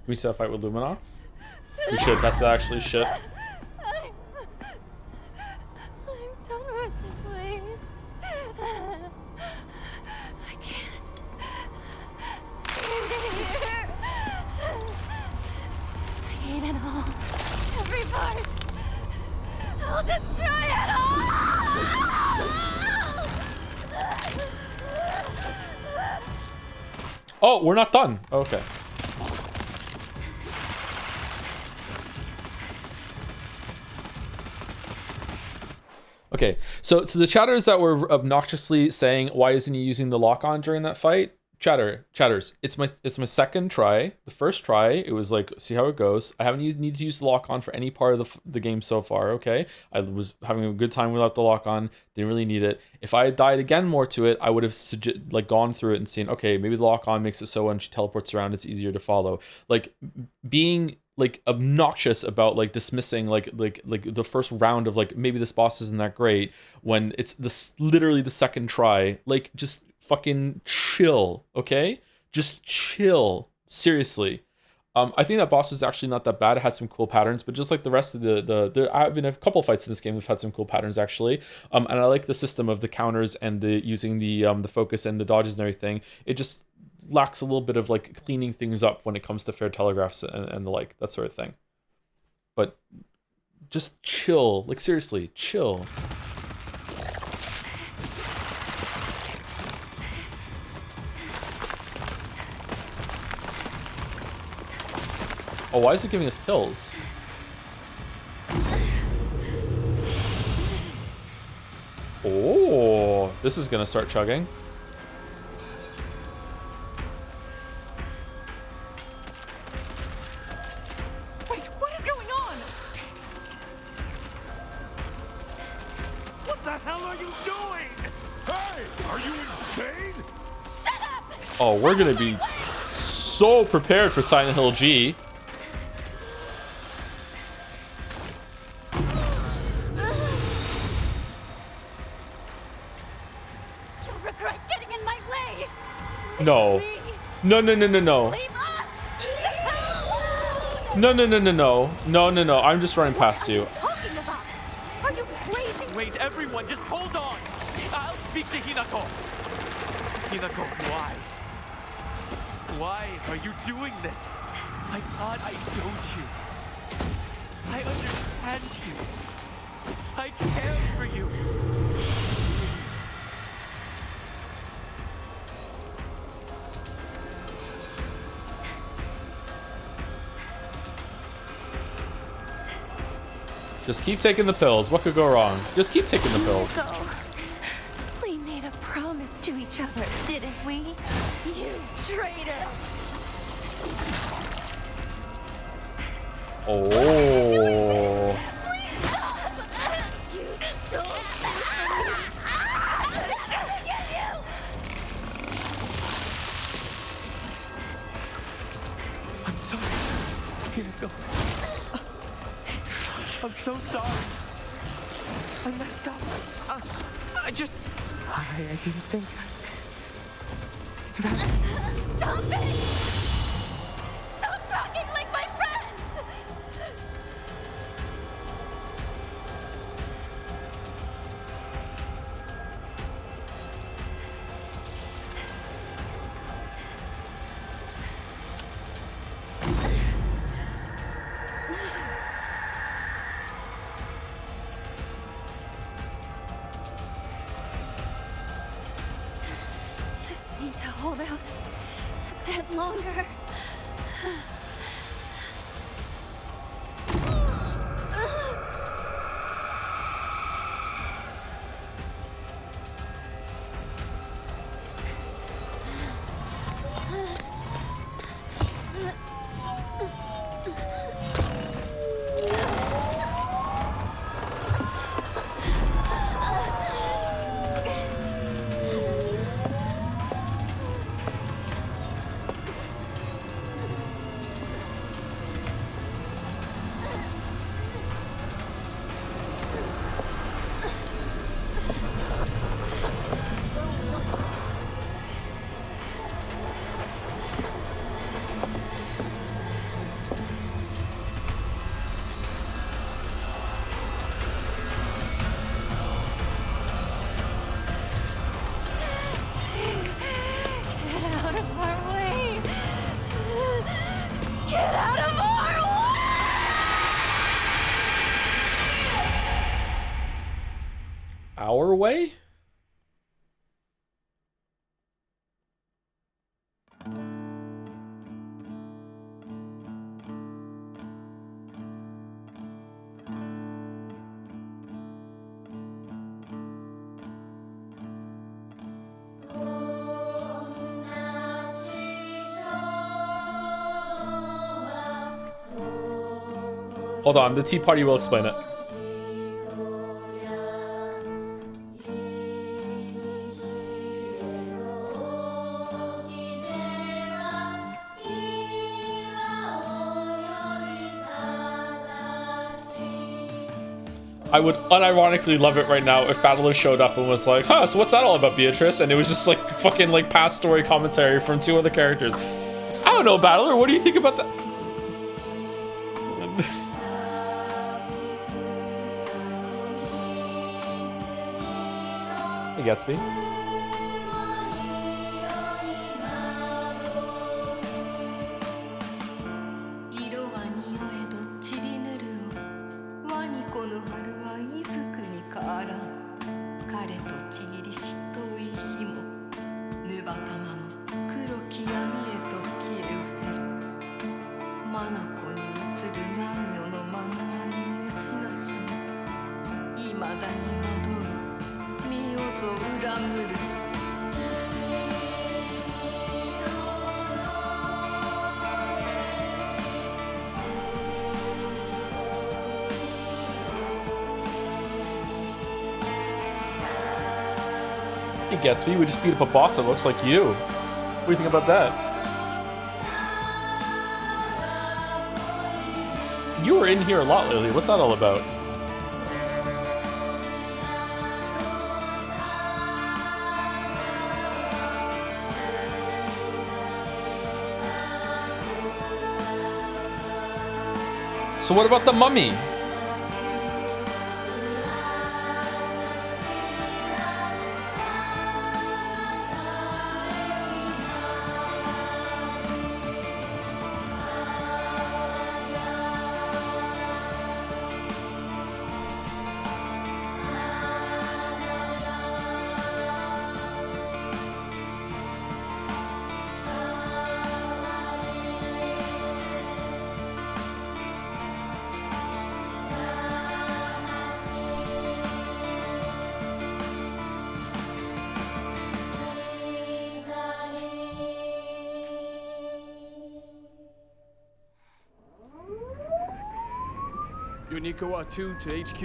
Can we set a fight with Luminov? We should test that actually. Shit. I'm done with this ways. I can't. I hate it all. Every part. I'll destroy it all! Oh, we're not done. Okay. Okay, so to the chatters that were obnoxiously saying, why isn't he using the lock-on during that fight? Chatters, it's my second try. The first try, it was like, see how it goes. I haven't need to use the lock-on for any part of the game so far, okay? I was having a good time without the lock-on, didn't really need it. If I had died again more to it, I would have like gone through it and seen, okay, maybe the lock-on makes it so when she teleports around, it's easier to follow. Like, being like obnoxious about like dismissing like the first round of like maybe this boss isn't that great when it's literally the second try. Like, just fucking chill, okay? Just chill. Seriously. I think that boss was actually not that bad. It had some cool patterns, but just like the rest of I've been a couple of fights in this game that have had some cool patterns actually. And I like the system of the counters and the using the focus and the dodges and everything. It just lacks a little bit of like cleaning things up when it comes to fair telegraphs and the like, that sort of thing. But just chill, like seriously, chill. Oh, why is it giving us pills? Oh, this is gonna start chugging. Wait, what is going on? What the hell are you doing? Hey, are you insane? Shut up! Oh, we're gonna be so prepared for Silent Hill G. You'll regret getting in my way! No. Me. No, no, no, no, no. Leave us! No, no, no, no, no. No, no, no. I'm just running past you. Talking about? Are you crazy? Wait, everyone, just hold on. I'll speak to Hinako. Hinako, why? Why are you doing this? I thought I showed you. I understand you. I care for you. Just keep taking the pills. What could go wrong? Just keep taking the pills. Go. We made a promise to each other, didn't we? You traitor! Oh. I'm sorry. Hinako. I'm so sorry. I messed up. I didn't think. Stop it! Stop talking like my friends! Just need to hold out a bit longer. Get out of our way! Get out of our way! Our way? Hold on, the tea party will explain it. I would unironically love it right now if Battler showed up and was like, huh, so what's that all about, Beatrice? And it was just like fucking like past story commentary from two other characters. I don't know, Battler, what do you think about that? Hey, Gatsby. Hey, Gatsby, we just beat up a boss that looks like you. What do you think about that? You were in here a lot lately. What's that all about? So what about the mummy? Yonikawa 2 to HQ.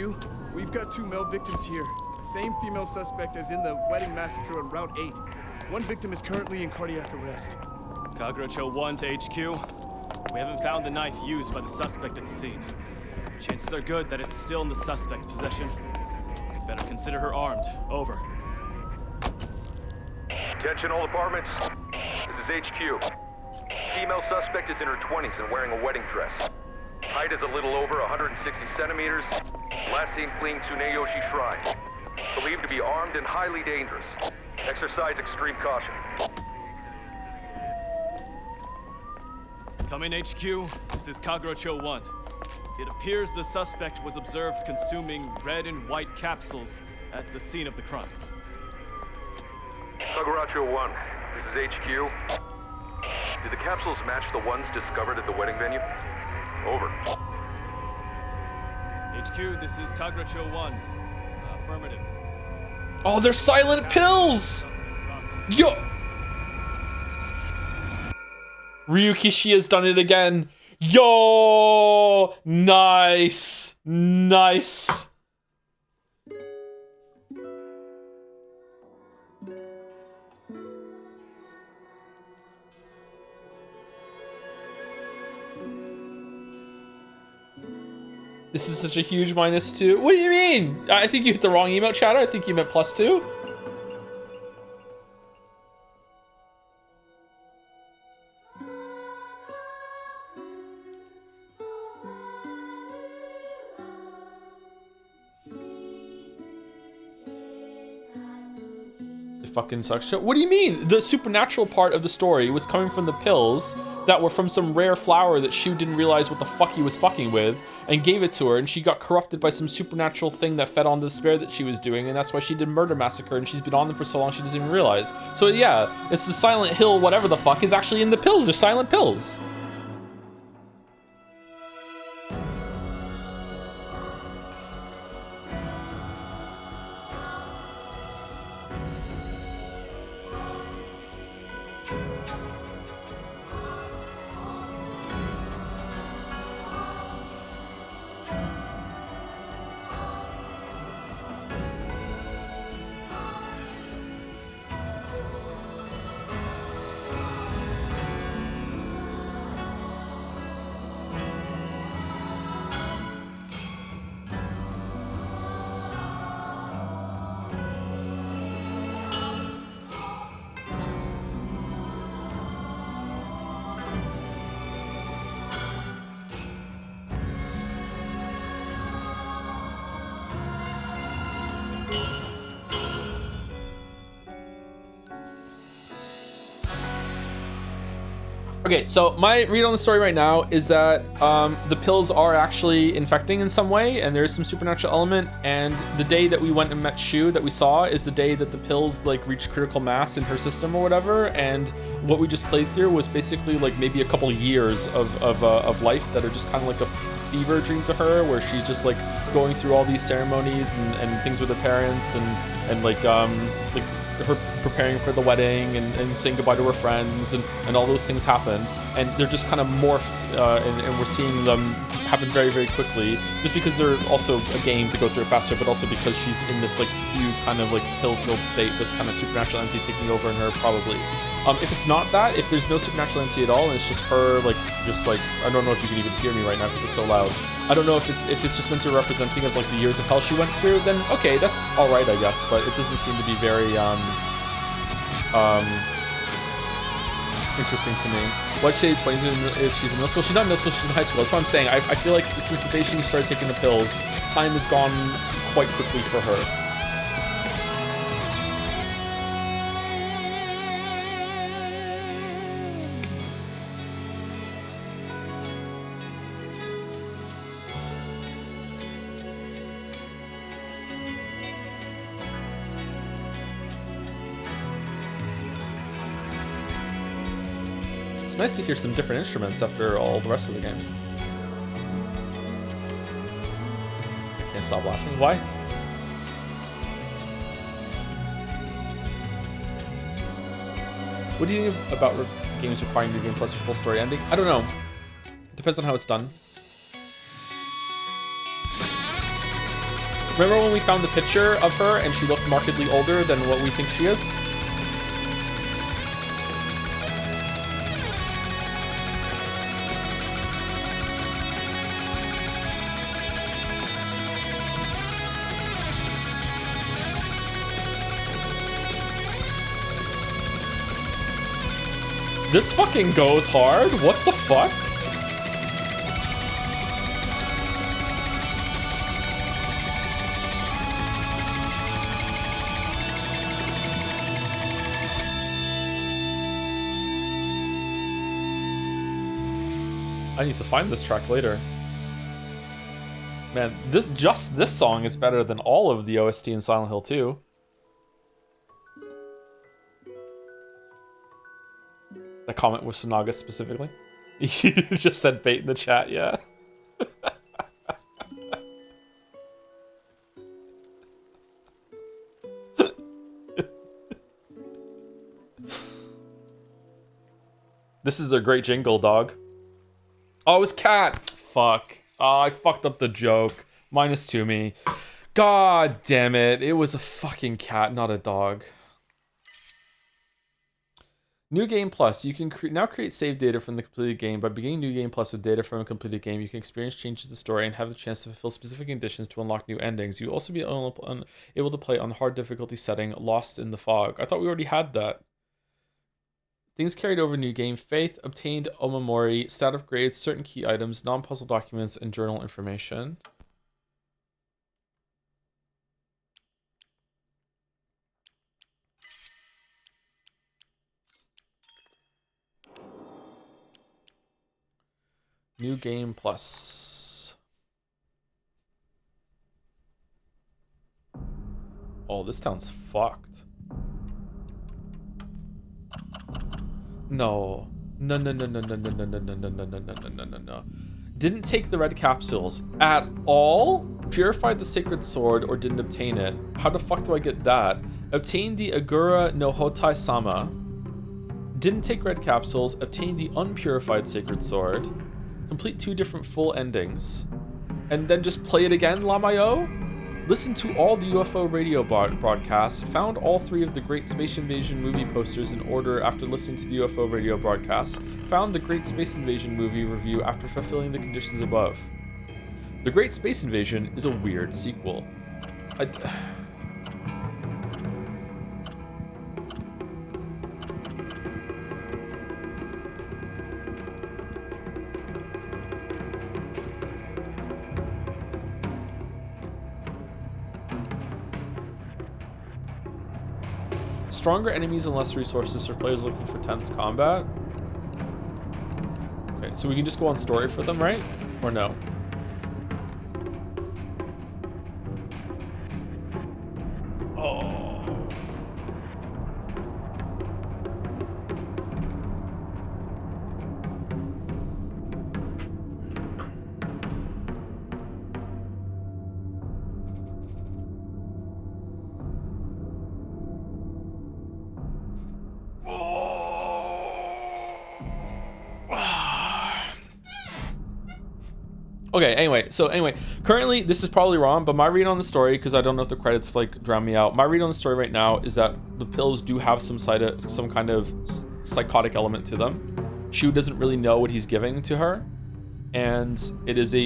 We've got 2 male victims here. The same female suspect as in the wedding massacre on Route 8. One victim is currently in cardiac arrest. Kagerocho 1 to HQ. We haven't found the knife used by the suspect at the scene. Chances are good that it's still in the suspect's possession. Better consider her armed. Over. Attention all apartments. This is HQ. Female suspect is in her 20s and wearing a wedding dress. Height is a little over 160 centimeters. Last seen fleeing Tsuneyoshi Shrine. Believed to be armed and highly dangerous. Exercise extreme caution. Come in, HQ. This is Kagerocho 1. It appears the suspect was observed consuming red and white capsules at the scene of the crime. Kagerocho 1, this is HQ. Did the capsules match the ones discovered at the wedding venue? Over. HQ, this is Kagerocho 1. Affirmative. Oh, they're silent pills! Yo! Ryukishiya's done it again. Yo! Nice! Nice! This is such a huge -2. What do you mean? I think you hit the wrong emote, chatter. I think you meant +2. It fucking sucks. What do you mean? The supernatural part of the story was coming from the pills that were from some rare flower that Shu didn't realize what the fuck he was fucking with and gave it to her, and she got corrupted by some supernatural thing that fed on the despair that she was doing, and that's why she did murder massacre, and she's been on them for so long she doesn't even realize. So yeah, it's the Silent Hill whatever the fuck is actually in the pills. They're silent pills. Okay, so my read on the story right now is that the pills are actually infecting in some way, and there is some supernatural element. And the day that we went and met Shu that we saw is the day that the pills like reached critical mass in her system or whatever. And what we just played through was basically like maybe a couple years of life that are just kind of like a fever dream to her, where she's just like going through all these ceremonies and things with her parents and like her preparing for the wedding and saying goodbye to her friends and all those things happened, and they're just kind of morphed and we're seeing them happen very, very quickly, just because they're also a game to go through it faster, but also because she's in this like new kind of like pill-filled state that's kind of supernatural entity taking over in her probably. If it's not that, if there's no supernatural entity at all and it's just her like I don't know if you can even hear me right now because it's so loud. I don't know if it's just meant to be representing of like the years of hell she went through, then okay, that's all right, I guess, but it doesn't seem to be very interesting to me. Why'd she say 20s if she's in middle school? She's not in middle school, she's in high school. That's what I'm saying. I feel like since the day she started taking the pills, time has gone quite quickly for her. It's nice to hear some different instruments after all the rest of the game. I can't stop laughing. Why? What do you think about games requiring new game plus full story ending? I don't know. Depends on how it's done. Remember when we found the picture of her and she looked markedly older than what we think she is? This fucking goes hard? What the fuck? I need to find this track later. Man, this song is better than all of the OST in Silent Hill 2. The comment was Sonaga specifically. You just said bait in the chat, yeah. This is a great jingle, dog. Oh, it was cat. Fuck. Oh, I fucked up the joke. -2 me. God damn it. It was a fucking cat, not a dog. New Game Plus. You can now create save data from the completed game. By beginning New Game Plus with data from a completed game, you can experience changes to the story and have the chance to fulfill specific conditions to unlock new endings. You'll also be able to play on the hard difficulty setting, Lost in the Fog. I thought we already had that. Things carried over New Game: Faith, obtained Omamori, stat upgrades, certain key items, non-puzzle documents, and journal information. New Game Plus. Oh, this town's fucked. No. No. Didn't take the red capsules at all? Purified the sacred sword or didn't obtain it? How the fuck do I get that? Obtained the Agura no Hotai Sama. Didn't take red capsules. Obtained the unpurified sacred sword. Complete 2 different full endings. And then just play it again, Lamayo? Listen to all the UFO radio broadcasts. Found all 3 of the Great Space Invasion movie posters in order after listening to the UFO radio broadcasts. Found the Great Space Invasion movie review after fulfilling the conditions above. The Great Space Invasion is a weird sequel. Stronger enemies and less resources for players looking for tense combat. Okay, so we can just go on story for them, right? Or no? Oh. Okay, anyway, currently, this is probably wrong, but my read on the story, because I don't know if the credits, like, drown me out, my read on the story right now is that the pills do have some kind of psychotic element to them. Shu doesn't really know what he's giving to her, and it is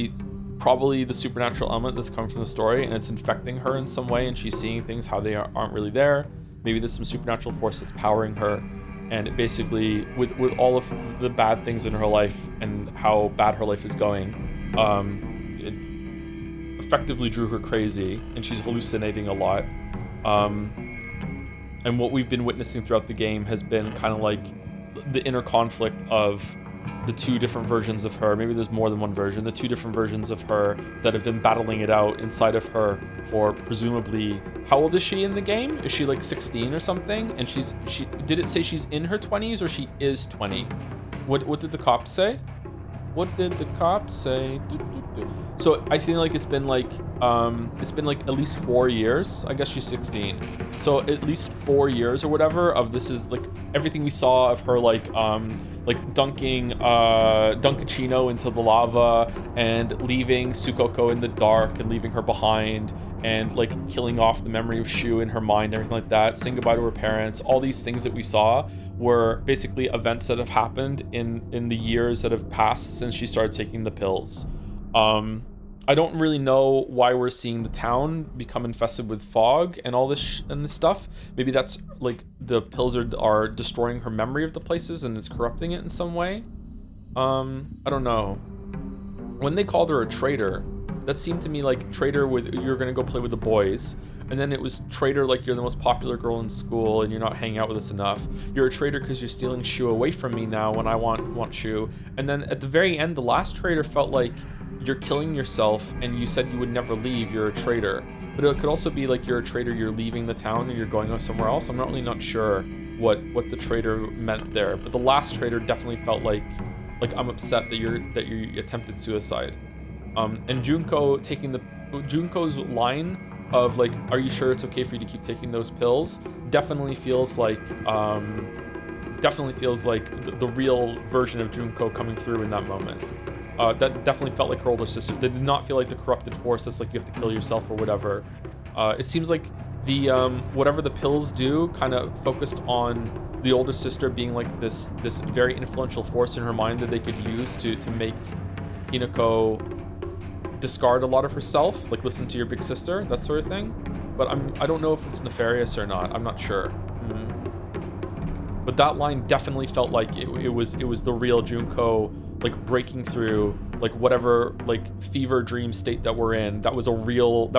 probably the supernatural element that's come from the story, and it's infecting her in some way, and she's seeing things how they aren't really there. Maybe there's some supernatural force that's powering her, and it basically, with all of the bad things in her life and how bad her life is going, it effectively drew her crazy, and she's hallucinating a lot. And what we've been witnessing throughout the game has been kind of like the inner conflict of the two different versions of her. Maybe there's more than one version. The two different versions of her that have been battling it out inside of her for presumably, how old is she in the game? Is she like 16 or something? And did it say she's in her 20s or she is 20? What did the cops say? What did the cops say? So I feel like it's been like at least 4 years. I guess she's 16. So at least 4 years or whatever of this is like everything we saw of her like dunking Dunkachino into the lava and leaving Sukoko in the dark and leaving her behind and like killing off the memory of Shu in her mind, everything like that, saying goodbye to her parents. All these things that we saw were basically events that have happened in the years that have passed since she started taking the pills. I don't really know why we're seeing the town become infested with fog and all this and this stuff. Maybe that's like the pills are destroying her memory of the places and it's corrupting it in some way. I don't know. When they called her a traitor, that seemed to me like traitor with you're gonna go play with the boys. And then it was traitor like you're the most popular girl in school and you're not hanging out with us enough. You're a traitor because you're stealing Shu away from me now when I want Shu. And then at the very end, the last traitor felt like you're killing yourself and you said you would never leave, you're a traitor. But it could also be like you're a traitor, you're leaving the town and you're going somewhere else. I'm really not sure what the traitor meant there. But the last traitor definitely felt like I'm upset that you attempted suicide. And Junko's line of like, are you sure it's okay for you to keep taking those pills, definitely feels like the real version of Junko coming through in that moment. That definitely felt like her older sister. They did not feel like the corrupted force that's like you have to kill yourself or whatever. It seems like the whatever the pills do kind of focused on the older sister being like this very influential force in her mind that they could use to make Hinako discard a lot of herself, like listen to your big sister, that sort of thing. But I don't know if it's nefarious or not. I'm not sure. But that line definitely felt like it was the real Junko, like breaking through like whatever like fever dream state that we're in. That was a real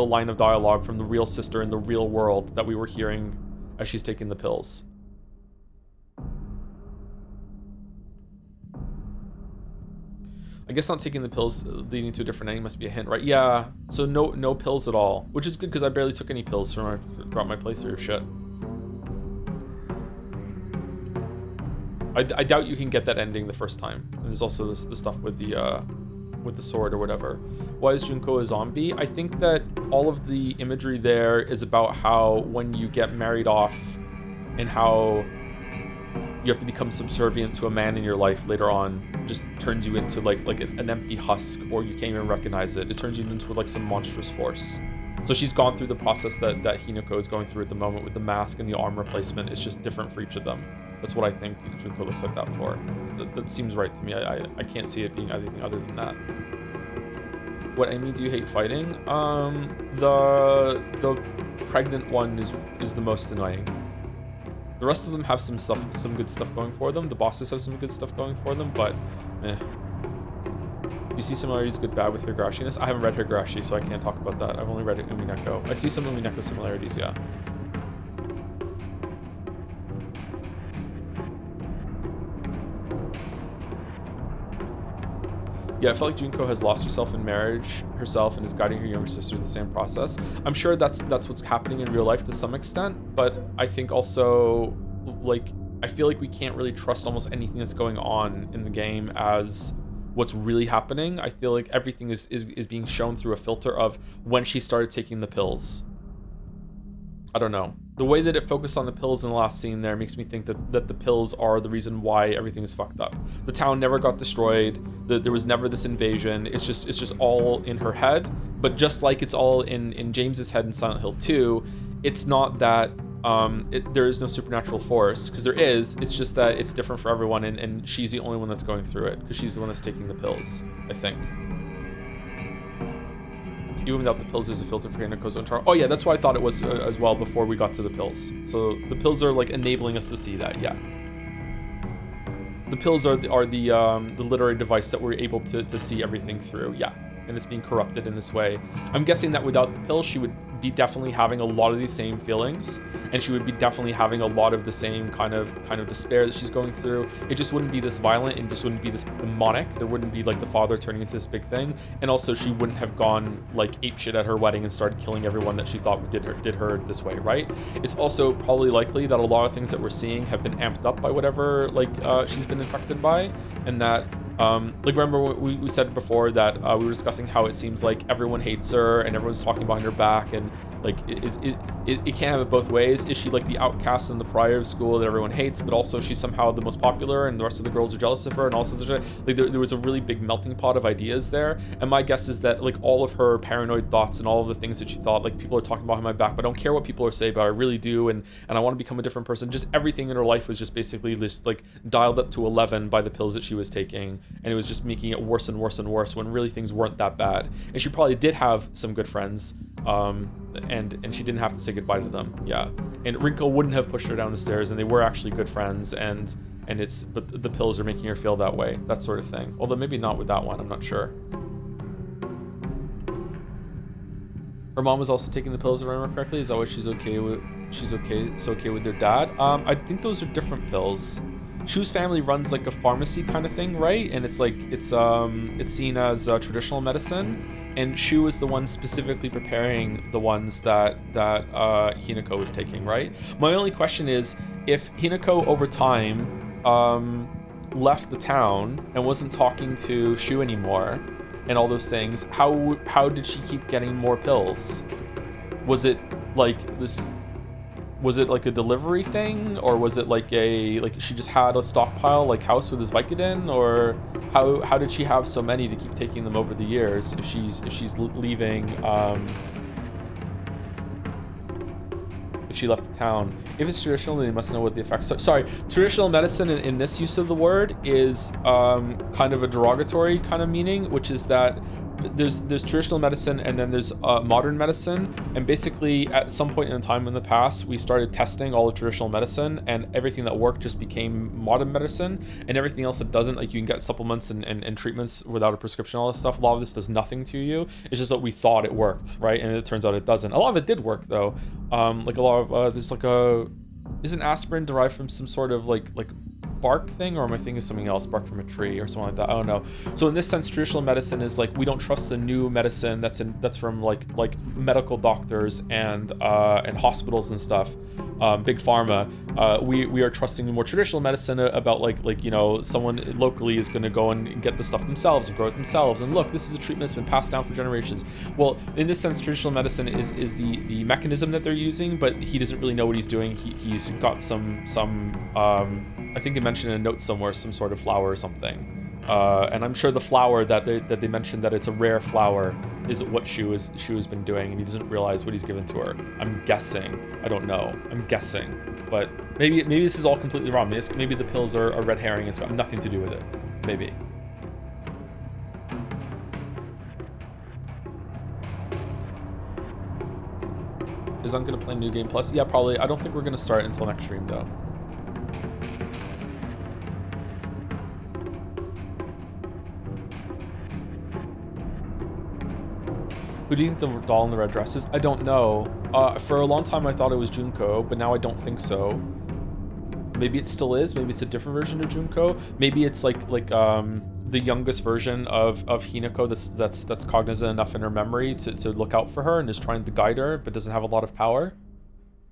line of dialogue from the real sister in the real world that we were hearing as she's taking the pills. I guess not taking the pills leading to a different ending must be a hint, right? Yeah, so no pills at all, which is good because I barely took any pills throughout my playthrough. Shit. I doubt you can get that ending the first time. And there's also the stuff with the sword or whatever. Why is Junko a zombie? I think that all of the imagery there is about how when you get married off and how you have to become subservient to a man in your life later on, just turns you into like an empty husk, or you can't even recognize it. It turns you into like some monstrous force. So she's gone through the process that Hinako is going through at the moment with the mask and the arm replacement. It's just different for each of them. That's what I think Junko looks like that for. That seems right to me. I can't see it being anything other than that. What enemy do you hate fighting? The pregnant one is the most annoying. The rest of them have some good stuff going for them. The bosses have some good stuff going for them, but eh. You see similarities good bad with Higurashiness? I haven't read Higurashi, so I can't talk about that. I've only read Umineko. I see some Umineko similarities, yeah. Yeah, I feel like Junko has lost herself in marriage herself and is guiding her younger sister through the same process. I'm sure that's what's happening in real life to some extent, but I think also, like, I feel like we can't really trust almost anything that's going on in the game as what's really happening. I feel like everything is being shown through a filter of when she started taking the pills. I don't know. The way that it focused on the pills in the last scene there makes me think that the pills are the reason why everything is fucked up. The town never got destroyed. There was never this invasion. It's just all in her head. But just like it's all in James's head in Silent Hill 2, it's not that there is no supernatural force, because there is. It's just that it's different for everyone, and she's the only one that's going through it, because she's the one that's taking the pills, I think. Even without the pills, there's a filter for Hinako's own chart. Oh yeah, that's what I thought it was as well before we got to the pills. So the pills are like enabling us to see that, yeah. The pills are the literary device that we're able to see everything through, yeah. And it's being corrupted in this way. I'm guessing that without the pills, she would be definitely having a lot of these same feelings, and she would be definitely having a lot of the same kind of despair that she's going through. It just wouldn't be this violent, and just wouldn't be this demonic. There wouldn't be like the father turning into this big thing, and also she wouldn't have gone like apeshit at her wedding and started killing everyone that she thought did her this way, right? It's also probably likely that a lot of things that we're seeing have been amped up by whatever she's been infected by, and that like remember we said before that we were discussing how it seems like everyone hates her and everyone's talking behind her back, and like it can't have it both ways. Is she like the outcast in the prior school that everyone hates, but also she's somehow the most popular and the rest of the girls are jealous of her, and also like there was a really big melting pot of ideas there. And my guess is that like all of her paranoid thoughts and all of the things that she thought, like, people are talking behind my back, but I don't care what people are saying, but I really do, and I want to become a different person. Just everything in her life was just basically just like dialed up to 11 by the pills that she was taking, and it was just making it worse and worse and worse when really things weren't that bad. And she probably did have some good friends, and she didn't have to say goodbye to them, yeah. And Rinko wouldn't have pushed her down the stairs, and they were actually good friends, but the pills are making her feel that way, that sort of thing. Although maybe not with that one, I'm not sure. Her mom was also taking the pills, if I remember correctly. Is that why it's okay with their dad? I think those are different pills. Shu's family runs like a pharmacy kind of thing, right? And it's like it's seen as traditional medicine, and Shu is the one specifically preparing the ones that Hinako is taking, right? My only question is, if Hinako over time left the town and wasn't talking to Shu anymore and all those things, how did she keep getting more pills? Was it like this? Was it like a delivery thing, or was it like she just had a stockpile like House with his Vicodin, or how did she have so many to keep taking them over the years if she's leaving if she left the town? If it's traditional, then they must know what the effects are. Sorry, traditional medicine in this use of the word is kind of a derogatory kind of meaning, which is that there's traditional medicine and then there's modern medicine, and basically at some point in time in the past we started testing all the traditional medicine, and everything that worked just became modern medicine, and everything else that doesn't, like you can get supplements and treatments without a prescription, all this stuff, a lot of this does nothing to you. It's just that we thought it worked, right? And it turns out it doesn't. A lot of it did work though. Like a lot of there's like isn't aspirin derived from some sort of like bark thing, or am I thinking of something else? Bark from a tree or something like that. I don't know. So in this sense, traditional medicine is like, we don't trust the new medicine that's from like medical doctors and hospitals and stuff, big pharma. We are trusting the more traditional medicine about like you know, someone locally is going to go and get the stuff themselves and grow it themselves, and look, this is a treatment that's been passed down for generations. Well, in this sense, traditional medicine is the mechanism that they're using, but he doesn't really know what he's doing. He's got some I think it mentioned in a note somewhere, some sort of flower or something, and I'm sure the flower that they mentioned, that it's a rare flower, is what Shu has been doing, and he doesn't realize what he's given to her. I'm guessing. I don't know. I'm guessing, but maybe this is all completely wrong. Maybe the pills are a red herring. It's got nothing to do with it. Maybe. Is I'm gonna play New Game Plus? Yeah, probably. I don't think we're gonna start until next stream though. Who do you think the doll in the red dress is? I don't know. For a long time I thought it was Junko, but now I don't think so. Maybe it still is. Maybe it's a different version of Junko. Maybe it's like the youngest version of Hinako that's cognizant enough in her memory to look out for her and is trying to guide her, but doesn't have a lot of power.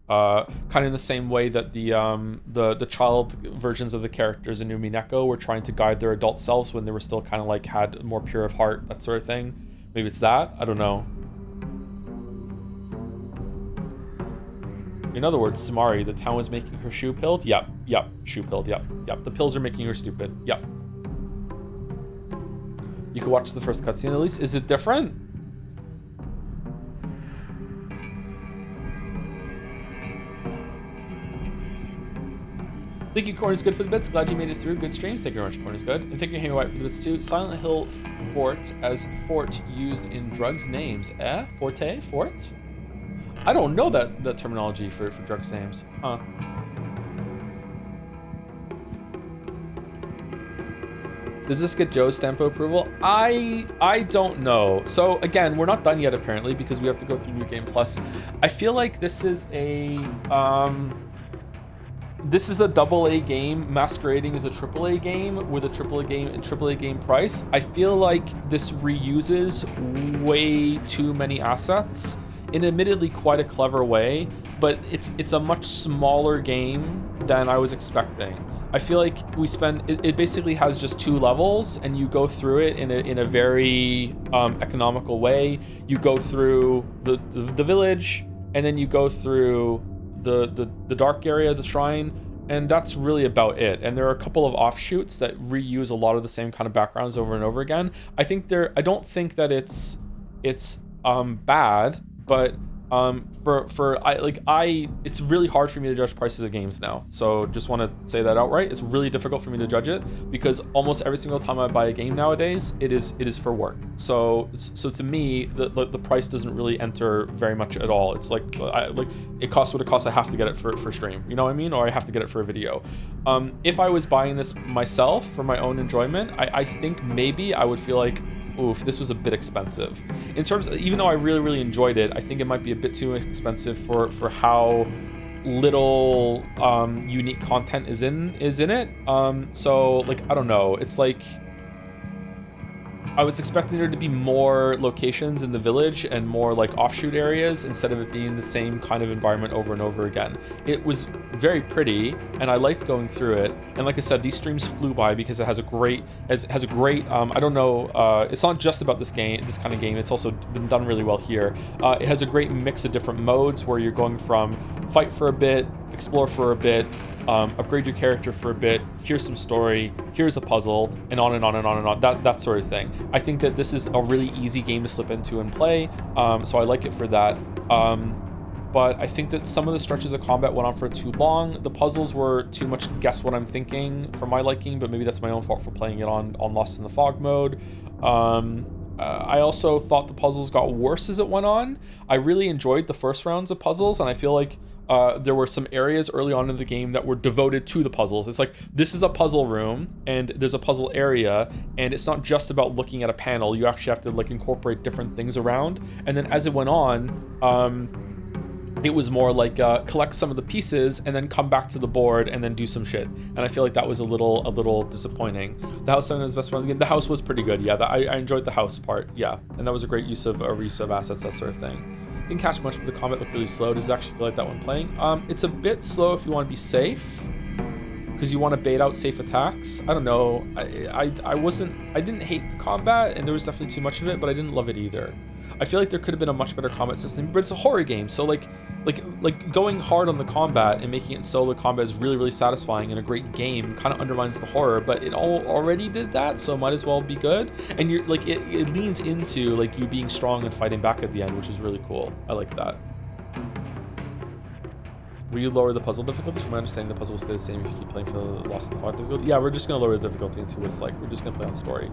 Kind of in the same way that the child versions of the characters in Umineko were trying to guide their adult selves when they were still kind of like had more pure of heart, that sort of thing. Maybe it's that. I don't know. In other words, Sumari, the town was making her shoe pilled? Yep, shoe pilled, yep. The pills are making her stupid, yep. You can watch the first cutscene at least. Is it different? Thank you, Corn is good for the bits. Glad you made it through. Good streams. Thank you very much, Corn is good. And thank you, Henry White, for the bits too. Silent Hill Fort as fort used in drugs names. Forte? Fort? I don't know that terminology for drugs names. Huh. Does this get Joe's stamp of approval? I don't know. So again, we're not done yet apparently because we have to go through New Game Plus. I feel like this is a AA game masquerading as a AAA game with a AAA game price. I feel like this reuses way too many assets in admittedly quite a clever way, but it's a much smaller game than I was expecting. I feel like it basically has just 2 levels and you go through it in a very economical way. You go through the village and then you go through the dark area, the shrine, and that's really about it. And there are a couple of offshoots that reuse a lot of the same kind of backgrounds over and over again. I don't think that it's bad, but it's really hard for me to judge prices of games now. So just want to say that outright. It's really difficult for me to judge it because almost every single time I buy a game nowadays, it is for work. So to me, the price doesn't really enter very much at all. It's like it costs what it costs. I have to get it for stream. You know what I mean? Or I have to get it for a video. If I was buying this myself for my own enjoyment, I think maybe I would feel like, oof, this was a bit expensive. In terms of, even though I really, really enjoyed it, I think it might be a bit too expensive for how little unique content is in it. So like, I don't know. It's like I was expecting there to be more locations in the village and more like offshoot areas instead of it being the same kind of environment over and over again. It was very pretty and I liked going through it. And like I said, these streams flew by because it has a great, I don't know, it's not just about this kind of game. It's also been done really well here. It has a great mix of different modes where you're going from fight for a bit, explore for a bit, upgrade your character for a bit, here's some story, here's a puzzle, and on and on and on and on, that sort of thing. I think that this is a really easy game to slip into and play, so I like it for that. But I think that some of the stretches of combat went on for too long. The puzzles were too much guess what I'm thinking for my liking, but maybe that's my own fault for playing it on Lost in the Fog mode. I also thought the puzzles got worse as it went on. I really enjoyed the first rounds of puzzles, and I feel like there were some areas early on in the game that were devoted to the puzzles. It's like, this is a puzzle room and there's a puzzle area, and it's not just about looking at a panel. You actually have to like incorporate different things around. And then as it went on, it was more like collect some of the pieces and then come back to the board and then do some shit. And I feel like that was a little disappointing. The house was the best part of the game. The house was pretty good. Yeah, I enjoyed the house part. Yeah, and that was a great use of assets, that sort of thing. Didn't catch much, but the combat looked really slow. Does it actually feel like that when playing? It's a bit slow if you want to be safe, because you want to bait out safe attacks. I don't know. I didn't hate the combat, and there was definitely too much of it, but I didn't love it either. I feel like there could have been a much better combat system, but it's a horror game, so like going hard on the combat and making it so the combat is really, really satisfying and a great game kind of undermines the horror, but it already did that, so might as well be good. And you're like, it leans into like you being strong and fighting back at the end, which is really cool. I like that. Will you lower the puzzle difficulty? From my understanding, the puzzle will stay the same if you keep playing for the Lost in the Fog difficulty. Yeah, we're just gonna lower the difficulty and see what it's like. We're just gonna play on story.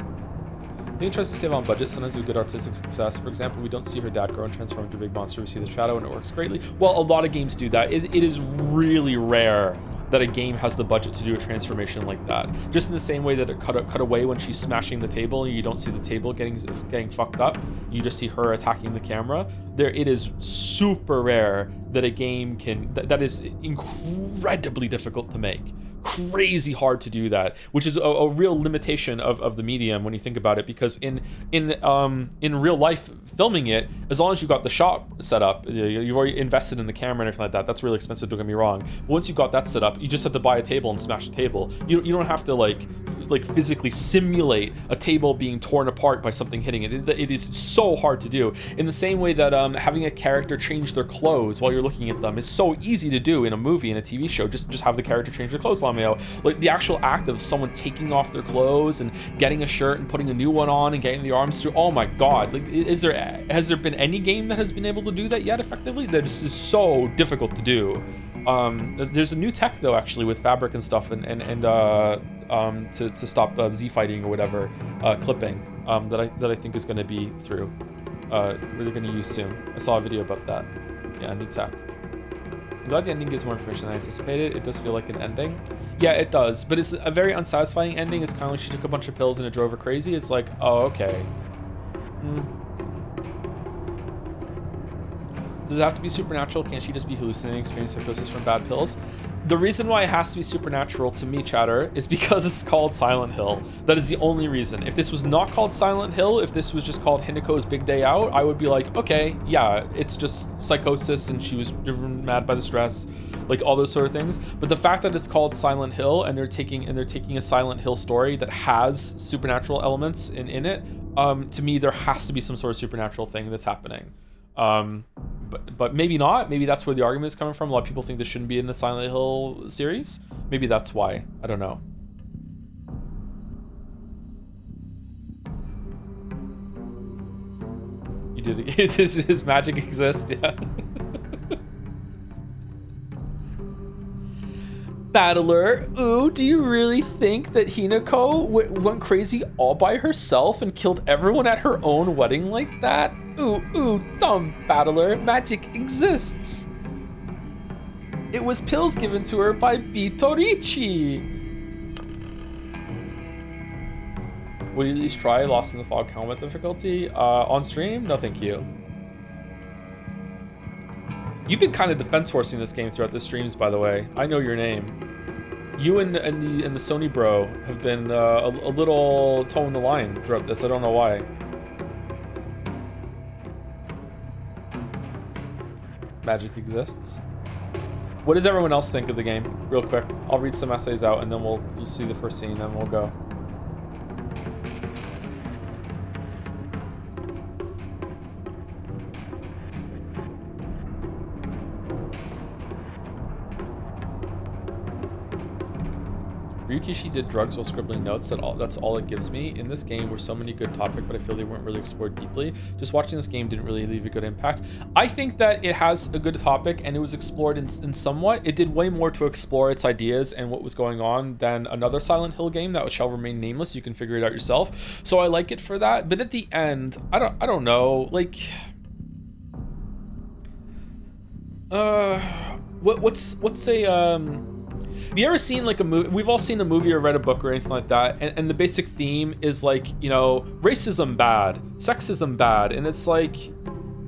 The interest to save on budget, sometimes with good artistic success. For example, we don't see her dad grow and transform into a big monster. We see the shadow and it works greatly. Well, a lot of games do that. It is really rare that a game has the budget to do a transformation like that. Just in the same way that it cut away when she's smashing the table and you don't see the table getting fucked up, you just see her attacking the camera. It is super rare that a game that is incredibly difficult to make. Crazy hard to do that, which is a real limitation of the medium when you think about it, because in real life filming it, as long as you got the shot set up, you've already invested in the camera and everything like that. That's really expensive, don't get me wrong. But once you got that set up, you just have to buy a table and smash the table. You don't have to like physically simulate a table being torn apart by something hitting it. It is so hard to do. In the same way that having a character change their clothes while you're looking at them is so easy to do in a movie and a TV show. Just have the character change their clothes. Like the actual act of someone taking off their clothes and getting a shirt and putting a new one on and getting the arms through. Oh my God! Like, has there been any game that has been able to do that yet effectively? That is so difficult to do. There's a new tech though, actually, with fabric and stuff, and to stop Z fighting or whatever clipping that I think is going to be through. Really going to use soon. I saw a video about that. Yeah, new tech. I'm glad the ending gives more information than I anticipated. It does feel like an ending. Yeah, it does, but it's a very unsatisfying ending. It's kind of like she took a bunch of pills and it drove her crazy. It's like, oh, okay. Does it have to be supernatural? Can't she just be hallucinating, experiencing psychosis from bad pills? The reason why it has to be supernatural to me, chatter, is because it's called Silent Hill. That is the only reason. If this was not called Silent Hill, if this was just called Hinako's Big Day Out, I would be like, okay, yeah, it's just psychosis and she was driven mad by the stress, like all those sort of things. But the fact that it's called Silent Hill and they're taking a Silent Hill story that has supernatural elements in it, to me there has to be some sort of supernatural thing that's happening. But maybe not. Maybe that's where the argument is coming from. A lot of people think this shouldn't be in the Silent Hill series. Maybe that's why. I don't know. You did it. Does magic exist? Yeah. Battler, ooh, do you really think that Hinako went crazy all by herself and killed everyone at her own wedding like that? Ooh, dumb Battler, magic exists. It was pills given to her by Bitorichi. Will you at least try Lost in the Fog helmet difficulty? On stream? No, thank you. You've been kind of defense forcing this game throughout the streams, by the way. I know your name. You and the Sony bro have been a little toeing the line throughout this. I don't know why. Magic exists. What does everyone else think of the game? Real quick. I'll read some essays out and then we'll see the first scene and we'll go. Ryukishi did drugs while scribbling notes. That's all it gives me. In this game were so many good topics, but I feel they weren't really explored deeply. Just watching this game didn't really leave a good impact. I think that it has a good topic and it was explored in somewhat. It did way more to explore its ideas and what was going on than another Silent Hill game that shall remain nameless. You can figure it out yourself. So I like it for that. But at the end, I don't know. Like, what's a have you ever seen like a movie? We've all seen a movie or read a book or anything like that, and the basic theme is like, you know, racism bad, sexism bad, and it's like,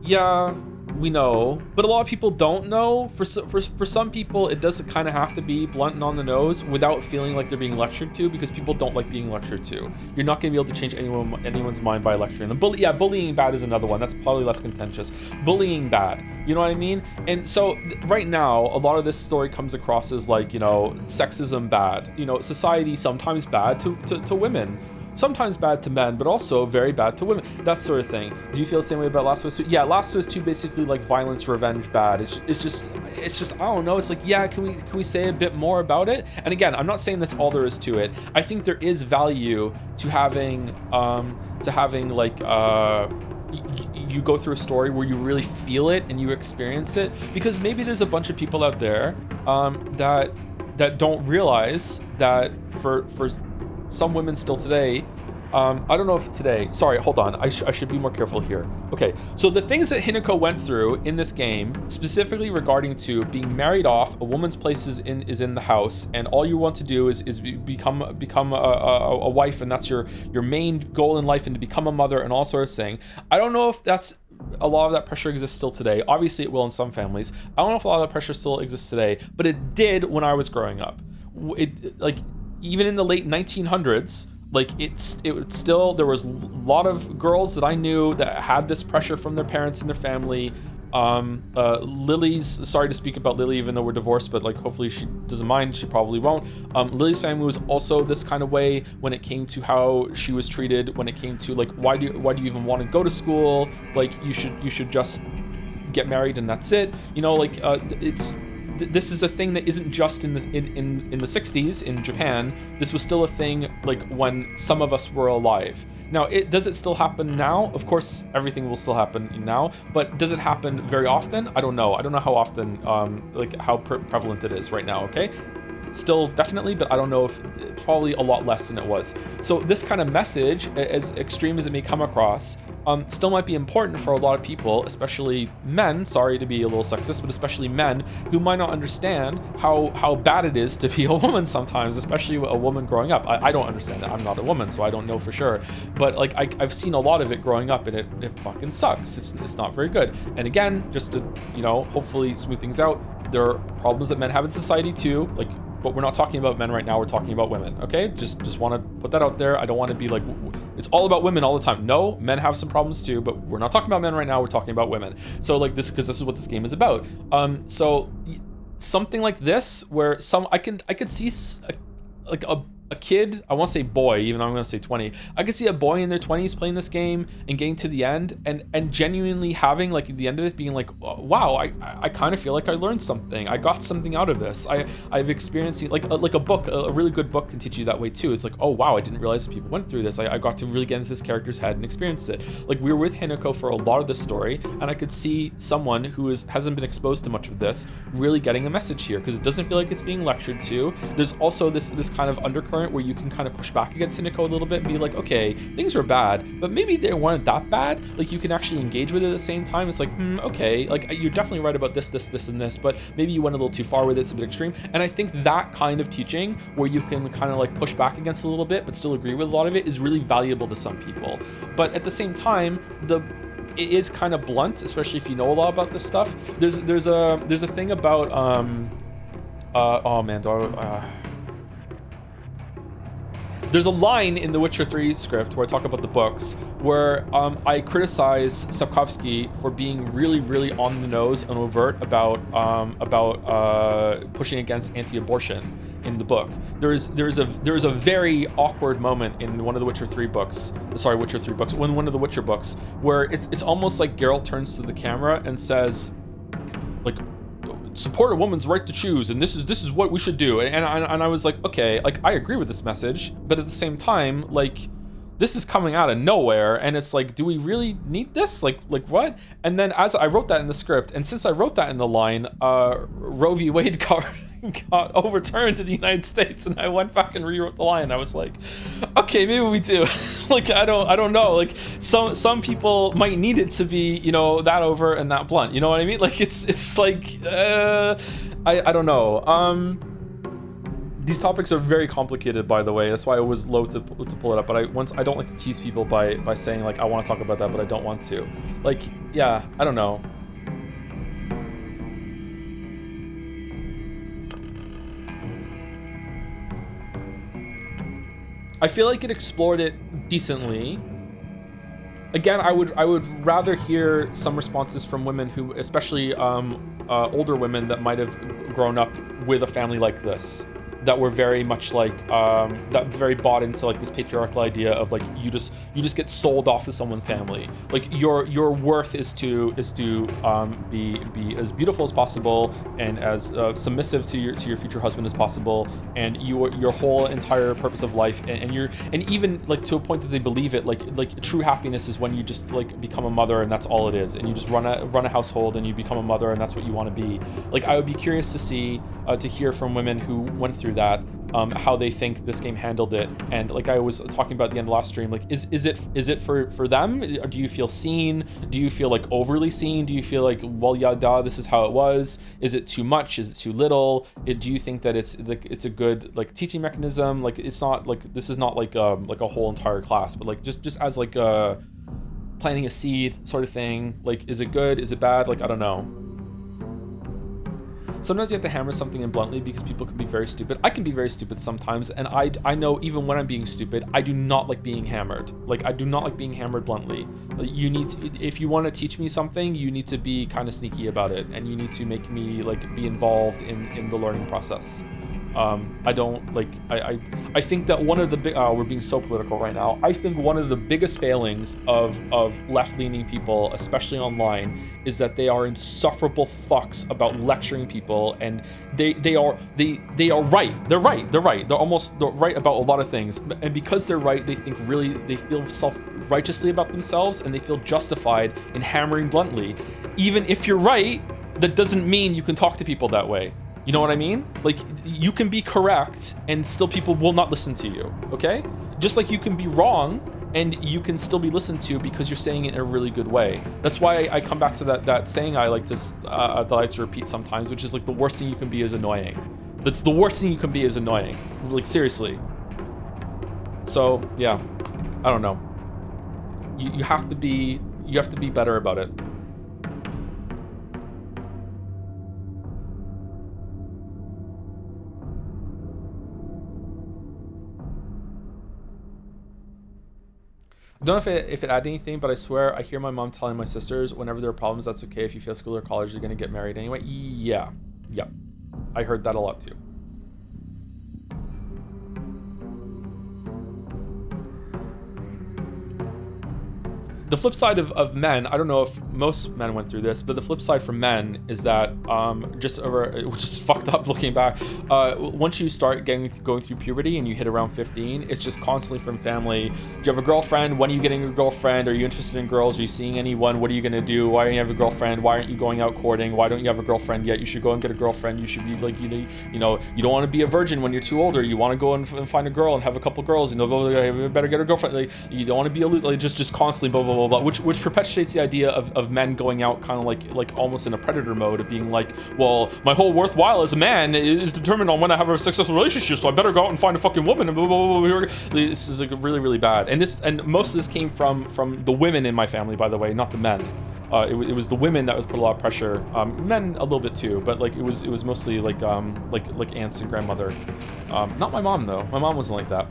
yeah, we know, but a lot of people don't know. For some people, it does kind of have to be blunt and on the nose without feeling like they're being lectured to, because people don't like being lectured to. You're not going to be able to change anyone's mind by lecturing them. Bullying bad is another one. That's probably less contentious. Bullying bad, you know what I mean? And so right now, a lot of this story comes across as like, you know, sexism bad. You know, society sometimes bad to women. Sometimes bad to men, but also very bad to women. That sort of thing. Do you feel the same way about Last of Us 2? Yeah, Last of Us 2 basically like violence, revenge, bad. It's just I don't know. It's like, yeah, can we say a bit more about it? And again, I'm not saying that's all there is to it. I think there is value to having like you go through a story where you really feel it and you experience it, because maybe there's a bunch of people out there that don't realize that for some women still today, I don't know if today, sorry, hold on. I should be more careful here. Okay, so the things that Hinako went through in this game, specifically regarding to being married off, a woman's place is in the house, and all you want to do is become a wife, and that's your main goal in life, and to become a mother and all sorts of thing. I don't know if that's a lot of that pressure exists still today. Obviously, it will in some families. I don't know if a lot of that pressure still exists today, but it did when I was growing up. It like even in the late 1900s. Like it still, there was a lot of girls that I knew that had this pressure from their parents and their family. Lily's, sorry to speak about Lily, even though we're divorced, but like hopefully she doesn't mind. She probably won't. Lily's family was also this kind of way when it came to how she was treated. When it came to like, why do you even want to go to school? Like you should just get married and that's it. You know, like this is a thing that isn't just in the 60s in Japan. This was still a thing like when some of us were alive. Now, does it still happen now? Of course, everything will still happen now, but does it happen very often? I don't know. I don't know how often, like how prevalent it is right now, okay? Still definitely, but I don't know if probably a lot less than it was. So this kind of message, as extreme as it may come across, still might be important for a lot of people, especially men, sorry to be a little sexist, but especially men who might not understand how bad it is to be a woman sometimes, especially a woman growing up. I don't understand it. I'm not a woman, so I don't know for sure. But like I've seen a lot of it growing up, and it fucking sucks. It's not very good. And again, just to, you know, hopefully smooth things out, there are problems that men have in society too, like, but we're not talking about men right now, we're talking about women, okay? Just want to put that out there. I don't want to be like, it's all about women all the time. No, men have some problems too, but we're not talking about men right now, we're talking about women. So like this, because this is what this game is about. So something like this, where I could see a kid, I won't say boy, even though I'm gonna say 20. I could see a boy in their 20s playing this game and getting to the end and genuinely having like at the end of it being like, wow, I kind of feel like I learned something. I got something out of this. I've experienced like a book, a really good book can teach you that way too. It's like, oh wow, I didn't realize that people went through this. I got to really get into this character's head and experience it. Like we were with Hinako for a lot of this story, and I could see someone who hasn't been exposed to much of this really getting a message here, because it doesn't feel like it's being lectured to. There's also this kind of undercurrent where you can kind of push back against Hinako a little bit and be like, okay, things are bad, but maybe they weren't that bad. Like you can actually engage with it at the same time. It's like, okay, like you're definitely right about this, and this, but maybe you went a little too far with it. It's a bit extreme. And I think that kind of teaching where you can kind of like push back against a little bit, but still agree with a lot of it is really valuable to some people. But at the same time, it is kind of blunt, especially if you know a lot about this stuff. There's a thing about oh man, there's a line in the Witcher 3 script where I talk about the books where I criticize Sapkowski for being really, really on the nose and overt about pushing against anti-abortion in the book. There is a very awkward moment in one of the Witcher 3 books. Sorry, Witcher 3 books. One of the Witcher books where it's almost like Geralt turns to the camera and says, like, support a woman's right to choose, and this is what we should do. And I was like, okay, like I agree with this message, but at the same time, like this is coming out of nowhere, and it's like, do we really need this? Like what? And then as I wrote that in the script, and since I wrote that in the line, Roe v. Wade got overturned in the United States, and I went back and rewrote the line. I was like, okay, maybe we do. Like I don't know. Like some people might need it to be, you know, that over and that blunt. You know what I mean? Like it's like I don't know. These topics are very complicated, by the way. That's why I was loath to pull it up. But I don't like to tease people by saying like I want to talk about that, but I don't want to. Like yeah, I don't know. I feel like it explored it decently. Again, I would rather hear some responses from women who, especially older women that might have grown up with a family like this, that were very much like that very bought into like this patriarchal idea of like you just get sold off to someone's family. Like your worth is to be as beautiful as possible and as submissive to your future husband as possible, and your whole entire purpose of life and even like to a point that they believe it, like true happiness is when you just like become a mother and that's all it is, and you just run a household and you become a mother and that's what you want to be. Like I would be curious to see to hear from women who went through that how they think this game handled it. And like I was talking about at the end of last stream, like is it for them? Or do you feel seen? Do you feel like overly seen? Do you feel like, well, yeah, this is how it was? Is it too much? Is it too little? Do you think that it's like it's a good like teaching mechanism? Like it's not like, this is not like a whole entire class, but like just as like planting a seed sort of thing. Like, is it good? Is it bad? Like, I don't know. Sometimes you have to hammer something in bluntly because people can be very stupid. I can be very stupid sometimes, and I know even when I'm being stupid, I do not like being hammered. Like, I do not like being hammered bluntly. You need to, if you want to teach me something, you need to be kind of sneaky about it, and you need to make me like be involved in the learning process. I don't like, I think that one of the big, we're being so political right now. I think one of the biggest failings of left-leaning people, especially online, is that they are insufferable fucks about lecturing people, and they are right. They're right. They're right about a lot of things. And because they're right, they feel self-righteously about themselves, and they feel justified in hammering bluntly. Even if you're right, that doesn't mean you can talk to people that way. You know what I mean? Like, you can be correct and still people will not listen to you, okay? Just like you can be wrong and you can still be listened to because you're saying it in a really good way. That's why I come back to that saying I like to repeat sometimes, which is like, the worst thing you can be is annoying. That's the worst thing you can be is annoying. Like, seriously. So, yeah, I don't know. You have to be better about it. I don't know if it added anything, but I swear I hear my mom telling my sisters whenever there are problems, that's okay. If you fail school or college, you're going to get married anyway. Yeah. I heard that a lot too. The flip side of men, I don't know if most men went through this, but the flip side for men is that, which is fucked up looking back, once you start going through puberty and you hit around 15, it's just constantly from family. Do you have a girlfriend? When are you getting a girlfriend? Are you interested in girls? Are you seeing anyone? What are you gonna do? Why don't you have a girlfriend? Why aren't you going out courting? Why don't you have a girlfriend yet? You should go and get a girlfriend. You should be like, you know, you don't want to be a virgin when you're too older. You want to go and find a girl and have a couple girls. You know, blah, blah, blah, you better get a girlfriend. Like, you don't want to be a loser. Like, just constantly blah blah blah blah. Which perpetuates the idea of men going out kind of like almost in a predator mode of being like, well, my whole worthwhile as a man is determined on when I have a successful relationship, so I better go out and find a fucking woman and blah blah blah blah. This is like really really bad, and most of this came from the women in my family, by the way, not the men. It was the women that was put a lot of pressure. Men a little bit too, but like it was mostly like aunts and grandmother. Not my mom though. My mom wasn't like that.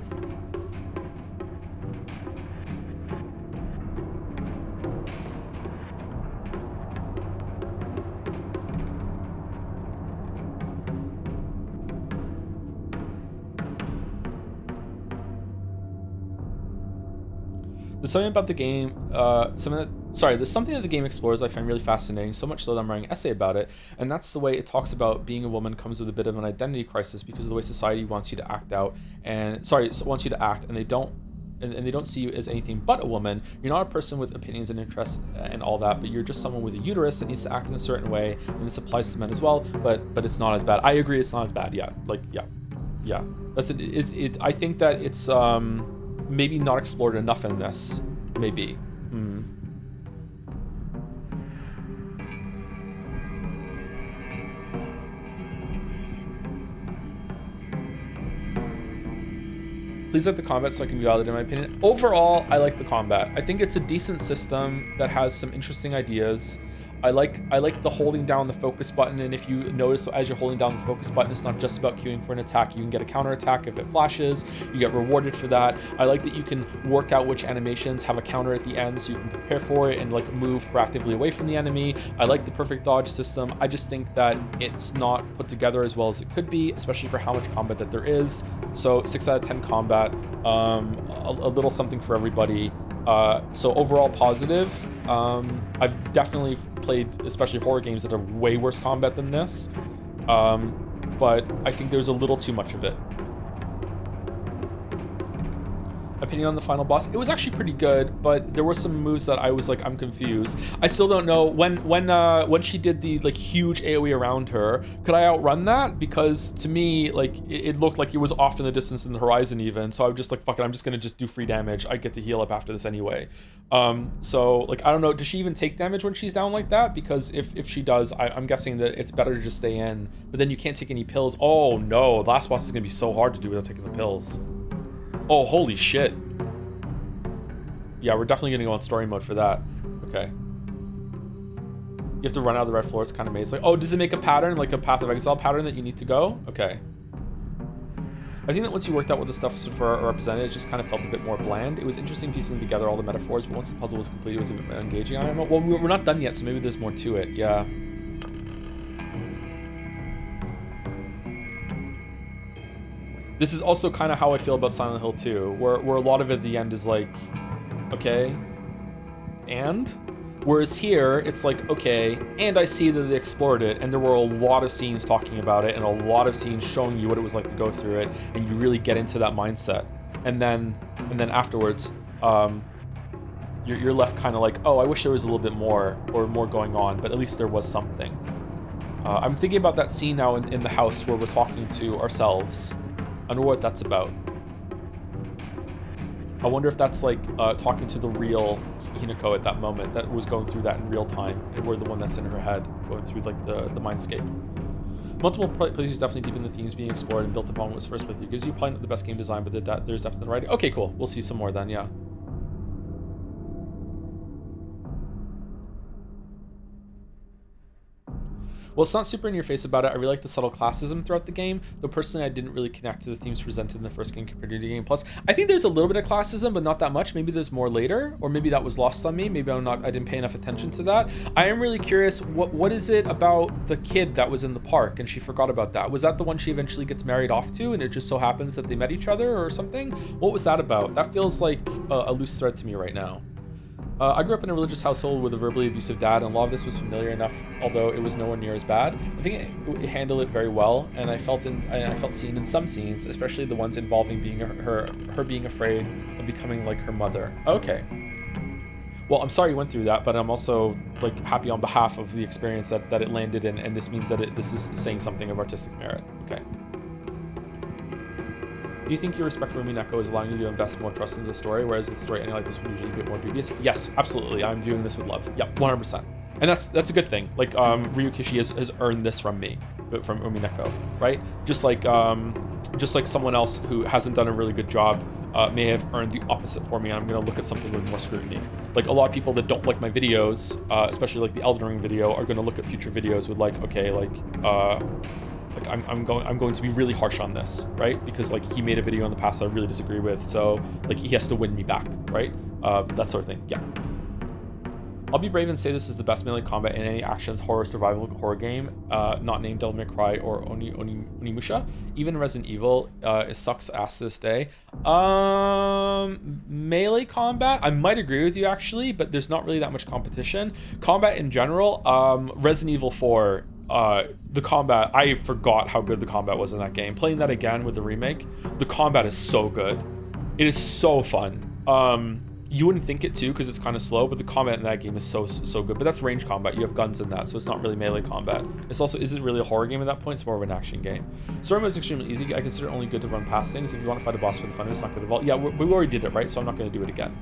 There's something about the game, there's something that the game explores I find really fascinating, so much so that I'm writing an essay about it, and that's the way it talks about being a woman comes with a bit of an identity crisis because of the way society wants you to act and they don't see you as anything but a woman. You're not a person with opinions and interests and all that, but you're just someone with a uterus that needs to act in a certain way, and this applies to men as well, but it's not as bad. I agree, it's not as bad, yeah. That's it. I think that it's, maybe not explored enough in this, maybe. Please like the combat so I can validate my opinion. Overall, I like the combat. I think it's a decent system that has some interesting ideas. I like the holding down the focus button, and if you notice as you're holding down the focus button, it's not just about queuing for an attack. You can get a counter attack if it flashes. You get rewarded for that. I like that you can work out which animations have a counter at the end so you can prepare for it and like move proactively away from the enemy. I like the perfect dodge system. I just think that it's not put together as well as it could be, especially for how much combat that there is. So 6 out of 10 combat, a little something for everybody. So overall positive. I've definitely played especially horror games that have way worse combat than this, but I think there's a little too much of it. Opinion on the final boss. It was actually pretty good, but there were some moves that I was like, I'm confused. I still don't know when she did the like huge AoE around her, could I outrun that? Because to me, like it looked like it was off in the distance in the horizon even. So I was just like, fuck it, I'm just gonna just do free damage. I get to heal up after this anyway. So like, I don't know, does she even take damage when she's down like that? Because if she does, I'm guessing that it's better to just stay in, but then you can't take any pills. Oh no, the last boss is gonna be so hard to do without taking the pills. Oh, holy shit. Yeah, we're definitely gonna go on story mode for that. Okay. You have to run out of the red floor. It's kind of maze. Like, oh, does it make a pattern, like a Path of Exile pattern that you need to go? Okay. I think that once you worked out what the stuff represented, it just kind of felt a bit more bland. It was interesting piecing together all the metaphors, but once the puzzle was complete, it was a bit more engaging. I don't know. Well, we're not done yet, so maybe there's more to it. Yeah. This is also kind of how I feel about Silent Hill 2, where a lot of it at the end is like, okay, and? Whereas here, it's like, okay, and I see that they explored it, and there were a lot of scenes talking about it, and a lot of scenes showing you what it was like to go through it, and you really get into that mindset. And then afterwards, you're left kind of like, oh, I wish there was a little bit more, or more going on, but at least there was something. I'm thinking about that scene now in the house where we're talking to ourselves. I wonder what that's about. I wonder if that's like talking to the real Hinako at that moment that was going through that in real time, and we're the one that's in her head going through like the mindscape. Multiple playthroughs definitely deepen the themes being explored and built upon what was first with you. Gives you probably not the best game design, but there's depth in the writing. Okay, cool. We'll see some more then, yeah. Well, it's not super in your face about it. I really like the subtle classism throughout the game, though personally I didn't really connect to the themes presented in the first game compared to the game. Plus, I think there's a little bit of classism, but not that much. Maybe there's more later, or maybe that was lost on me. Maybe I didn't pay enough attention to that. I am really curious, what is it about the kid that was in the park and she forgot about that? Was that the one she eventually gets married off to, and it just so happens that they met each other or something? What was that about? That feels like a loose thread to me right now. I grew up in a religious household with a verbally abusive dad, and a lot of this was familiar enough, although it was nowhere near as bad. I think it handled it very well, and I felt seen in some scenes, especially the ones involving her being afraid of becoming like her mother. Okay. Well, I'm sorry you went through that, but I'm also like happy on behalf of the experience that it landed in, and this means that this is saying something of artistic merit. Okay. Do you think your respect for Minako is allowing you to invest more trust into the story, whereas the story ending like this would usually be a bit more dubious? Yes, absolutely. I'm viewing this with love. Yep, 100%. And that's a good thing. Like Ryukishi has earned this from me, but from Minako, right? Just like someone else who hasn't done a really good job may have earned the opposite for me, and I'm gonna look at something with more scrutiny. Like a lot of people that don't like my videos, especially like the Elden Ring video, are gonna look at future videos with like, okay, I'm going to be really harsh on this, right? Because like he made a video in the past that I really disagree with, so like he has to win me back, right? That sort of thing. Yeah. I'll be brave and say this is the best melee combat in any action horror survival horror game, not named Devil May Cry or Onimusha. Even Resident Evil, it sucks ass to this day. Melee combat, I might agree with you actually, but there's not really that much competition. Combat in general, Resident Evil 4. The combat, I forgot how good the combat was in that game. Playing that again with the remake, the combat is so good. It is so fun. You wouldn't think it too because it's kind of slow, but the combat in that game is so good. But that's range combat. You have guns in that, so it's not really melee combat. It's also isn't really a horror game at that point. It's more of an action game. Story mode is extremely easy. I consider it only good to run past things. If you want to fight a boss for the fun, it's not good to vault. Yeah, we already did it, right? So I'm not going to do it again.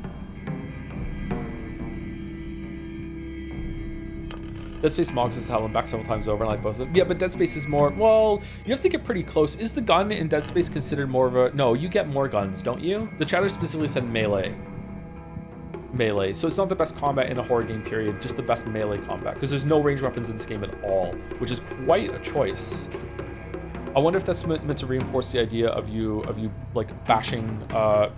Dead Space Mogs is hell and back several times over, and I like both of them. Yeah, but Dead Space is more, well, you have to get pretty close. Is the gun in Dead Space considered more of a, no, you get more guns, don't you? The chatter specifically said melee. Melee. So it's not the best combat in a horror game, period, just the best melee combat, because there's no ranged weapons in this game at all, which is quite a choice. I wonder if that's meant to reinforce the idea of you like bashing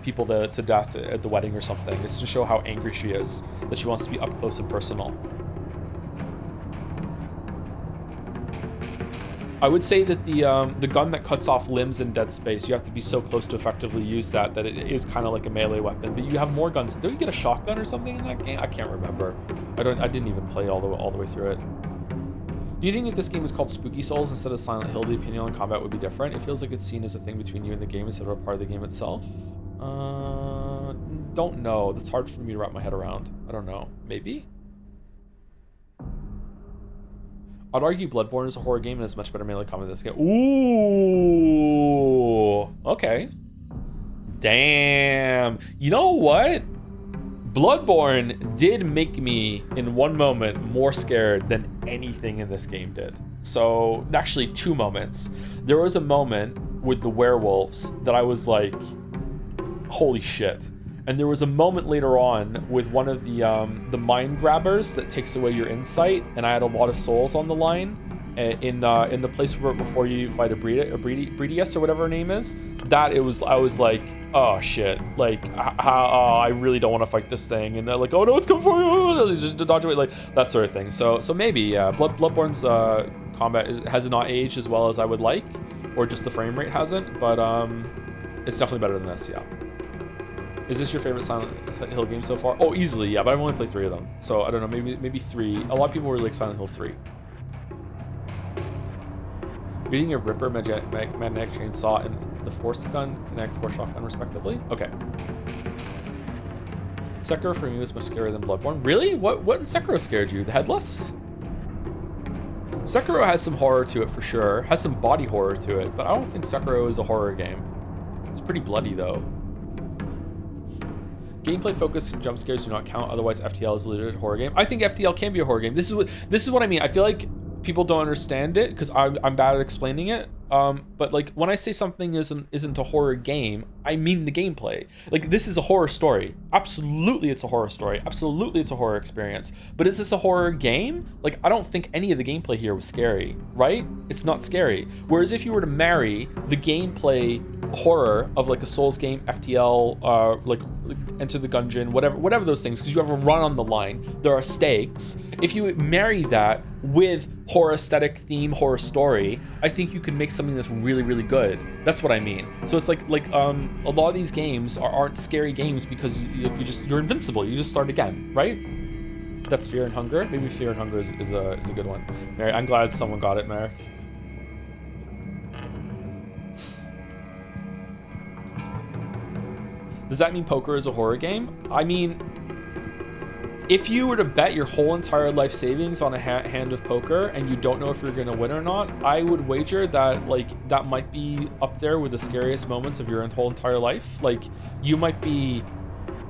people to death at the wedding or something. It's to show how angry she is, that she wants to be up close and personal. I would say that the gun that cuts off limbs in Dead Space, you have to be so close to effectively use that it is kind of like a melee weapon. But you have more guns. Don't you get a shotgun or something in that game? I can't remember. I didn't even play all the way through it. Do you think if this game was called Spooky Souls instead of Silent Hill, the opinion on combat would be different? It feels like it's seen as a thing between you and the game instead of a part of the game itself. don't know. That's hard for me to wrap my head around. I don't know. Maybe? I'd argue Bloodborne is a horror game and is much better melee combat than this game. Ooh. Okay. Damn. You know what? Bloodborne did make me, in one moment, more scared than anything in this game did. So, actually 2 moments. There was a moment with the werewolves that I was like, holy shit. And there was a moment later on with one of the mind grabbers that takes away your insight, and I had a lot of souls on the line in the place where before you fight a Breedius or whatever her name is. I was like, oh shit, like I really don't want to fight this thing, and they're like, oh no, it's coming for you, just dodge away, like that sort of thing. So maybe yeah, Bloodborne's combat has not aged as well as I would like, or just the frame rate hasn't, but it's definitely better than this. Yeah. Is this your favorite Silent Hill game so far? Oh, easily, yeah, but I've only played 3 of them. So I don't know, maybe 3. A lot of people really like Silent Hill 3. Beating a Ripper, Magnetic Chainsaw, and the Force Gun, Connect, Force Shotgun, respectively. Okay. Sekiro for me was much scarier than Bloodborne. Really? What in Sekiro scared you? The Headless? Sekiro has some horror to it for sure. Has some body horror to it, but I don't think Sekiro is a horror game. It's pretty bloody though. Gameplay focused jump scares do not count, otherwise FTL is a legit horror game. I think FTL can be a horror game. This is what I mean. I feel like people don't understand it because I'm bad at explaining it. But like when I say something isn't a horror game, I mean the gameplay. Like this is a horror story. Absolutely it's a horror story. Absolutely it's a horror experience. But is this a horror game? Like I don't think any of the gameplay here was scary, right? It's not scary. Whereas if you were to marry the gameplay horror of like a Souls game, FTL, like Enter the Gungeon, whatever those things, because you have a run on the line, there are stakes. If you marry that with horror aesthetic theme, horror story, I think you can make something that's really, really good. That's what I mean. So it's like a lot of these games aren't scary games because you're invincible. You just start again, right? That's Fear and Hunger. Maybe Fear and Hunger is a good one. Mary, I'm glad someone got it, Merrick. Does that mean poker is a horror game? I mean, if you were to bet your whole entire life savings on a hand of poker and you don't know if you're gonna win or not, I would wager that like that might be up there with the scariest moments of your whole entire life. Like you might be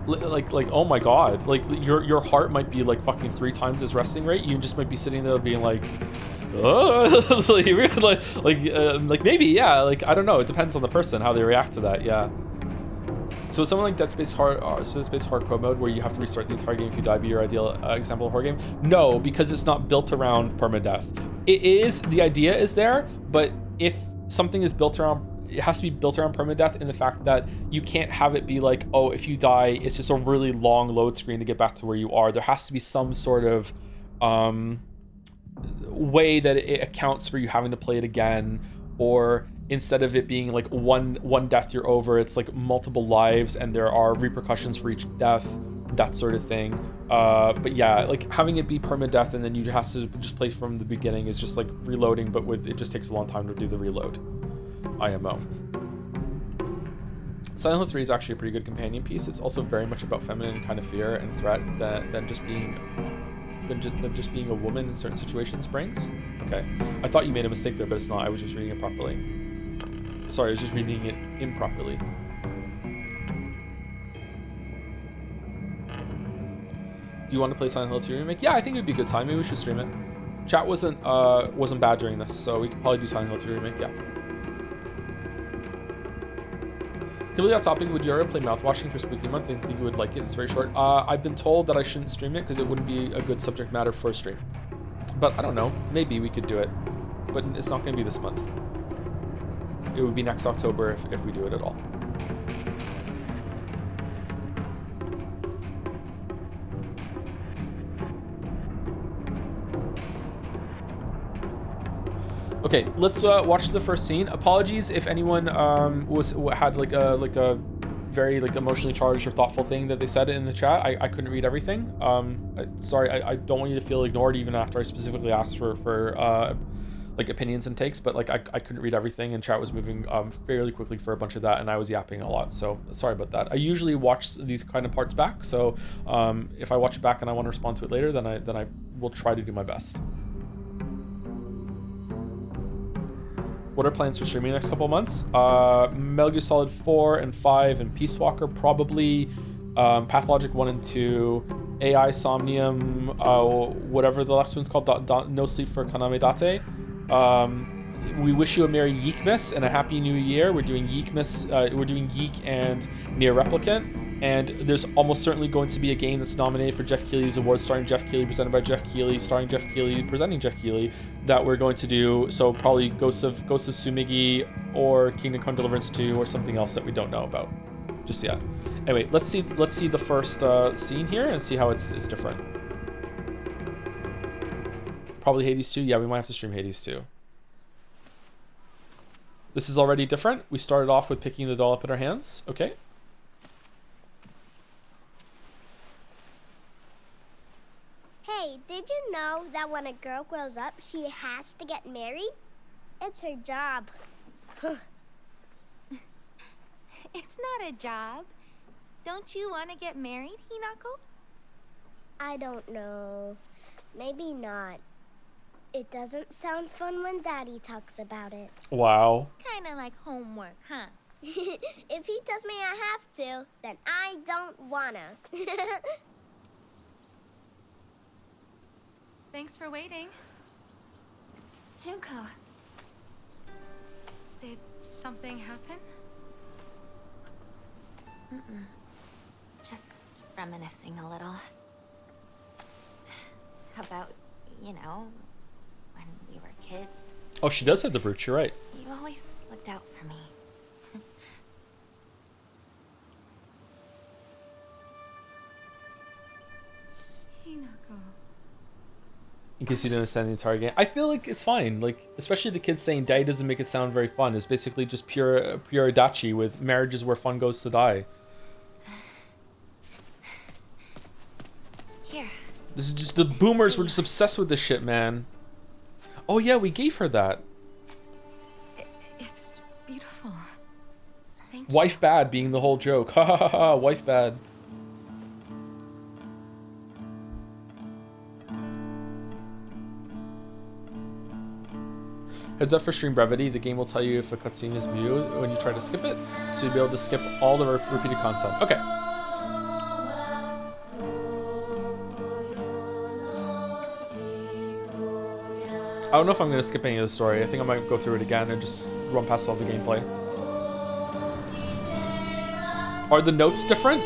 like oh my god, like your heart might be like fucking 3 times its resting rate. You just might be sitting there being like, oh, like maybe, yeah, like I don't know. It depends on the person how they react to that. Yeah. So something like Dead Space Hardcore mode where you have to restart the entire game if you die be your ideal example of horror game? No, because it's not built around permadeath. It is, the idea is there, but if something is built around, it has to be built around permadeath in the fact that you can't have it be like, oh, if you die, it's just a really long load screen to get back to where you are. There has to be some sort of way that it accounts for you having to play it again, or instead of it being like one death you're over, it's like multiple lives and there are repercussions for each death, that sort of thing. But yeah, like having it be permadeath and then you have to just play from the beginning is just like reloading, but with it just takes a long time to do the reload. IMO. Silent Hill 3 is actually a pretty good companion piece. It's also very much about feminine kind of fear and threat than just being a woman in certain situations brings. Okay, I thought you made a mistake there, but it's not. I was just reading it properly. Sorry, I was just reading it improperly. Do you want to play Silent Hill 2 remake? Yeah, I think it would be a good time. Maybe we should stream it. Chat wasn't bad during this, so we could probably do Silent Hill 2 remake. Yeah. Completely off topic, would you ever play mouthwashing for Spooky Month? I think you would like it. It's very short. I've been told that I shouldn't stream it because it wouldn't be a good subject matter for a stream. But I don't know. Maybe we could do it. But it's not going to be this month. It would be next October if we do it at all. Okay, let's watch the first scene. Apologies if anyone had like a very like emotionally charged or thoughtful thing that they said in the chat. I couldn't read everything. Sorry, I don't want you to feel ignored even after I specifically asked for like opinions and takes, but like I couldn't read everything, and chat was moving fairly quickly for a bunch of that, and I was yapping a lot, so sorry about that. I usually watch these kind of parts back, so if I watch it back and I want to respond to it later, then I will try to do my best. What are plans for streaming next couple months? Metal Gear Solid 4 and 5 and Peace Walker, probably Pathologic 1 and 2, AI Somnium, whatever the last one's called, No Sleep for Kaname Date. We wish you a Merry Yeekmas and a Happy New Year. We're doing Yeekmas, we're doing Yeek and Near Replicant. And there's almost certainly going to be a game that's nominated for Jeff Keighley's award, starring Jeff Keighley, presented by Jeff Keighley, starring Jeff Keighley, presenting Jeff Keighley, that we're going to do. So probably Ghost of Sumigi or Kingdom Come Deliverance 2 or something else that we don't know about just yet. Anyway, let's see the first scene here and see how it's different. Probably Hades 2. Yeah, we might have to stream Hades 2. This is already different. We started off with picking the doll up in our hands. Okay. Hey, did you know that when a girl grows up, she has to get married? It's her job. It's not a job. Don't you want to get married, Hinako? I don't know. Maybe not. It doesn't sound fun when Daddy talks about it. Wow. Kind of like homework, huh? If he tells me I have to, then I don't wanna. Thanks for waiting. Junko. Did something happen? Just reminiscing a little. About, you know, when we were kids. Oh, she does have the brooch, you're right. You always looked out for me. Hinako. In case you didn't understand the entire game, I feel like it's fine. Like, especially the kids saying die doesn't make it sound very fun. It's basically just pure adachi with marriages where fun goes to die. Here. This is just the boomers were just obsessed with this shit, man. Oh yeah, we gave her that. It's beautiful. Thank you. Wife bad being the whole joke. Ha ha ha ha. Wife bad. Heads up for stream brevity, the game will tell you if a cutscene is mute when you try to skip it, so you'll be able to skip all the repeated content. Okay. I don't know if I'm going to skip any of the story. I think I might go through it again and just run past all the gameplay. Are the notes different?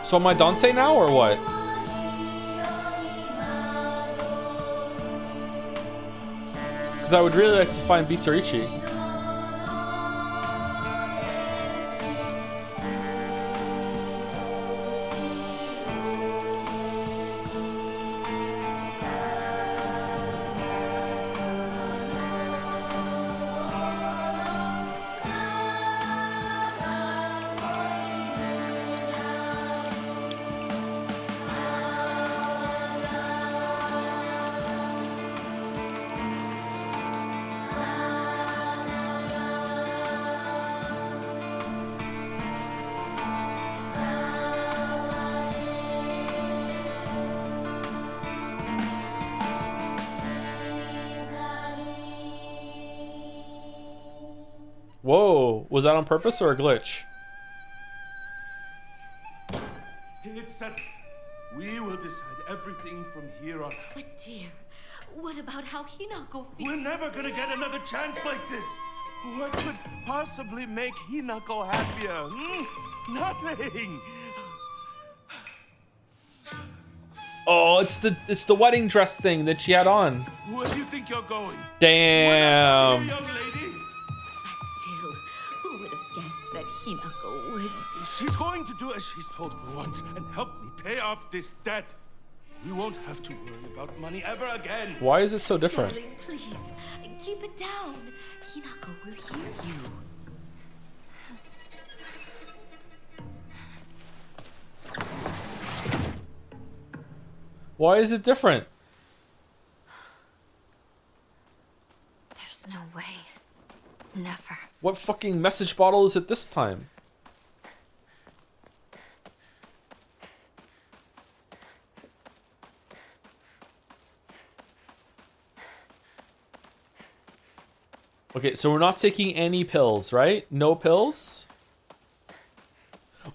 So am I Dante now, or what? Because I would really like to find Bitorichi. Whoa, was that on purpose or a glitch? It's settled. We will decide everything from here on out. But dear, what about how Hinako feels? We're never gonna get another chance like this. What could possibly make Hinako happier? Nothing. Oh, it's the wedding dress thing that she had on. Where do you think you're going? Damn. Young lady. But still, who would have guessed that Hinako would... she's going to do as she's told for once and help me pay off this debt. We won't have to worry about money ever again. Why is it so different? Darling, please, keep it down. Hinako will hear you. Why is it different? There's no way. Never. What fucking message bottle is it this time? Okay, so we're not taking any pills, right? No pills?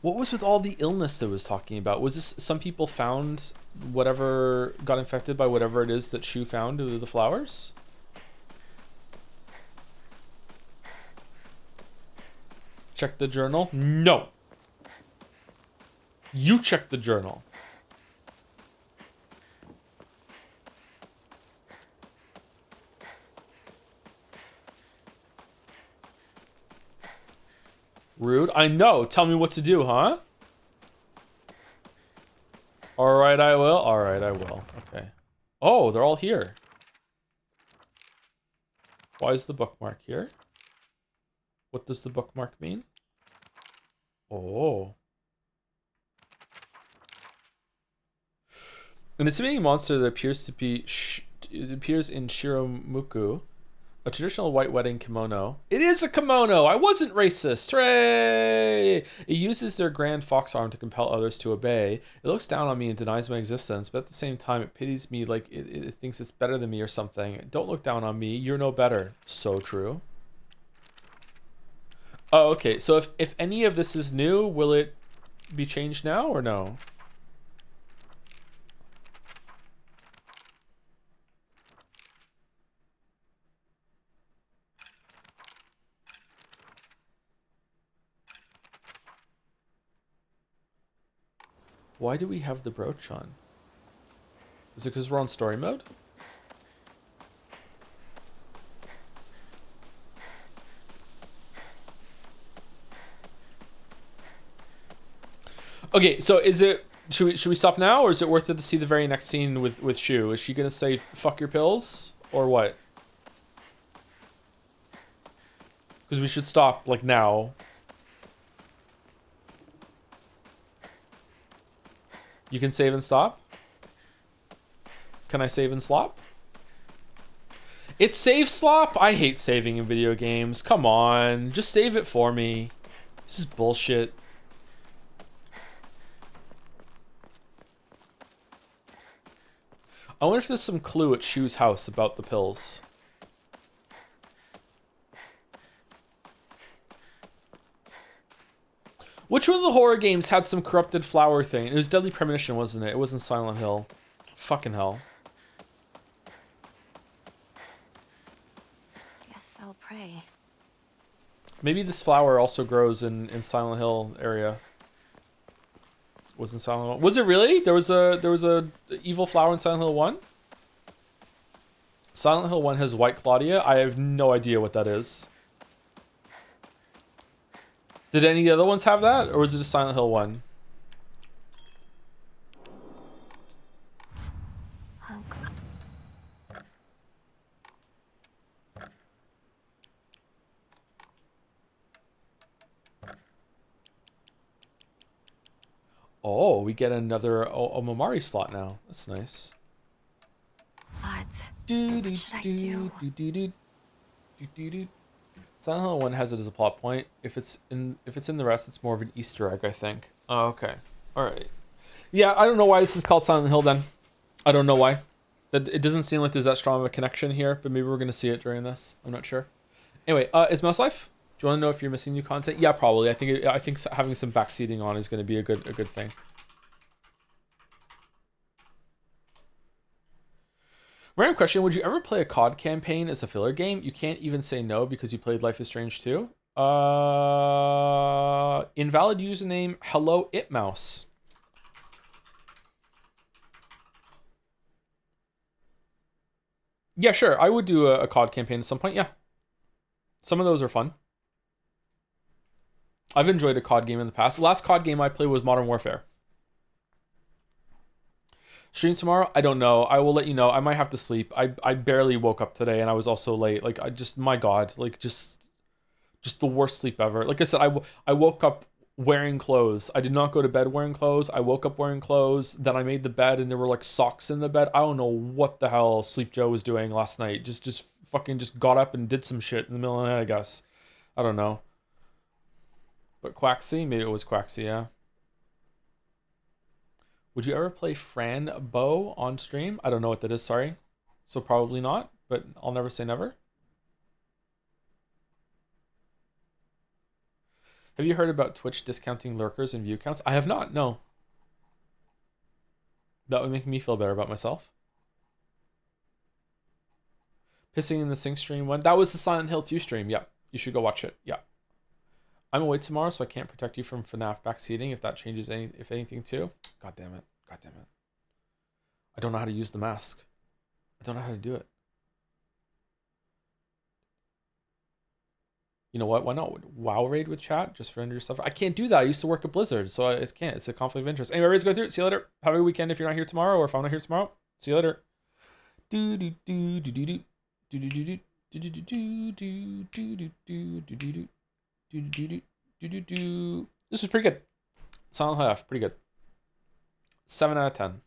What was with all the illness that was talking about? Was this some people found whatever, got infected by whatever it is that Shu found in the flowers? Check the journal? No. You check the journal. Rude. I know. Tell me what to do, huh? All right, I will. All right, I will. Okay. Oh, they're all here. Why is the bookmark here? What does the bookmark mean? Oh. An intimidating monster that appears to be it appears in Shiromuku. A traditional white wedding kimono. It is a kimono! I wasn't racist! Hooray! It uses their grand fox arm to compel others to obey. It looks down on me and denies my existence, but at the same time, it pities me like it thinks it's better than me or something. Don't look down on me. You're no better. So true. Oh, okay. So if any of this is new, will it be changed now or no? Why do we have the brooch on? Is it because we're on story mode? Okay, so is it should we stop now, or is it worth it to see the very next scene with Shu? Is she gonna say fuck your pills or what? Because we should stop like now. You can save and stop? Can I save and slop? It's save slop? I hate saving in video games. Come on, just save it for me. This is bullshit. I wonder if there's some clue at Shu's house about the pills. Which one of the horror games had some corrupted flower thing? It was Deadly Premonition, wasn't it? It wasn't Silent Hill. Fucking hell. Guess I'll pray. Maybe this flower also grows in Silent Hill area. Was in Silent Hill. Was it really? There was a evil flower in Silent Hill 1? Silent Hill 1 has White Claudia. I have no idea what that is. Did any of the other ones have that, or was it just Silent Hill 1? Oh, we get another Omamari slot now. That's nice. But what should I do? Silent Hill 1 has it as a plot point. If it's in the rest, it's more of an Easter egg, I think. Oh, okay. All right. Yeah, I don't know why this is called Silent Hill then. I don't know why. It doesn't seem like there's that strong of a connection here, but maybe we're going to see it during this. I'm not sure. Anyway, is Mouse Life? Do you want to know if you're missing new content? Yeah, probably. I think having some backseating on is going to be a good thing. Random question, would you ever play a COD campaign as a filler game? You can't even say no because you played Life is Strange 2. Invalid username, hello itmouse. Yeah, sure. I would do a COD campaign at some point, yeah. Some of those are fun. I've enjoyed a COD game in the past. The last COD game I played was Modern Warfare. Stream tomorrow? I don't know. I will let you know. I might have to sleep. I barely woke up today, and I was also late. Like, I just, my God, like, just the worst sleep ever. Like I said, I woke up wearing clothes. I did not go to bed wearing clothes. I woke up wearing clothes. Then I made the bed, and there were like socks in the bed. I don't know what the hell Sleep Joe was doing last night. Just fucking just got up and did some shit in the middle of the night, I guess. I don't know. But Quaxy? Maybe it was Quaxy, yeah. Would you ever play Fran Bow on stream? I don't know what that is, sorry. So probably not, but I'll never say never. Have you heard about Twitch discounting lurkers and view counts? I have not, no. That would make me feel better about myself. Pissing in the Sing stream one. That was the Silent Hill 2 stream. Yeah, you should go watch it. Yeah. I'm away tomorrow, so I can't protect you from Fnaf backseating if that changes if anything too. God damn it. God damn it. I don't know how to use the mask. I don't know how to do it. You know what? Why not WoW raid with chat just for your stuff? I can't do that. I used to work at Blizzard, so I can't. It's a conflict of interest. Anyway, everybody's going through it. See you later. Have a good weekend if you're not here tomorrow, or if I'm not here tomorrow. See you later. Do do do do do do do do do do do do do do do do do do. This is pretty good. Silent Hill, pretty good. 7 out of 10.